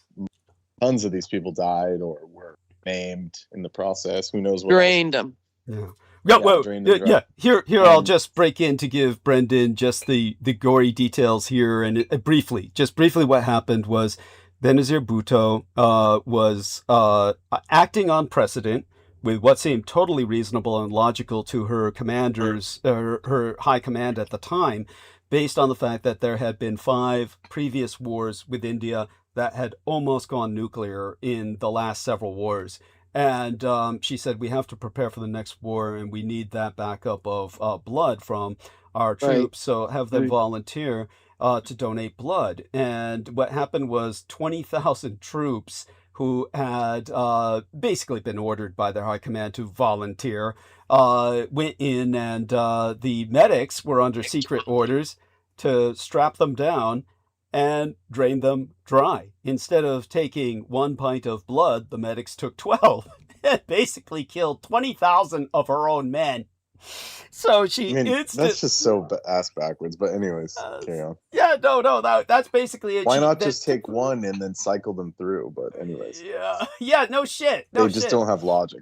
tons of these people died or were maimed in the process. Who knows what else. Drained them. Yeah. Yeah, well, drained and yeah. dry. Here I'll just break in to give Brendan just the gory details here, and briefly what happened was Benazir Bhutto was acting on precedent with what seemed totally reasonable and logical to her commanders, her high command at the time, based on the fact that there had been 5 previous wars with India that had almost gone nuclear in the last several wars. And she said, we have to prepare for the next war, and we need that backup of blood from our troops. So have them volunteer to donate blood. And what happened was 20,000 troops who had basically been ordered by their high command to volunteer went in, and the medics were under secret orders to strap them down and drain them dry. Instead of taking 1 pint of blood, the medics took 12 and basically killed 20,000 of her own men. So she that's just so ass backwards. But anyways, carry on. Yeah, no, that's basically it. Why not just take one and then cycle them through? But anyways, yeah, no shit. They just don't have logic.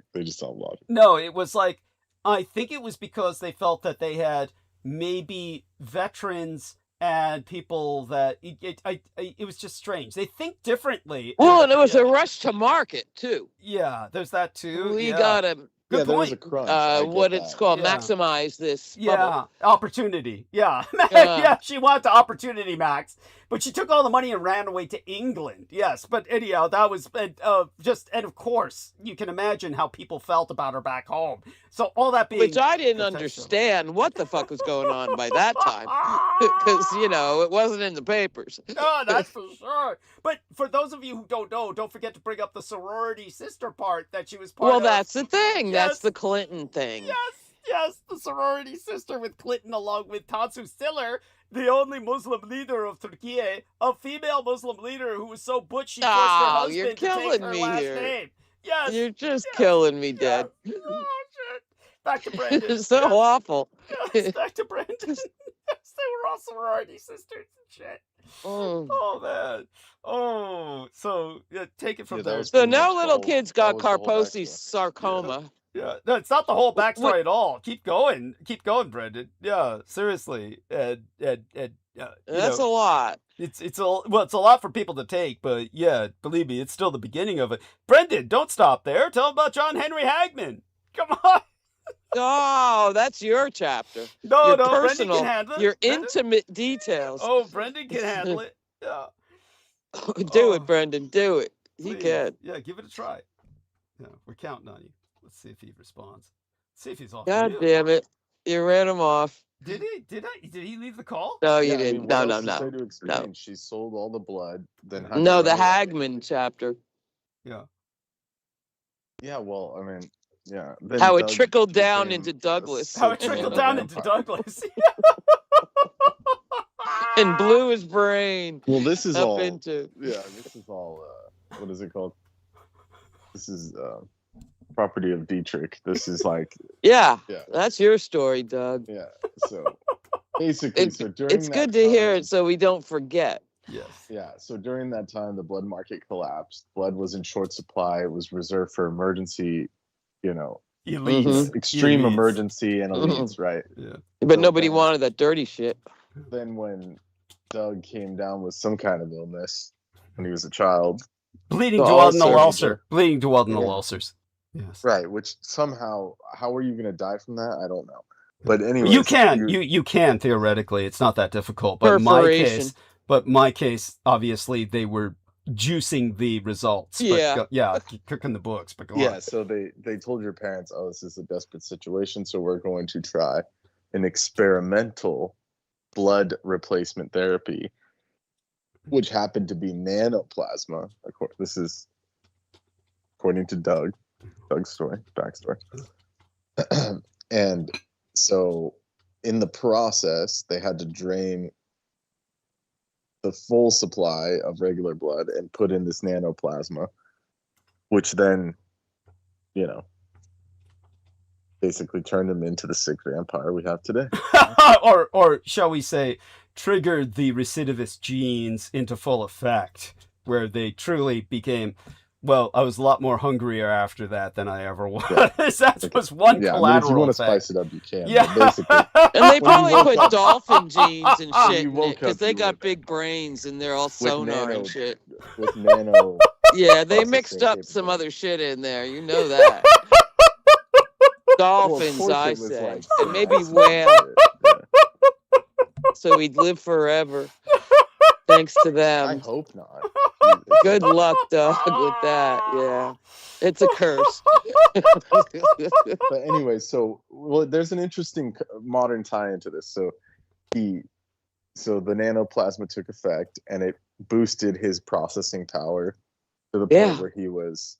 No, it was like, I think it was because they felt that they had maybe veterans and people that it was just strange. They think differently. Well, and it was a rush to market too. Yeah, there's that too. We gotta Good there was point. a crunch. what it's called, Yeah. maximize this bubble. Yeah, opportunity. Yeah. Yeah. Yeah, she wanted the opportunity, Max. But she took all the money and ran away to England. Yes, but anyhow, that was and of course, you can imagine how people felt about her back home. So all that being... Which I didn't potential. understand what the fuck was going on by that time. Because, it wasn't in the papers. No, that's for sure. But for those of you who don't know, don't forget to bring up the sorority sister part that she was part Well, of. that's the thing. Yes. That's the Clinton thing. Yes, the sorority sister with Clinton, along with Tansu Çiller, the only Muslim leader of Turkey, a female Muslim leader who was so butch she forced her husband you're to take killing her me last here. name. Yes. You're just killing me, Dad. Yeah. Oh, shit. Back to Brendan. It's so awful. Yes, back to Brendan. Yes, they were all sorority sisters and shit. Mm. Oh, man. Oh, so take it from Yeah, that there. was So pretty now much little the kids whole- got that was the whole Kaposi's backstory. sarcoma. Yeah, no, it's not the whole backstory at all. Keep going, Brendan. Yeah, seriously, and That's a lot. It's a lot for people to take, but yeah, believe me, it's still the beginning of it. Brendan, don't stop there. Tell them about John Henry Hagman. Come on. Oh, that's your chapter. No, Your Brendan personal, can handle it. your Brendan? intimate details. Oh, Brendan can handle it. Yeah. Do it, Brendan. Do it. He Please. can. Yeah, give it a try. Yeah, we're counting on you. Let's see if he responds. Let's see if he's off. God damn it. You ran him off. Did he? Did he leave the call? No, you Yeah, I mean, didn't. what No. else is there to explain? She sold all the blood. Then had No, to the run away. Hagman chapter. Yeah. Yeah, well, I mean, yeah. Then How it Doug trickled down became into a Douglas. How it sick trickled man down into vampire. Douglas. And blew his brain Well, this is up all. into. Yeah, this is all. What is it called? This is property of Dietrich. This is like. Yeah, Yeah. that's your story, Doug. Yeah. So basically, It's, so during it's that good to hear time- it so we don't forget. Yes. Yeah. So during that time, the blood market collapsed. Blood was in short supply. It was reserved for emergency, Elites. Mhm. extreme Elites. emergency and elites, right? Yeah. But So nobody then- wanted that dirty shit. Then when Doug came down with some kind of illness when he was a child, Bleeding The duodenal ulcer. ulcer. Bleeding duodenal Yeah. ulcers. Yes. right? Which somehow, how are you going to die from that? I don't know. But anyway, You can theoretically. It's not that difficult. But Perforation. my case, obviously, they were juicing the results. But Yeah. cooking the books. But go Yeah, on. so they told your parents, oh, this is a desperate situation, so we're going to try an experimental blood replacement therapy, which happened to be nanoplasma. This is according to Doug's backstory. And so in the process, they had to drain the full supply of regular blood and put in this nanoplasma, which then, basically turned him into the sick vampire we have today. or shall we say, triggered the recidivist genes into full effect, where they truly became. Well, I was a lot more hungrier after that than I ever was. Yeah. That was one Yeah, I mean, collateral if you want to effect. spice it up, you can. Yeah. But basically, And they When you probably woke put up- dolphin genes and When shit you in woke it because up, they you got were big brains and they're all sonar and shit. with nano. Yeah, they processing mixed up some capability. other shit in there. You know that. Dolphins, course I it was say. like And maybe some whale, shit, yeah. so he'd live forever. Thanks to I them. hope not. Good luck, Doug, with that. Yeah. It's a curse. But anyway, there's an interesting modern tie into this. So the nanoplasma took effect and it boosted his processing power to the Yeah. point where he was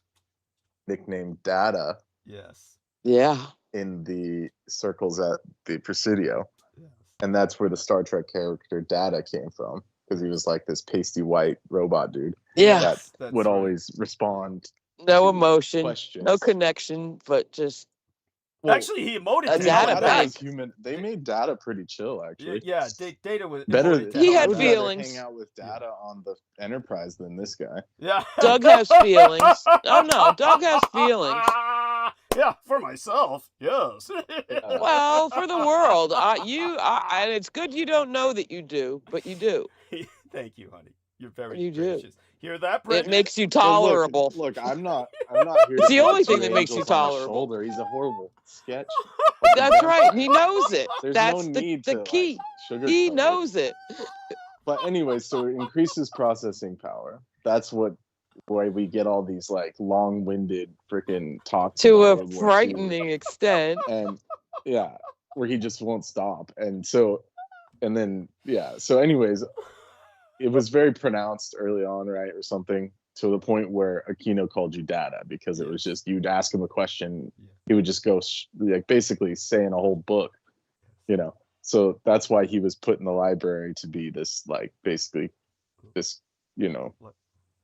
nicknamed Data Yes. Yeah. in the circles at the Presidio. Yes. And that's where the Star Trek character Data came from, because he was like this pasty white robot dude Yeah. that That's would right. always respond No to emotion, questions. no connection, but just Well, Actually, he emoted. A to data hell with bank. was human. They made Data pretty chill, actually. Yeah, Data was Better. emoted to He hell had with I would that. rather feelings. hang out with Data on the Enterprise than this guy. Yeah. Doug has feelings. Oh no, Doug has feelings. Yeah, for myself, yes. Well, for the world, and it's good you don't know that you do, but you do. Thank you, honey. You're very You do. gracious. Hear that, It Brendan? makes you Look, tolerable. Look, I'm not here. It's to the put only two thing that makes you angels on my tolerable. shoulder. He's a horrible sketch. That's right. And he knows it. There's That's no the need the to, key. sugarcoat He it. knows it. But anyway, so it increases processing power. That's why we get all these like long-winded freaking talks To about a World War II. frightening extent. And yeah, where he just won't stop. And so anyways, it was very pronounced early on, right, or something, to the point where Aquino called you Data, because it was just, you'd ask him a question, he would just go like basically saying a whole book, so that's why he was put in the library to be this, like, basically this,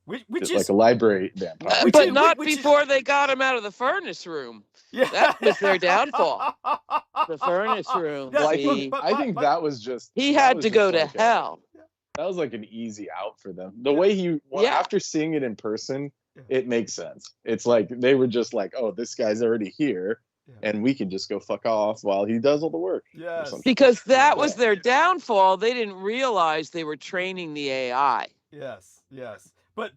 Which like is a library vampire. Which But is- not which is- before they got him out of the furnace room. yeah. That was their downfall. The furnace room. Yeah, Well, I see? think, but- that was just, He that had was to just go to like hell. that was like an easy out for them. The way after seeing it in person, Yeah. it makes sense. It's like they were just like, oh, this guy's already here. and we can just go fuck off while he does all the work. Yes. Because that was their downfall. They didn't realize they were training the AI. Yes, yes. But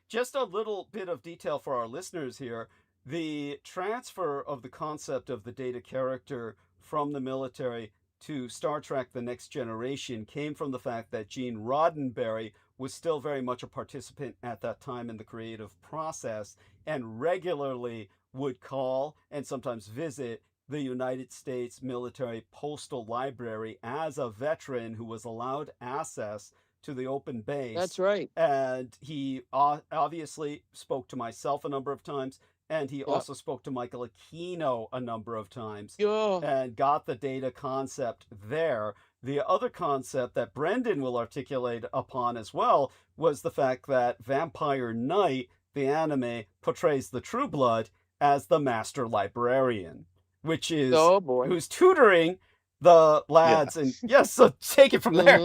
just a little bit of detail for our listeners here. The transfer of the concept of the data character from the military to Star Trek The Next Generation came from the fact that Gene Roddenberry was still very much a participant at that time in the creative process and regularly would call and sometimes visit the United States Military Postal Library as a veteran who was allowed access to the open base. That's right. And he obviously spoke to myself a number of times, and he also spoke to Michael Aquino a number of times and got the data concept there. The other concept that Brendan will articulate upon as well was the fact that Vampire Knight, the anime, portrays the True Blood as the master librarian, which is who's tutoring the lads. And so take it from there.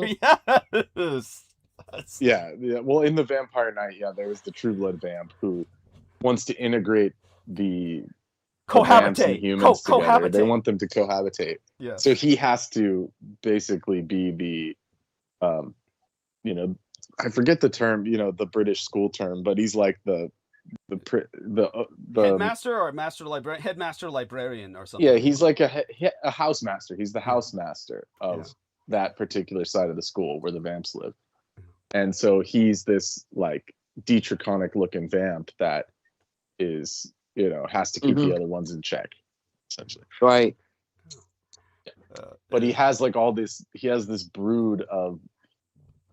Yes. Yeah. Well, in the Vampire Knight, there was the True Blood vamp who wants to integrate the vamps and humans together. They want them to cohabitate. Yeah. So he has to basically be the, I forget the term, the British school term, but he's like the headmaster or headmaster librarian or something. Yeah, he's like a housemaster. He's the housemaster of that particular side of the school where the vamps live. And so he's this like Dietrich-Konick looking vamp that is, has to keep the other ones in check, essentially. Right. But he has like he has this brood of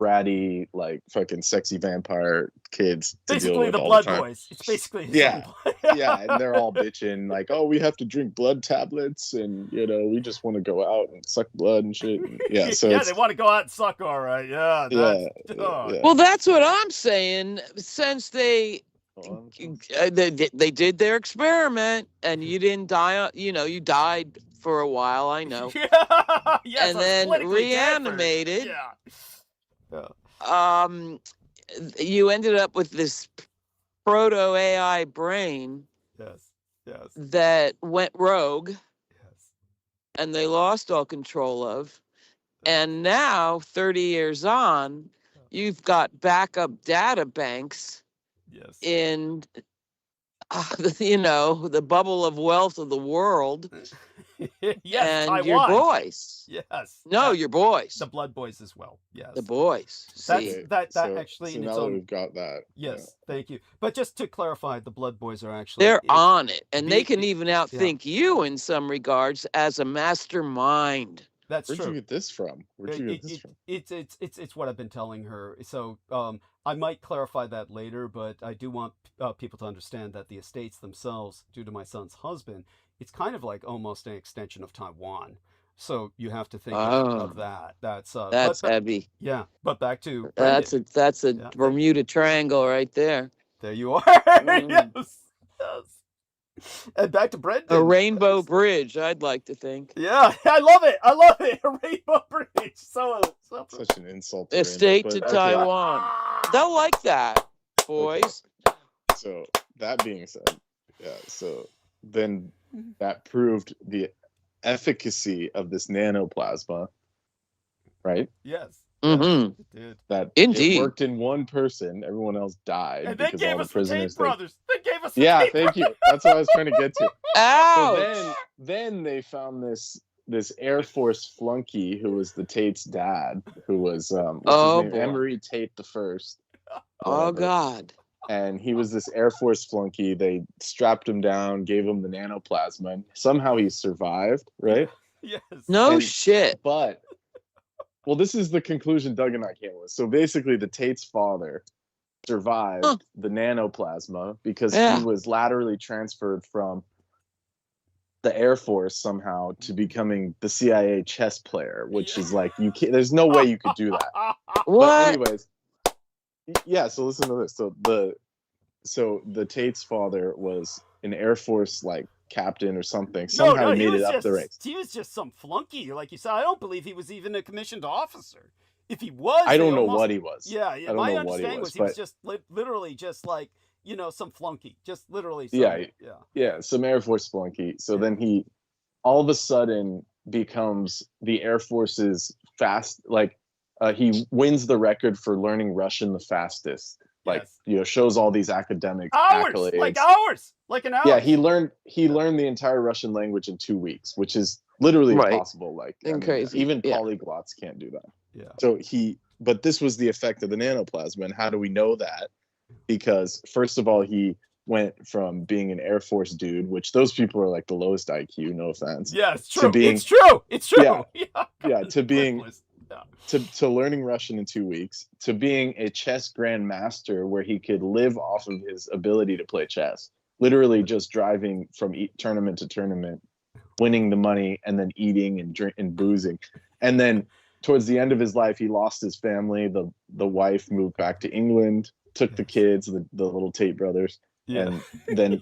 bratty, like fucking sexy vampire kids to deal basically with the all blood the time. boys. It's basically yeah, and they're all bitching like, oh, we have to drink blood tablets, and we just want to go out and suck blood and shit. And, so they want to go out and suck, all right. Well, that's what I'm saying. Since they did their experiment, and you didn't die. You died for a while. I know. And then reanimated. You ended up with this proto AI brain that went rogue and they lost all control of. And now 30 years on, you've got backup data banks in the bubble of wealth of the world. And Taiwan. Your boys. Your boys. The blood boys as well. Yes. The boys. Actually in its own. We've got that. Yes, thank you. But just to clarify, the blood boys are actually they're on it, and they can even outthink you in some regards as a mastermind. That's Where'd true. you get this from? It's what I've been telling her. So I might clarify that later, but I do want people to understand that the estates themselves, due to my son's husband, it's kind of like almost an extension of Taiwan. So you have to think of that. That's heavy. Yeah, but back to Brendan. That's a Bermuda Triangle right there. There you are. Yes. And back to Brendan. A rainbow bridge, I'd like to think. Yeah, I love it. A rainbow bridge. Such an insult. To Estate to Taiwan. They'll like that, boys. Okay. So that being said, so then that proved the efficacy of this nanoplasma, right? Yes. Mm-hmm. It did. That Indeed. It worked in one person, everyone else died. And they gave us the Tate brothers. They gave us the Tate brothers. You. That's what I was trying to get to. Ouch! So then they found this Air Force flunky who was the Tate's dad, who was Emory Tate the First. Oh God. And he was this Air Force flunky. They strapped him down, gave him the nanoplasma, and somehow he survived, right? Yes. No shit. But, well, this is the conclusion Doug and I came with. So basically, the Tate's father survived the nanoplasma because he was laterally transferred from the Air Force somehow to becoming the CIA chess player, which is like, you can't, there's no way you could do that. What? But anyways, so listen to this. So the Tate's father was an Air Force like captain or something. Somehow he made it up the ranks. He was just some flunky, like you said. I don't believe he was even a commissioned officer. If he was, I don't know what he was. Yeah. My understanding was he was just literally just like you know, some flunky, just literally. Some Air Force flunky. So then he all of a sudden becomes the Air Force's he wins the record for learning Russian the fastest. You know, shows all these academic accolades. Like an hour. Yeah, he learned the entire Russian language in 2 weeks, which is literally impossible. Crazy. Even polyglots can't do that. Yeah. So but this was the effect of the nanoplasma. And how do we know that? Because first of all, he went from being an Air Force dude, which those people are like the lowest IQ, no offense. Yeah, it's true. It's true. Yeah, to being to learning Russian in 2 weeks, to being a chess grandmaster where he could live off of his ability to play chess, literally just driving from tournament to tournament, winning the money, and then eating and boozing. And then towards the end of his life, he lost his family. The wife moved back to England, took the kids, the little Tate brothers. And then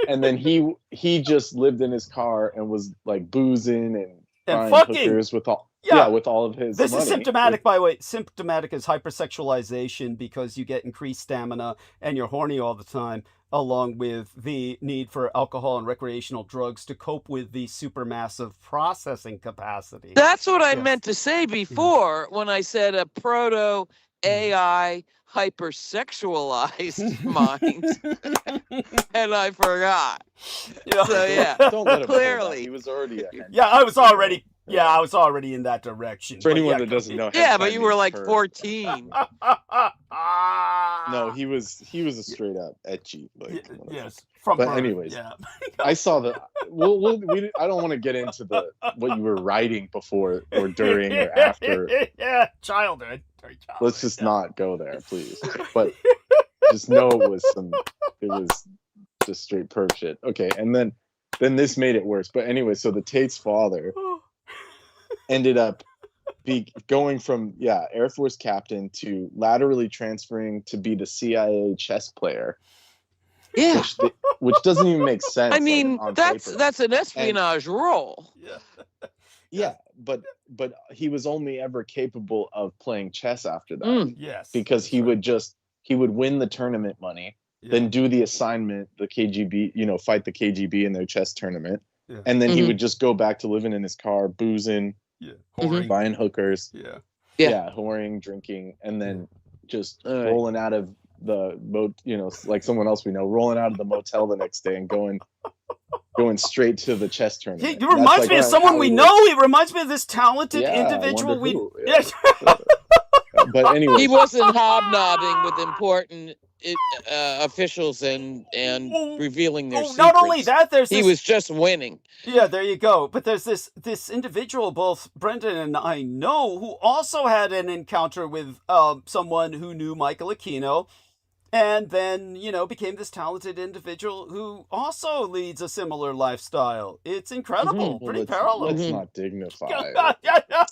and then he just lived in his car and was like boozing and buying hookers with all with all of his this money. Is symptomatic, by the way. Symptomatic is hypersexualization, because you get increased stamina and you're horny all the time, along with the need for alcohol and recreational drugs to cope with the supermassive processing capacity. That's what I meant to say before when I said a proto AI hypersexualized mind, and I forgot. So Don't let him clearly he was already ahead. I was already in that direction. For anyone that doesn't know, but you were like 14. No, he was a straight up etchy. From but birth. Anyways, I saw the. I don't want to get into what you were writing before or during or after. Childhood. Let's just not go there, please. But just know it was just straight perp shit. Okay, and then this made it worse. But anyway, so the Tate's father ended up going from Air Force captain to laterally transferring to be the CIA chess player. Yeah, which doesn't even make sense. I mean, on that's paper. an espionage role. Yeah, but he was only ever capable of playing chess after that. Yes, because he would win the tournament money, then do the assignment, the KGB, fight the KGB in their chess tournament, and then he would just go back to living in his car, boozing, buying hookers, whoring, drinking, and then just rolling out of the like someone else we know, rolling out of the motel the next day and going straight to the chess tournament. It reminds me of someone we know. It reminds me of this talented individual. But anyway, he wasn't hobnobbing with important officials and revealing their secrets. Not only that, he was just winning. Yeah, there you go. But there's this individual both Brendan and I know who also had an encounter with someone who knew Michael Aquino, and then, became this talented individual who also leads a similar lifestyle. It's incredible. Pretty parallel. Let's not dignify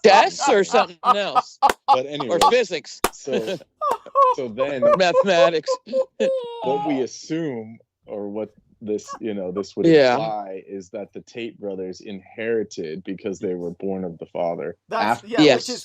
chess or something else. But anyway. Or physics. So then mathematics. What we assume, or what this would imply, is that the Tate brothers inherited because they were born of the father.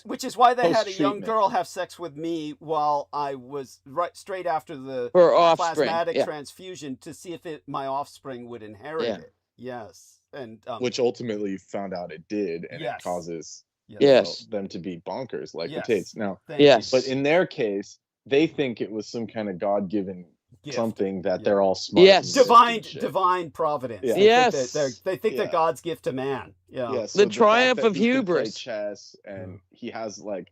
Which is why they had a young girl have sex with me while I was straight after the plasmatic transfusion to see if my offspring would inherit it. Yes, and which ultimately you found out it did, and it causes them to be bonkers like the Tates. Now, but in their case, they think it was some kind of God-given something that they're all smart. Yes, divine providence. Yeah. They think they're God's gift to man. Yeah, so the triumph of hubris. Chess, and he has like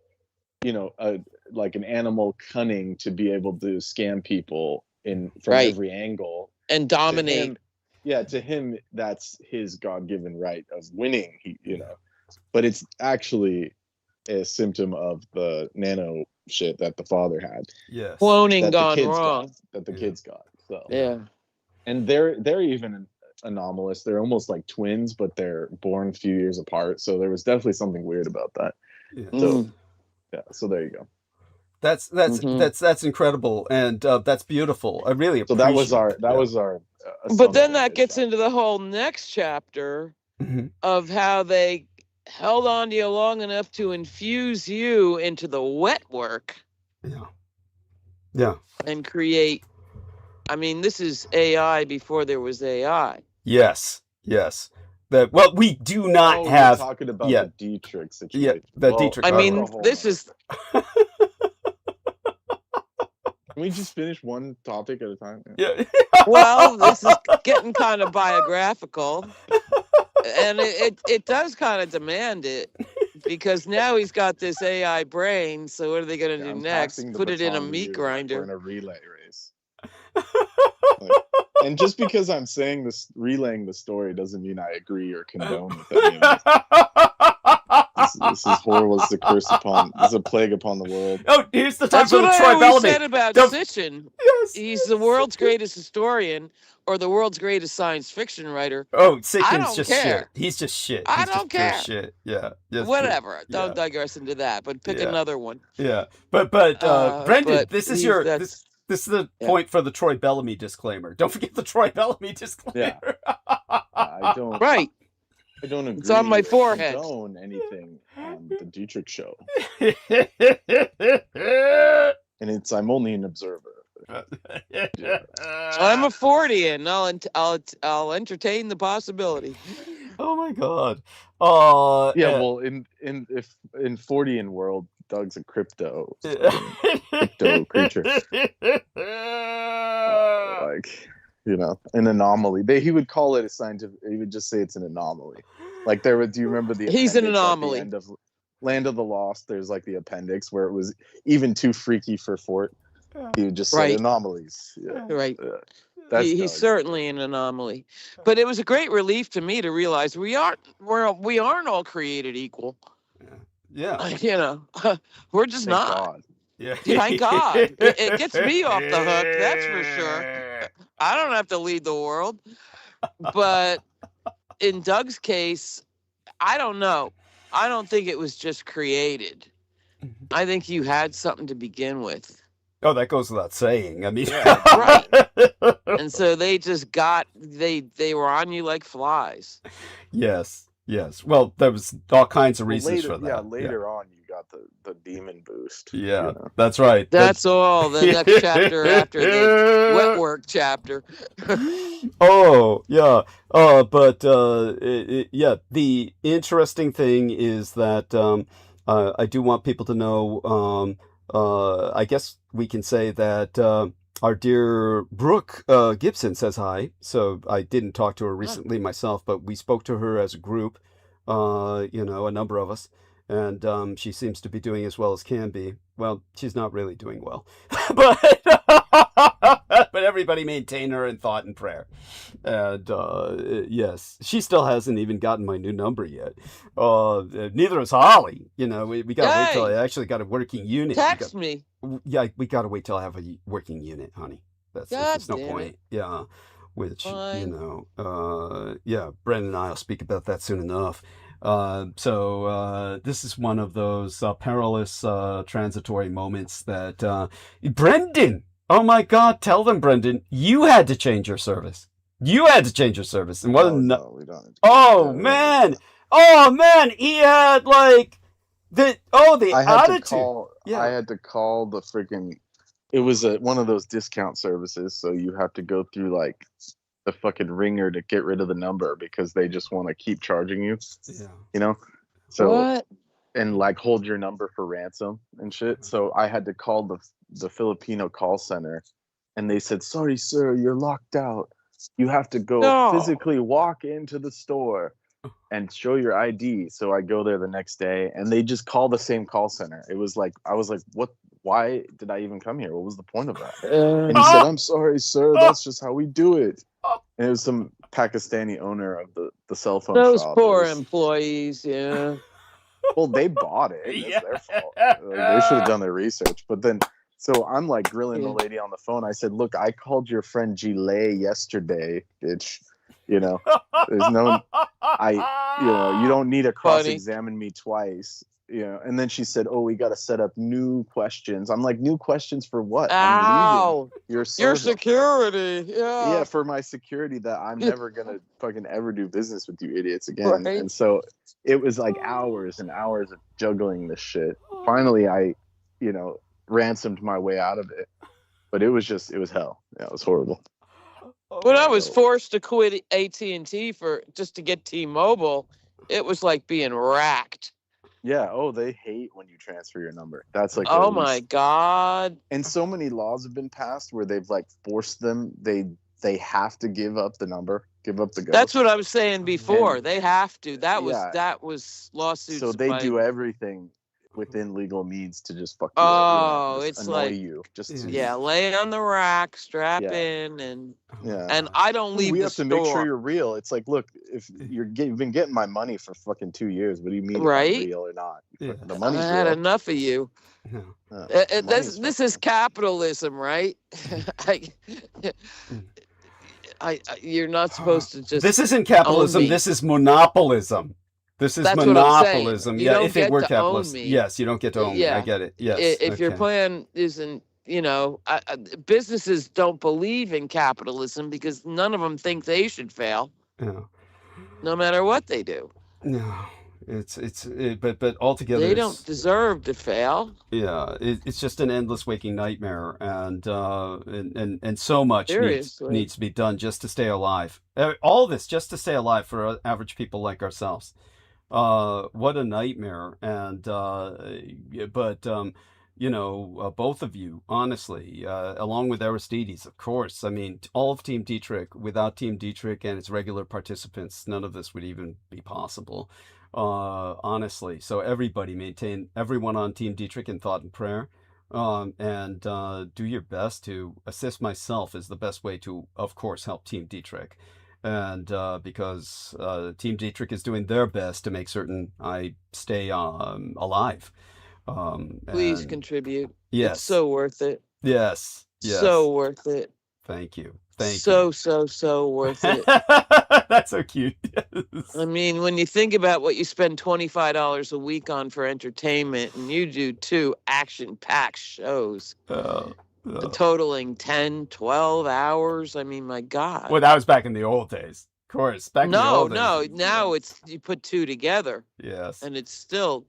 an animal cunning to be able to scam people from every angle and dominate. To him, that's his God-given right of winning. But it's actually a symptom of the nano shit that the father had. Yes. Cloning gone wrong. That the kids got. So and they're even anomalous. They're almost like twins, but they're born a few years apart. So there was definitely something weird about that. So so there you go. That's incredible, and that's beautiful. I really appreciate. So that was our. But then that gets into the whole next chapter of how they held on to you long enough to infuse you into the wet work. Yeah. And create I mean, this is AI before there was AI. Yes. That we do not Oh, have. you're talking about Yeah. the Dietrich situation. Yeah, the Dietrich. I mean, hold this on. is Can we just finish one topic at a time? Yeah. well, this is getting kind of biographical, and it does kind of demand it, because now he's got this AI brain. So what are they going to do I'm next? passing the Put it in a baton to meat you. grinder. We're in a relay race. And just because I'm saying this, relaying the story, doesn't mean I agree or condone with any of this. This is horrible. This is a curse upon. This is a plague upon the world. Oh, here's the time That's for what the I Troy always Bellamy. said about Don't- Sitchin. Yes. He's the world's greatest historian, or the world's greatest science fiction writer. Oh, I Sitchin's don't just care. shit. He's just shit. I He's don't just pure care. shit. Yeah. Just Whatever. pure- Don't digress into that. But pick Yeah. another one. Yeah. But Brendan, But this is your that's this is the Yeah. point for the Troy Bellamy disclaimer. Don't forget the Troy Bellamy disclaimer. I don't. right. I don't agree. It's on my or forehead. condone anything on the Dietrich show, and I'm only an observer. I'm a Fordian. I'll entertain the possibility. Oh my god. Yeah, well, in Fordian world, Doug's a crypto creature, like, you know, an anomaly. He would call it a scientific. He would just say it's an anomaly. Like do you remember the? He's an appendix at the anomaly. end of Land of the Lost. There's like the appendix where it was even too freaky for Fort. He would just say Right. anomalies. Yeah. Right. That's He's Doug. certainly an anomaly. But it was a great relief to me to realize we aren't all created equal. Yeah. You know, we're just Thank not. God. Yeah. Thank God. It gets me off the hook, that's for sure. I don't have to lead the world. But in Doug's case, I don't know. I don't think it was just created. I think you had something to begin with. Oh, that goes without saying. I mean, Right. And so they just they were on you like flies. Yes. Well, there was all kinds of reasons later, for that. Yeah, later on, you got the demon boost. Yeah, you know? that's right. That's all. The next chapter after the wet work chapter. Oh, yeah. Yeah, the interesting thing is that I do want people to know, I guess we can say that our dear Brooke Gibson says hi. So I didn't talk to her recently myself, but we spoke to her as a group, a number of us. And she seems to be doing as well as can be. Well, she's not really doing well. But everybody maintain her in thought and prayer. And yes, she still hasn't even gotten my new number yet. Neither has Holly. We got to wait till I actually got a working unit. Text me. Yeah, we got to wait till I have a working unit, honey. There's no point. Yeah. Which, Fine. yeah, Brendan and I will speak about that soon enough. So this is one of those perilous transitory moments that Brendan, oh my God, tell them, Brendan, you had to change your service. You had to change your service. And what? No, we don't. Oh man, he had like the attitude. I had to call the freaking. It was one of those discount services, so you have to go through like the fucking ringer to get rid of the number because they just want to keep charging you. Yeah. So What? and like hold your number for ransom and shit. So I had to call the Filipino call center, and they said, "Sorry, sir, you're locked out. You have to go physically walk into the store and show your ID." So I go there the next day, and they just call the same call center. It was like I was like, "What? Why did I even come here? What was the point of that?" And he said, "I'm sorry, sir. That's just how we do it." And it was some Pakistani owner of the cell phone Those shop. poor employees, yeah. Well, they bought it. It's their fault. They should have done their research. But then, so I'm like grilling the lady on the phone. I said, "Look, I called your friend Gile yesterday, bitch. There's no, you don't need to cross-examine me twice." And then she said, "Oh, we got to set up new questions." I'm like, "New questions for what?" Ow! Your security, yeah. Yeah, for my security that I'm never gonna fucking ever do business with you idiots again. Right. And so it was like hours and hours of juggling this shit. Finally, I, ransomed my way out of it. but it was hell. Yeah, it was horrible. When I was forced to quit AT&T just to get T-Mobile, it was like being racked. Yeah. Oh, they hate when you transfer your number. That's like, oh my God. And so many laws have been passed where they've like forced them. They have to give up the number, give up the ghost. That's what I was saying before. They have to. That was lawsuits. So they do everything within legal means to just fuck you up, just it's annoy like you. Just lay on the rack, strap in, and I don't leave. We the have store. to make sure you're real. It's like, look, if you've been getting my money for fucking 2 years, what do you mean if I'm real or not? Yeah. The money's I had real. enough of you. This is capitalism, right? You're not supposed to just. This isn't capitalism. This is monopolism. This is monopolism. Yeah, if it were capitalist. Yes, you don't get to own me. I get it. Yes. If your plan isn't, businesses don't believe in capitalism because none of them think they should fail. Yeah. No matter what they do. No. But altogether they don't deserve to fail. Yeah, it's just an endless waking nightmare, and so much needs to be done just to stay alive. All this just to stay alive for average people like ourselves. What a nightmare! And both of you, honestly, along with Aristides, of course. I mean, all of Team Dietrich. Without Team Dietrich and its regular participants, none of this would even be possible. Honestly, so everybody maintain everyone on Team Dietrich in thought and prayer, and do your best to assist myself is the best way to, of course, help Team Dietrich, and because Team Dietrich is doing their best to make certain I stay alive. Please contribute. Yes, it's so worth it. Yes, so worth it. Thank you. So worth it. That's so cute. Yes. I mean, when you think about what you spend $25 a week on for entertainment, and you do 2 action-packed shows, totaling 10, 12 hours. I mean, my God. Well, that was back in the old days. Of course. Back in the old days. No. Now it's you put 2 together. Yes. And it's still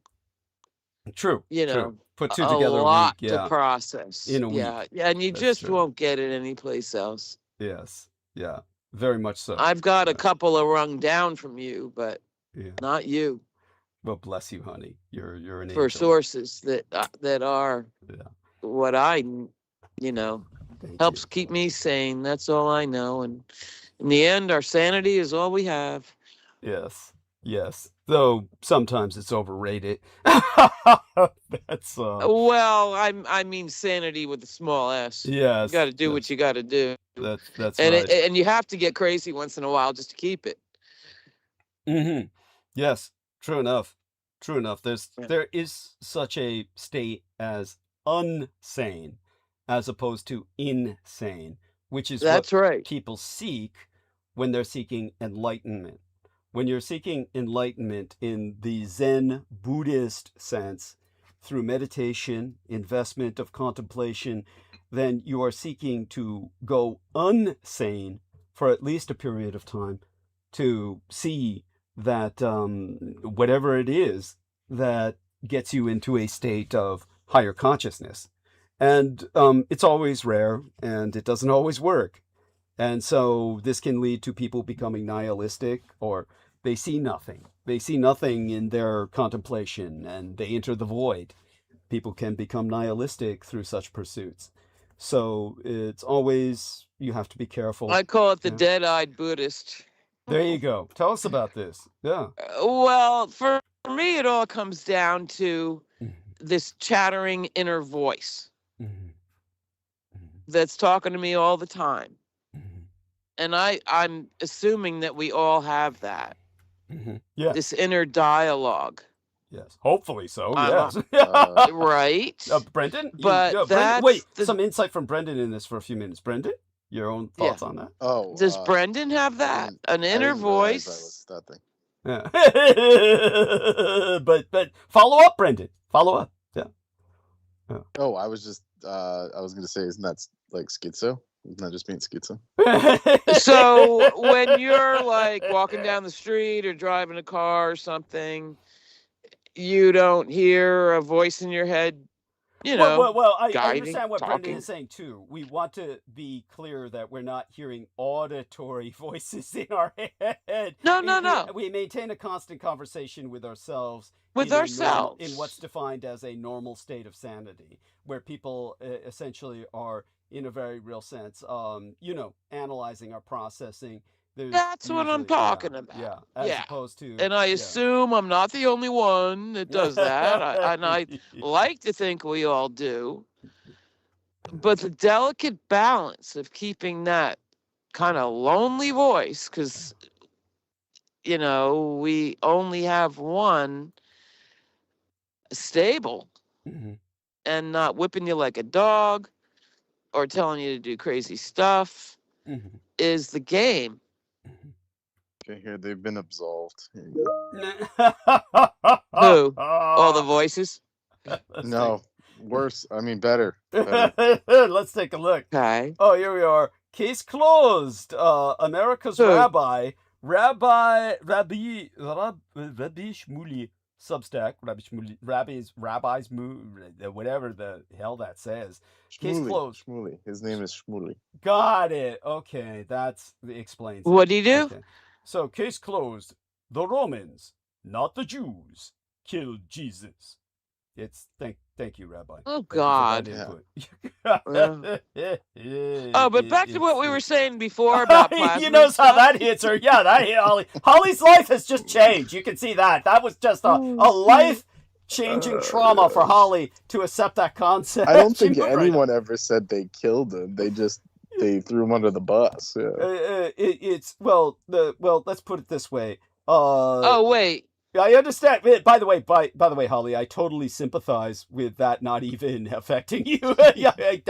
true. True. Put 2 together a lot week, to process. In a week. Yeah, and you just won't get it anyplace else. Yes. Yeah. Very much so. I've got a couple of rung down from you, but not you. Well, bless you, honey. You're an for angel. Sources that are what I helps keep me sane. That's all I know. And in the end, our sanity is all we have. Yes. Though sometimes it's overrated. That's well, I mean sanity with a small s. Yes. You got to do what you got to do. That's and right. And you have to get crazy once in a while just to keep it. Mm-hmm. Yes. True enough. There is such a state as unsane as opposed to insane, which is what people seek when they're seeking enlightenment. When you're seeking enlightenment in the Zen Buddhist sense, through meditation, investment of contemplation, then you are seeking to go unsane for at least a period of time to see that whatever it is that gets you into a state of higher consciousness. And it's always rare, and it doesn't always work. And so this can lead to people becoming nihilistic, or they see nothing. They see nothing in their contemplation, and they enter the void. People can become nihilistic through such pursuits. So it's always, you have to be careful. I call it the dead-eyed Buddhist. There you go. Tell us about this. Yeah. Well, for me, it all comes down to this chattering inner voice that's talking to me all the time. And I'm assuming that we all have that. Yeah. This inner dialogue. Yes. Hopefully so. Yes. Right. Brendan? But Brendan, wait, some insight from Brendan in this for a few minutes. Brendan, your own thoughts on that? Oh. Does Brendan have that? An inner voice? That thing. Yeah. but follow up, Brendan. Follow up. Yeah. Oh, I was just I was gonna say, isn't that like schizo? Isn't that just being schizo? So when you're like walking down the street or driving a car or something, you don't hear a voice in your head, you know, I guiding, understand what Brendan talking. is saying too. We want to be clear that we're not hearing auditory voices in our head. No. We maintain a constant conversation with ourselves. With ourselves. In what's defined as a normal state of sanity, where people essentially are, in a very real sense, analyzing or processing. That's what I'm talking about. Yeah, as opposed to... And I assume I'm not the only one that does that. I like to think we all do. But the delicate balance of keeping that kind of lonely voice, because, we only have one stable, and not whipping you like a dog or telling you to do crazy stuff is the game. Okay, here they've been absolved. Who? All the voices? No, worse. I mean, better. Let's take a look. Okay. Oh, here we are. Case closed. America's Rabbi Shmuley. Substack, Rabbis, whatever the hell that says. Case closed. Shmuley. His name is Shmuley. Got it. Okay, that explains it. What do you do? Okay. So, case closed. The Romans, not the Jews, killed Jesus. It's thank you, Rabbi. Oh God. Yeah. But back to what we were saying before about plasma. You notice how that hits her. Yeah, that hit Holly. Holly's life has just changed. You can see that. That was just a life-changing trauma for Holly to accept that concept. I don't think anyone ever said they killed him. They threw him under the bus. Yeah. Let's put it this way. Wait. I understand. By the way, Holly, I totally sympathize with that not even affecting you.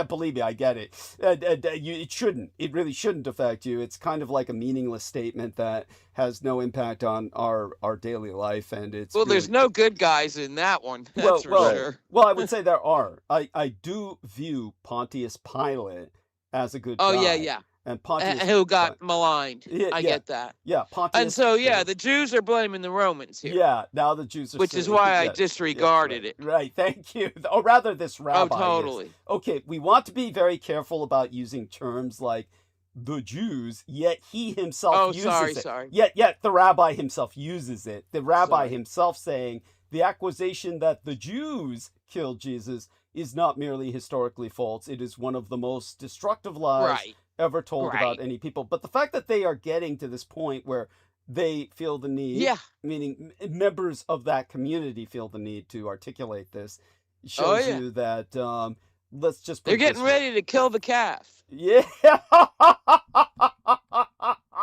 Believe me, I get it. It shouldn't. It really shouldn't affect you. It's kind of like a meaningless statement that has no impact on our daily life, and it's there's no good guys in that one. That's for sure. Well, I would say there are. I do view Pontius Pilate as a good guy. Oh yeah. And Pontius, who got maligned. I get that. Yeah, Pontius. And so, the Jews are blaming the Romans here. Yeah, now the Jews are Which is why I disregarded it. Right, thank you. Or rather, this rabbi. Oh, totally. Okay, we want to be very careful about using terms like the Jews, yet he himself uses it. Sorry. Yet the rabbi himself uses it. The rabbi himself saying the accusation that the Jews killed Jesus is not merely historically false. It is one of the most destructive lies ever told about any people. But the fact that they are getting to this point where they feel the need, meaning members of that community feel the need to articulate this, shows you that, let's just put they're getting ready to kill the calf. Yeah.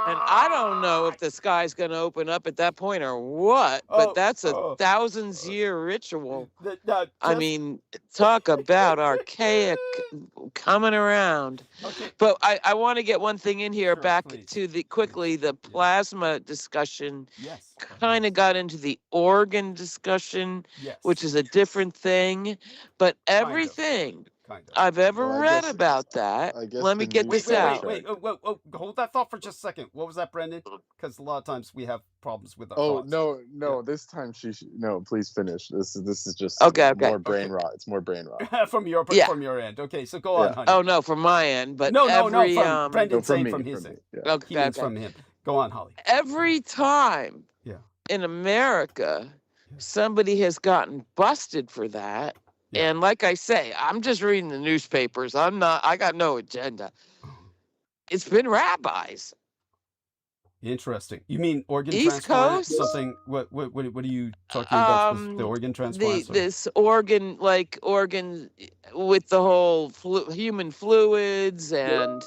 And I don't know if the sky's going to open up at that point or what, but that's a 1,000-year ritual. I mean, talk about archaic coming around. Okay. But I want to get one thing in here back to the plasma discussion. Yes. Kind of got into the organ discussion, which is a different thing. But everything I've ever read about that. Let me get this out. Wait, hold that thought for just a second. What was that, Brendan? Because a lot of times we have problems with our thoughts. No. This time please finish. This is just more brain rot. It's more brain rot from your end. Okay, so go on, honey. Oh no, from my end, but no, from Brendan saying from his end. Okay. From him. Go on, Holly. Every time in America somebody has gotten busted for that. And like I say, I'm just reading the newspapers. I got no agenda. It's been rabbis. Interesting. You mean organ East transplant? Coast? Something? What are you talking about? The organ transplant? This organ with the whole human fluids, and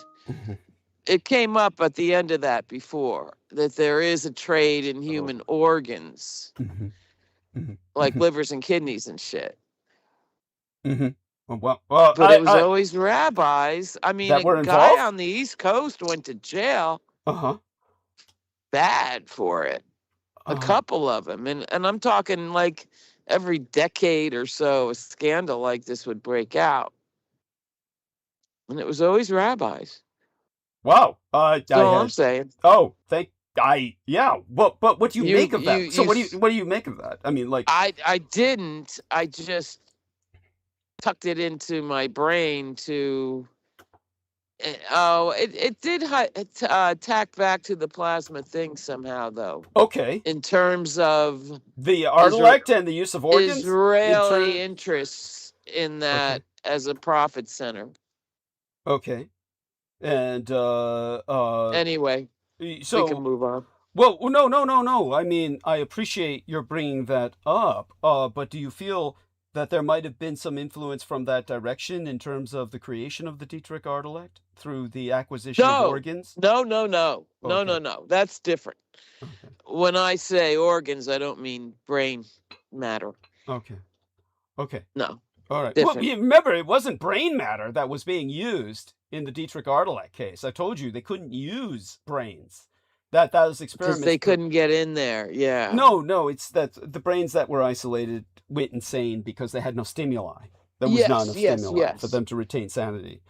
it came up at the end of that before that there is a trade in human organs, like livers and kidneys and shit. Well, but it was always rabbis. I mean, a guy on the East Coast went to jail. Bad for it. A couple of them, and I'm talking like every decade or so, a scandal like this would break out, and it was always rabbis. Wow. That's all I'm saying. Oh, but what do you make of that? So what do you make of that? I mean, like I didn't. I just tucked it into my brain to. It did tack back to the plasma thing somehow, though. Okay. In terms of The artilect and the use of organs? Israeli interests in that Okay. as a profit center. Okay. And Anyway, so we can move on. well, no. I mean, I appreciate your bringing that up. But do you feel that there might have been some influence from that direction in terms of the creation of the Dietrich artilect through the acquisition of organs? No. Okay. No. That's different. Okay. When I say organs, I don't mean brain matter. Okay. No. All right. Different. Well, you remember, it wasn't brain matter that was being used in the Dietrich artilect case. I told you they couldn't use brains. That was experiments. Because they couldn't get in there. Yeah. No, it's that the brains that were isolated went insane because they had no stimuli. There was not enough stimuli for them to retain sanity.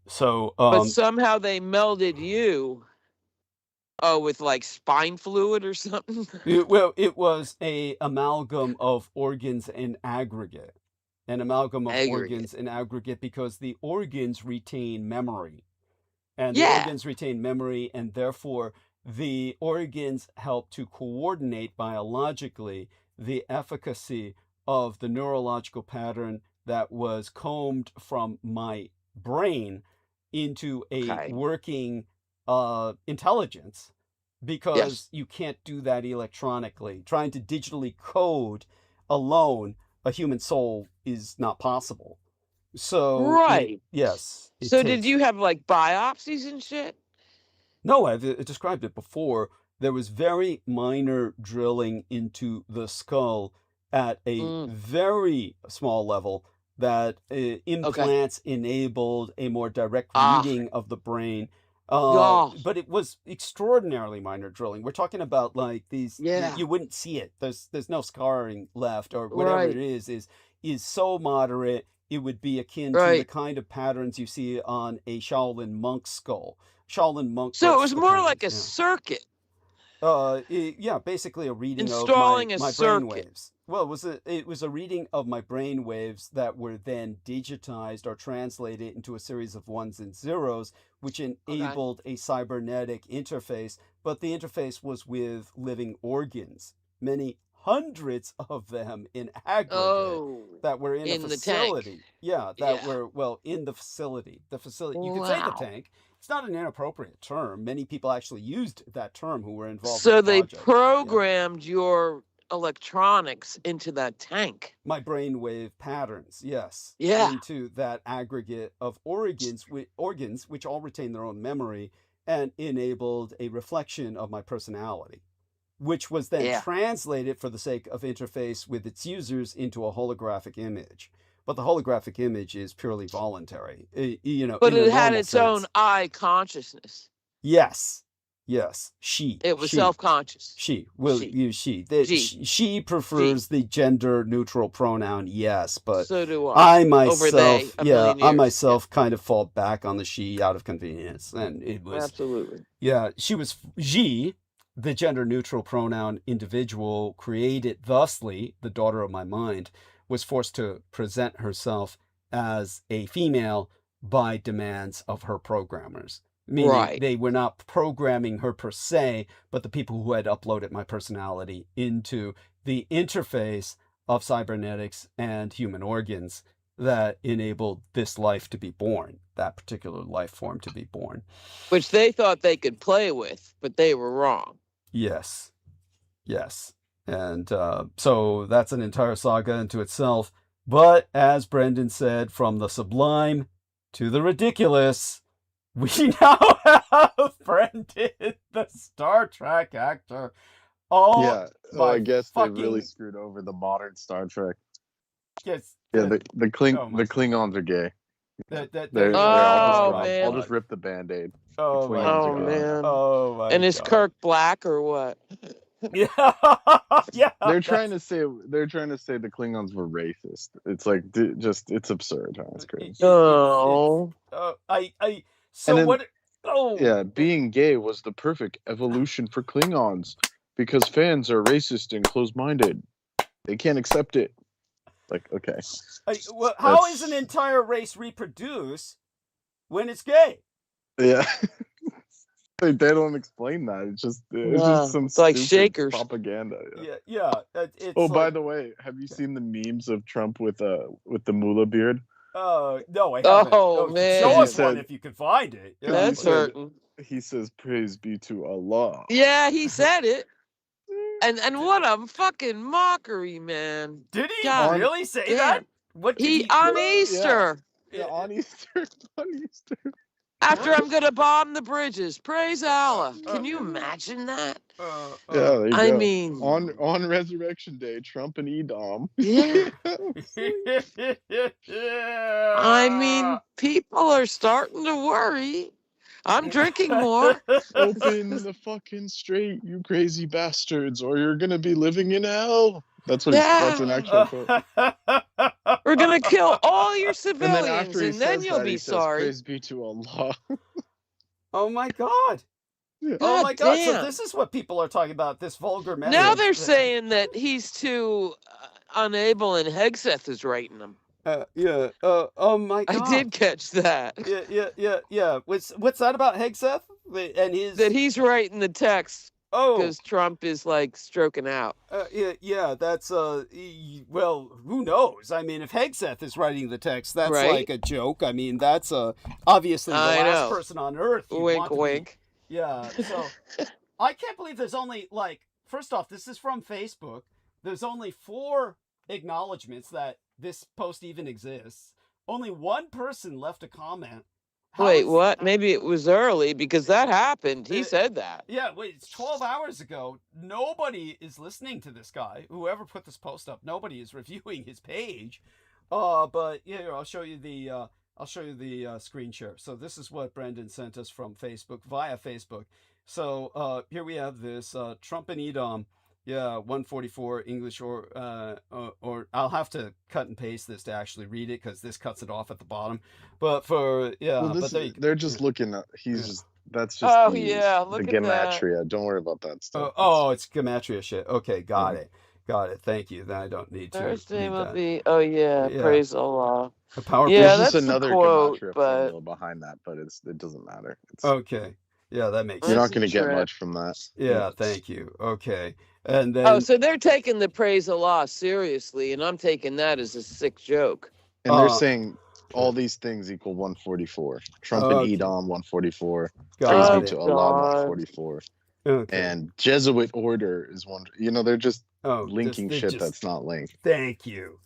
So, but somehow they melded you. Oh, with like spine fluid or something? it was a amalgam of organs in aggregate. An amalgam of organs in aggregate because the organs retain memory. And the organs retain memory, and therefore the organs help to coordinate biologically the efficacy of the neurological pattern that was combed from my brain into a working intelligence, because you can't do that electronically. Trying to digitally code alone a human soul is not possible. So So did you have like biopsies and shit? No, I've described it before. There was very minor drilling into the skull at a very small level that implants enabled a more direct reading of the brain. But it was extraordinarily minor drilling. We're talking about like these, you wouldn't see it. There's no scarring left, or whatever it is so moderate. It would be akin to the kind of patterns you see on a Shaolin monk skull. Shaolin monk. So it was more like a circuit. Basically a reading installing of my brain waves. Well, it was a reading of my brain waves that were then digitized or translated into a series of ones and zeros, which enabled a cybernetic interface. But the interface was with living organs, many hundreds of them in aggregate that were in a facility. Were in the facility. The facility. You could say the tank. It's not an inappropriate term. Many people actually used that term who were involved. So they programmed your electronics into that tank. My brainwave patterns, into that aggregate of organs which all retain their own memory, and enabled a reflection of my personality, which was then translated for the sake of interface with its users into a holographic image. But the holographic image is purely voluntary, But it had its own I consciousness. Yes. She. It was self-conscious. She. She prefers the gender-neutral pronoun. Yes, but so do I. I myself, kind of fall back on the she out of convenience, and it was absolutely. Yeah, she was J, the gender-neutral pronoun individual created thusly, the daughter of my mind, was forced to present herself as a female by demands of her programmers. Meaning they were not programming her per se, but the people who had uploaded my personality into the interface of cybernetics and human organs that enabled this life to be born, that particular life form to be born. Which they thought they could play with, but they were wrong. Yes. And so that's an entire saga into itself. But as Brendan said, from the sublime to the ridiculous, we now have Brendan, the Star Trek actor. I guess they really screwed over the modern Star Trek. Yes. The Klingons are gay. I'll just rip the Band-Aid. Oh man. Oh my. And is Kirk black or what? Yeah. They're trying to say the Klingons were racist. It's like it's absurd. Huh? It's crazy. Being gay was the perfect evolution for Klingons because fans are racist and closed-minded. They can't accept it. Like, okay. Well, how is an entire race reproduce when it's gay? Yeah. They don't explain that. It's just some it's like stupid Shakers. propaganda. Yeah. It's Oh, like, by the way, have you seen the memes of Trump with the mullah beard? no, I haven't. Oh, man. Show us He one said- if you can find it. Yeah, That's said- hurting. He says, "Praise be to Allah." Yeah, he said it. And what a fucking mockery, man. Did he God really say damn. that? What did He on Easter. Yeah, on Easter. On Easter. After I'm gonna bomb the bridges. Praise Allah. Can you imagine that? Yeah, there you I go. mean, on Resurrection Day, Trump and Edom. yeah. I mean, people are starting to worry. I'm drinking more. Open the fucking strait, you crazy bastards, or you're gonna be living in hell. That's what. That's an actual quote. We're gonna kill all your And then civilians, after he and then says you'll that, be he says, sorry. "Praise be to Allah." Oh my God. Yeah. Oh my God. So damn. this is what people are talking about, this vulgar message. Now they're saying that he's too unable, and Hegseth is writing them. Oh my God. I did catch that. Yeah. What's that about Hegseth? And his... That he's writing the text Oh. because Trump is like stroking out. Yeah, that's, well, who knows? I mean, if Hegseth is writing the text, that's Right. like a joke. I mean, that's obviously the I last know. person on earth. you'd Wink, want to be- wink. Yeah, so I can't believe there's only, like, first off, this is from Facebook. There's only 4 acknowledgments that this post even exists. Only one person left a comment. How Wait, is- what? Maybe it was early because that happened. He Uh, said that. Yeah, wait, it's 12 hours ago. Nobody is listening to this guy. Whoever put this post up, nobody is reviewing his page. But yeah, here, I'll show you the screen share. So this is what Brendan sent us from Facebook via Facebook. So here we have this Trump and Edom. Yeah, 144 English or I'll have to cut and paste this to actually read it because this cuts it off at the bottom. But for Well, but there you go. they're just looking at. He's Yeah. just. That's just. Oh, the, yeah, the look at that. gematria. Don't worry about that stuff. Oh, it's gematria shit. Okay, got it. Thank you. Then I don't need to. Thursday read will that. be. Oh yeah, Yeah. praise Allah. A power Yeah, There's that's just the another quote, gematria but- formula behind that, but it doesn't matter. It's, Okay. Yeah, that makes you're sense. not going to get trip. much from that. Yeah, thank you. Okay. And then Oh, so they're taking the praise Allah seriously, and I'm taking that as a sick joke. And they're Uh, saying all these things equal 144. Trump Okay. and Edom 144. Praise got be it. to Allah God. 144. Okay. And Jesuit order is one. They're just Oh, linking they shit just- that's not linked. Thank you.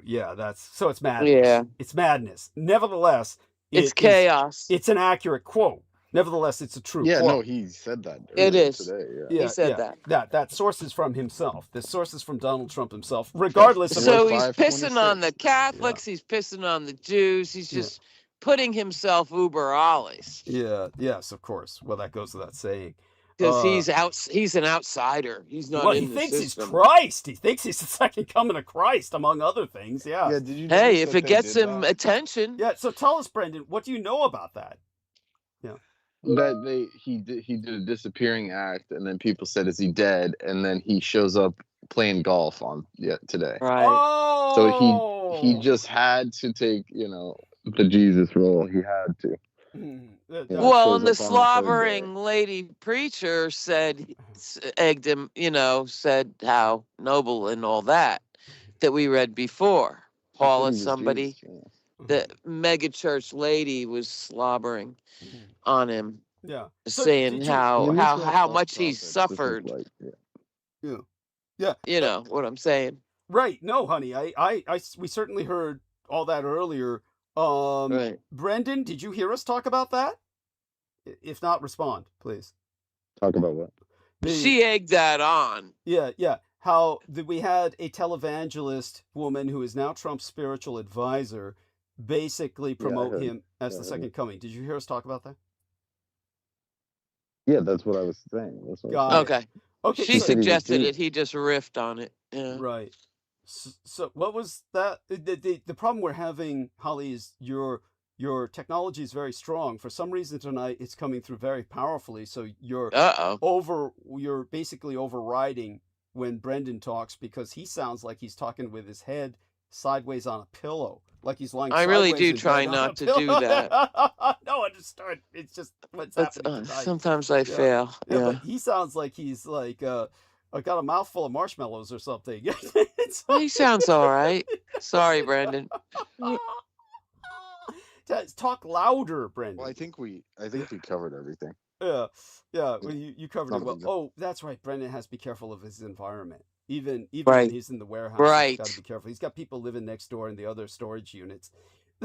Yeah, it's madness. Yeah. It's madness. Nevertheless, It's chaos. It's an accurate quote. Nevertheless, it's a true Yeah, quote. no, he said that. It earlier is. today. Yeah. Yeah, He said yeah. that. That source is from himself. The source is from Donald Trump himself, regardless of So what. he's pissing on the 526. Catholics. He's pissing on the Jews. He's just putting himself uber alles Yeah, yes, of course. Well, that goes without saying. because he's an outsider. He's not Well, in he the thinks system. he's Christ. He thinks he's the second coming of Christ, among other things. Yeah. Yeah, did you Hey, notice if that it they gets did him that? attention, Yeah. So tell us, Brendan, what do you know about that? That he did a disappearing act, and then people said, "Is he dead?" And then he shows up playing golf today. right? Oh. So he just had to take the Jesus role. He had to. Yeah. Well, shows and the up on the third slobbering lady preacher egged him, said how noble and all that we read before. Paula, somebody, the mega church lady was slobbering on him, Yeah. So saying did you- how much he suffered. Yeah. You know what I'm saying? Right. No, honey. We certainly heard all that earlier. Right. Brendan, did you hear us talk about that? If not, respond, please. Talk about what? She egged that on. Yeah. How we had a televangelist woman who is now Trump's spiritual advisor basically promote heard. him as the I heard second coming. Did you hear us talk about that? Yeah, that's what I was saying. That's what I was Got saying. it. Okay. Okay. She so- said he was suggested Jewish. it. He just riffed on it. Yeah. Right. So what was that? The problem we're having, Holly, is your technology is very strong. For some reason tonight, it's coming through very powerfully. So you're basically overriding when Brendan talks because he sounds like he's talking with his head sideways on a pillow, like he's lying I really sideways do in try bed on not a to pillow. do that. No, understood. It's just what's That's happening tonight. sometimes I Yeah. fail. Yeah, Yeah. but he sounds like he's like got a mouthful of marshmallows or something. He sounds all right. Sorry, Brendan. Talk louder, Brendan. Well, I think we covered everything. Yeah. Well, you covered Not it a well. big deal. Oh, that's right. Brendan has to be careful of his environment. Even when Right. he's in the warehouse, Right. he's got to be careful. He's got people living next door in the other storage units.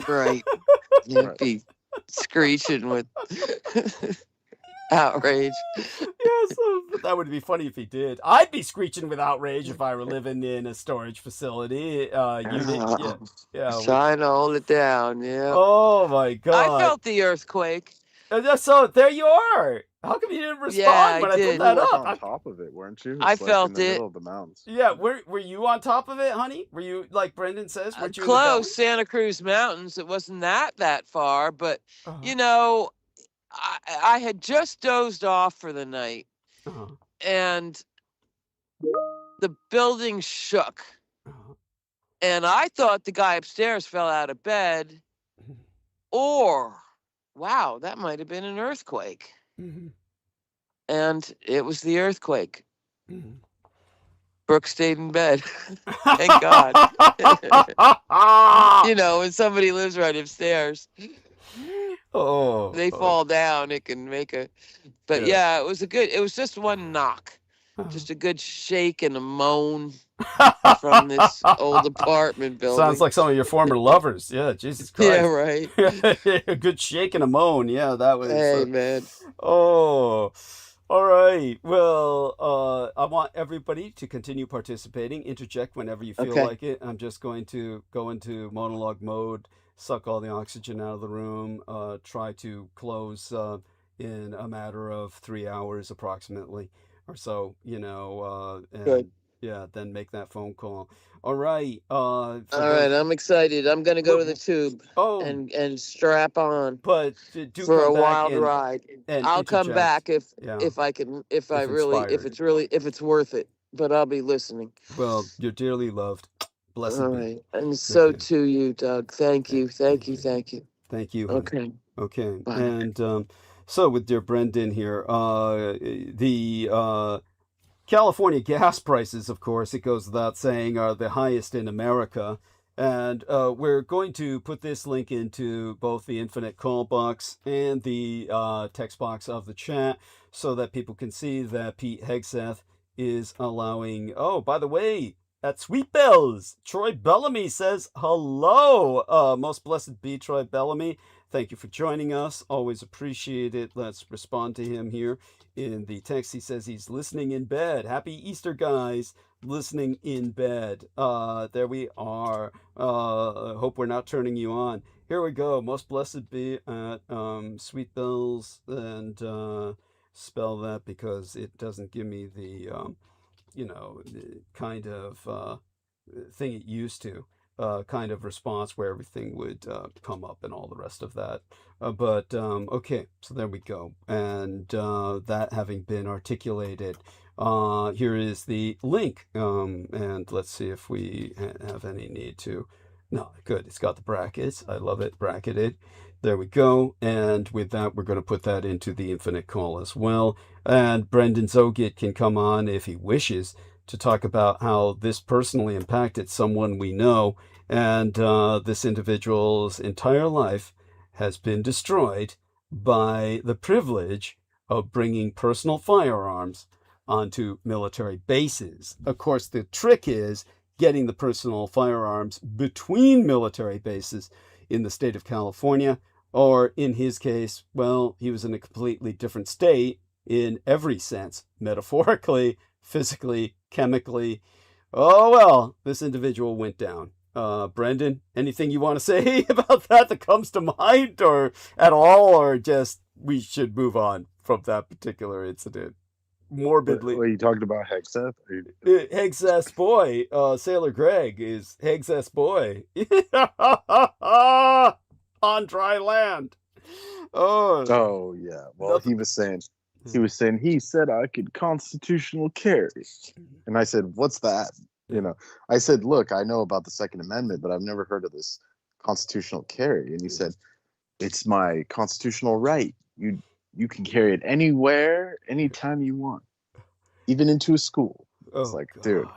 Right. You'd Right. be screeching with outrage. Yeah, so that would be funny if he did. I'd be screeching with outrage if I were living in a storage facility unit. Yeah. Trying to hold it down. Yeah. Oh my God. I felt the earthquake. So there you are. How come you didn't respond Yeah, when I I did. put You that were like up? on top of it, weren't you? I It's like felt in the it. middle of the mountains. Yeah, were you on top of it, honey? Were you, like Brendan says, weren't you in the Close, Santa Cruz Mountains. It wasn't that far, but belly? you know, I had just dozed off for the night, Uh-huh. and the building shook, Uh-huh. and I thought the guy upstairs fell out of bed, or wow, that might have been an earthquake, Mhm. and it was the earthquake. Mhm. Brooke stayed in bed. Thank God. You know, when somebody lives right upstairs, Oh. they fall down, it can make a, but Yeah. yeah, it was just one knock, just a good shake and a moan from this old apartment building. Sounds like some of your former lovers. Yeah, Jesus Christ. Yeah, right. A good shake and a moan. Yeah, that was. Hey, man. Oh, all right. Well, I want everybody to continue participating. Interject whenever you feel Okay. like it. I'm just going to go into monologue mode, suck all the oxygen out of the room, try to close in a matter of 3 hours approximately or so, and Good. yeah, then make that phone call. All right. All right, I'm excited. I'm gonna go to the tube Oh, and strap on but do for a come back wild and ride. and I'll come interject. back if Yeah. I can, if inspired. it's worth it. But I'll be listening. Well, you're dearly loved. Blessed All be. right, and so Okay. too you, Doug. Thank you. Thank you. Thank you. Thank you, honey. Okay. Okay. Bye. And so with dear Brendan here, the California gas prices, of course, it goes without saying, are the highest in America. And we're going to put this link into both the infinite call box and the text box of the chat so that people can see that Pete Hegseth is allowing. Oh, by the way, at Sweet Bells, Troy Bellamy says hello. Most blessed be Troy Bellamy. Thank you for joining us. Always appreciate it. Let's respond to him here. In the text, he says he's listening in bed. Happy Easter, guys. Listening in bed. There we are. Hope we're not turning you on. Here we go. Most blessed be at Sweet Bells, and spell that because it doesn't give me the the kind of thing it used to. Kind of response where everything would come up and all the rest of that. But okay, so there we go. And that having been articulated, here is the link. And let's see if we have any need to. No, good. It's got the brackets. I love it. Bracketed. There we go. And with that, we're going to put that into the infinite call as well. And Brendan Zogit can come on if he wishes to talk about how this personally impacted someone we know, and this individual's entire life has been destroyed by the privilege of bringing personal firearms onto military bases. Of course, the trick is getting the personal firearms between military bases in the state of California, or in his case, well, he was in a completely different state in every sense, metaphorically, physically, chemically. Oh, well, this individual went down. Brendan, anything you want to say about that comes to mind, or at all, or just we should move on from that particular incident? Morbidly. What are you talking about, Hegseth? Hegseth's boy, Sailor Greg, is Hegseth's boy. On dry land. Oh yeah. Well, Nothing. he was saying he said I could constitutional carry, and I said, "What's that?" You know, I said, look, I know about the Second Amendment, but I've never heard of this constitutional carry. And he said, it's my constitutional right. You can carry it anywhere, anytime you want, even into a school. It's like, dude.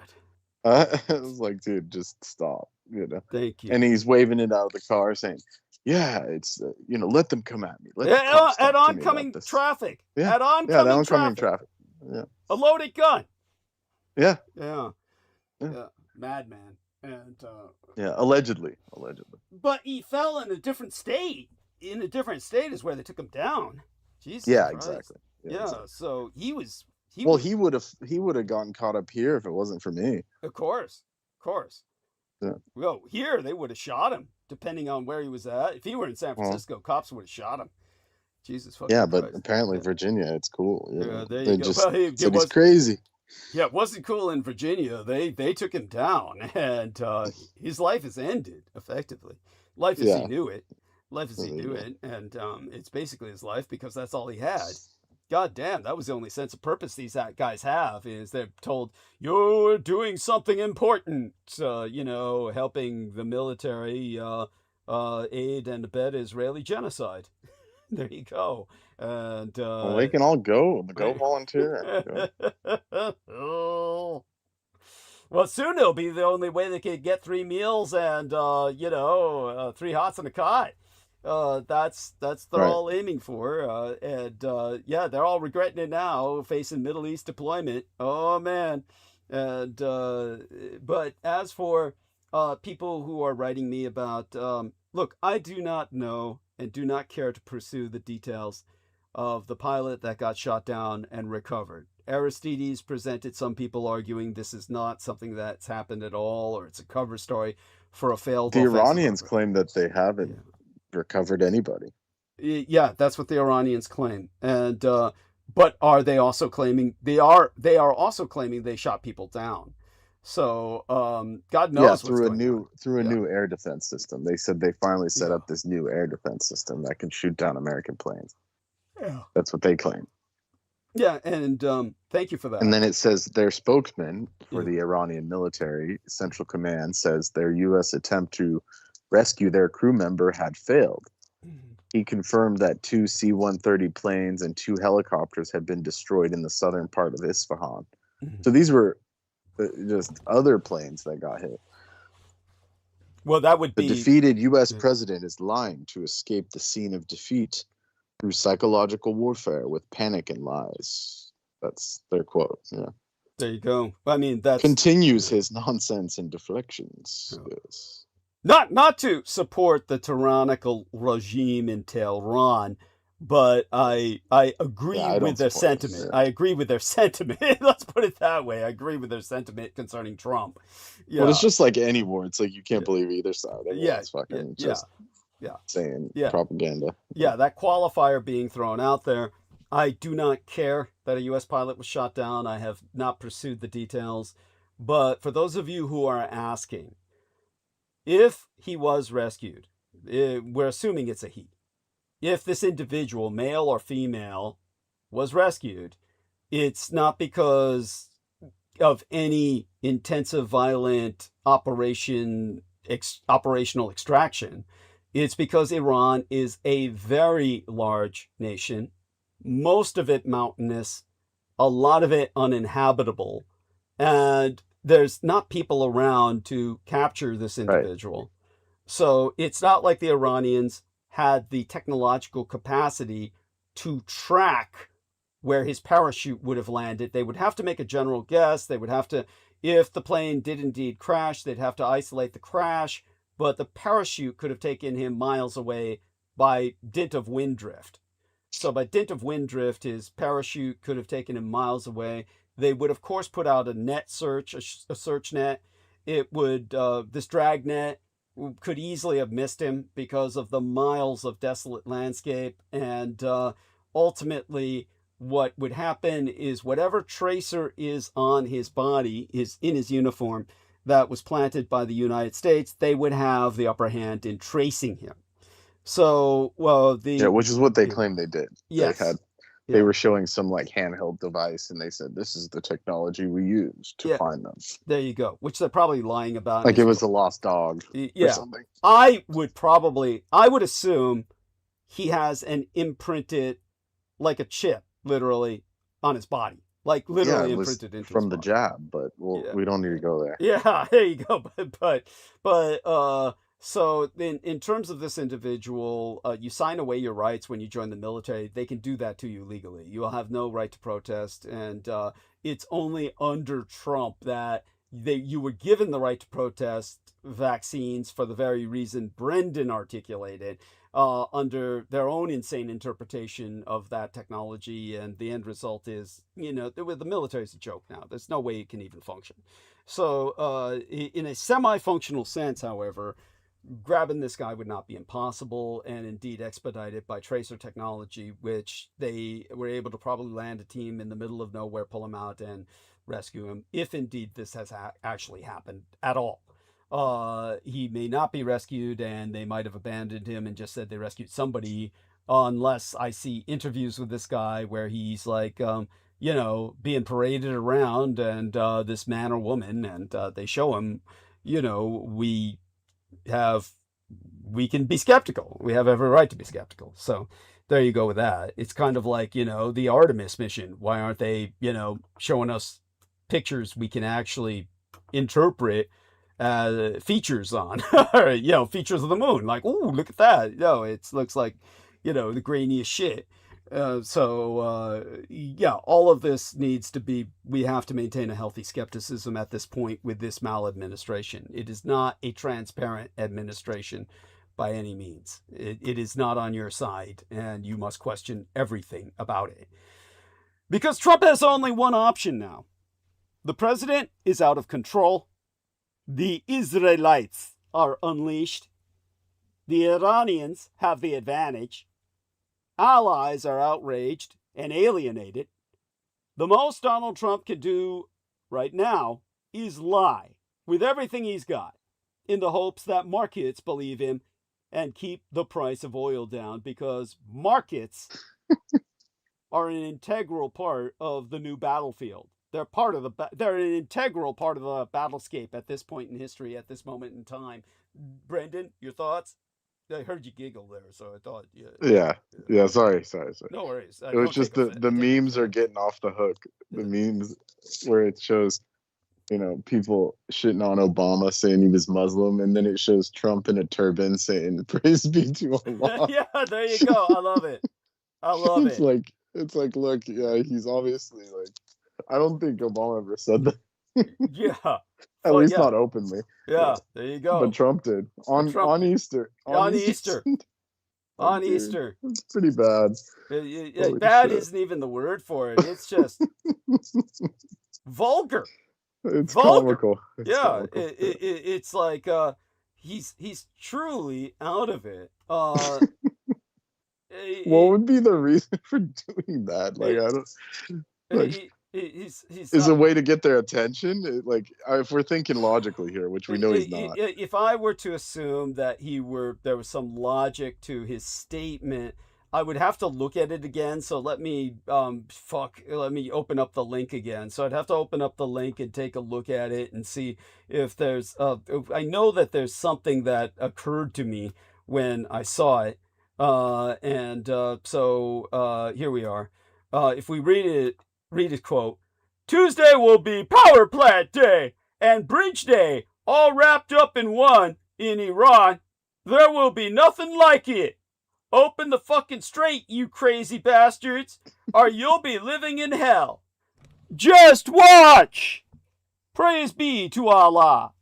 I was like, dude, just stop. You know. Thank you. And he's waving it out of the car, saying, "Yeah, it's let them come at me. Let the cops at talk to me oncoming about this." traffic. Yeah, At oncoming, yeah, the oncoming traffic. Yeah, A loaded gun. yeah, Yeah. Yeah. Madman. And yeah. Allegedly. but he fell in a different state. In a different state is where they took him down. Jesus Yeah, Christ. exactly. Yeah, exactly. so he was. Well, he would have gotten caught up here if it wasn't for me. Of course. Yeah. Well, here they would have shot him, depending on where he was at. If he were in San Francisco, cops would have shot him. Jesus fucking Yeah, but Christ. apparently Virginia, it's cool. You know? There They you go. just Well, said he's crazy. Yeah, it wasn't cool in Virginia. They took him down, and his life is ended, effectively. Life as he knew it. Life as he knew it, and it's basically his life because that's all he had. God damn, that was the only sense of purpose these guys have, is they're told, you're doing something important, helping the military aid and abet Israeli genocide. There you go. And Well, they can all go volunteer. Oh. Well, soon it'll be the only way they can get 3 meals and 3 hots and a cot. They're all aiming for, they're all regretting it now, facing Middle East deployment. Oh man. And but as for people who are writing me about, look, I do not know and do not care to pursue the details of the pilot that got shot down and recovered. Aristides presented some people arguing this is not something that's happened at all, or it's a cover story for a failed. The Iranians claim that they haven't recovered anybody. Yeah, that's what the Iranians claim. And but are they also claiming they are also claiming they shot people down? So God knows through a new air defense system. They said they finally set up this new air defense system that can shoot down American planes. Yeah, that's what they claim. Yeah, and thank you for that. And then it says their spokesman for the Iranian military Central Command says their U.S. attempt to rescue their crew member had failed. He confirmed that 2 C-130 planes and 2 helicopters had been destroyed in the southern part of Isfahan. So these were just other planes that got hit. Well, that would be... The defeated U.S. president is lying to escape the scene of defeat through psychological warfare with panic and lies. That's their quote. Yeah. There you go. I mean, that continues his nonsense and deflections. Yes. Not to support the tyrannical regime in Tehran, but I agree with their sentiment. I agree with their sentiment. Let's put it that way. I agree with their sentiment concerning Trump. Yeah. Well, it's just like any war. It's like you can't believe either side. Everyone's fucking saying propaganda. Yeah, that qualifier being thrown out there. I do not care that a U.S. pilot was shot down. I have not pursued the details. But for those of you who are asking, if he was rescued, we're assuming it's a he. If this individual, male or female, was rescued, it's not because of any intensive violent operational extraction. It's because Iran is a very large nation, most of it mountainous, a lot of it uninhabitable, and there's not people around to capture this individual. Right. So it's not like the Iranians had the technological capacity to track where his parachute would have landed. They would have to make a general guess. They would have to, if the plane did indeed crash, they'd have to isolate the crash, but the parachute could have taken him miles away by dint of wind drift. So by dint of wind drift, his parachute could have taken him miles away. They would, of course, put out a net search, a search net. It would, this drag net could easily have missed him because of the miles of desolate landscape. And ultimately, what would happen is whatever tracer is on his body, is in his uniform, that was planted by the United States, they would have the upper hand in tracing him. So, well, which is what they claim they did. Yes. They had they were showing some like handheld device, and they said this is the technology we use to find them. There you go. Which they're probably lying about. Like it was a lost dog. Yeah. Or something. I would assume he has an imprinted, like a chip, literally on his body. Like literally imprinted into from his the body. jab, but we don't need to go there. Yeah, there you go. But so in terms of this individual, you sign away your rights when you join the military. They can do that to you legally. You will have no right to protest, and it's only under Trump that you were given the right to protest vaccines for the very reason Brendan articulated. Under their own insane interpretation of that technology, and the end result is, the military is a joke now. There's no way it can even function. So in a semi-functional sense, however, grabbing this guy would not be impossible, and indeed expedited by tracer technology, which they were able to probably land a team in the middle of nowhere, pull him out, and rescue him, if indeed this has actually happened at all. He may not be rescued, and they might have abandoned him and just said they rescued somebody, unless I see interviews with this guy where he's like, being paraded around, and this man or woman, and they show him, we can be skeptical. We have every right to be skeptical. So there you go with that. It's kind of like, the Artemis mission. Why aren't they, showing us pictures we can actually interpret features on, features of the moon, like, oh, look at that, it looks like, the grainiest shit. All of this needs to be, we have to maintain a healthy skepticism at this point with this maladministration. It is not a transparent administration by any means. It is not on your side, and you must question everything about it. Because Trump has only one option now. The president is out of control. The Israelites are unleashed. The Iranians have the advantage. Allies are outraged and alienated. The most Donald Trump can do right now is lie with everything he's got, in the hopes that markets believe him and keep the price of oil down, because markets are an integral part of the new battlefield. They're an integral part of the battlescape at this point in history, at this moment in time. Brendan, your thoughts? I heard you giggle there, so I thought. Yeah. Sorry. No worries. It was just the memes are getting off the hook. The memes where it shows, people shitting on Obama saying he was Muslim, and then it shows Trump in a turban saying "Praise be to Allah." Yeah, there you go. I love it. It's like, look, he's obviously like. I don't think Obama ever said that. Yeah. At least not openly. Yeah, there you go. But Trump did. On Easter. On Easter. On dude, Easter. It's pretty bad. Bad isn't even the word for it. It's just vulgar. It's comical. Comical. It's like he's truly out of it. What would be the reason for doing that? Like, I don't. Is a way to get their attention? If we're thinking logically here, which we know he's not. If I were to assume that there was some logic to his statement, I would have to look at it again. So let me open up the link again. So I'd have to open up the link and take a look at it and see if there's. I know that there's something that occurred to me when I saw it, so here we are. If we read it, quote, Tuesday will be Power Plant Day and Bridge Day, all wrapped up in one in Iran. There will be nothing like it. Open the fucking straight, you crazy bastards, or you'll be living in hell. Just watch. Praise be to Allah.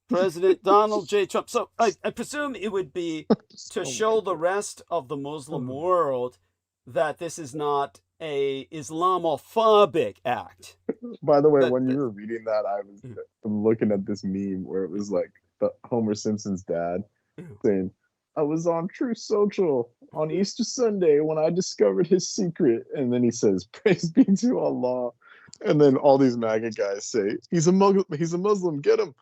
President Donald J. Trump. So I presume it would be to show the rest of the Muslim world that this is not a Islamophobic act. By the way, when you were reading that, I'm looking at this meme where it was like the Homer Simpson's dad saying, I was on True Social on Easter Sunday when I discovered his secret. And then he says, praise be to Allah. And then all these MAGA guys say, he's a Muslim, get him.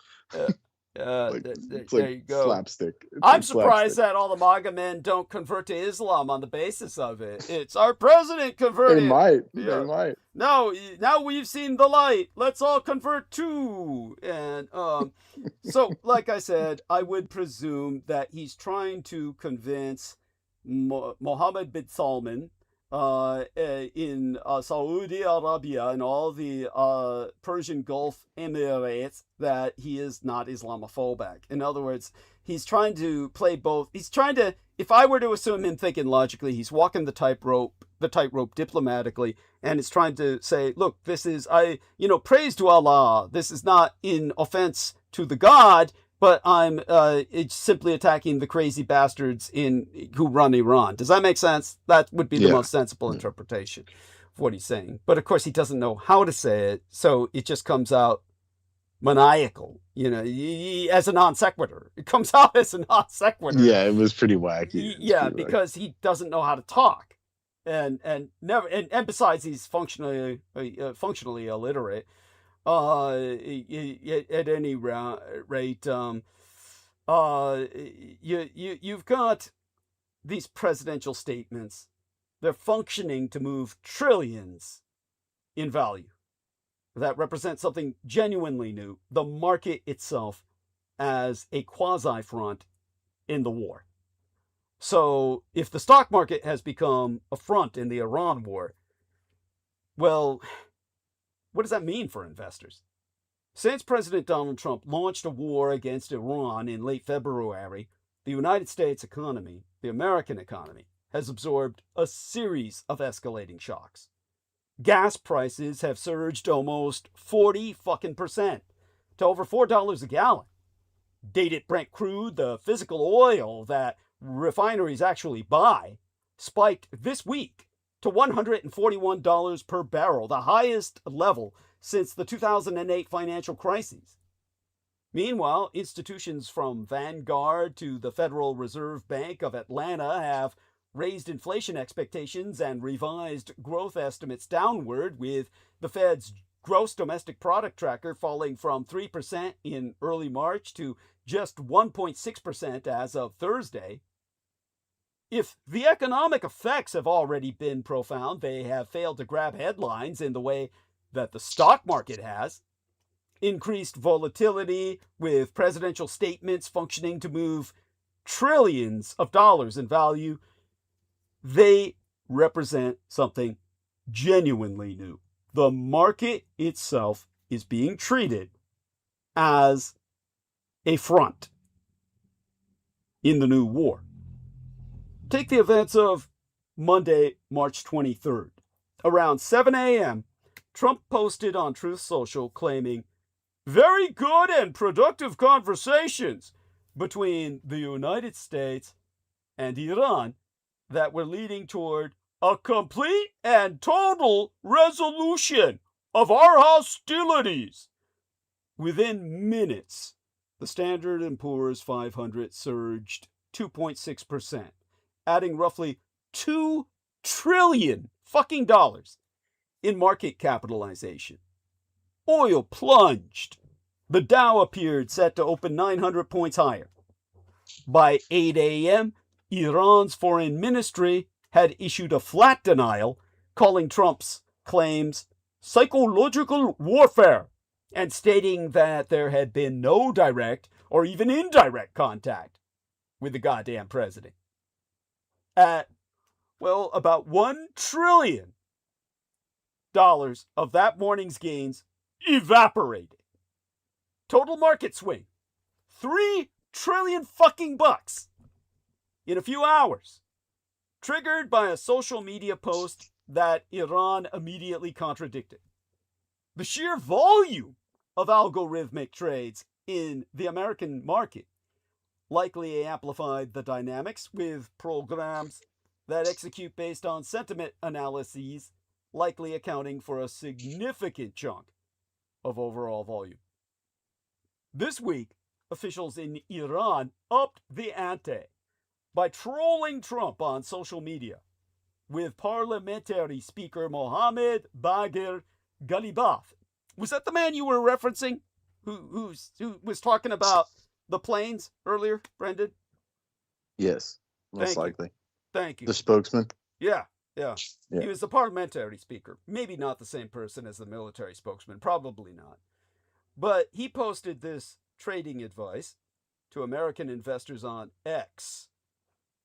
Like, it's there like you go. slapstick. It's I'm like surprised slapstick. that all the MAGA men don't convert to Islam on the basis of it. It's our president converted. They might. Yeah. They might. No, now we've seen the light. Let's all convert too. And so, like I said, I would presume that he's trying to convince Mohammed bin Salman in Saudi Arabia and all the Persian Gulf Emirates that he is not Islamophobic. In other words, he's trying to play both. He's trying to, if I were to assume him thinking logically, he's walking the tightrope diplomatically, and it's trying to say, look, this is, praise to Allah. This is not in offense to the God, but I'm it's simply attacking the crazy bastards who run Iran. Does that make sense? That would be the most sensible interpretation of what he's saying. But of course, he doesn't know how to say it, so it just comes out maniacal, as a non sequitur. It comes out as a non sequitur. Yeah, it was pretty wacky. Because he doesn't know how to talk, and besides, he's functionally illiterate. At any rate, you've got these presidential statements. They're functioning to move trillions in value. That represents something genuinely new, the market itself as a quasi-front in the war. So if the stock market has become a front in the Iran war, well, what does that mean for investors? Since President Donald Trump launched a war against Iran in late February, the United States economy, the American economy, has absorbed a series of escalating shocks. Gas prices have surged almost 40% to over $4 a gallon. Dated Brent crude, the physical oil that refineries actually buy, spiked this week to $141 per barrel, the highest level since the 2008 financial crisis. Meanwhile, institutions from Vanguard to the Federal Reserve Bank of Atlanta have raised inflation expectations and revised growth estimates downward, with the Fed's gross domestic product tracker falling from 3% in early March to just 1.6% as of Thursday. If the economic effects have already been profound, they have failed to grab headlines in the way that the stock market has. Increased volatility, with presidential statements functioning to move trillions of dollars in value, they represent something genuinely new. The market itself is being treated as a front in the new war. Take the events of Monday, March 23rd. Around 7 a.m., Trump posted on Truth Social claiming very good and productive conversations between the United States and Iran that were leading toward a complete and total resolution of our hostilities. Within minutes, the Standard & Poor's 500 surged 2.6%, adding roughly $2 trillion fucking dollars in market capitalization. Oil plunged. The Dow appeared set to open 900 points higher. By 8 a.m., Iran's foreign ministry had issued a flat denial, calling Trump's claims psychological warfare, and stating that there had been no direct or even indirect contact with the goddamn president. At, about $1 trillion of that morning's gains evaporated. Total market swing, $3 trillion fucking bucks in a few hours, triggered by a social media post that Iran immediately contradicted. The sheer volume of algorithmic trades in the American market likely amplified the dynamics, with programs that execute based on sentiment analyses likely accounting for a significant chunk of overall volume. This week, officials in Iran upped the ante by trolling Trump on social media, with parliamentary speaker Mohammad Bagher Ghalibaf. Was that the man you were referencing? Who was talking about the planes earlier, Brendan? Yes, most Thank you. likely. Thank you. The spokesman. Yeah. Yeah. He was the parliamentary speaker. Maybe not the same person as the military spokesman. Probably not. But he posted this trading advice to American investors on X.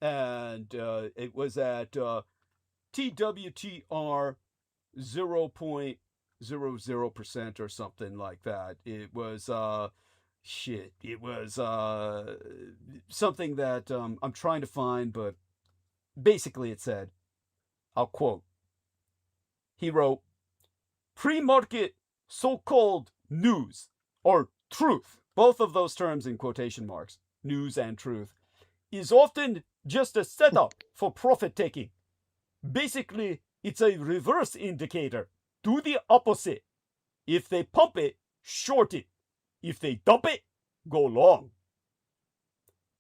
And it was at TWTR 0.00% or something like that. It was it was something that I'm trying to find, but basically it said, I'll quote, he wrote, pre-market so-called news or truth, both of those terms in quotation marks, news and truth, is often just a setup for profit taking. Basically, it's a reverse indicator. Do the opposite. If they pump it, short it. If they dump it, go long.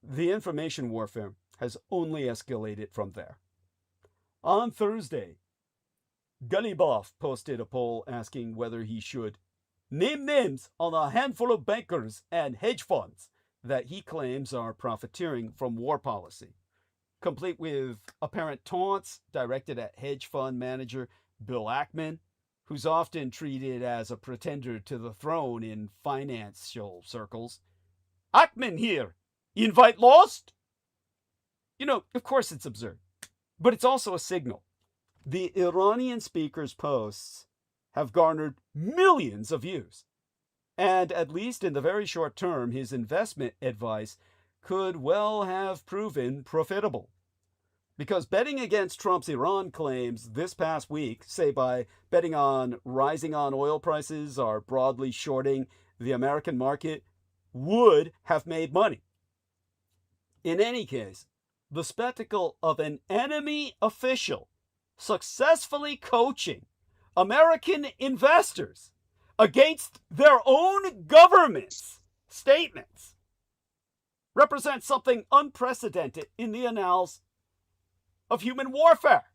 The information warfare has only escalated from there. On Thursday, Gulliboff posted a poll asking whether he should name names on a handful of bankers and hedge funds that he claims are profiteering from war policy, complete with apparent taunts directed at hedge fund manager Bill Ackman, who's often treated as a pretender to the throne in financial circles. Ackman here, invite lost? You know, of course it's absurd, but it's also a signal. The Iranian speaker's posts have garnered millions of views. And at least in the very short term, his investment advice could well have proven profitable. Because betting against Trump's Iran claims this past week, say by betting on rising on oil prices or broadly shorting the American market, would have made money. In any case, the spectacle of an enemy official successfully coaching American investors against their own government's statements represents something unprecedented in the annals of human warfare.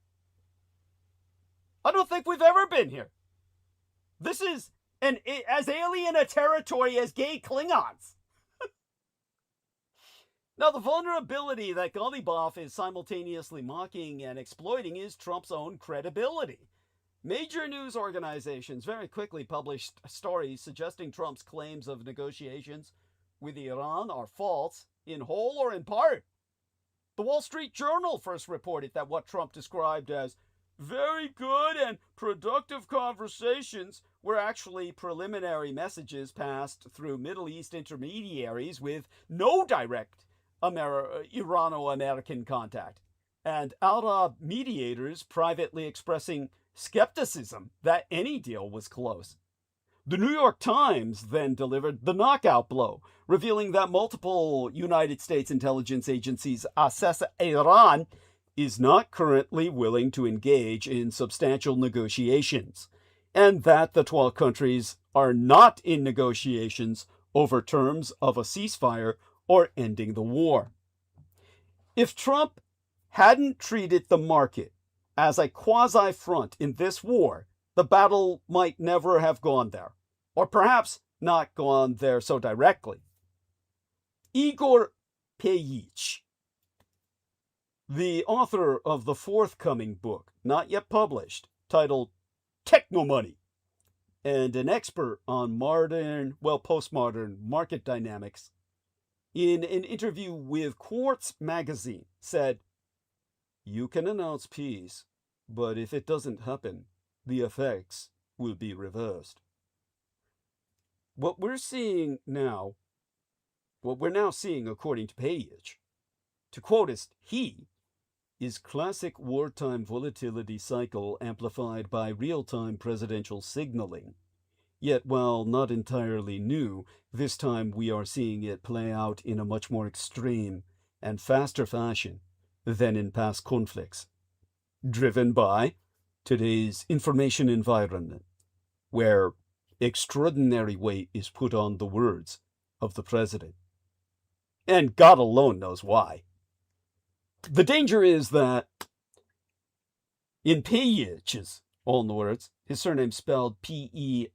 I don't think we've ever been here. This is as alien a territory as gay Klingons. Now, the vulnerability that Gulliboff is simultaneously mocking and exploiting is Trump's own credibility. Major news organizations very quickly published stories suggesting Trump's claims of negotiations with Iran are false, in whole or in part. The Wall Street Journal first reported that what Trump described as very good and productive conversations were actually preliminary messages passed through Middle East intermediaries with no direct Irano-American contact, and Arab mediators privately expressing skepticism that any deal was close. The New York Times then delivered the knockout blow, revealing that multiple United States intelligence agencies assess Iran is not currently willing to engage in substantial negotiations, and that the 12 countries are not in negotiations over terms of a ceasefire or ending the war. If Trump hadn't treated the market as a quasi-front in this war, the battle might never have gone there, or perhaps not gone there so directly. Igor Peyich, the author of the forthcoming book, not yet published, titled Techno Money, and an expert on postmodern market dynamics, in an interview with Quartz magazine, said, "You can announce peace, but if it doesn't happen, the effects will be reversed." What we're now seeing according to Peyich, to quote he, is classic wartime volatility cycle amplified by real-time presidential signaling. Yet, while not entirely new, this time we are seeing it play out in a much more extreme and faster fashion than in past conflicts, driven by today's information environment, where extraordinary weight is put on the words of the president. And God alone knows why. The danger is that in Peyich's own words, his surname spelled P-E-J-I-C,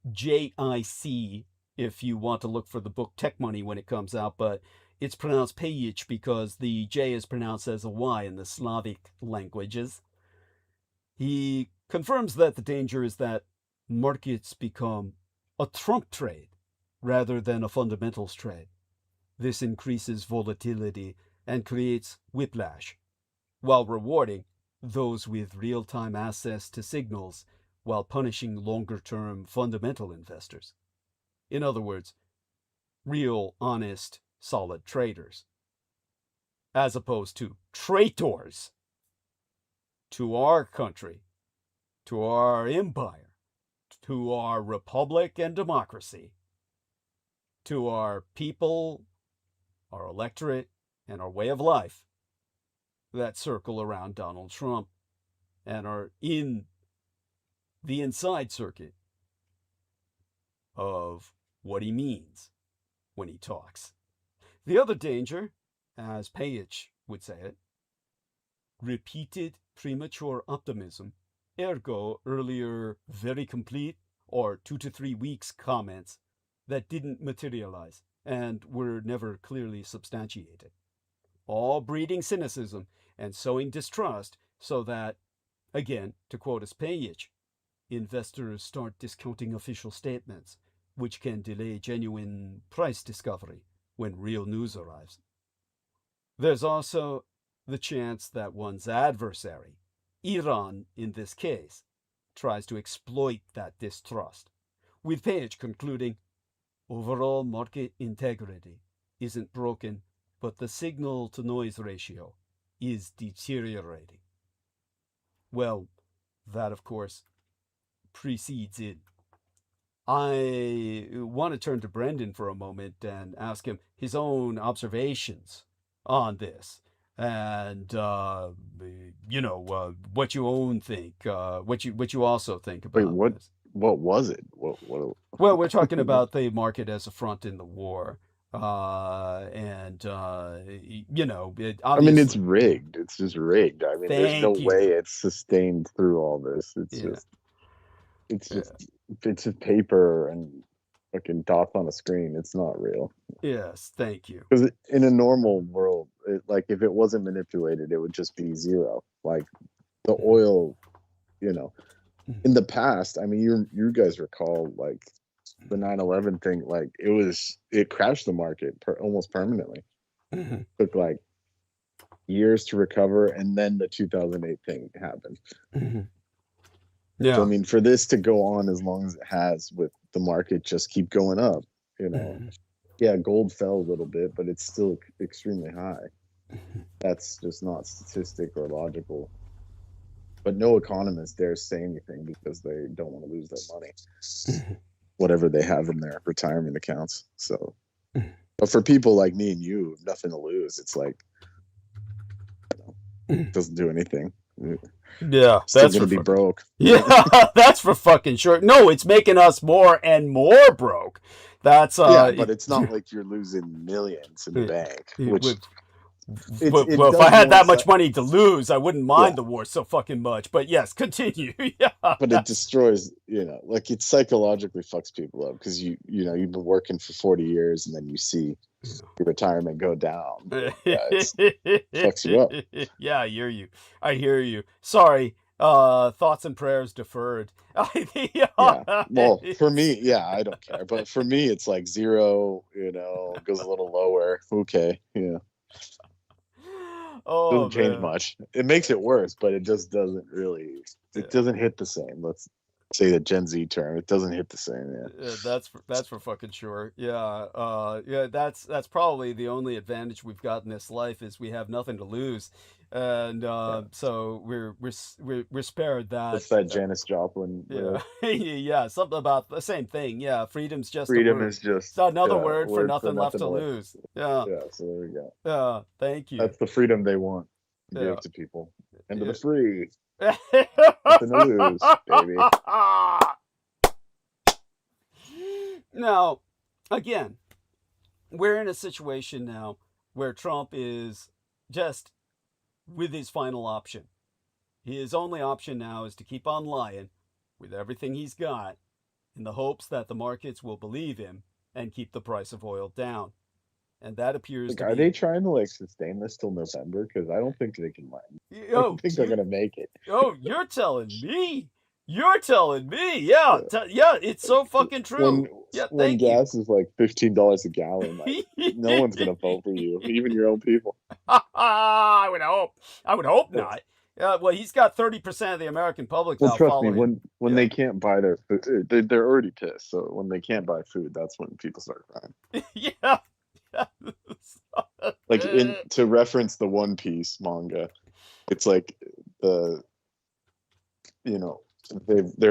if you want to look for the book Tech Money when it comes out, but It's pronounced peyich because the J is pronounced as a Y in the Slavic languages. He confirms that the danger is that markets become a trump trade rather than a fundamentals trade. This increases volatility and creates whiplash, while rewarding those with real-time access to signals while punishing longer-term fundamental investors. In other words, real, honest, solid traders, as opposed to traitors to our country, to our empire, to our republic and democracy, to our people, our electorate, and our way of life that circle around Donald Trump and are in the inside circuit of what he means when he talks. The other danger, as Peyich would say it, repeated premature optimism, ergo earlier very complete or 2 to 3 weeks comments that didn't materialize and were never clearly substantiated, all breeding cynicism and sowing distrust so that, again, to quote as Peyich, investors start discounting official statements, which can delay genuine price discovery when real news arrives. There's also the chance that one's adversary, Iran in this case, tries to exploit that distrust, with Peyich concluding, overall market integrity isn't broken, but the signal-to-noise ratio is deteriorating. Well, that, of course, precedes it. I want to turn to Brendan for a moment and ask him his own observations on this. And, what you think, what you also think about this. What was it? What? Well, we're talking about the market as a front in the war. I mean, it's rigged. It's just rigged. I mean, there's no way it's sustained through all this. It's a paper and fucking dots on a screen. It's not real. Yes, thank you. Because in a normal world, if it wasn't manipulated, it would just be zero. Like the oil, in the past. I mean, you guys recall like the 9/11 thing. Like it crashed the market almost permanently. Mm-hmm. Took like years to recover, and then the 2008 thing happened. Mm-hmm. Yeah. So I mean, for this to go on as long as it has, with the market just keep going up, Mm-hmm. Yeah, gold fell a little bit, but it's still extremely high. Mm-hmm. That's just not statistic or logical. But no economist dares say anything because they don't want to lose their money, Mm-hmm. whatever they have in their retirement accounts. So, but for people like me and you, nothing to lose. It's like, it doesn't do anything. Yeah, Still that's gonna be broke. Yeah, that's for fucking sure. No, it's making us more and more broke. That's yeah, but it's not like you're losing millions in the bank. Which, if I had that much money to lose, I wouldn't mind the war so fucking much. But yes, continue. Yeah, but it destroys. Like it psychologically fucks people up because you've been working for 40 years and then you see your retirement go down. It fucks you up. Yeah, I hear you. Sorry. Thoughts and prayers deferred. Yeah. Well, for me, I don't care. But for me, it's like zero. Goes a little lower. Okay. Yeah. Oh, doesn't change much. It makes it worse, but it just doesn't really. It doesn't hit the same. Let's say the Gen Z term. It doesn't hit the same. Yeah, that's for fucking sure. Yeah, that's probably the only advantage we've got in this life is we have nothing to lose, and so we're spared that. It's that Janis Joplin. Yeah, yeah, something about the same thing. Yeah, freedom is just another word for nothing left to lose. Yeah. Yeah. So there we go. Yeah. Thank you. That's the freedom they want to give to people. End of the free. Nothing to lose, baby. Now, again, we're in a situation now where Trump is just with his final option. His only option now is to keep on lying with everything he's got in the hopes that the markets will believe him and keep the price of oil down. And that appears Like, to are be... they trying to like sustain this till November? Because I don't think they can win. I Oh, don't think they're gonna make it. oh, you're telling me? You're telling me? Yeah, yeah, it's so fucking true. Yeah, When thank you. gas is like $15 a gallon, like, no one's gonna vote for you, even your own people. I would hope. I would hope not. Well, he's got 30% of the American public Well, now trust me, following. when Yeah. they can't buy their food, they're already pissed. So when they can't buy food, that's when people start crying. Yeah. Like to reference the One Piece manga, it's like they're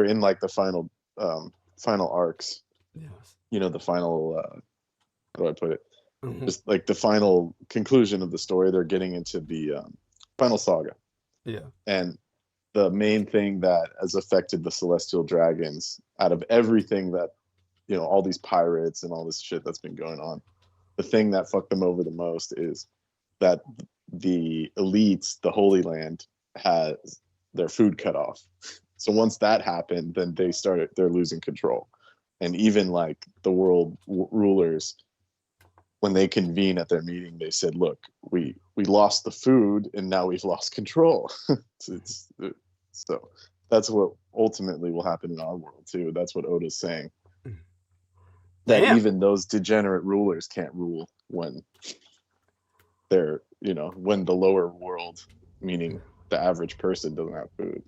in like the final arcs. Yes. The final how do I put it? Mhm. Just like the final conclusion of the story. They're getting into the final saga. Yeah. And the main thing that has affected the celestial dragons out of everything that, all these pirates and all this shit that's been going on, the thing that fucked them over the most is that the elites, the Holy Land, has their food cut off. So once that happened, then they're losing control. And even like the world rulers, when they convene at their meeting, they said, look, we lost the food and now we've lost control. So that's what ultimately will happen in our world too. That's what Oda's saying. That Damn. even those degenerate rulers can't rule when they're, when the lower world, meaning the average person, doesn't have food.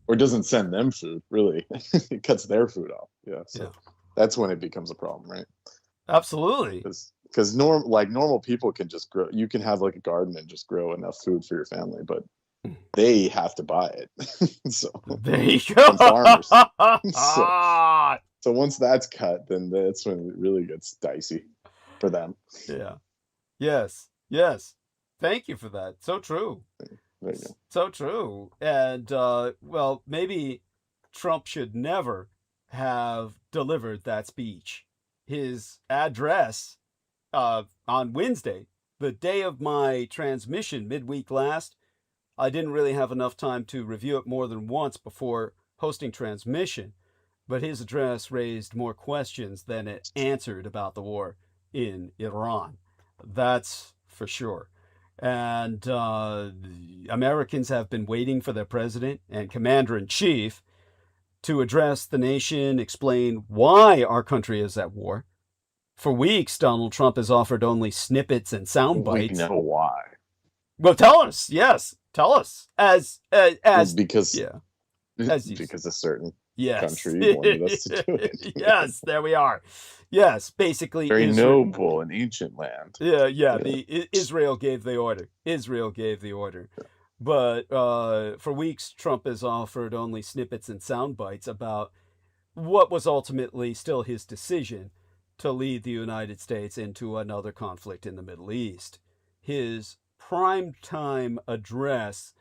Or doesn't send them food, really. It cuts their food off. Yeah. So that's when it becomes a problem, right? Absolutely. Because normal people can just grow. You can have like a garden and just grow enough food for your family, but they have to buy it. So There you go. Farmers. So once that's cut, then that's when it really gets dicey for them. Yeah. Yes. Yes. Thank you for that. So true. There you go. So true. And, well, maybe Trump should never have delivered that speech. His address on Wednesday, the day of my transmission midweek last, I didn't really have enough time to review it more than once before posting transmission, but his address raised more questions than it answered about the war in Iran. That's for sure. And Americans have been waiting for their president and commander-in-chief to address the nation, explain why our country is at war. For weeks, Donald Trump has offered only snippets and sound bites. We know why. Well, tell us. Yes, tell us. Because a certain country wanted us to do it. Yes, there we are. Yes, basically. Very noble and ancient land. Yeah. Israel gave the order. But for weeks, Trump has offered only snippets and sound bites about what was ultimately still his decision to lead the United States into another conflict in the Middle East. His primetime address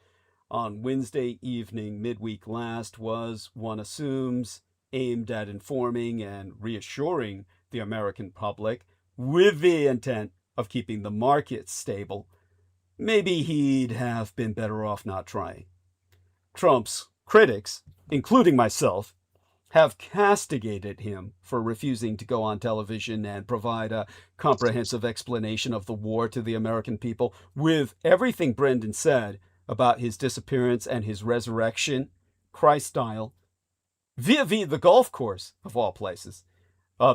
on Wednesday evening midweek last was, one assumes, aimed at informing and reassuring the American public with the intent of keeping the markets stable. Maybe he'd have been better off not trying. Trump's critics, including myself, have castigated him for refusing to go on television and provide a comprehensive explanation of the war to the American people, with everything Brendan said about his disappearance and his resurrection, Christ-style, via the golf course, of all places,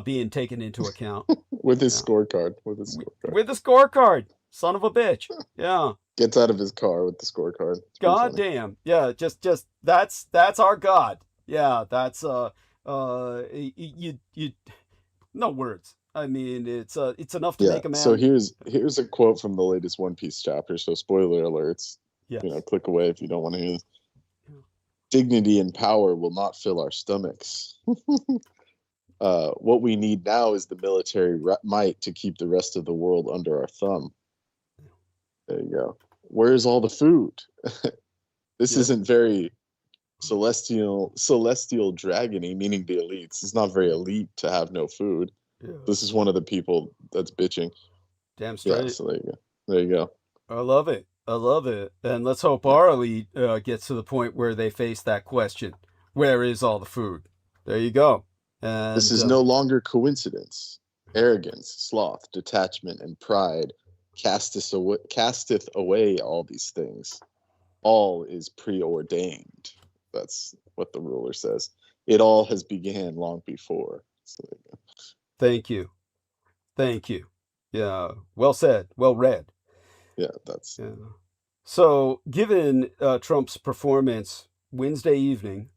being taken into account. With his scorecard. With a scorecard. Son of a bitch. Yeah. Gets out of his car with the scorecard. God damn. Yeah, just that's our God. Yeah, that's you no words. I mean, it's enough to make a man. So here's a quote from the latest One Piece chapter. So spoiler alerts. Yes. Click away if you don't want to hear this. Dignity and power will not fill our stomachs. What we need now is the military might to keep the rest of the world under our thumb. There you go. Where's all the food? This isn't very celestial dragony, meaning the elites. It's not very elite to have no food. Yeah. This is one of the people that's bitching. Damn straight. Yeah, so there you go. I love it. And let's hope our elite gets to the point where they face that question. Where is all the food? There you go. And this is no longer coincidence. arrogance, sloth, detachment, and pride casteth away all these things. All is preordained. That's what the ruler says. It all has began long before. So there you go. Thank you. Thank you. Yeah. Well said. Well read. Yeah, that's... Yeah. So, given Trump's performance Wednesday evening,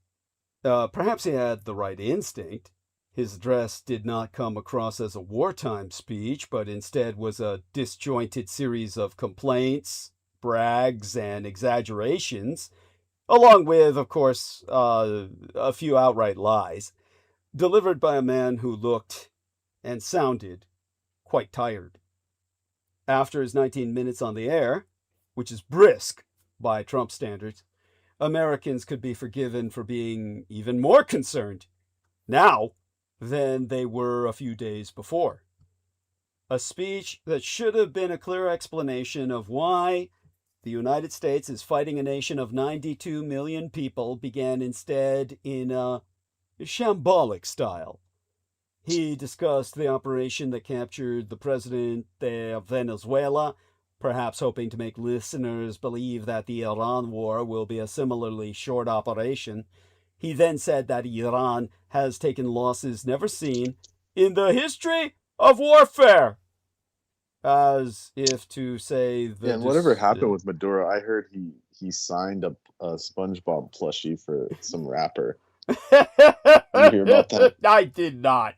perhaps he had the right instinct. His address did not come across as a wartime speech, but instead was a disjointed series of complaints, brags, and exaggerations, along with, of course, a few outright lies, delivered by a man who looked and sounded quite tired. After his 19 minutes on the air, which is brisk by Trump standards, Americans could be forgiven for being even more concerned now than they were a few days before. A speech that should have been a clear explanation of why the United States is fighting a nation of 92 million people began instead in a shambolic style. He discussed the operation that captured the president of Venezuela, perhaps hoping to make listeners believe that the Iran war will be a similarly short operation. He then said that Iran has taken losses never seen in the history of warfare. As if to say that... Yeah, and whatever happened with Maduro, I heard he signed a SpongeBob plushie for some rapper. Did you hear about that? I did not.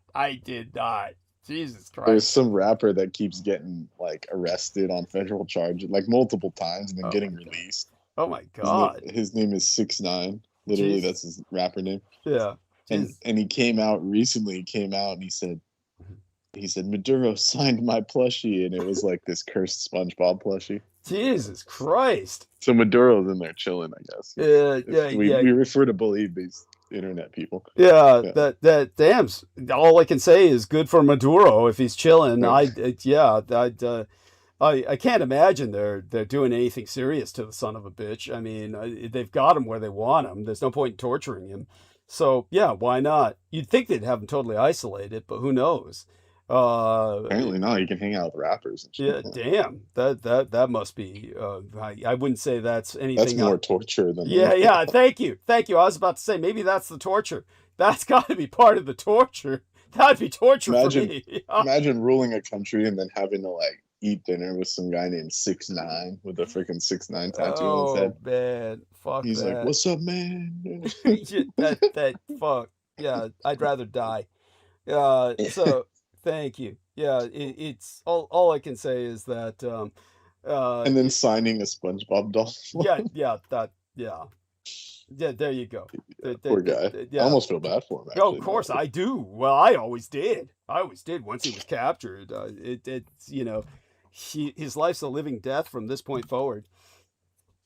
Jesus Christ. There's some rapper that keeps getting like arrested on federal charges like multiple times and then getting released. Oh my God. His name is 6ix9ine. Literally, Jeez. that's his rapper name. Yeah. And he came out recently. And he said Maduro signed my plushie, and it was like this cursed SpongeBob plushie. Jesus Christ. So Maduro's in there chilling, I guess. We refer to believe these internet people. Yeah. That damns. All I can say is good for Maduro if he's chilling. I can't imagine they're doing anything serious to the son of a bitch. I mean, they've got him where they want him. There's no point in torturing him. So yeah, why not? You'd think they'd have him totally isolated, but who knows? Apparently not. You can hang out with rappers and shit. Yeah, damn. That must be. I wouldn't say that's anything. That's more torture than. Yeah. Thank you. I was about to say maybe that's the torture. That's got to be part of the torture. That'd be torture for me. Imagine ruling a country and then having to like eat dinner with some guy named 6ix9ine with a freaking 6ix9ine tattoo on his head. Oh man, fuck. He's that. Like, "What's up, man?" that fuck. Yeah, I'd rather die. So. Thank you. Yeah, it's all I can say is that. And then signing a SpongeBob doll. Yeah. There you go. Poor guy. I almost feel bad for him. Actually, of course I do. Well, I always did. Once he was captured. His life's a living death from this point forward.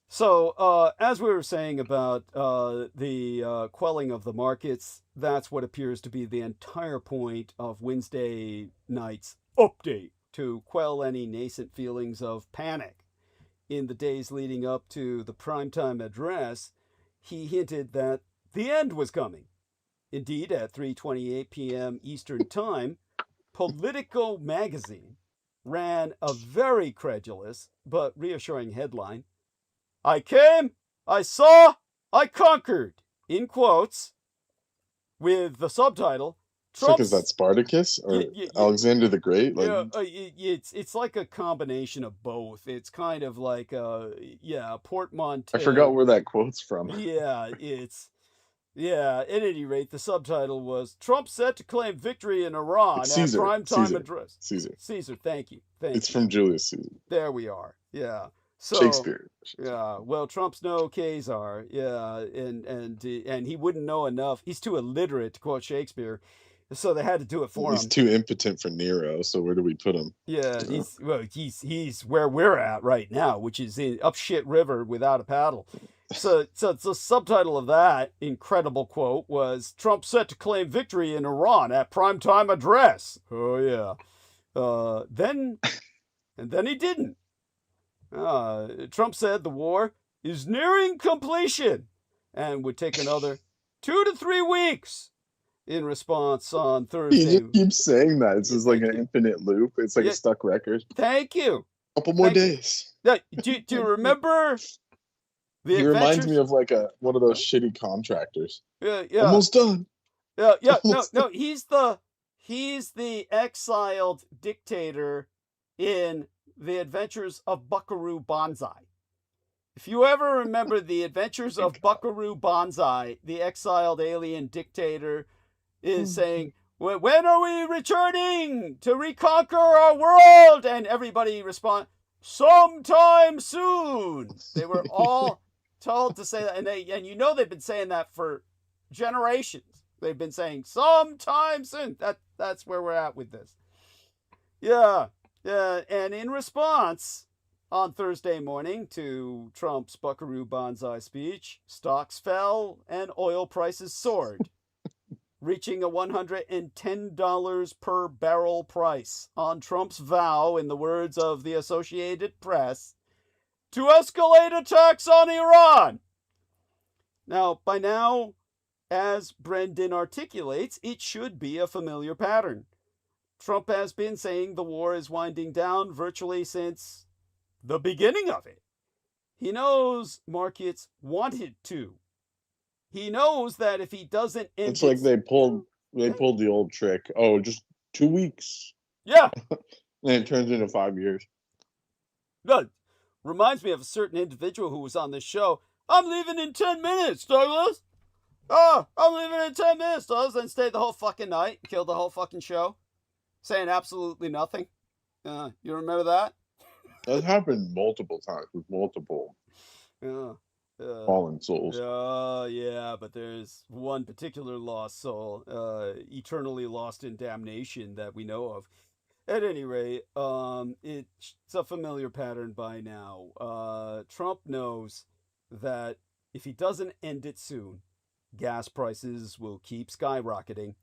So, as we were saying about the quelling of the markets, that's what appears to be the entire point of Wednesday night's update, to quell any nascent feelings of panic. In the days leading up to the primetime address, he hinted that the end was coming. Indeed, at 3:28 p.m. Eastern Time, Politico magazine ran a very credulous but reassuring headline: "I came, I saw, I conquered," in quotes, with the subtitle, Trump's... Is that Spartacus or Alexander the Great? Like... it's like a combination of both. It's kind of like portmanteau. I forgot where that quote's from. At any rate, the subtitle was "Trump set to claim victory in Iran at primetime address." Caesar, thank you. It's from Julius Caesar. There we are. Yeah. So, Shakespeare. Yeah, well, Trump's no Caesar. Yeah, and he wouldn't know enough. He's too illiterate to quote Shakespeare, so they had to do it for him. He's too impotent for Nero. So where do we put him? Yeah, he's where we're at right now, which is up shit river without a paddle. So the subtitle of that incredible quote was "Trump set to claim victory in Iran at primetime address." Oh yeah. Then he didn't. Trump said the war is nearing completion and would take another 2 to 3 weeks. in response on He Thursday. just keeps saying that. It's just like Thank an you. infinite loop. It's like Yeah. a stuck record. Thank you. Couple more Thank you. days. Yeah, do you remember the He reminds me adventures? of one of those shitty contractors. Yeah. Almost done. No, Almost no. He's the exiled dictator in The Adventures of Buckaroo Banzai. If you ever remember The Adventures of Buckaroo Banzai, the exiled alien dictator is saying, "When are we returning to reconquer our world?" And everybody respond, "Sometime soon." They were all told to say that, and they've been saying that for generations. They've been saying sometime soon. That's where we're at with this. Yeah. And in response, on Thursday morning to Trump's Buckaroo Banzai speech, stocks fell and oil prices soared, reaching a $110 per barrel price on Trump's vow, in the words of the Associated Press, to escalate attacks on Iran. Now, by now, as Brendan articulates, it should be a familiar pattern. Trump has been saying the war is winding down virtually since the beginning of it. He knows markets want it to. He knows that if he doesn't end It's like they pulled the old trick. Oh, just 2 weeks. Yeah. And it turns into 5 years. That reminds me of a certain individual who was on this show. "I'm leaving in 10 minutes, Douglas. Oh, I'm leaving in 10 minutes, Douglas." And stayed the whole fucking night, killed the whole fucking show, saying absolutely nothing. You remember that? That's happened multiple times with multiple fallen souls. Yeah, but there's one particular lost soul, eternally lost in damnation, that we know of. At any rate, it's a familiar pattern by now. Trump knows that if he doesn't end it soon, gas prices will keep skyrocketing.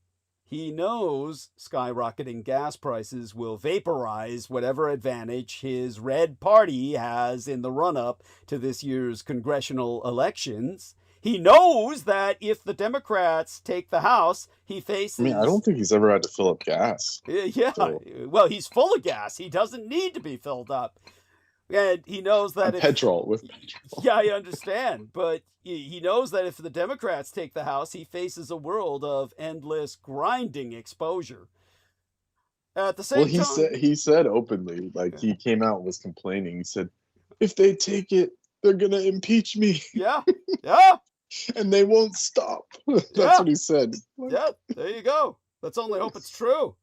He knows skyrocketing gas prices will vaporize whatever advantage his red party has in the run-up to this year's congressional elections. He knows that if the Democrats take the House, he faces... I mean, I don't think he's ever had to fill up gas. Yeah, So- well, he's full of gas. He doesn't need to be filled up. And he knows that With petrol. Yeah, I understand. But he knows that if the Democrats take the House, he faces a world of endless grinding exposure. At the same time... he said openly, like, he came out and was complaining. He said, if they take it, they're going to impeach me. Yeah. And they won't stop. That's Yeah. what he said. Yeah, there you go. Let's only hope it's true.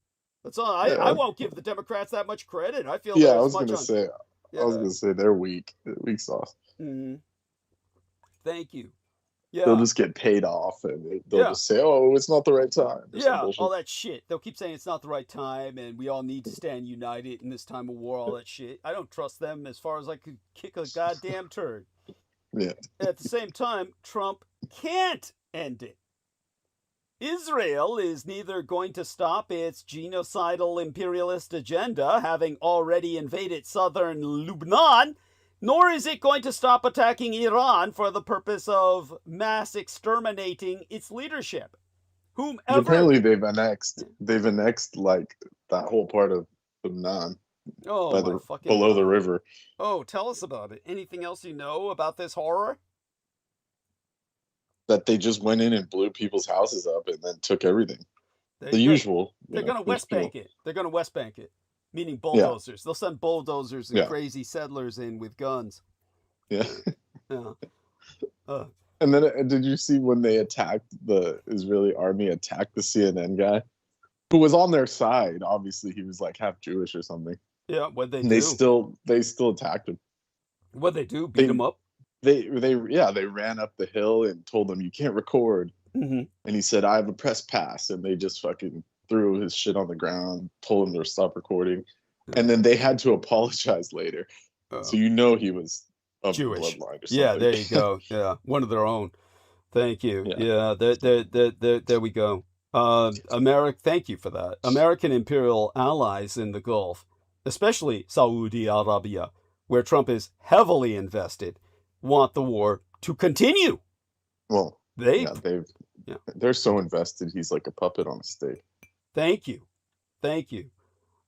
That's all. I won't give the Democrats that much credit. I feel Yeah, there's I was much going to on... say, Yeah. I was going to say they're weak. Weak sauce. Mm-hmm. Thank you. Yeah. They'll just get paid off and they'll Yeah. just say, oh, it's not the right time. or some Yeah, bullshit. all that shit. They'll keep saying it's not the right time and we all need to stand united in this time of war, all that shit. I don't trust them as far as I could kick a goddamn turd. Yeah. At the same time, Trump can't end it. Israel is neither going to stop its genocidal imperialist agenda, having already invaded southern Lebanon, nor is it going to stop attacking Iran for the purpose of mass exterminating its leadership. Whomever... Apparently they've annexed like that whole part of Lebanon below the river. Oh, tell us about it. Anything else you know about this horror? That they just went in and blew people's houses up and then took everything. The usual. They're going to West Bank it. They're going to West Bank it. Meaning bulldozers. Yeah. They'll send bulldozers and crazy settlers in with guns. Yeah. Yeah. And then did you see when they attacked the Israeli army, attacked the CNN guy? Who was on their side. Obviously, he was like half Jewish or something. Yeah, what'd they do? They still attacked him. What'd they do? Beat him up? They ran up the hill and told him, you can't record. Mm-hmm. And he said, I have a press pass. And they just fucking threw his shit on the ground, told him to stop recording. And then they had to apologize later. So you know he was of Jewish bloodline or something. Yeah, there you go. Yeah, one of their own. Thank you. Yeah, there we go. Thank you for that. American imperial allies in the Gulf, especially Saudi Arabia, where Trump is heavily invested, want the war to continue. Well, they've Yeah. They're so invested, he's like a puppet on a stake. Thank you. Thank you.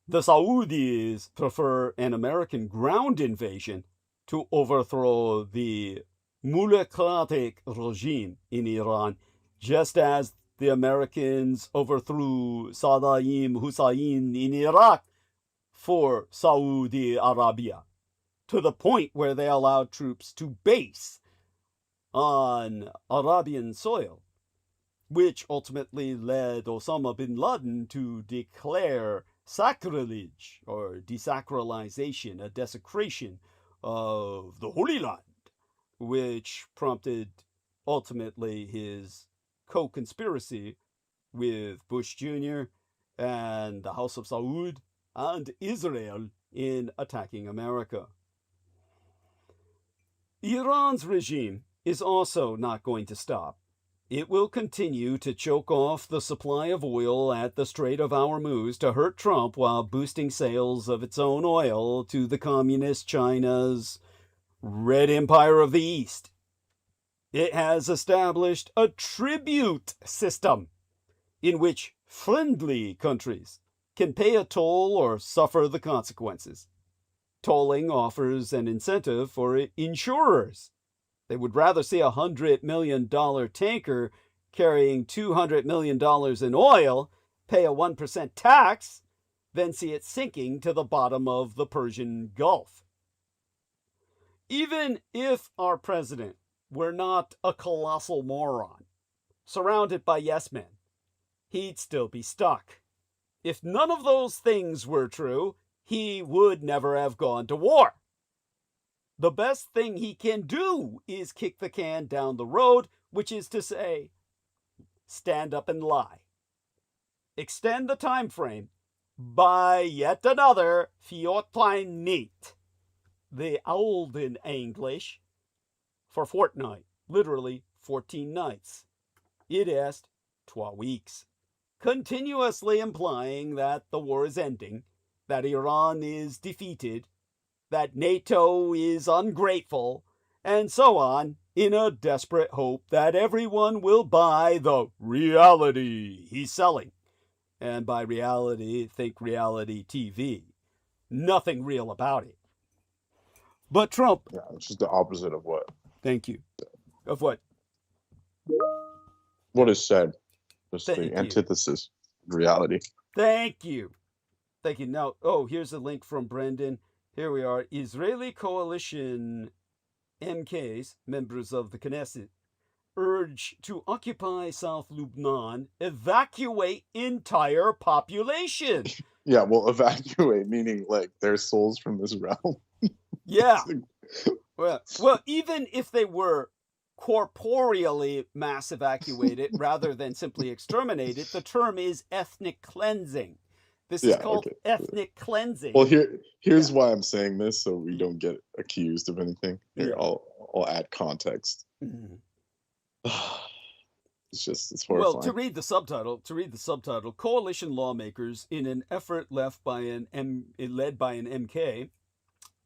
The Saudis prefer an American ground invasion to overthrow the mullah-cratic regime in Iran, just as the Americans overthrew Saddam Hussein in Iraq for Saudi Arabia, to the point where they allowed troops to base on Arabian soil, which ultimately led Osama bin Laden to declare sacrilege or desacralization, a desecration of the Holy Land, which prompted ultimately his co-conspiracy with Bush Jr. and the House of Saud and Israel in attacking America. Iran's regime is also not going to stop. It will continue to choke off the supply of oil at the Strait of Hormuz to hurt Trump while boosting sales of its own oil to the communist China's Red Empire of the East. It has established a tribute system in which friendly countries can pay a toll or suffer the consequences. Tolling offers an incentive for insurers. They would rather see a $100 million tanker carrying $200 million in oil pay a 1% tax than see it sinking to the bottom of the Persian Gulf. Even if our president were not a colossal moron, surrounded by yes-men, he'd still be stuck. If none of those things were true, he would never have gone to war. The best thing he can do is kick the can down the road, which is to say, stand up and lie. Extend the time frame by yet another 14 night, the olden English, for fortnight, literally 14 nights. It is 12 weeks, continuously implying that the war is ending, that Iran is defeated, that NATO is ungrateful, and so on, in a desperate hope that everyone will buy the reality he's selling. And by reality, think reality TV. Nothing real about it. But Trump... Yeah, it's just the opposite of what? Thank you. Of what? What is said. Just Thank the you. antithesis of reality. Thank you. Thank you. Now, here's a link from Brendan. Here we are. Israeli coalition MKs, members of the Knesset, urge to occupy South Lebanon, evacuate entire population. Yeah, well, evacuate, meaning like their souls from this realm. Yeah. Well, even if they were corporeally mass evacuated rather than simply exterminated, the term is ethnic cleansing. This is called ethnic cleansing. Well, here's why I'm saying this, so we don't get accused of anything. Here, I'll add context. Mm-hmm. It's horrifying. Well, to read the subtitle, coalition lawmakers in an effort led by an MK,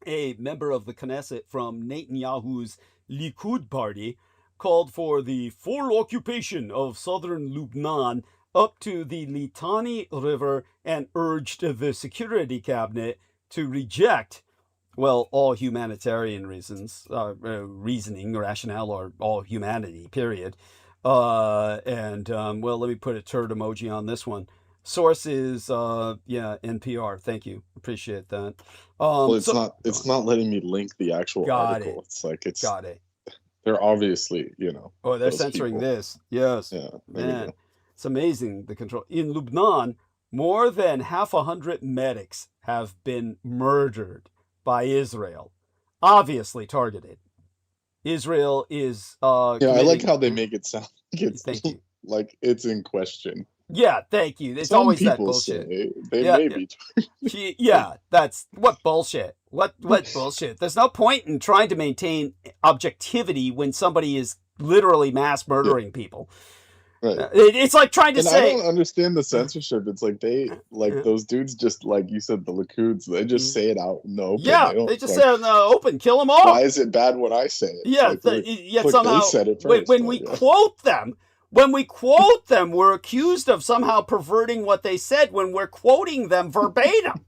a member of the Knesset from Netanyahu's Likud party, called for the full occupation of southern Lebanon up to the Litani River and urged the Security Cabinet to reject, all humanitarian reasons, reasoning, rationale, or all humanity, period. Let me put a turd emoji on this one. Source is, NPR. Thank you. Appreciate that. It's not letting me link the actual article. Got it. They're obviously, they're censoring people. This. Yes. Yeah. Man, it's amazing, the control. In Lebanon, more than 100 medics have been murdered by Israel. Obviously targeted. Israel is... I like how they make it sound Thank you. like it's in question. Yeah, thank you. It's Some always that people bullshit. Say they may be. That's what bullshit. What bullshit. There's no point in trying to maintain objectivity when somebody is literally mass murdering people. Right. It's like trying to say... I don't understand the censorship. It's like those dudes just, like you said, the Likuds, they just say it out in the open. Yeah, they just say it in the open. Kill them all. Why is it bad when I say it? Yeah, yet somehow they said it first, when we quote them, When we quote them, we're accused of somehow perverting what they said when we're quoting them verbatim.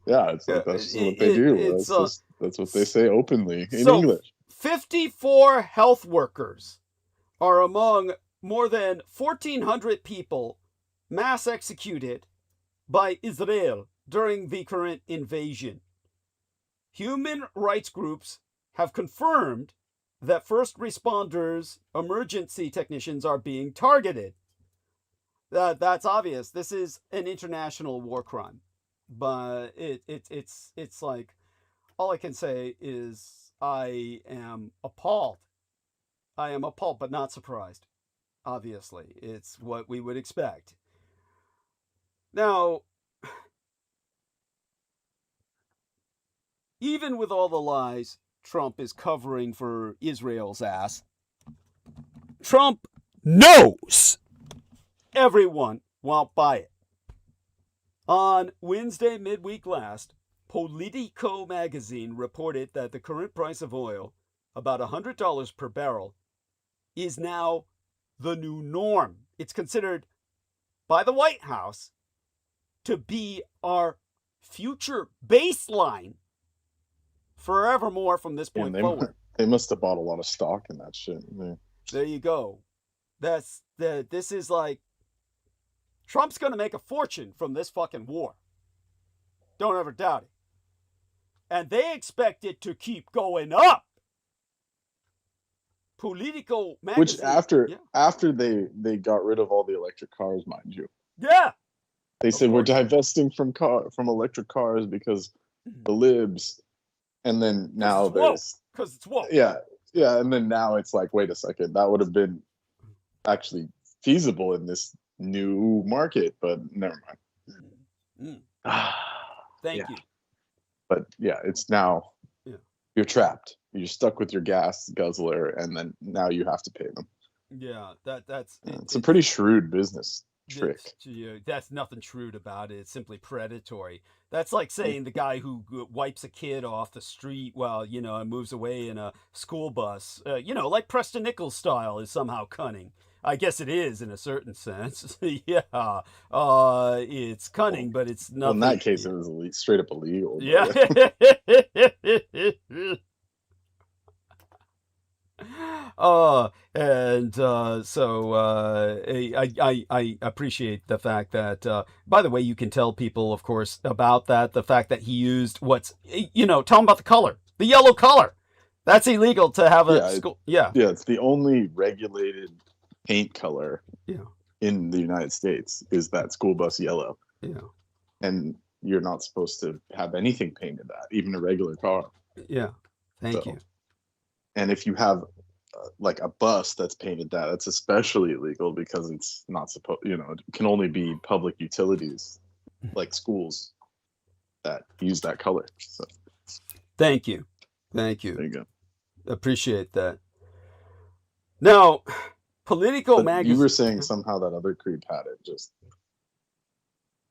Yeah, it's like that's what they do. That's what they say openly in English. 54 health workers are among more than 1,400 people mass executed by Israel during the current invasion. Human rights groups have confirmed that first responders, emergency technicians are being targeted. That's obvious. This is an international war crime. But it's like, all I can say is I am appalled. I am appalled, but not surprised. Obviously, it's what we would expect. Now, even with all the lies Trump is covering for Israel's ass, Trump knows everyone won't buy it. On Wednesday midweek last, Politico magazine reported that the current price of oil, about $100 per barrel, is now the new norm. It's considered by the White House to be our future baseline forevermore from this point forward. They must have bought a lot of stock in that shit. Yeah. There you go. This is like, Trump's going to make a fortune from this fucking war. Don't ever doubt it. And they expect it to keep going up. Politico magazine. Which after they got rid of all the electric cars, mind you. Yeah. They said we're divesting from electric cars because the libs. And then now because it's woke. Yeah, and then now it's like, wait a second, that would have been actually feasible in this new market, but never mind. Thank you. But yeah, it's now you're trapped. You're stuck with your gas guzzler, and then now you have to pay them. Yeah, it's a pretty shrewd business trick. That's nothing shrewd about it. It's simply predatory. That's like saying the guy who wipes a kid off the street while, and moves away in a school bus, like Preston Nichols style, is somehow cunning. I guess it is in a certain sense. Yeah. It's cunning, but it's nothing. Well, in that case, it was straight up illegal. Yeah. So I appreciate the fact that, by the way, you can tell people, of course, about that. The fact that he used tell them about the color, the yellow color. That's illegal to have a school. Yeah. Yeah. It's the only regulated paint color in the United States is that school bus yellow. Yeah. And you're not supposed to have anything painted that, even a regular car. Yeah. Thank you. And if you have like a bus that's painted that's especially illegal because it's not supposed, it can only be public utilities like schools that use that color. So thank you. There you go. Appreciate that. Now, Politico magazine. You were saying somehow that other creep had it just.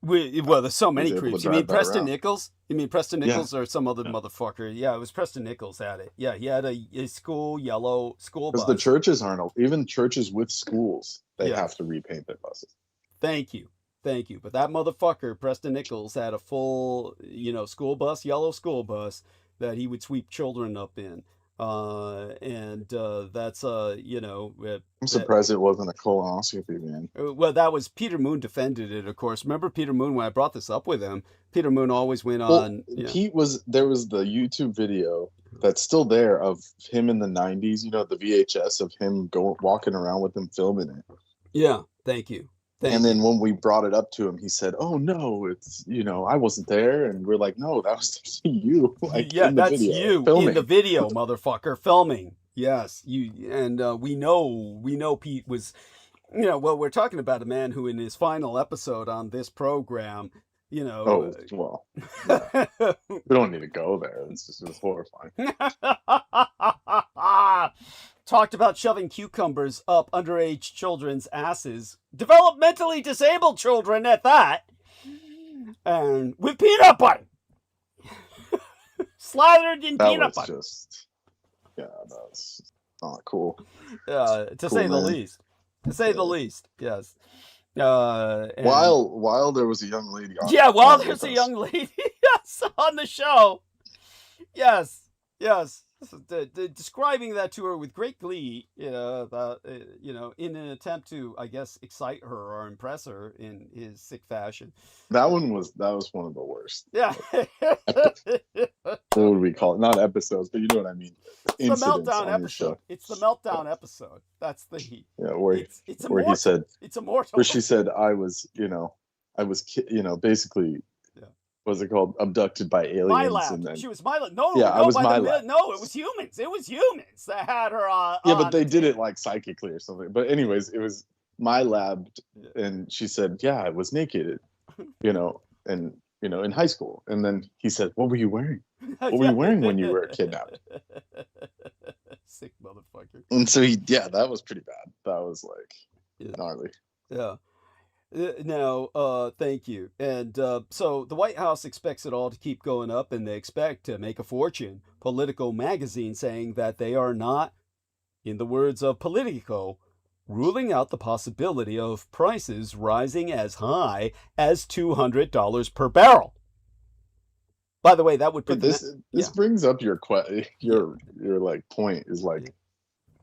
Well, there's so many creeps. You mean Preston Nichols? You mean Preston Nichols or some other motherfucker? Yeah, it was Preston Nichols had it. Yeah, he had a yellow school bus. Because the churches aren't, even churches with schools, they have to repaint their buses. Thank you. But that motherfucker, Preston Nichols, had a full, school bus, yellow school bus that he would sweep children up in. That's I'm surprised it wasn't a colonoscopy, man. Well, that was Peter Moon defended it, of course. Remember Peter Moon when I brought this up with him? Peter Moon always went on. There was the YouTube video that's still there of him in the 90s, the VHS of him walking around with them filming it. Yeah, thank you. Then when we brought it up to him, he said, "Oh no, it's I wasn't there," and we're like, "No, that was you." That's you filming. In the video, motherfucker, filming. Yes, you and we know Pete was, we're talking about a man who, in his final episode on this program, Oh well, we don't need to go there. It was horrifying. Talked about shoving cucumbers up underage children's asses, developmentally disabled children at that, and with peanut butter, slathered in peanut butter. not cool. To Cool say the man. least. To say the least, yes. And, While there was a young lady on while with there's a us. young lady, yes, on the show. Yes. Describing that to her with great glee, in an attempt to, I guess, excite her or impress her in his sick fashion. That was one of the worst. Yeah. What would we call it? Not episodes, but you know what I mean. It's the Incidents meltdown on your episode. show. It's the meltdown episode. That's the Where it's he immortal. said, it's immortal. where she said, I was basically, what's it called, abducted by aliens. My lab. And then, She was my lab. No, Yeah, I was my lab. No, it was humans. It was humans that had her. but they did it like psychically or something. But anyways, it was my lab, and she said, yeah, I was naked, and in high school. And then he said, what were you wearing? What were you wearing when you were kidnapped? Sick motherfucker. And so that was pretty bad. That was like gnarly. Yeah. Now, thank you. And so the White House expects it all to keep going up, and they expect to make a fortune. Politico magazine saying that they are not, in the words of Politico, ruling out the possibility of prices rising as high as $200 per barrel. By the way, that would put this brings up your like point is like,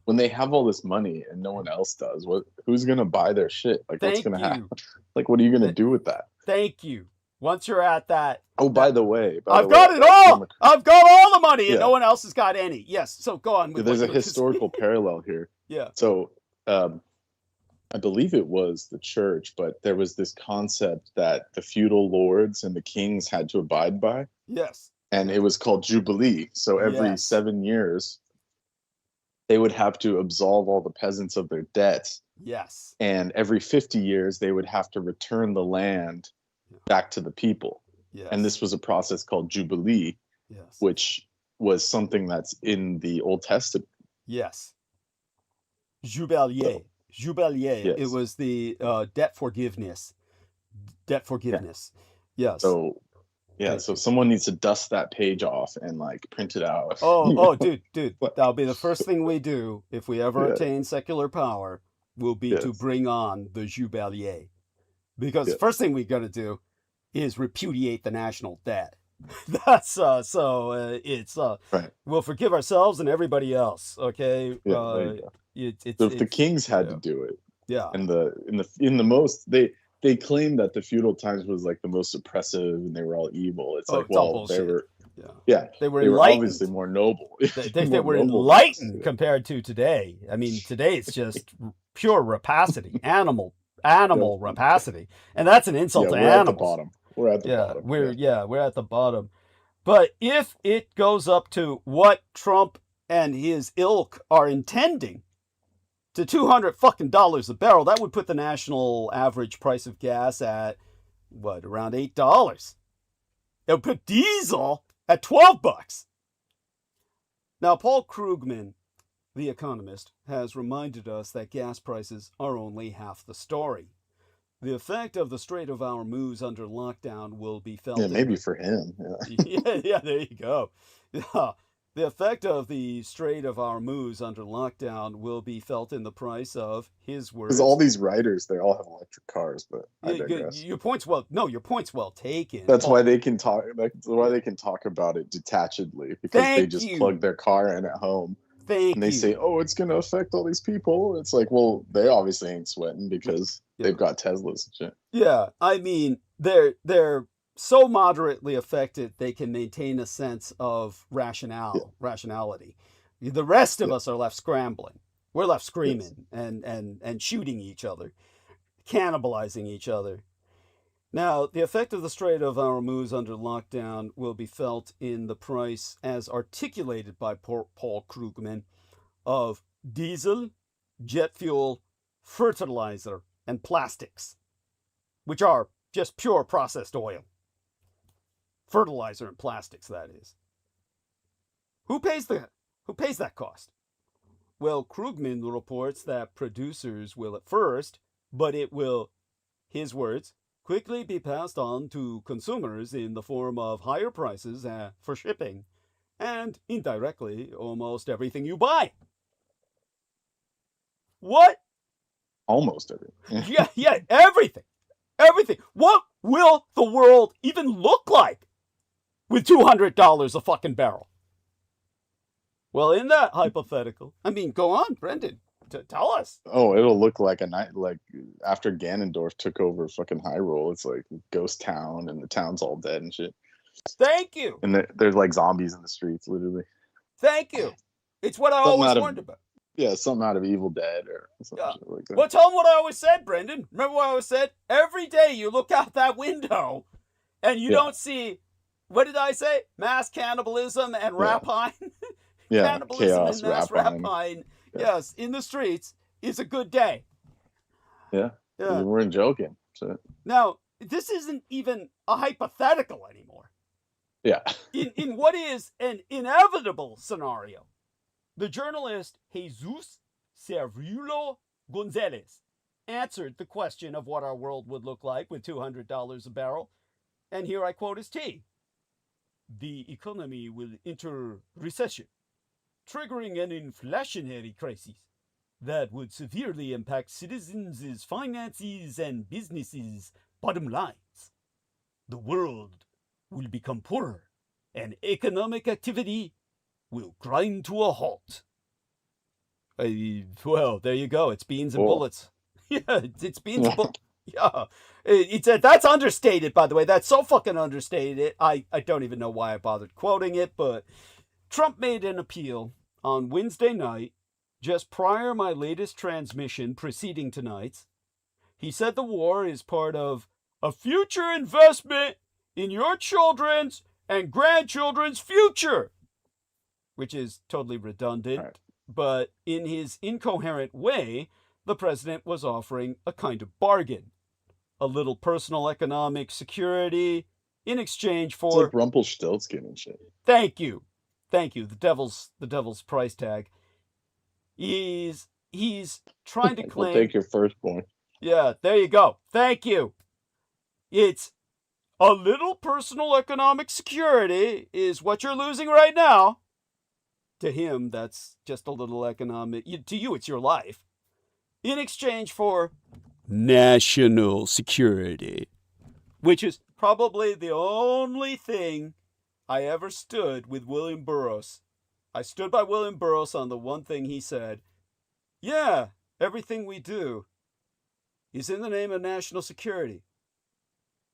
when they have all this money and no one else does, who's gonna buy their shit? Like, what's gonna happen? Like, what are you gonna do with that? Thank you. Once you're at that. Oh, by the way, I've got it all. I've got all the money, and no one else has got any. Yes. So go on. There's a historical parallel here. Yeah. So, I believe it was the church, but there was this concept that the feudal lords and the kings had to abide by. Yes. And it was called Jubilee. So every 7 years, they would have to absolve all the peasants of their debts. Yes. And every 50 years, they would have to return the land back to the people. Yes. And this was a process called Jubilee, which was something that's in the Old Testament. Yes. Jubilier. Jubilier. It was the debt forgiveness. Yes. So so someone needs to dust that page off and like print it out. Dude, that'll be the first thing we do if we ever attain secular power. Will be to bring on the Jubilier, because the first thing we're gonna do is repudiate the national debt. That's it's right. We'll forgive ourselves and everybody else. Okay. The kings had to do it. Yeah. And in the most they claimed that the feudal times was like the most oppressive and they were all evil. It's like, well, they were they were obviously more noble. They were enlightened compared to today. I mean, today it's just pure rapacity, animal rapacity, and that's an insult to animals. We're at the bottom. We're at the bottom. But if it goes up to what Trump and his ilk are intending, to $200 a barrel, that would put the national average price of gas at around $8. It would put diesel at $12. Now, Paul Krugman, the economist, has reminded us that gas prices are only half the story. The effect of the Strait of Hormuz under lockdown will be felt. Yeah, maybe for him. Yeah, there you go. Yeah. The effect of the Strait of Hormuz under lockdown will be felt in the price of his words. Because all these writers, they all have electric cars, but I digress. Your point's well taken. That's why they can talk. That's why they can talk about it detachedly, because they just plug their car in at home. And they say, "Oh, it's going to affect all these people." It's like, well, they obviously ain't sweating because they've got Teslas and shit. Yeah, I mean, they're so moderately affected they can maintain a sense of rationality. The rest of us are left scrambling. We're left screaming and shooting each other, cannibalizing each other. Now, the effect of the Strait of Hormuz under lockdown will be felt in the price, as articulated by Paul Krugman, of diesel, jet fuel, fertilizer, and plastics, which are just pure processed oil. Fertilizer and plastics, that is. Who pays that cost? Well, Krugman reports that producers will at first, but it will, his words, quickly be passed on to consumers in the form of higher prices for shipping, and indirectly, almost everything you buy. What? Almost everything. Yeah, everything. Everything. What will the world even look like with $200 a fucking barrel? Well, in that hypothetical, I mean, go on, Brendan, tell us. Oh, it'll look like a night, like after Ganondorf took over fucking Hyrule. It's like ghost town, and the town's all dead and shit. Thank you. And there's like zombies in the streets, literally. Thank you. It's what I Something always out of- warned about. Yeah, something out of Evil Dead or something Yeah. shit like that. Well, tell them what I always said, Brendan. Remember what I always said? Every day you look out that window and you Yeah. don't see, what did I say? Mass cannibalism and rapine. Yeah, Cannibalism chaos, and mass rapine. rapine, Yeah. yes, in the streets is a good day. Yeah, Yeah. we weren't joking. So, Now, this isn't even a hypothetical anymore. yeah. In what is an inevitable scenario, the journalist Jesus Cerullo Gonzalez answered the question of what our world would look like with $200 a barrel. And here I quote his T. The economy will enter recession, triggering an inflationary crisis that would severely impact citizens' finances and businesses' bottom lines. The world will become poorer, and economic activity will grind to a halt. Well, there you go. It's beans and Cool. bullets. Yeah, it's beans and bullets. Yeah, that's understated, by the way. That's so fucking understated. I don't even know why I bothered quoting it, but Trump made an appeal on Wednesday night, just prior my latest transmission preceding tonight's. He said the war is part of a future investment in your children's and grandchildren's future, which is totally redundant. Right. But in his incoherent way, the president was offering a kind of bargain. A little personal economic security in exchange It's for... like Rumpelstiltskin and shit. Thank you. The devil's price tag. He's trying to We'll claim... take your firstborn. Yeah, there you go. Thank you. It's a little personal economic security is what you're losing right now. To him, that's just a little economic... To you, it's your life. In exchange for national security, which is probably the only thing I ever stood with William Burroughs. I stood by William Burroughs on the one thing he said. Yeah, everything we do is in the name of national security.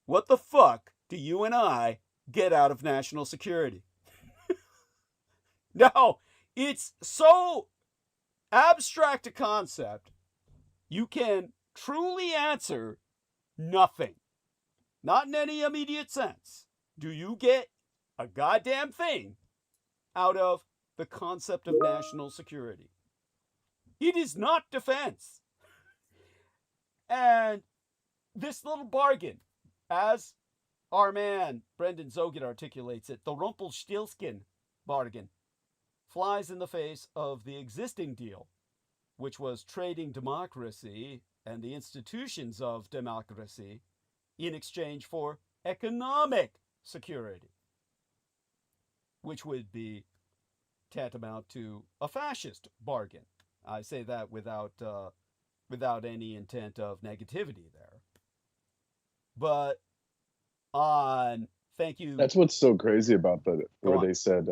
What the fuck do you and I get out of national security? No, it's so abstract a concept, you can truly answer nothing. Not in any immediate sense. Do you get a goddamn thing out of the concept of national security? It is not defense. And this little bargain, as our man Brendan Zogin articulates it, the Rumpelstiltskin bargain, flies in the face of the existing deal, which was trading democracy and the institutions of democracy in exchange for economic security, which would be tantamount to a fascist bargain. I say that without any intent of negativity there. But thank you. That's what's so crazy about where on. they said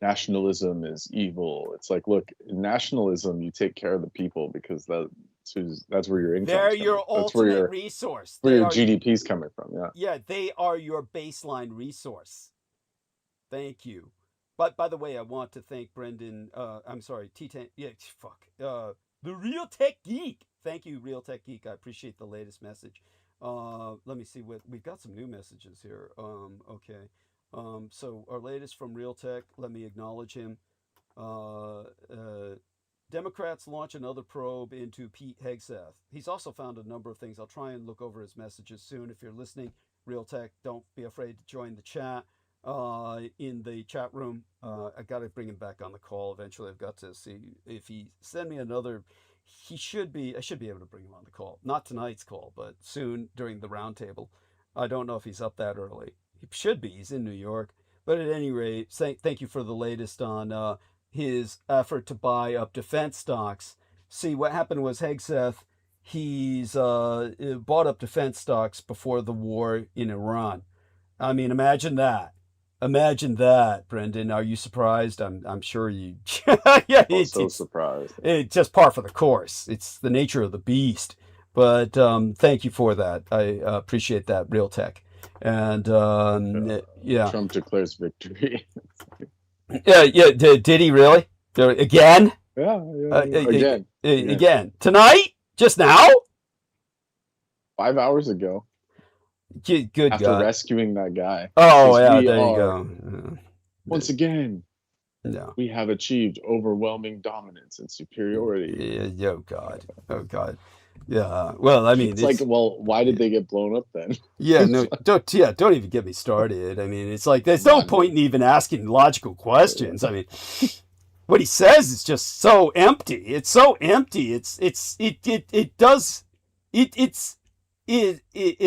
nationalism is evil. It's like, look, in nationalism, you take care of the people because that's where your income. They're your ultimate resource. Where your GDP's coming from. Yeah. Yeah, they are your baseline resource. Thank you. But by the way, I want to thank Brendan. I'm sorry, T10. Yeah, fuck. The Real Tech Geek. Thank you, Real Tech Geek. I appreciate the latest message. Let me see what we've got. Some new messages here. Okay. So our latest from Real Tech. Let me acknowledge him. Democrats launch another probe into Pete Hegseth. He's also found a number of things. I'll try and look over his messages soon. If you're listening, Real Tech, don't be afraid to join the chat. In the chat room. I got to bring him back on the call eventually. I've got to see if he send me another. I should be able to bring him on the call. Not tonight's call, but soon during the roundtable. I don't know if he's up that early. He should be. He's in New York. But at any rate, thank you for the latest on his effort to buy up defense stocks See, what happened was Hegseth, he's bought up defense stocks before the war in Iran. I mean, imagine that. Imagine that, Brendan. Are you surprised? I'm sure you. Yeah, So surprised. it's just par for the course. It's the nature of the beast. But thank you for that. I appreciate that, Real Tech. And yeah, Trump declares victory. yeah. Did he really? Again? Yeah. Again. Again tonight? Just now? 5 hours ago. Good After God. rescuing that guy. Oh, 'Cause yeah, we there you are- go. Once again, Yeah. we have achieved overwhelming dominance and superiority. Yeah. Oh God. Yeah. Well, I mean, It's like, well, why did they get blown up then? yeah, no, don't even get me started. I mean, it's like there's no point in even asking logical questions. I mean, what he says is just so empty. It's so empty. It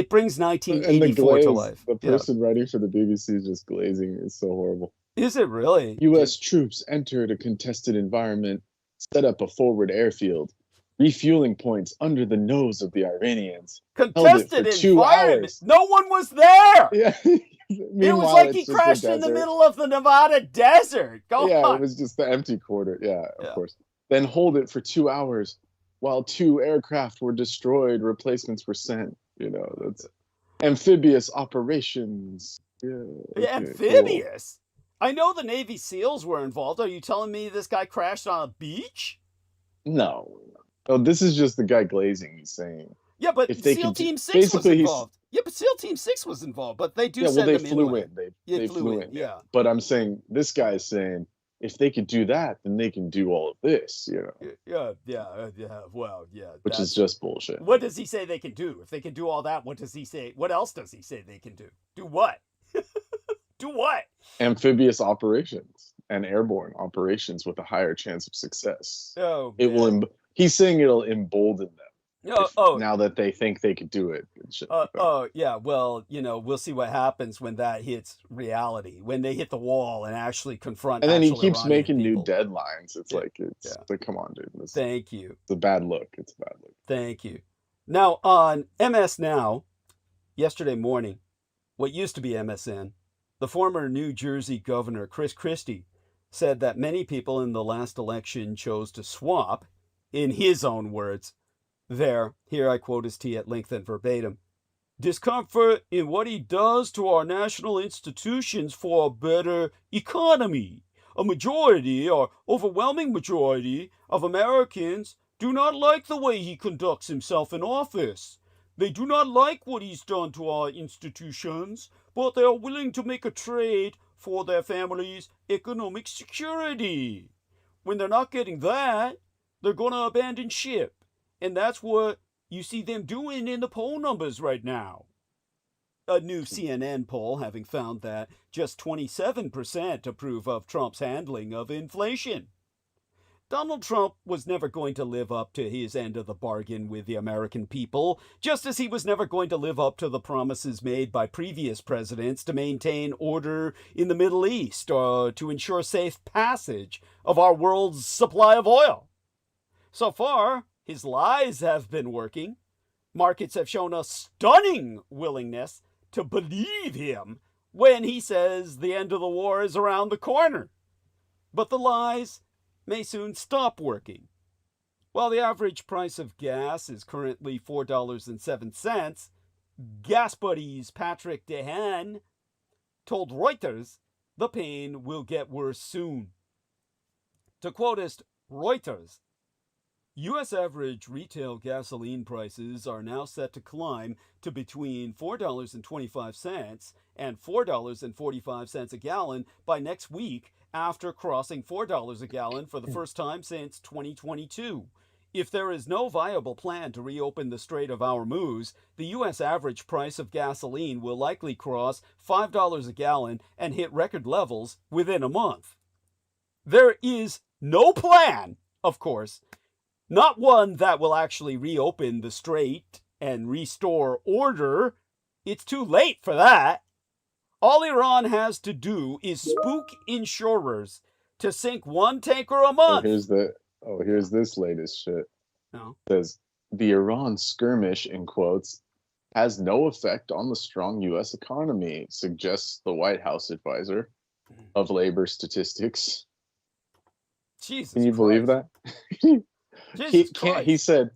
brings And the 1984 to glaze, life. the Yeah. person writing for the BBC is just glazing. It's so horrible. Is it really? U.S. troops entered a contested environment, set up a forward airfield, refueling points under the nose of the Iranians. Contested for 2 environment. hours. No one was there. Yeah. It was like he crashed in the middle of the Nevada desert. Go Yeah, on. it was just the empty quarter. Yeah, Yeah. of course. Then hold it for 2 hours while 2 aircraft were destroyed. Replacements were sent. That's amphibious operations. Yeah. okay, Amphibious. I know the Navy SEALs were involved. Are you telling me this guy crashed on a beach? cool. No. Oh, this is just the guy glazing. He's saying. Yeah, but If they SEAL could do- Team 6 was basically he's- involved. Yeah, but SEAL Team 6 was involved. But they do Yeah, well, send they them flew inland. in. Yeah, They flew in. yeah. But I'm saying this guy's saying if they could do that, then they can do all of this. Yeah. Well, yeah. Which is just bullshit. What does he say they can do? If they can do all that, what does he say? What else does he say they can do? Do what? Do what? Amphibious operations and airborne operations with a higher chance of success. Oh, It will. He's saying it'll embolden them. Now that they think they could do it. And shit like that. Yeah. Well, we'll see what happens when that hits reality, when they hit the wall and actually confront. And then he actual keeps Iranian making people. new deadlines. It's Yeah. like, come on, dude. Thank you. It's a bad look. It's a bad look. Thank you. Now on MS Now, yesterday morning, what used to be MSN, the former New Jersey governor Chris Christie said that many people in the last election chose to swap, in his own words, here I quote his T at length and verbatim, discomfort in what he does to our national institutions for a better economy. A majority, or overwhelming majority, of Americans do not like the way he conducts himself in office. They do not like what he's done to our institutions, but they are willing to make a trade for their family's economic security. When they're not getting that, they're going to abandon ship. And that's what you see them doing in the poll numbers right now. A new CNN poll having found that just 27% approve of Trump's handling of inflation. Donald Trump was never going to live up to his end of the bargain with the American people, just as he was never going to live up to the promises made by previous presidents to maintain order in the Middle East or to ensure safe passage of our world's supply of oil. So far, his lies have been working. Markets have shown a stunning willingness to believe him when he says the end of the war is around the corner. But the lies may soon stop working. While the average price of gas is currently $4.07, Gas Buddy's Patrick DeHaan told Reuters the pain will get worse soon. To quote Reuters, U.S. average retail gasoline prices are now set to climb to between $4.25 and $4.45 a gallon by next week, after crossing $4 a gallon for the first time since 2022. If there is no viable plan to reopen the Strait of Hormuz, the U.S. average price of gasoline will likely cross $5 a gallon and hit record levels within a month. There is no plan, of course, not one that will actually reopen the strait and restore order. It's too late for that. All Iran has to do is spook insurers to sink one tanker a month. Here's the Oh, here's this latest shit. No. It says the Iran skirmish, in quotes, has no effect on the strong U.S. economy, suggests the White House advisor of labor statistics. Jesus Can you believe Christ. that? Jesus Christ.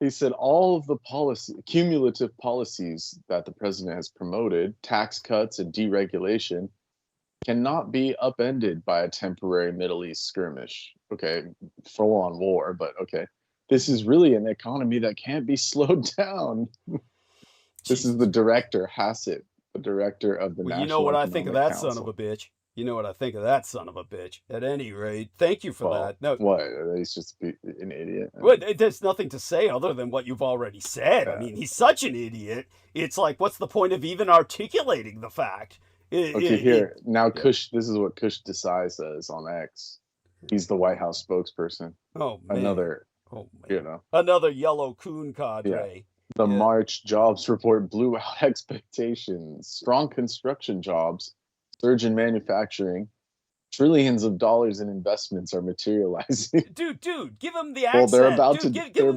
He said all of the cumulative policies that the president has promoted, tax cuts and deregulation, cannot be upended by a temporary Middle East skirmish. Okay, full-on war, but okay. This is really an economy that can't be slowed down. This is the director, Hassett, the director of the Well, National you know what I think of that Economic son of a Council. bitch. You know what I think of that son of a bitch. At any rate, thank you for Well, that. No, what? He's just an idiot. well, there's nothing to say other than what you've already said. I Yeah. mean, he's such an idiot. It's like, what's the point of even articulating the fact? Okay, here. Now yeah. Kush, this is what Kush Desai says on X. He's the White House spokesperson. Oh, man. Another, Oh, man. you know. Another yellow coon cadre. The Yeah. March jobs report blew out expectations. Strong construction jobs, surge in manufacturing, trillions of dollars in investments are materializing. Dude, give him the accent. Well, they're about Dude, to. give him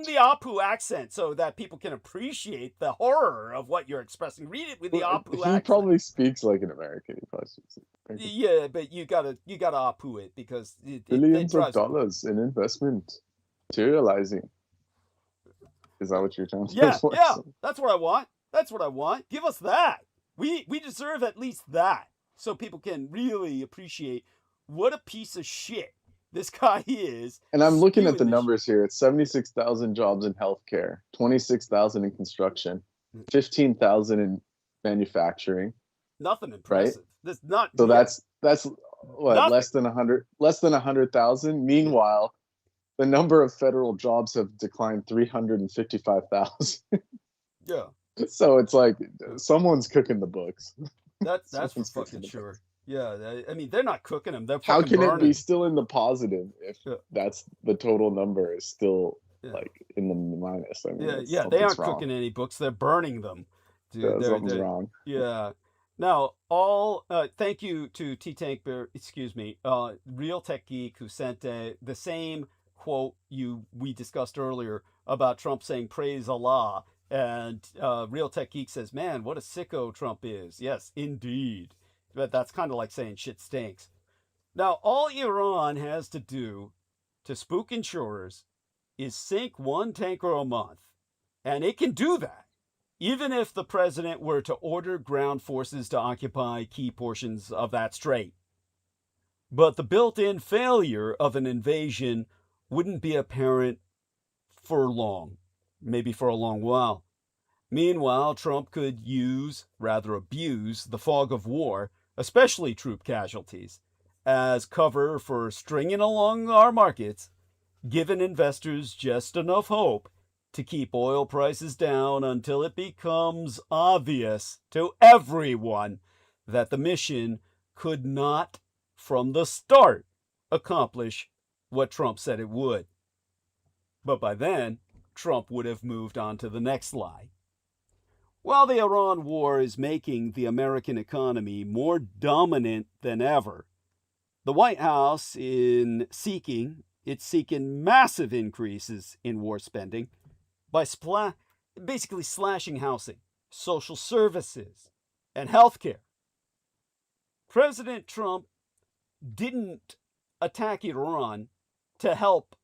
the Apu accent so that people can appreciate the horror of what you're expressing. Read it with the Apu He accent. probably speaks like an American. He probably speaks like American. Yeah, but you gotta Apu it because it Billions of drives me- dollars in investment materializing. Is that what you're telling me? Yeah, that's what I want. That's what I want. Give us that. We deserve at least that, so people can really appreciate what a piece of shit this guy is. And I'm looking at spewing the this numbers here. It's 76,000 jobs in healthcare, 26,000 in construction, 15,000 in manufacturing. Nothing impressive. That's not. So yeah. that's what, Nothing. less than 100,000. Meanwhile, the number of federal jobs have declined 355,000. Yeah. So it's like someone's cooking the books. That's for Someone's cooking fucking the sure. books. Yeah, I mean they're not cooking them. They're How fucking can it burning. be still in the positive if Yeah. that's the total number is still Yeah. like in the minus? I mean, Yeah, it's- they aren't something's wrong. cooking any books. They're burning them. Dude, Yeah, they're- something's they're- wrong. Yeah. Now, thank you to T-Tank Bear, Real Tech Geek, who sent the same quote we discussed earlier about Trump saying praise Allah. And Real Tech Geek says, man, what a sicko Trump is. Yes, indeed. But that's kind of like saying shit stinks. Now, all Iran has to do to spook insurers is sink one tanker a month. And it can do that, even if the president were to order ground forces to occupy key portions of that strait. But the built-in failure of an invasion wouldn't be apparent for long, maybe for a long while. Meanwhile, Trump could abuse the fog of war, especially troop casualties, as cover for stringing along our markets, giving investors just enough hope to keep oil prices down until it becomes obvious to everyone that the mission could not, from the start, accomplish what Trump said it would. But by then, Trump would have moved on to the next lie. While the Iran war is making the American economy more dominant than ever, the White House is seeking massive increases in war spending by basically slashing housing, social services, and healthcare. President Trump didn't attack Iran to help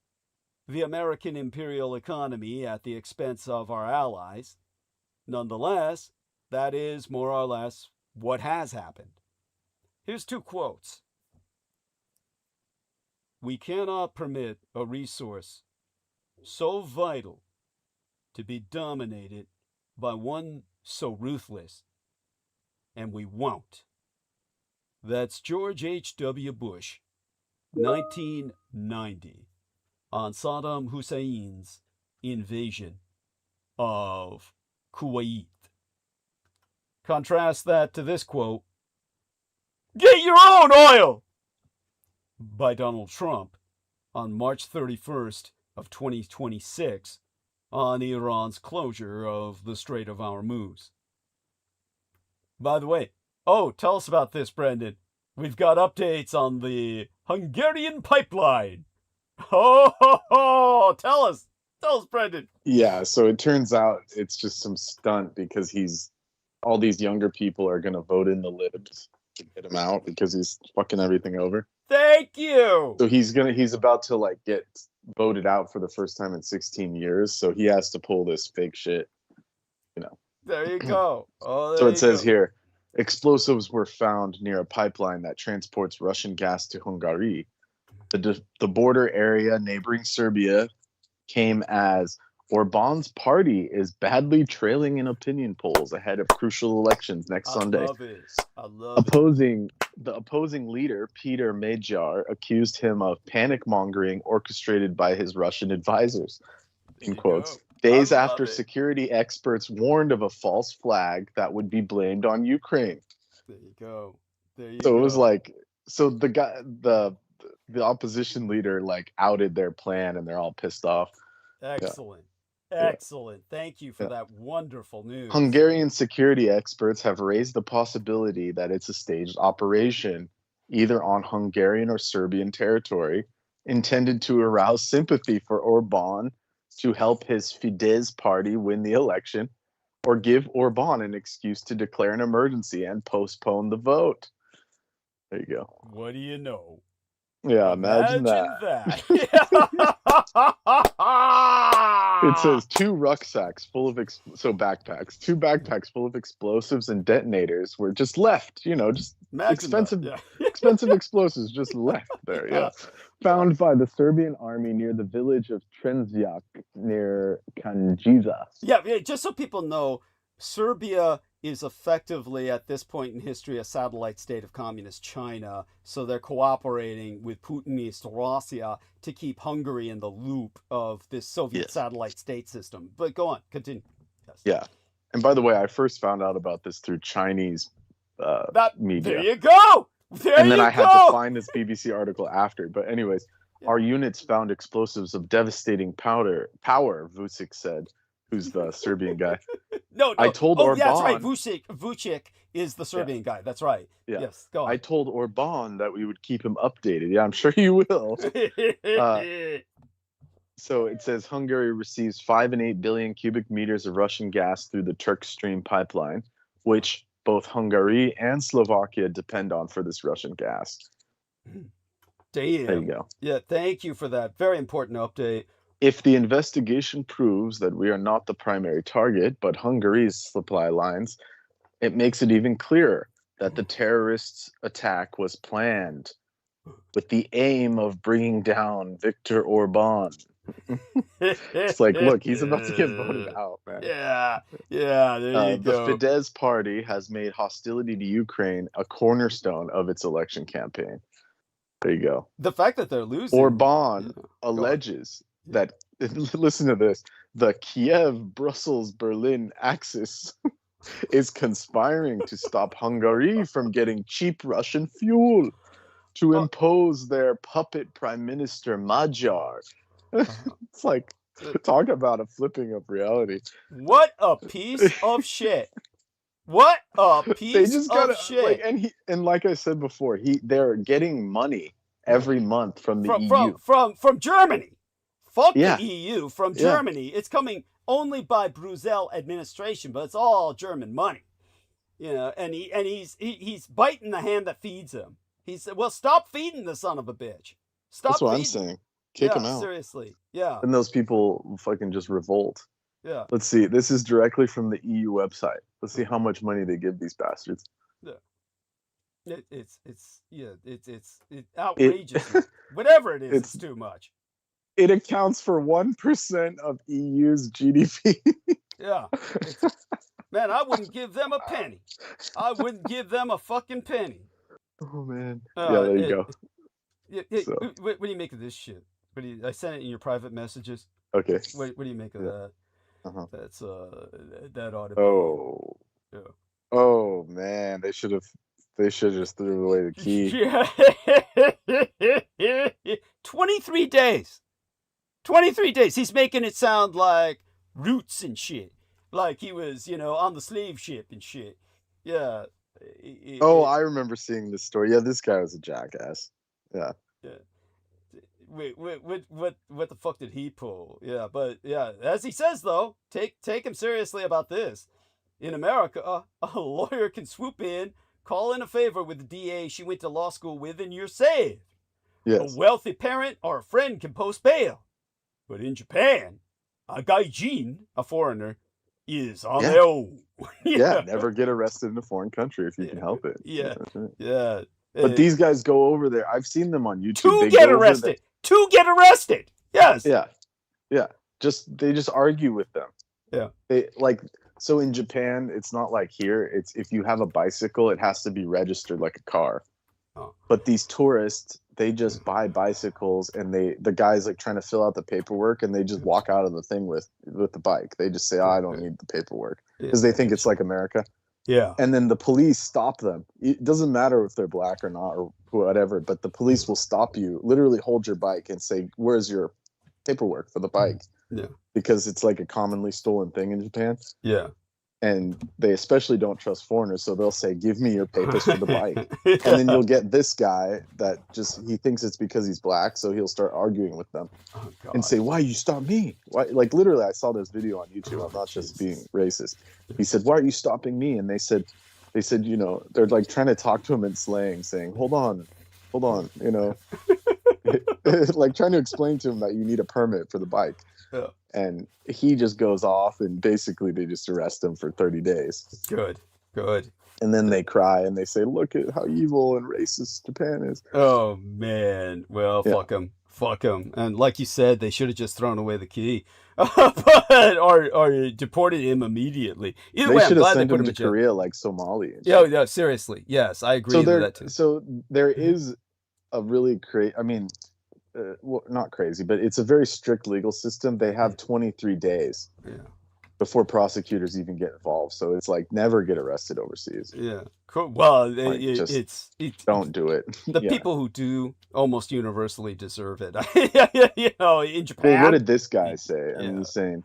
the American imperial economy at the expense of our allies. Nonetheless, that is more or less what has happened. Here's two quotes. We cannot permit a resource so vital to be dominated by one so ruthless, and we won't. That's George H.W. Bush, 1990, on Saddam Hussein's invasion of Kuwait. Contrast that to this quote, "Get your own oil," by Donald Trump on March 31st of 2026 on Iran's closure of the Strait of Hormuz. By the way, tell us about this, Brendan. We've got updates on the Hungarian pipeline. Oh, tell us, Brendan. Yeah, so it turns out it's just some stunt because all these younger people are gonna vote in the libs to get him out because he's fucking everything over. Thank you. So he's about to like get voted out for the first time in 16 years. So he has to pull this fake shit, you know. There you go. Oh, So it says here, explosives were found near a pipeline that transports Russian gas to Hungary. The border area neighboring Serbia came as Orbán's party is badly trailing in opinion polls ahead of crucial elections next Sunday. I love it. The opposing leader, Peter Magyar, accused him of panic mongering orchestrated by his Russian advisors, in quotes, days after security experts warned of a false flag that would be blamed on Ukraine. There you go. So it was like, so the opposition leader like outed their plan and they're all pissed off. Excellent. Excellent. Thank you for that wonderful news. Hungarian security experts have raised the possibility that it's a staged operation, either on Hungarian or Serbian territory, intended to arouse sympathy for Orbán to help his Fidesz party win the election, or give Orbán an excuse to declare an emergency and postpone the vote. There you go. What do you know? Yeah, imagine that. It says two backpacks full of explosives and detonators were just left, just expensive explosives just left there. Yeah. Found by the Serbian army near the village of Trenčak near Kanjiza. Yeah, just so people know, Serbia is effectively, at this point in history, a satellite state of communist China. So they're cooperating with Putinist Russia to keep Hungary in the loop of this Soviet satellite state system. But go on, continue. Yes. Yeah. And by the way, I first found out about this through Chinese media. There you go! And then I had to find this BBC article after. But anyways, our units found explosives of devastating power, Vucic said, who's the Serbian guy. No. I told Orbán. Yeah, that's right. Vucic is the Serbian guy. That's right. Yeah. Yes, go on. I told Orbán that we would keep him updated. Yeah, I'm sure you will. So it says Hungary receives 5 and 8 billion cubic meters of Russian gas through the Turk Stream pipeline, which both Hungary and Slovakia depend on for this Russian gas. Damn. There you go. Yeah, thank you for that. Very important update. If the investigation proves that we are not the primary target, but Hungary's supply lines, it makes it even clearer that the terrorists' attack was planned with the aim of bringing down Viktor Orbán. It's like, look, he's about to get voted out, man. Yeah, there you go. The Fidesz party has made hostility to Ukraine a cornerstone of its election campaign. There you go. The fact that they're losing. Orbán alleges that, listen to this, the Kiev-Brussels-Berlin axis is conspiring to stop Hungary from getting cheap Russian fuel to impose their puppet prime minister Magyar. It's like, talk about a flipping of reality. What a piece of shit. What a piece of shit. And like I said before, they're getting money every month from the EU. From Germany. Fuck the EU, from Germany. It's coming only by Brussels administration, but it's all German money. And he's biting the hand that feeds him. He said, well, stop feeding the son of a bitch. That's what I'm saying. Kick him out. Seriously. Yeah. And those people fucking just revolt. Yeah. Let's see. This is directly from the EU website. Let's see how much money they give these bastards. Yeah. It's outrageous. Whatever it is, it's too much. It accounts for 1% of EU's GDP. Yeah. Man, I wouldn't give them a penny. I wouldn't give them a fucking penny. Oh, man. There you go. What do you make of this shit? I sent it in your private messages. Okay. What do you make of that? Uh-huh. That's that ought to be. Oh. Yeah. Oh man, they should have just threw away the key. 23 days. 23 days. He's making it sound like roots and shit. Like he was, on the slave ship and shit. Yeah. I remember seeing this story. Yeah, this guy was a jackass. Yeah. wait, what the fuck did he pull? Yeah, but yeah, as he says though, take him seriously about this. In America, a lawyer can swoop in, call in a favor with the DA she went to law school with, and you're saved. Yes. A wealthy parent or a friend can post bail. But in Japan, a gaijin, a foreigner, is on their own. Yeah, never get arrested in a foreign country if you can help it. Yeah, yeah. But these guys go over there. I've seen them on YouTube. To get arrested. To get arrested. Yes. Yeah. Yeah. They just argue with them. Yeah. They like, so in Japan, it's not like here. It's if you have a bicycle, it has to be registered like a car. Oh. But these tourists, they just buy bicycles, and the guy's like trying to fill out the paperwork, and they just walk out of the thing with the bike. They just say, I don't need the paperwork, because they think it's like America. Yeah. And then the police stop them. It doesn't matter if they're black or not or whatever, but the police will stop you, literally hold your bike and say, where's your paperwork for the bike? Yeah. Because it's like a commonly stolen thing in Japan. Yeah. And they especially don't trust foreigners, so they'll say, give me your papers for the bike. And then you'll get this guy that he thinks it's because he's black, so he'll start arguing with them and say, why you stop me? Why? Like, literally, I saw this video on YouTube. I'm not just being racist. He said, why are you stopping me? And they said, you know, they're like trying to talk to him in slang, saying, hold on, you know, like trying to explain to him that you need a permit for the bike. Yeah. And he just goes off, and basically they just arrest him for 30 days. Good. And then they cry and they say, look at how evil and racist Japan is. Oh, man. Well, fuck them. And like you said, they should have just thrown away the key. or deported him immediately. Either way, I'm glad they put him in jail. Korea like Somali. Yeah, seriously. Yes, I agree with that too. So there is a really well, not crazy, but it's a very strict legal system. They have 23 days before prosecutors even get involved. So it's like never get arrested overseas. Yeah. Cool. Well, Like, it's don't do it. The people who do almost universally deserve it. You know, in Japan. Well, what did this guy say? I mean, he's saying,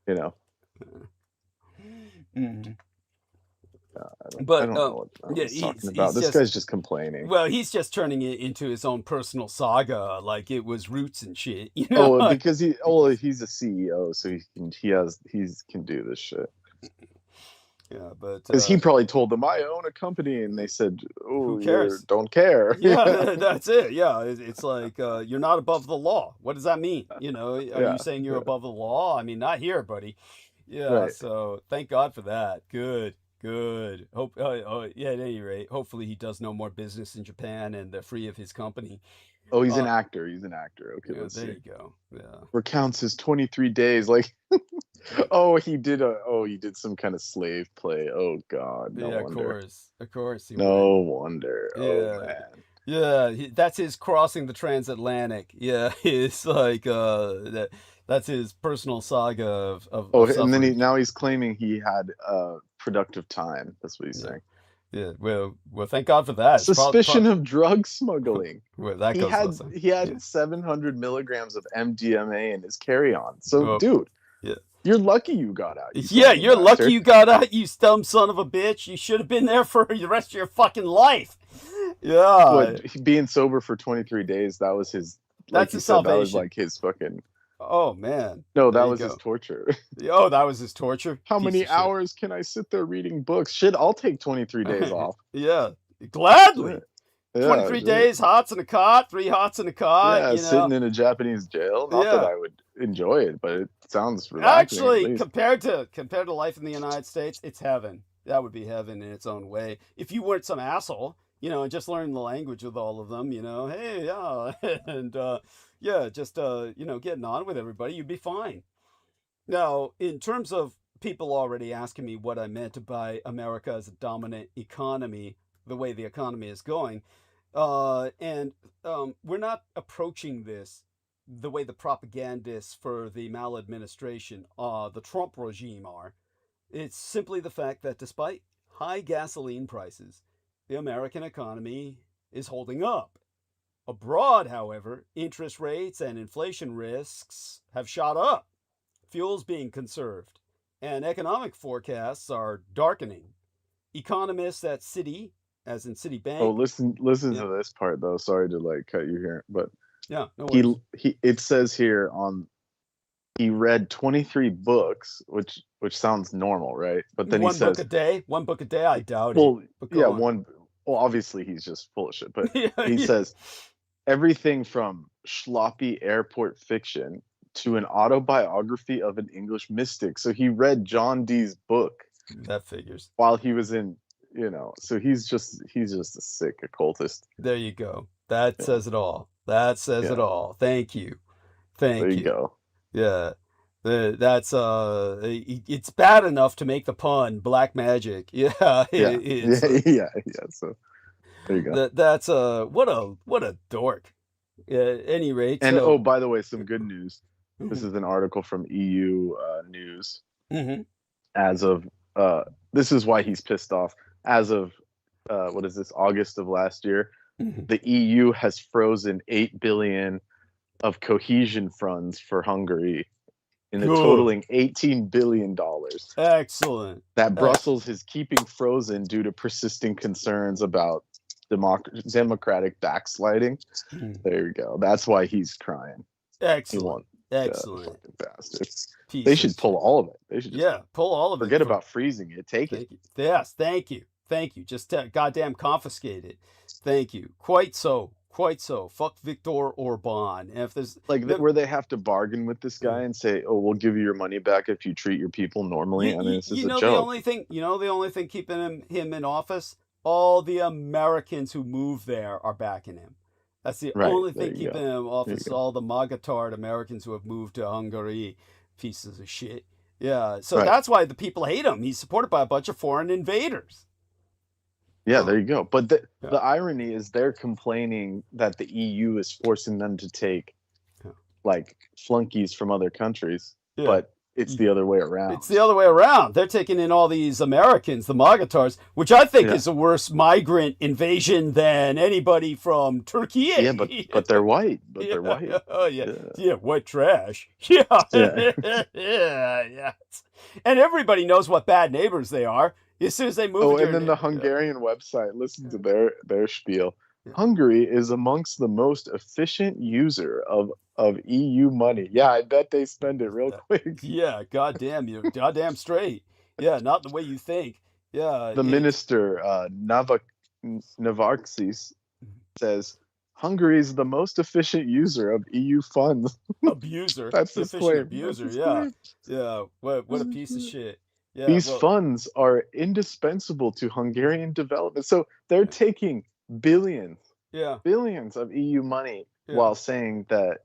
you know. Mm-hmm. I don't know what he's talking about. This guy's just complaining. Well, he's just turning it into his own personal saga, like it was Roots and shit. You know? Oh, because he's a CEO, so he can do this shit. Yeah, but because he probably told them, I own a company, and they said, oh, who cares? Don't care. Yeah, that's it. Yeah, it's like you're not above the law. What does that mean? You know, are you saying you're above the law? I mean, not here, buddy. Yeah. Right. So thank God for that. Good. Hope. At any rate, hopefully he does no more business in Japan and they're free of his company. Oh, he's an actor. Okay, yeah, let's see. There you go. Yeah. Recounts his 23 days. Like, he did some kind of slave play. Oh God. No wonder. Of course. No wonder. Yeah. Oh man. Yeah, that's his crossing the transatlantic. Yeah, it's like that's his personal saga of and then now he's claiming he had productive time. That's what he's saying. Yeah, well, thank God for that. Suspicion of drug smuggling. Well, that goes he had 700 milligrams of MDMA in his carry-on. So, dude, you're lucky you got out. You're lucky you got out, you dumb son of a bitch. You should have been there for the rest of your fucking life. Yeah. Being sober for 23 days, that was his. That's his salvation. That was like his fucking. Oh man. No, that was his torture. Oh, that was his torture. How many hours can I sit there reading books? Shit, I'll take 23 days off. Yeah, gladly. Yeah, 23 days, hots in a cot, 3 hots in a cot. Yeah, sitting in a Japanese jail. Not that I would enjoy it, but it sounds relaxing. Actually, compared to life in the United States, it's heaven. That would be heaven in its own way. If you weren't some asshole, and just learning the language with all of them, hey, yeah, and just getting on with everybody, you'd be fine. Now, in terms of people already asking me what I meant by America as a dominant economy, the way the economy is going, and we're not approaching this the way the propagandists for the maladministration, the Trump regime are. It's simply the fact that despite high gasoline prices, the American economy is holding up. Abroad, however, interest rates and inflation risks have shot up. Fuel's being conserved, and economic forecasts are darkening. Economists at Citi, as in Citibank. Oh, listen to this part though. Sorry to cut you here, but Yeah, no worries. It says here on he read 23 books, which sounds normal, right? But then One he book says a day? One book a day? I doubt well, it. But yeah, go on. one. Well, obviously he's just full of shit, but Yeah, he yeah. says everything from sloppy airport fiction to an autobiography of an English mystic. So he read John Dee's book That figures. while he was in, so he's just a sick occultist. There you go. That Yeah. says it all. That says it Yeah. all. Thank you. Thank There you go. Yeah. That's it's bad enough to make the pun black magic. Yeah. Yeah. It's, Yeah. So there you go. that's what a dork. At any rate. And so, by the way, some good news. This is an article from EU News. Mhm. As of this is why he's pissed off. As of what is this, August of last year, Mhm. the EU has frozen 8 billion of cohesion funds for Hungary, in a Good. totaling $18 billion Excellent. that Brussels is keeping frozen due to persisting concerns about democratic backsliding. Mhm. There you go. That's why he's crying. He Excellent. won. Excellent. Fucking bastards. Piece They of should pull shit. all of it. They should just Yeah, pull all of it. forget about freezing it. Take it. Thank you. Yes, thank you. Thank you. Just goddamn confiscate it. Thank you. Quite so. Quite so. Fuck Viktor Orban. And if there's Like where they have to bargain with this guy and say, "Oh, we'll give you your money back if you treat your people normally." I mean, this is a the joke. only thing keeping him in office, all the Americans who moved there are backing him. That's the Right, only there thing you keeping go. him in There office. you go. All the MAGA-tard Americans who have moved to Hungary, pieces of shit. Yeah, so Right. that's why the people hate him. He's supported by a bunch of foreign invaders. Yeah, there you go. But the Yeah. irony is they're complaining that the EU is forcing them to take Yeah. like flunkies from other countries, Yeah. but it's the other way around. It's the other way around. They're taking in all these Americans, the MAGA-tards, which I think Yeah. is a worse migrant invasion than anybody from Turkey. Yeah, but they're white. But they're white. Oh yeah, Yeah. yeah, white trash. Yeah, Yeah. yeah. And everybody knows what bad neighbors they are as soon as they move. Oh, into and your then the neigh- Hungarian website, listen to their spiel. Yeah. Hungary is amongst the most efficient user of EU money. Yeah, I bet they spend it real quick. Yeah, goddamn, you're goddamn straight. Yeah, not the way you think. Yeah, The minister, Navarxis, says Hungary is the most efficient user of EU funds. abuser. That's his Efficient claim. abuser. That's his Yeah, claim. yeah. What a piece of shit. Yeah, These well, funds are indispensable to Hungarian development. So they're taking billions yeah, of EU money yeah. while saying that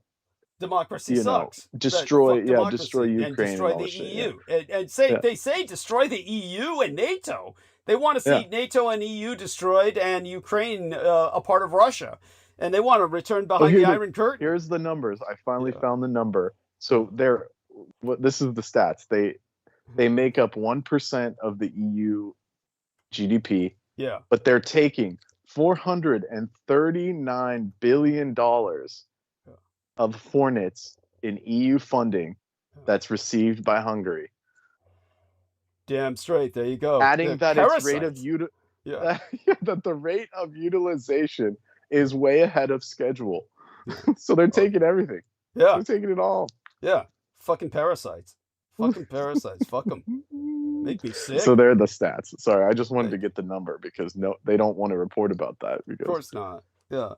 democracy you know, sucks. destroy- Fuck yeah, democracy destroy and Ukraine destroy and all the that shit, EU. And say Yeah. they say destroy the EU and NATO. They want to see Yeah. NATO and EU destroyed and Ukraine a part of Russia, and they want to return behind here the the- Iron Curtain. here's the numbers. I finally Yeah. found the number. So this is the stats. They make up 1% of the EU GDP, Yeah, but they're taking $439 billion of foreigners in EU funding that's received by Hungary. damn straight. There you go. Adding The that its rate of parasites. Yeah, that the rate of utilization is way ahead of schedule. So they're taking everything. yeah, They're taking it all. yeah. Fucking parasites. Fucking parasites. Fuck them. Make me sick. So they're the stats. Sorry, I just wanted to Right. get the number because they don't want to report about that. Of Because course not. Yeah,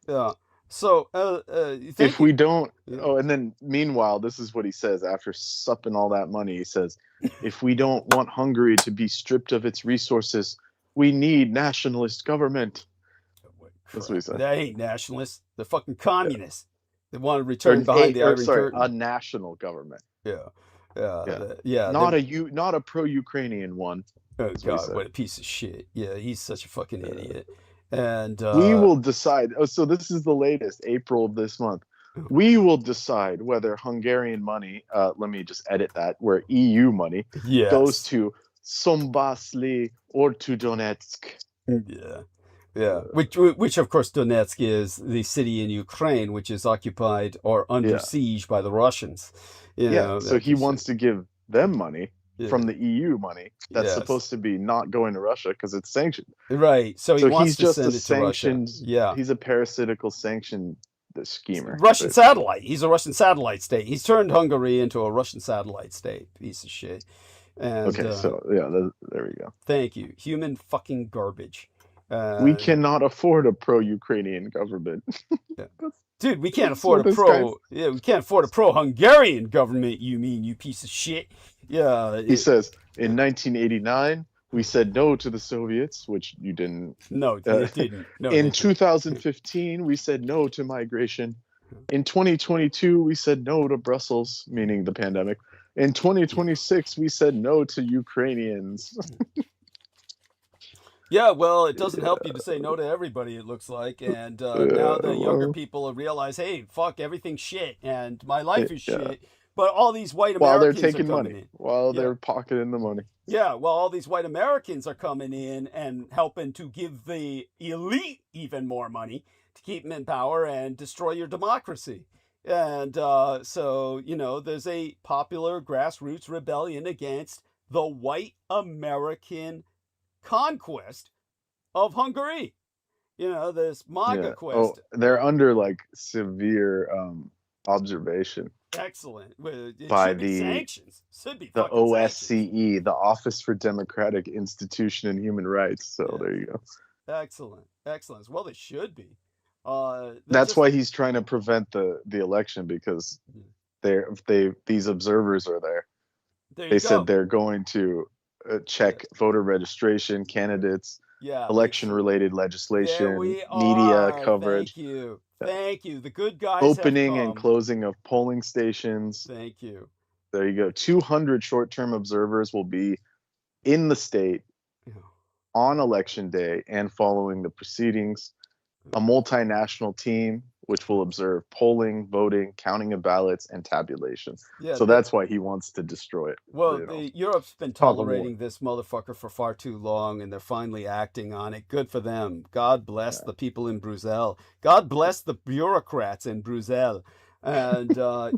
yeah. So, if we don't, Yeah. oh, and then meanwhile, this is what he says after supping all that money. He says, if we don't want Hungary to be stripped of its resources, we need nationalist government. That's what he said. They ain't nationalists. They're fucking communists. They want to return behind the Iron Curtain. a national government. Yeah. Not a pro-Ukrainian one. Oh That's what he God, said. what a piece of shit. Yeah, he's such a fucking idiot. And We will decide. Oh, so this is the latest, April of this month. We will decide whether Hungarian money, let me just edit that, where EU money yes. goes to Sombasli or to Donetsk. Yeah. Which of course Donetsk is the city in Ukraine, which is occupied or under Yeah. siege by the Russians. You know, So he wants to give them money Yeah. from the EU money that's Yes. supposed to be not going to Russia because it's sanctioned. Right. So he So wants he's to just send a it to Russia. sanctioned. Yeah. He's a parasitical sanctioned the schemer. Russian satellite. He's a Russian satellite state. He's turned Hungary into a Russian satellite state. Piece of shit. And, Okay, so yeah, there we go. Thank you. Human fucking garbage. We cannot afford a pro-Ukrainian government. Yeah. Dude, we can't afford we can't afford a pro-Hungarian government, you mean, you piece of shit. Yeah. He says, in 1989, we said no to the Soviets, which you didn't. No, they didn't. No, in 2015, we said no to migration. In 2022, we said no to Brussels, meaning the pandemic. In 2026, we said no to Ukrainians. Yeah, well, it doesn't help you to say no to everybody, it looks like. And now the younger people realize, hey, fuck, everything's shit, and my life is shit. But all these white Americans while they're taking are money, while they're pocketing the money. Yeah, well, all these white Americans are coming in and helping to give the elite even more money to keep them in power and destroy your democracy. And so, you know, there's a popular grassroots rebellion against the white American conquest of Hungary. You know, this MAGA quest. Oh, they're under like severe observation. Excellent. By the sanctions. Should be the OSCE, sanctions. the Office for Democratic Institution and Human Rights. So there you go. Excellent. Excellent. Well, they should be. That's why he's trying to prevent the election, because these observers are there. They said they're going to check voter registration, candidates, election-related legislation, media coverage. Thank you. Thank you. The good guys opening and closing of polling stations. Thank you. There you go. 200 short-term observers will be in the state on election day and following the proceedings. A multinational team which will observe polling, voting, counting of ballots, and tabulation. Yeah, so that's why he wants to destroy it. Well, Europe's been tolerating this motherfucker for far too long, and they're finally acting on it. Good for them. God bless the people in Brussels. God bless the bureaucrats in Brussels. And,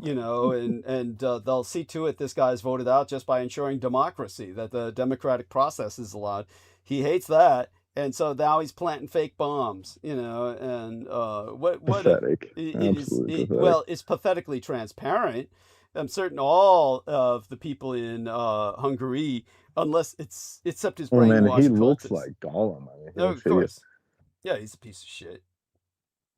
you know, and they'll see to it this guy's voted out just by ensuring democracy, that the democratic process is allowed. He hates that. And so now he's planting fake bombs, you know, and pathetic. Well, it's pathetically transparent. I'm certain all of the people in Hungary, except his brainwashed man, he cultists. looks like Gollum. I mean, no, of course. Yeah, he's a piece of shit.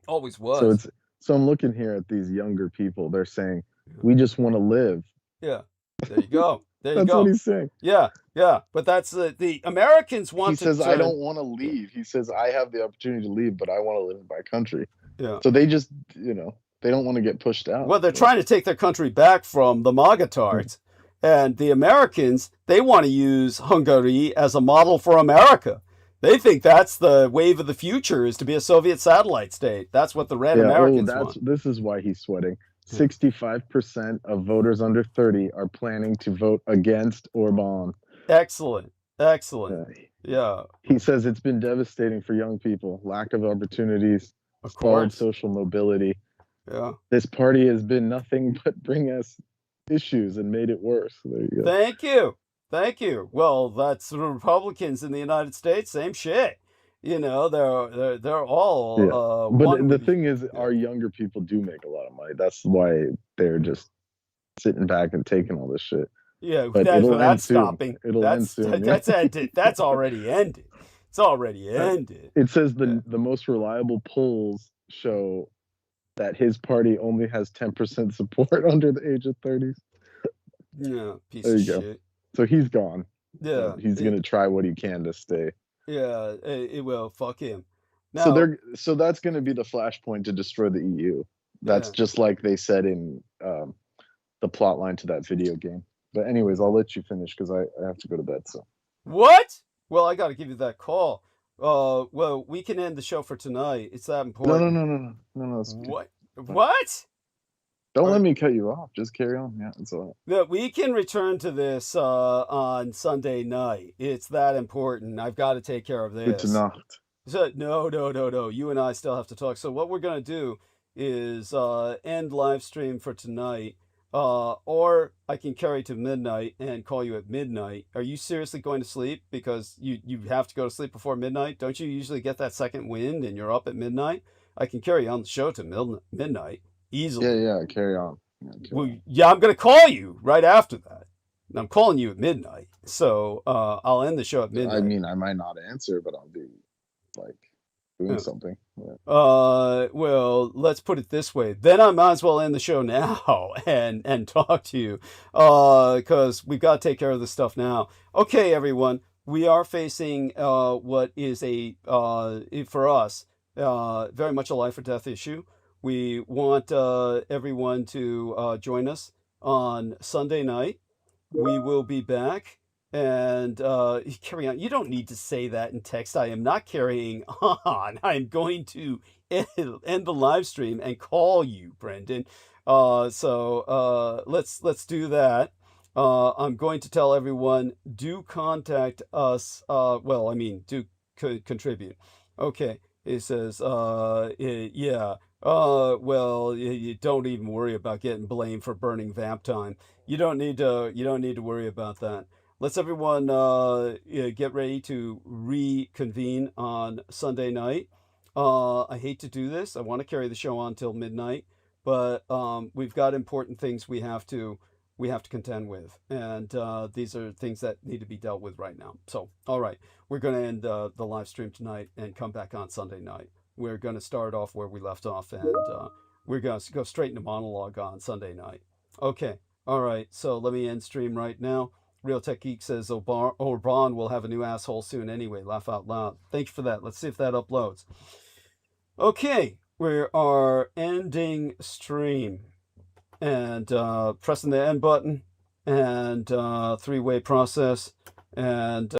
Always was. So I'm looking here at these younger people. They're saying, we just want to live. Yeah, there you go. That's what he's saying. Yeah, yeah. But that's the Americans want He says, I don't want to leave. He says, I have the opportunity to leave, but I want to live in my country. Yeah. So they just, you know, they don't want to get pushed out. Well, they're trying to take their country back from the MAGA-tards. And the Americans, they want to use Hungary as a model for America. They think that's the wave of the future, is to be a Soviet satellite state. That's what the red Americans want. This is why he's sweating. 65% of voters under 30 are planning to vote against Orbán. Excellent. Excellent. Yeah. He says it's been devastating for young people. Lack of opportunities, stalled social mobility. Yeah. This party has been nothing but bring us issues and made it worse. There you go. Thank you. Thank you. Well, that's the Republicans in the United States. Same shit. You know, they're all. But the thing is, our younger people do make a lot of money. That's why they're just sitting back and taking all this shit. Yeah, but that's stopping. It'll end soon. That's ended. That's already ended. It's already ended. It says the most reliable polls show that his party only has 10% support under the age of 30s. Yeah, piece of shit. So he's gone. Yeah, he's gonna try what he can to stay. Yeah, it will. Fuck him. Now, so that's going to be the flashpoint to destroy the EU. That's just like they said in the plot line to that video game. But anyways, I'll let you finish because I have to go to bed. So what? Well, I got to give you that call. Well, we can end the show for tonight. It's that important. No. What? What? Don't let me cut you off. Just carry on. Yeah, it's all right. Yeah, we can return to this on Sunday night. It's that important. I've got to take care of this. It's not. So, no. You and I still have to talk. So what we're going to do is end live stream for tonight. Or I can carry to midnight and call you at midnight. Are you seriously going to sleep? Because you have to go to sleep before midnight. Don't you usually get that second wind and you're up at midnight? I can carry on the show to midnight easily. Yeah, carry on. Well, yeah, I'm going to call you right after that. And I'm calling you at midnight. So I'll end the show at midnight. I mean, I might not answer, but I'll be like doing something. Yeah. Well, let's put it this way. Then I might as well end the show now and talk to you, because we've got to take care of this stuff now. Okay, everyone, we are facing what is for us very much a life or death issue. We want everyone to join us on Sunday night. We will be back. And carry on. You don't need to say that in text. I am not carrying on. I'm going to end the live stream and call you, Brendan. So let's do that. I'm going to tell everyone, do contact us. Well, I mean, do contribute. Okay. It says, yeah. Well, you don't even worry about getting blamed for burning vamp time. You don't need to worry about that. Let's everyone get ready to reconvene on Sunday night. I hate to do this. I want to carry the show on till midnight, but we've got important things we have to contend with, and these are things that need to be dealt with right now. So, all right, we're going to end the live stream tonight and come back on Sunday night. We're going to start off where we left off, and we're going to go straight into monologue on Sunday night. Okay, all right. So let me end stream right now. Real Tech Geek says Orban will have a new asshole soon anyway. Laugh out loud. Thank you for that. Let's see if that uploads. Okay, we are ending stream and pressing the end button and three-way process and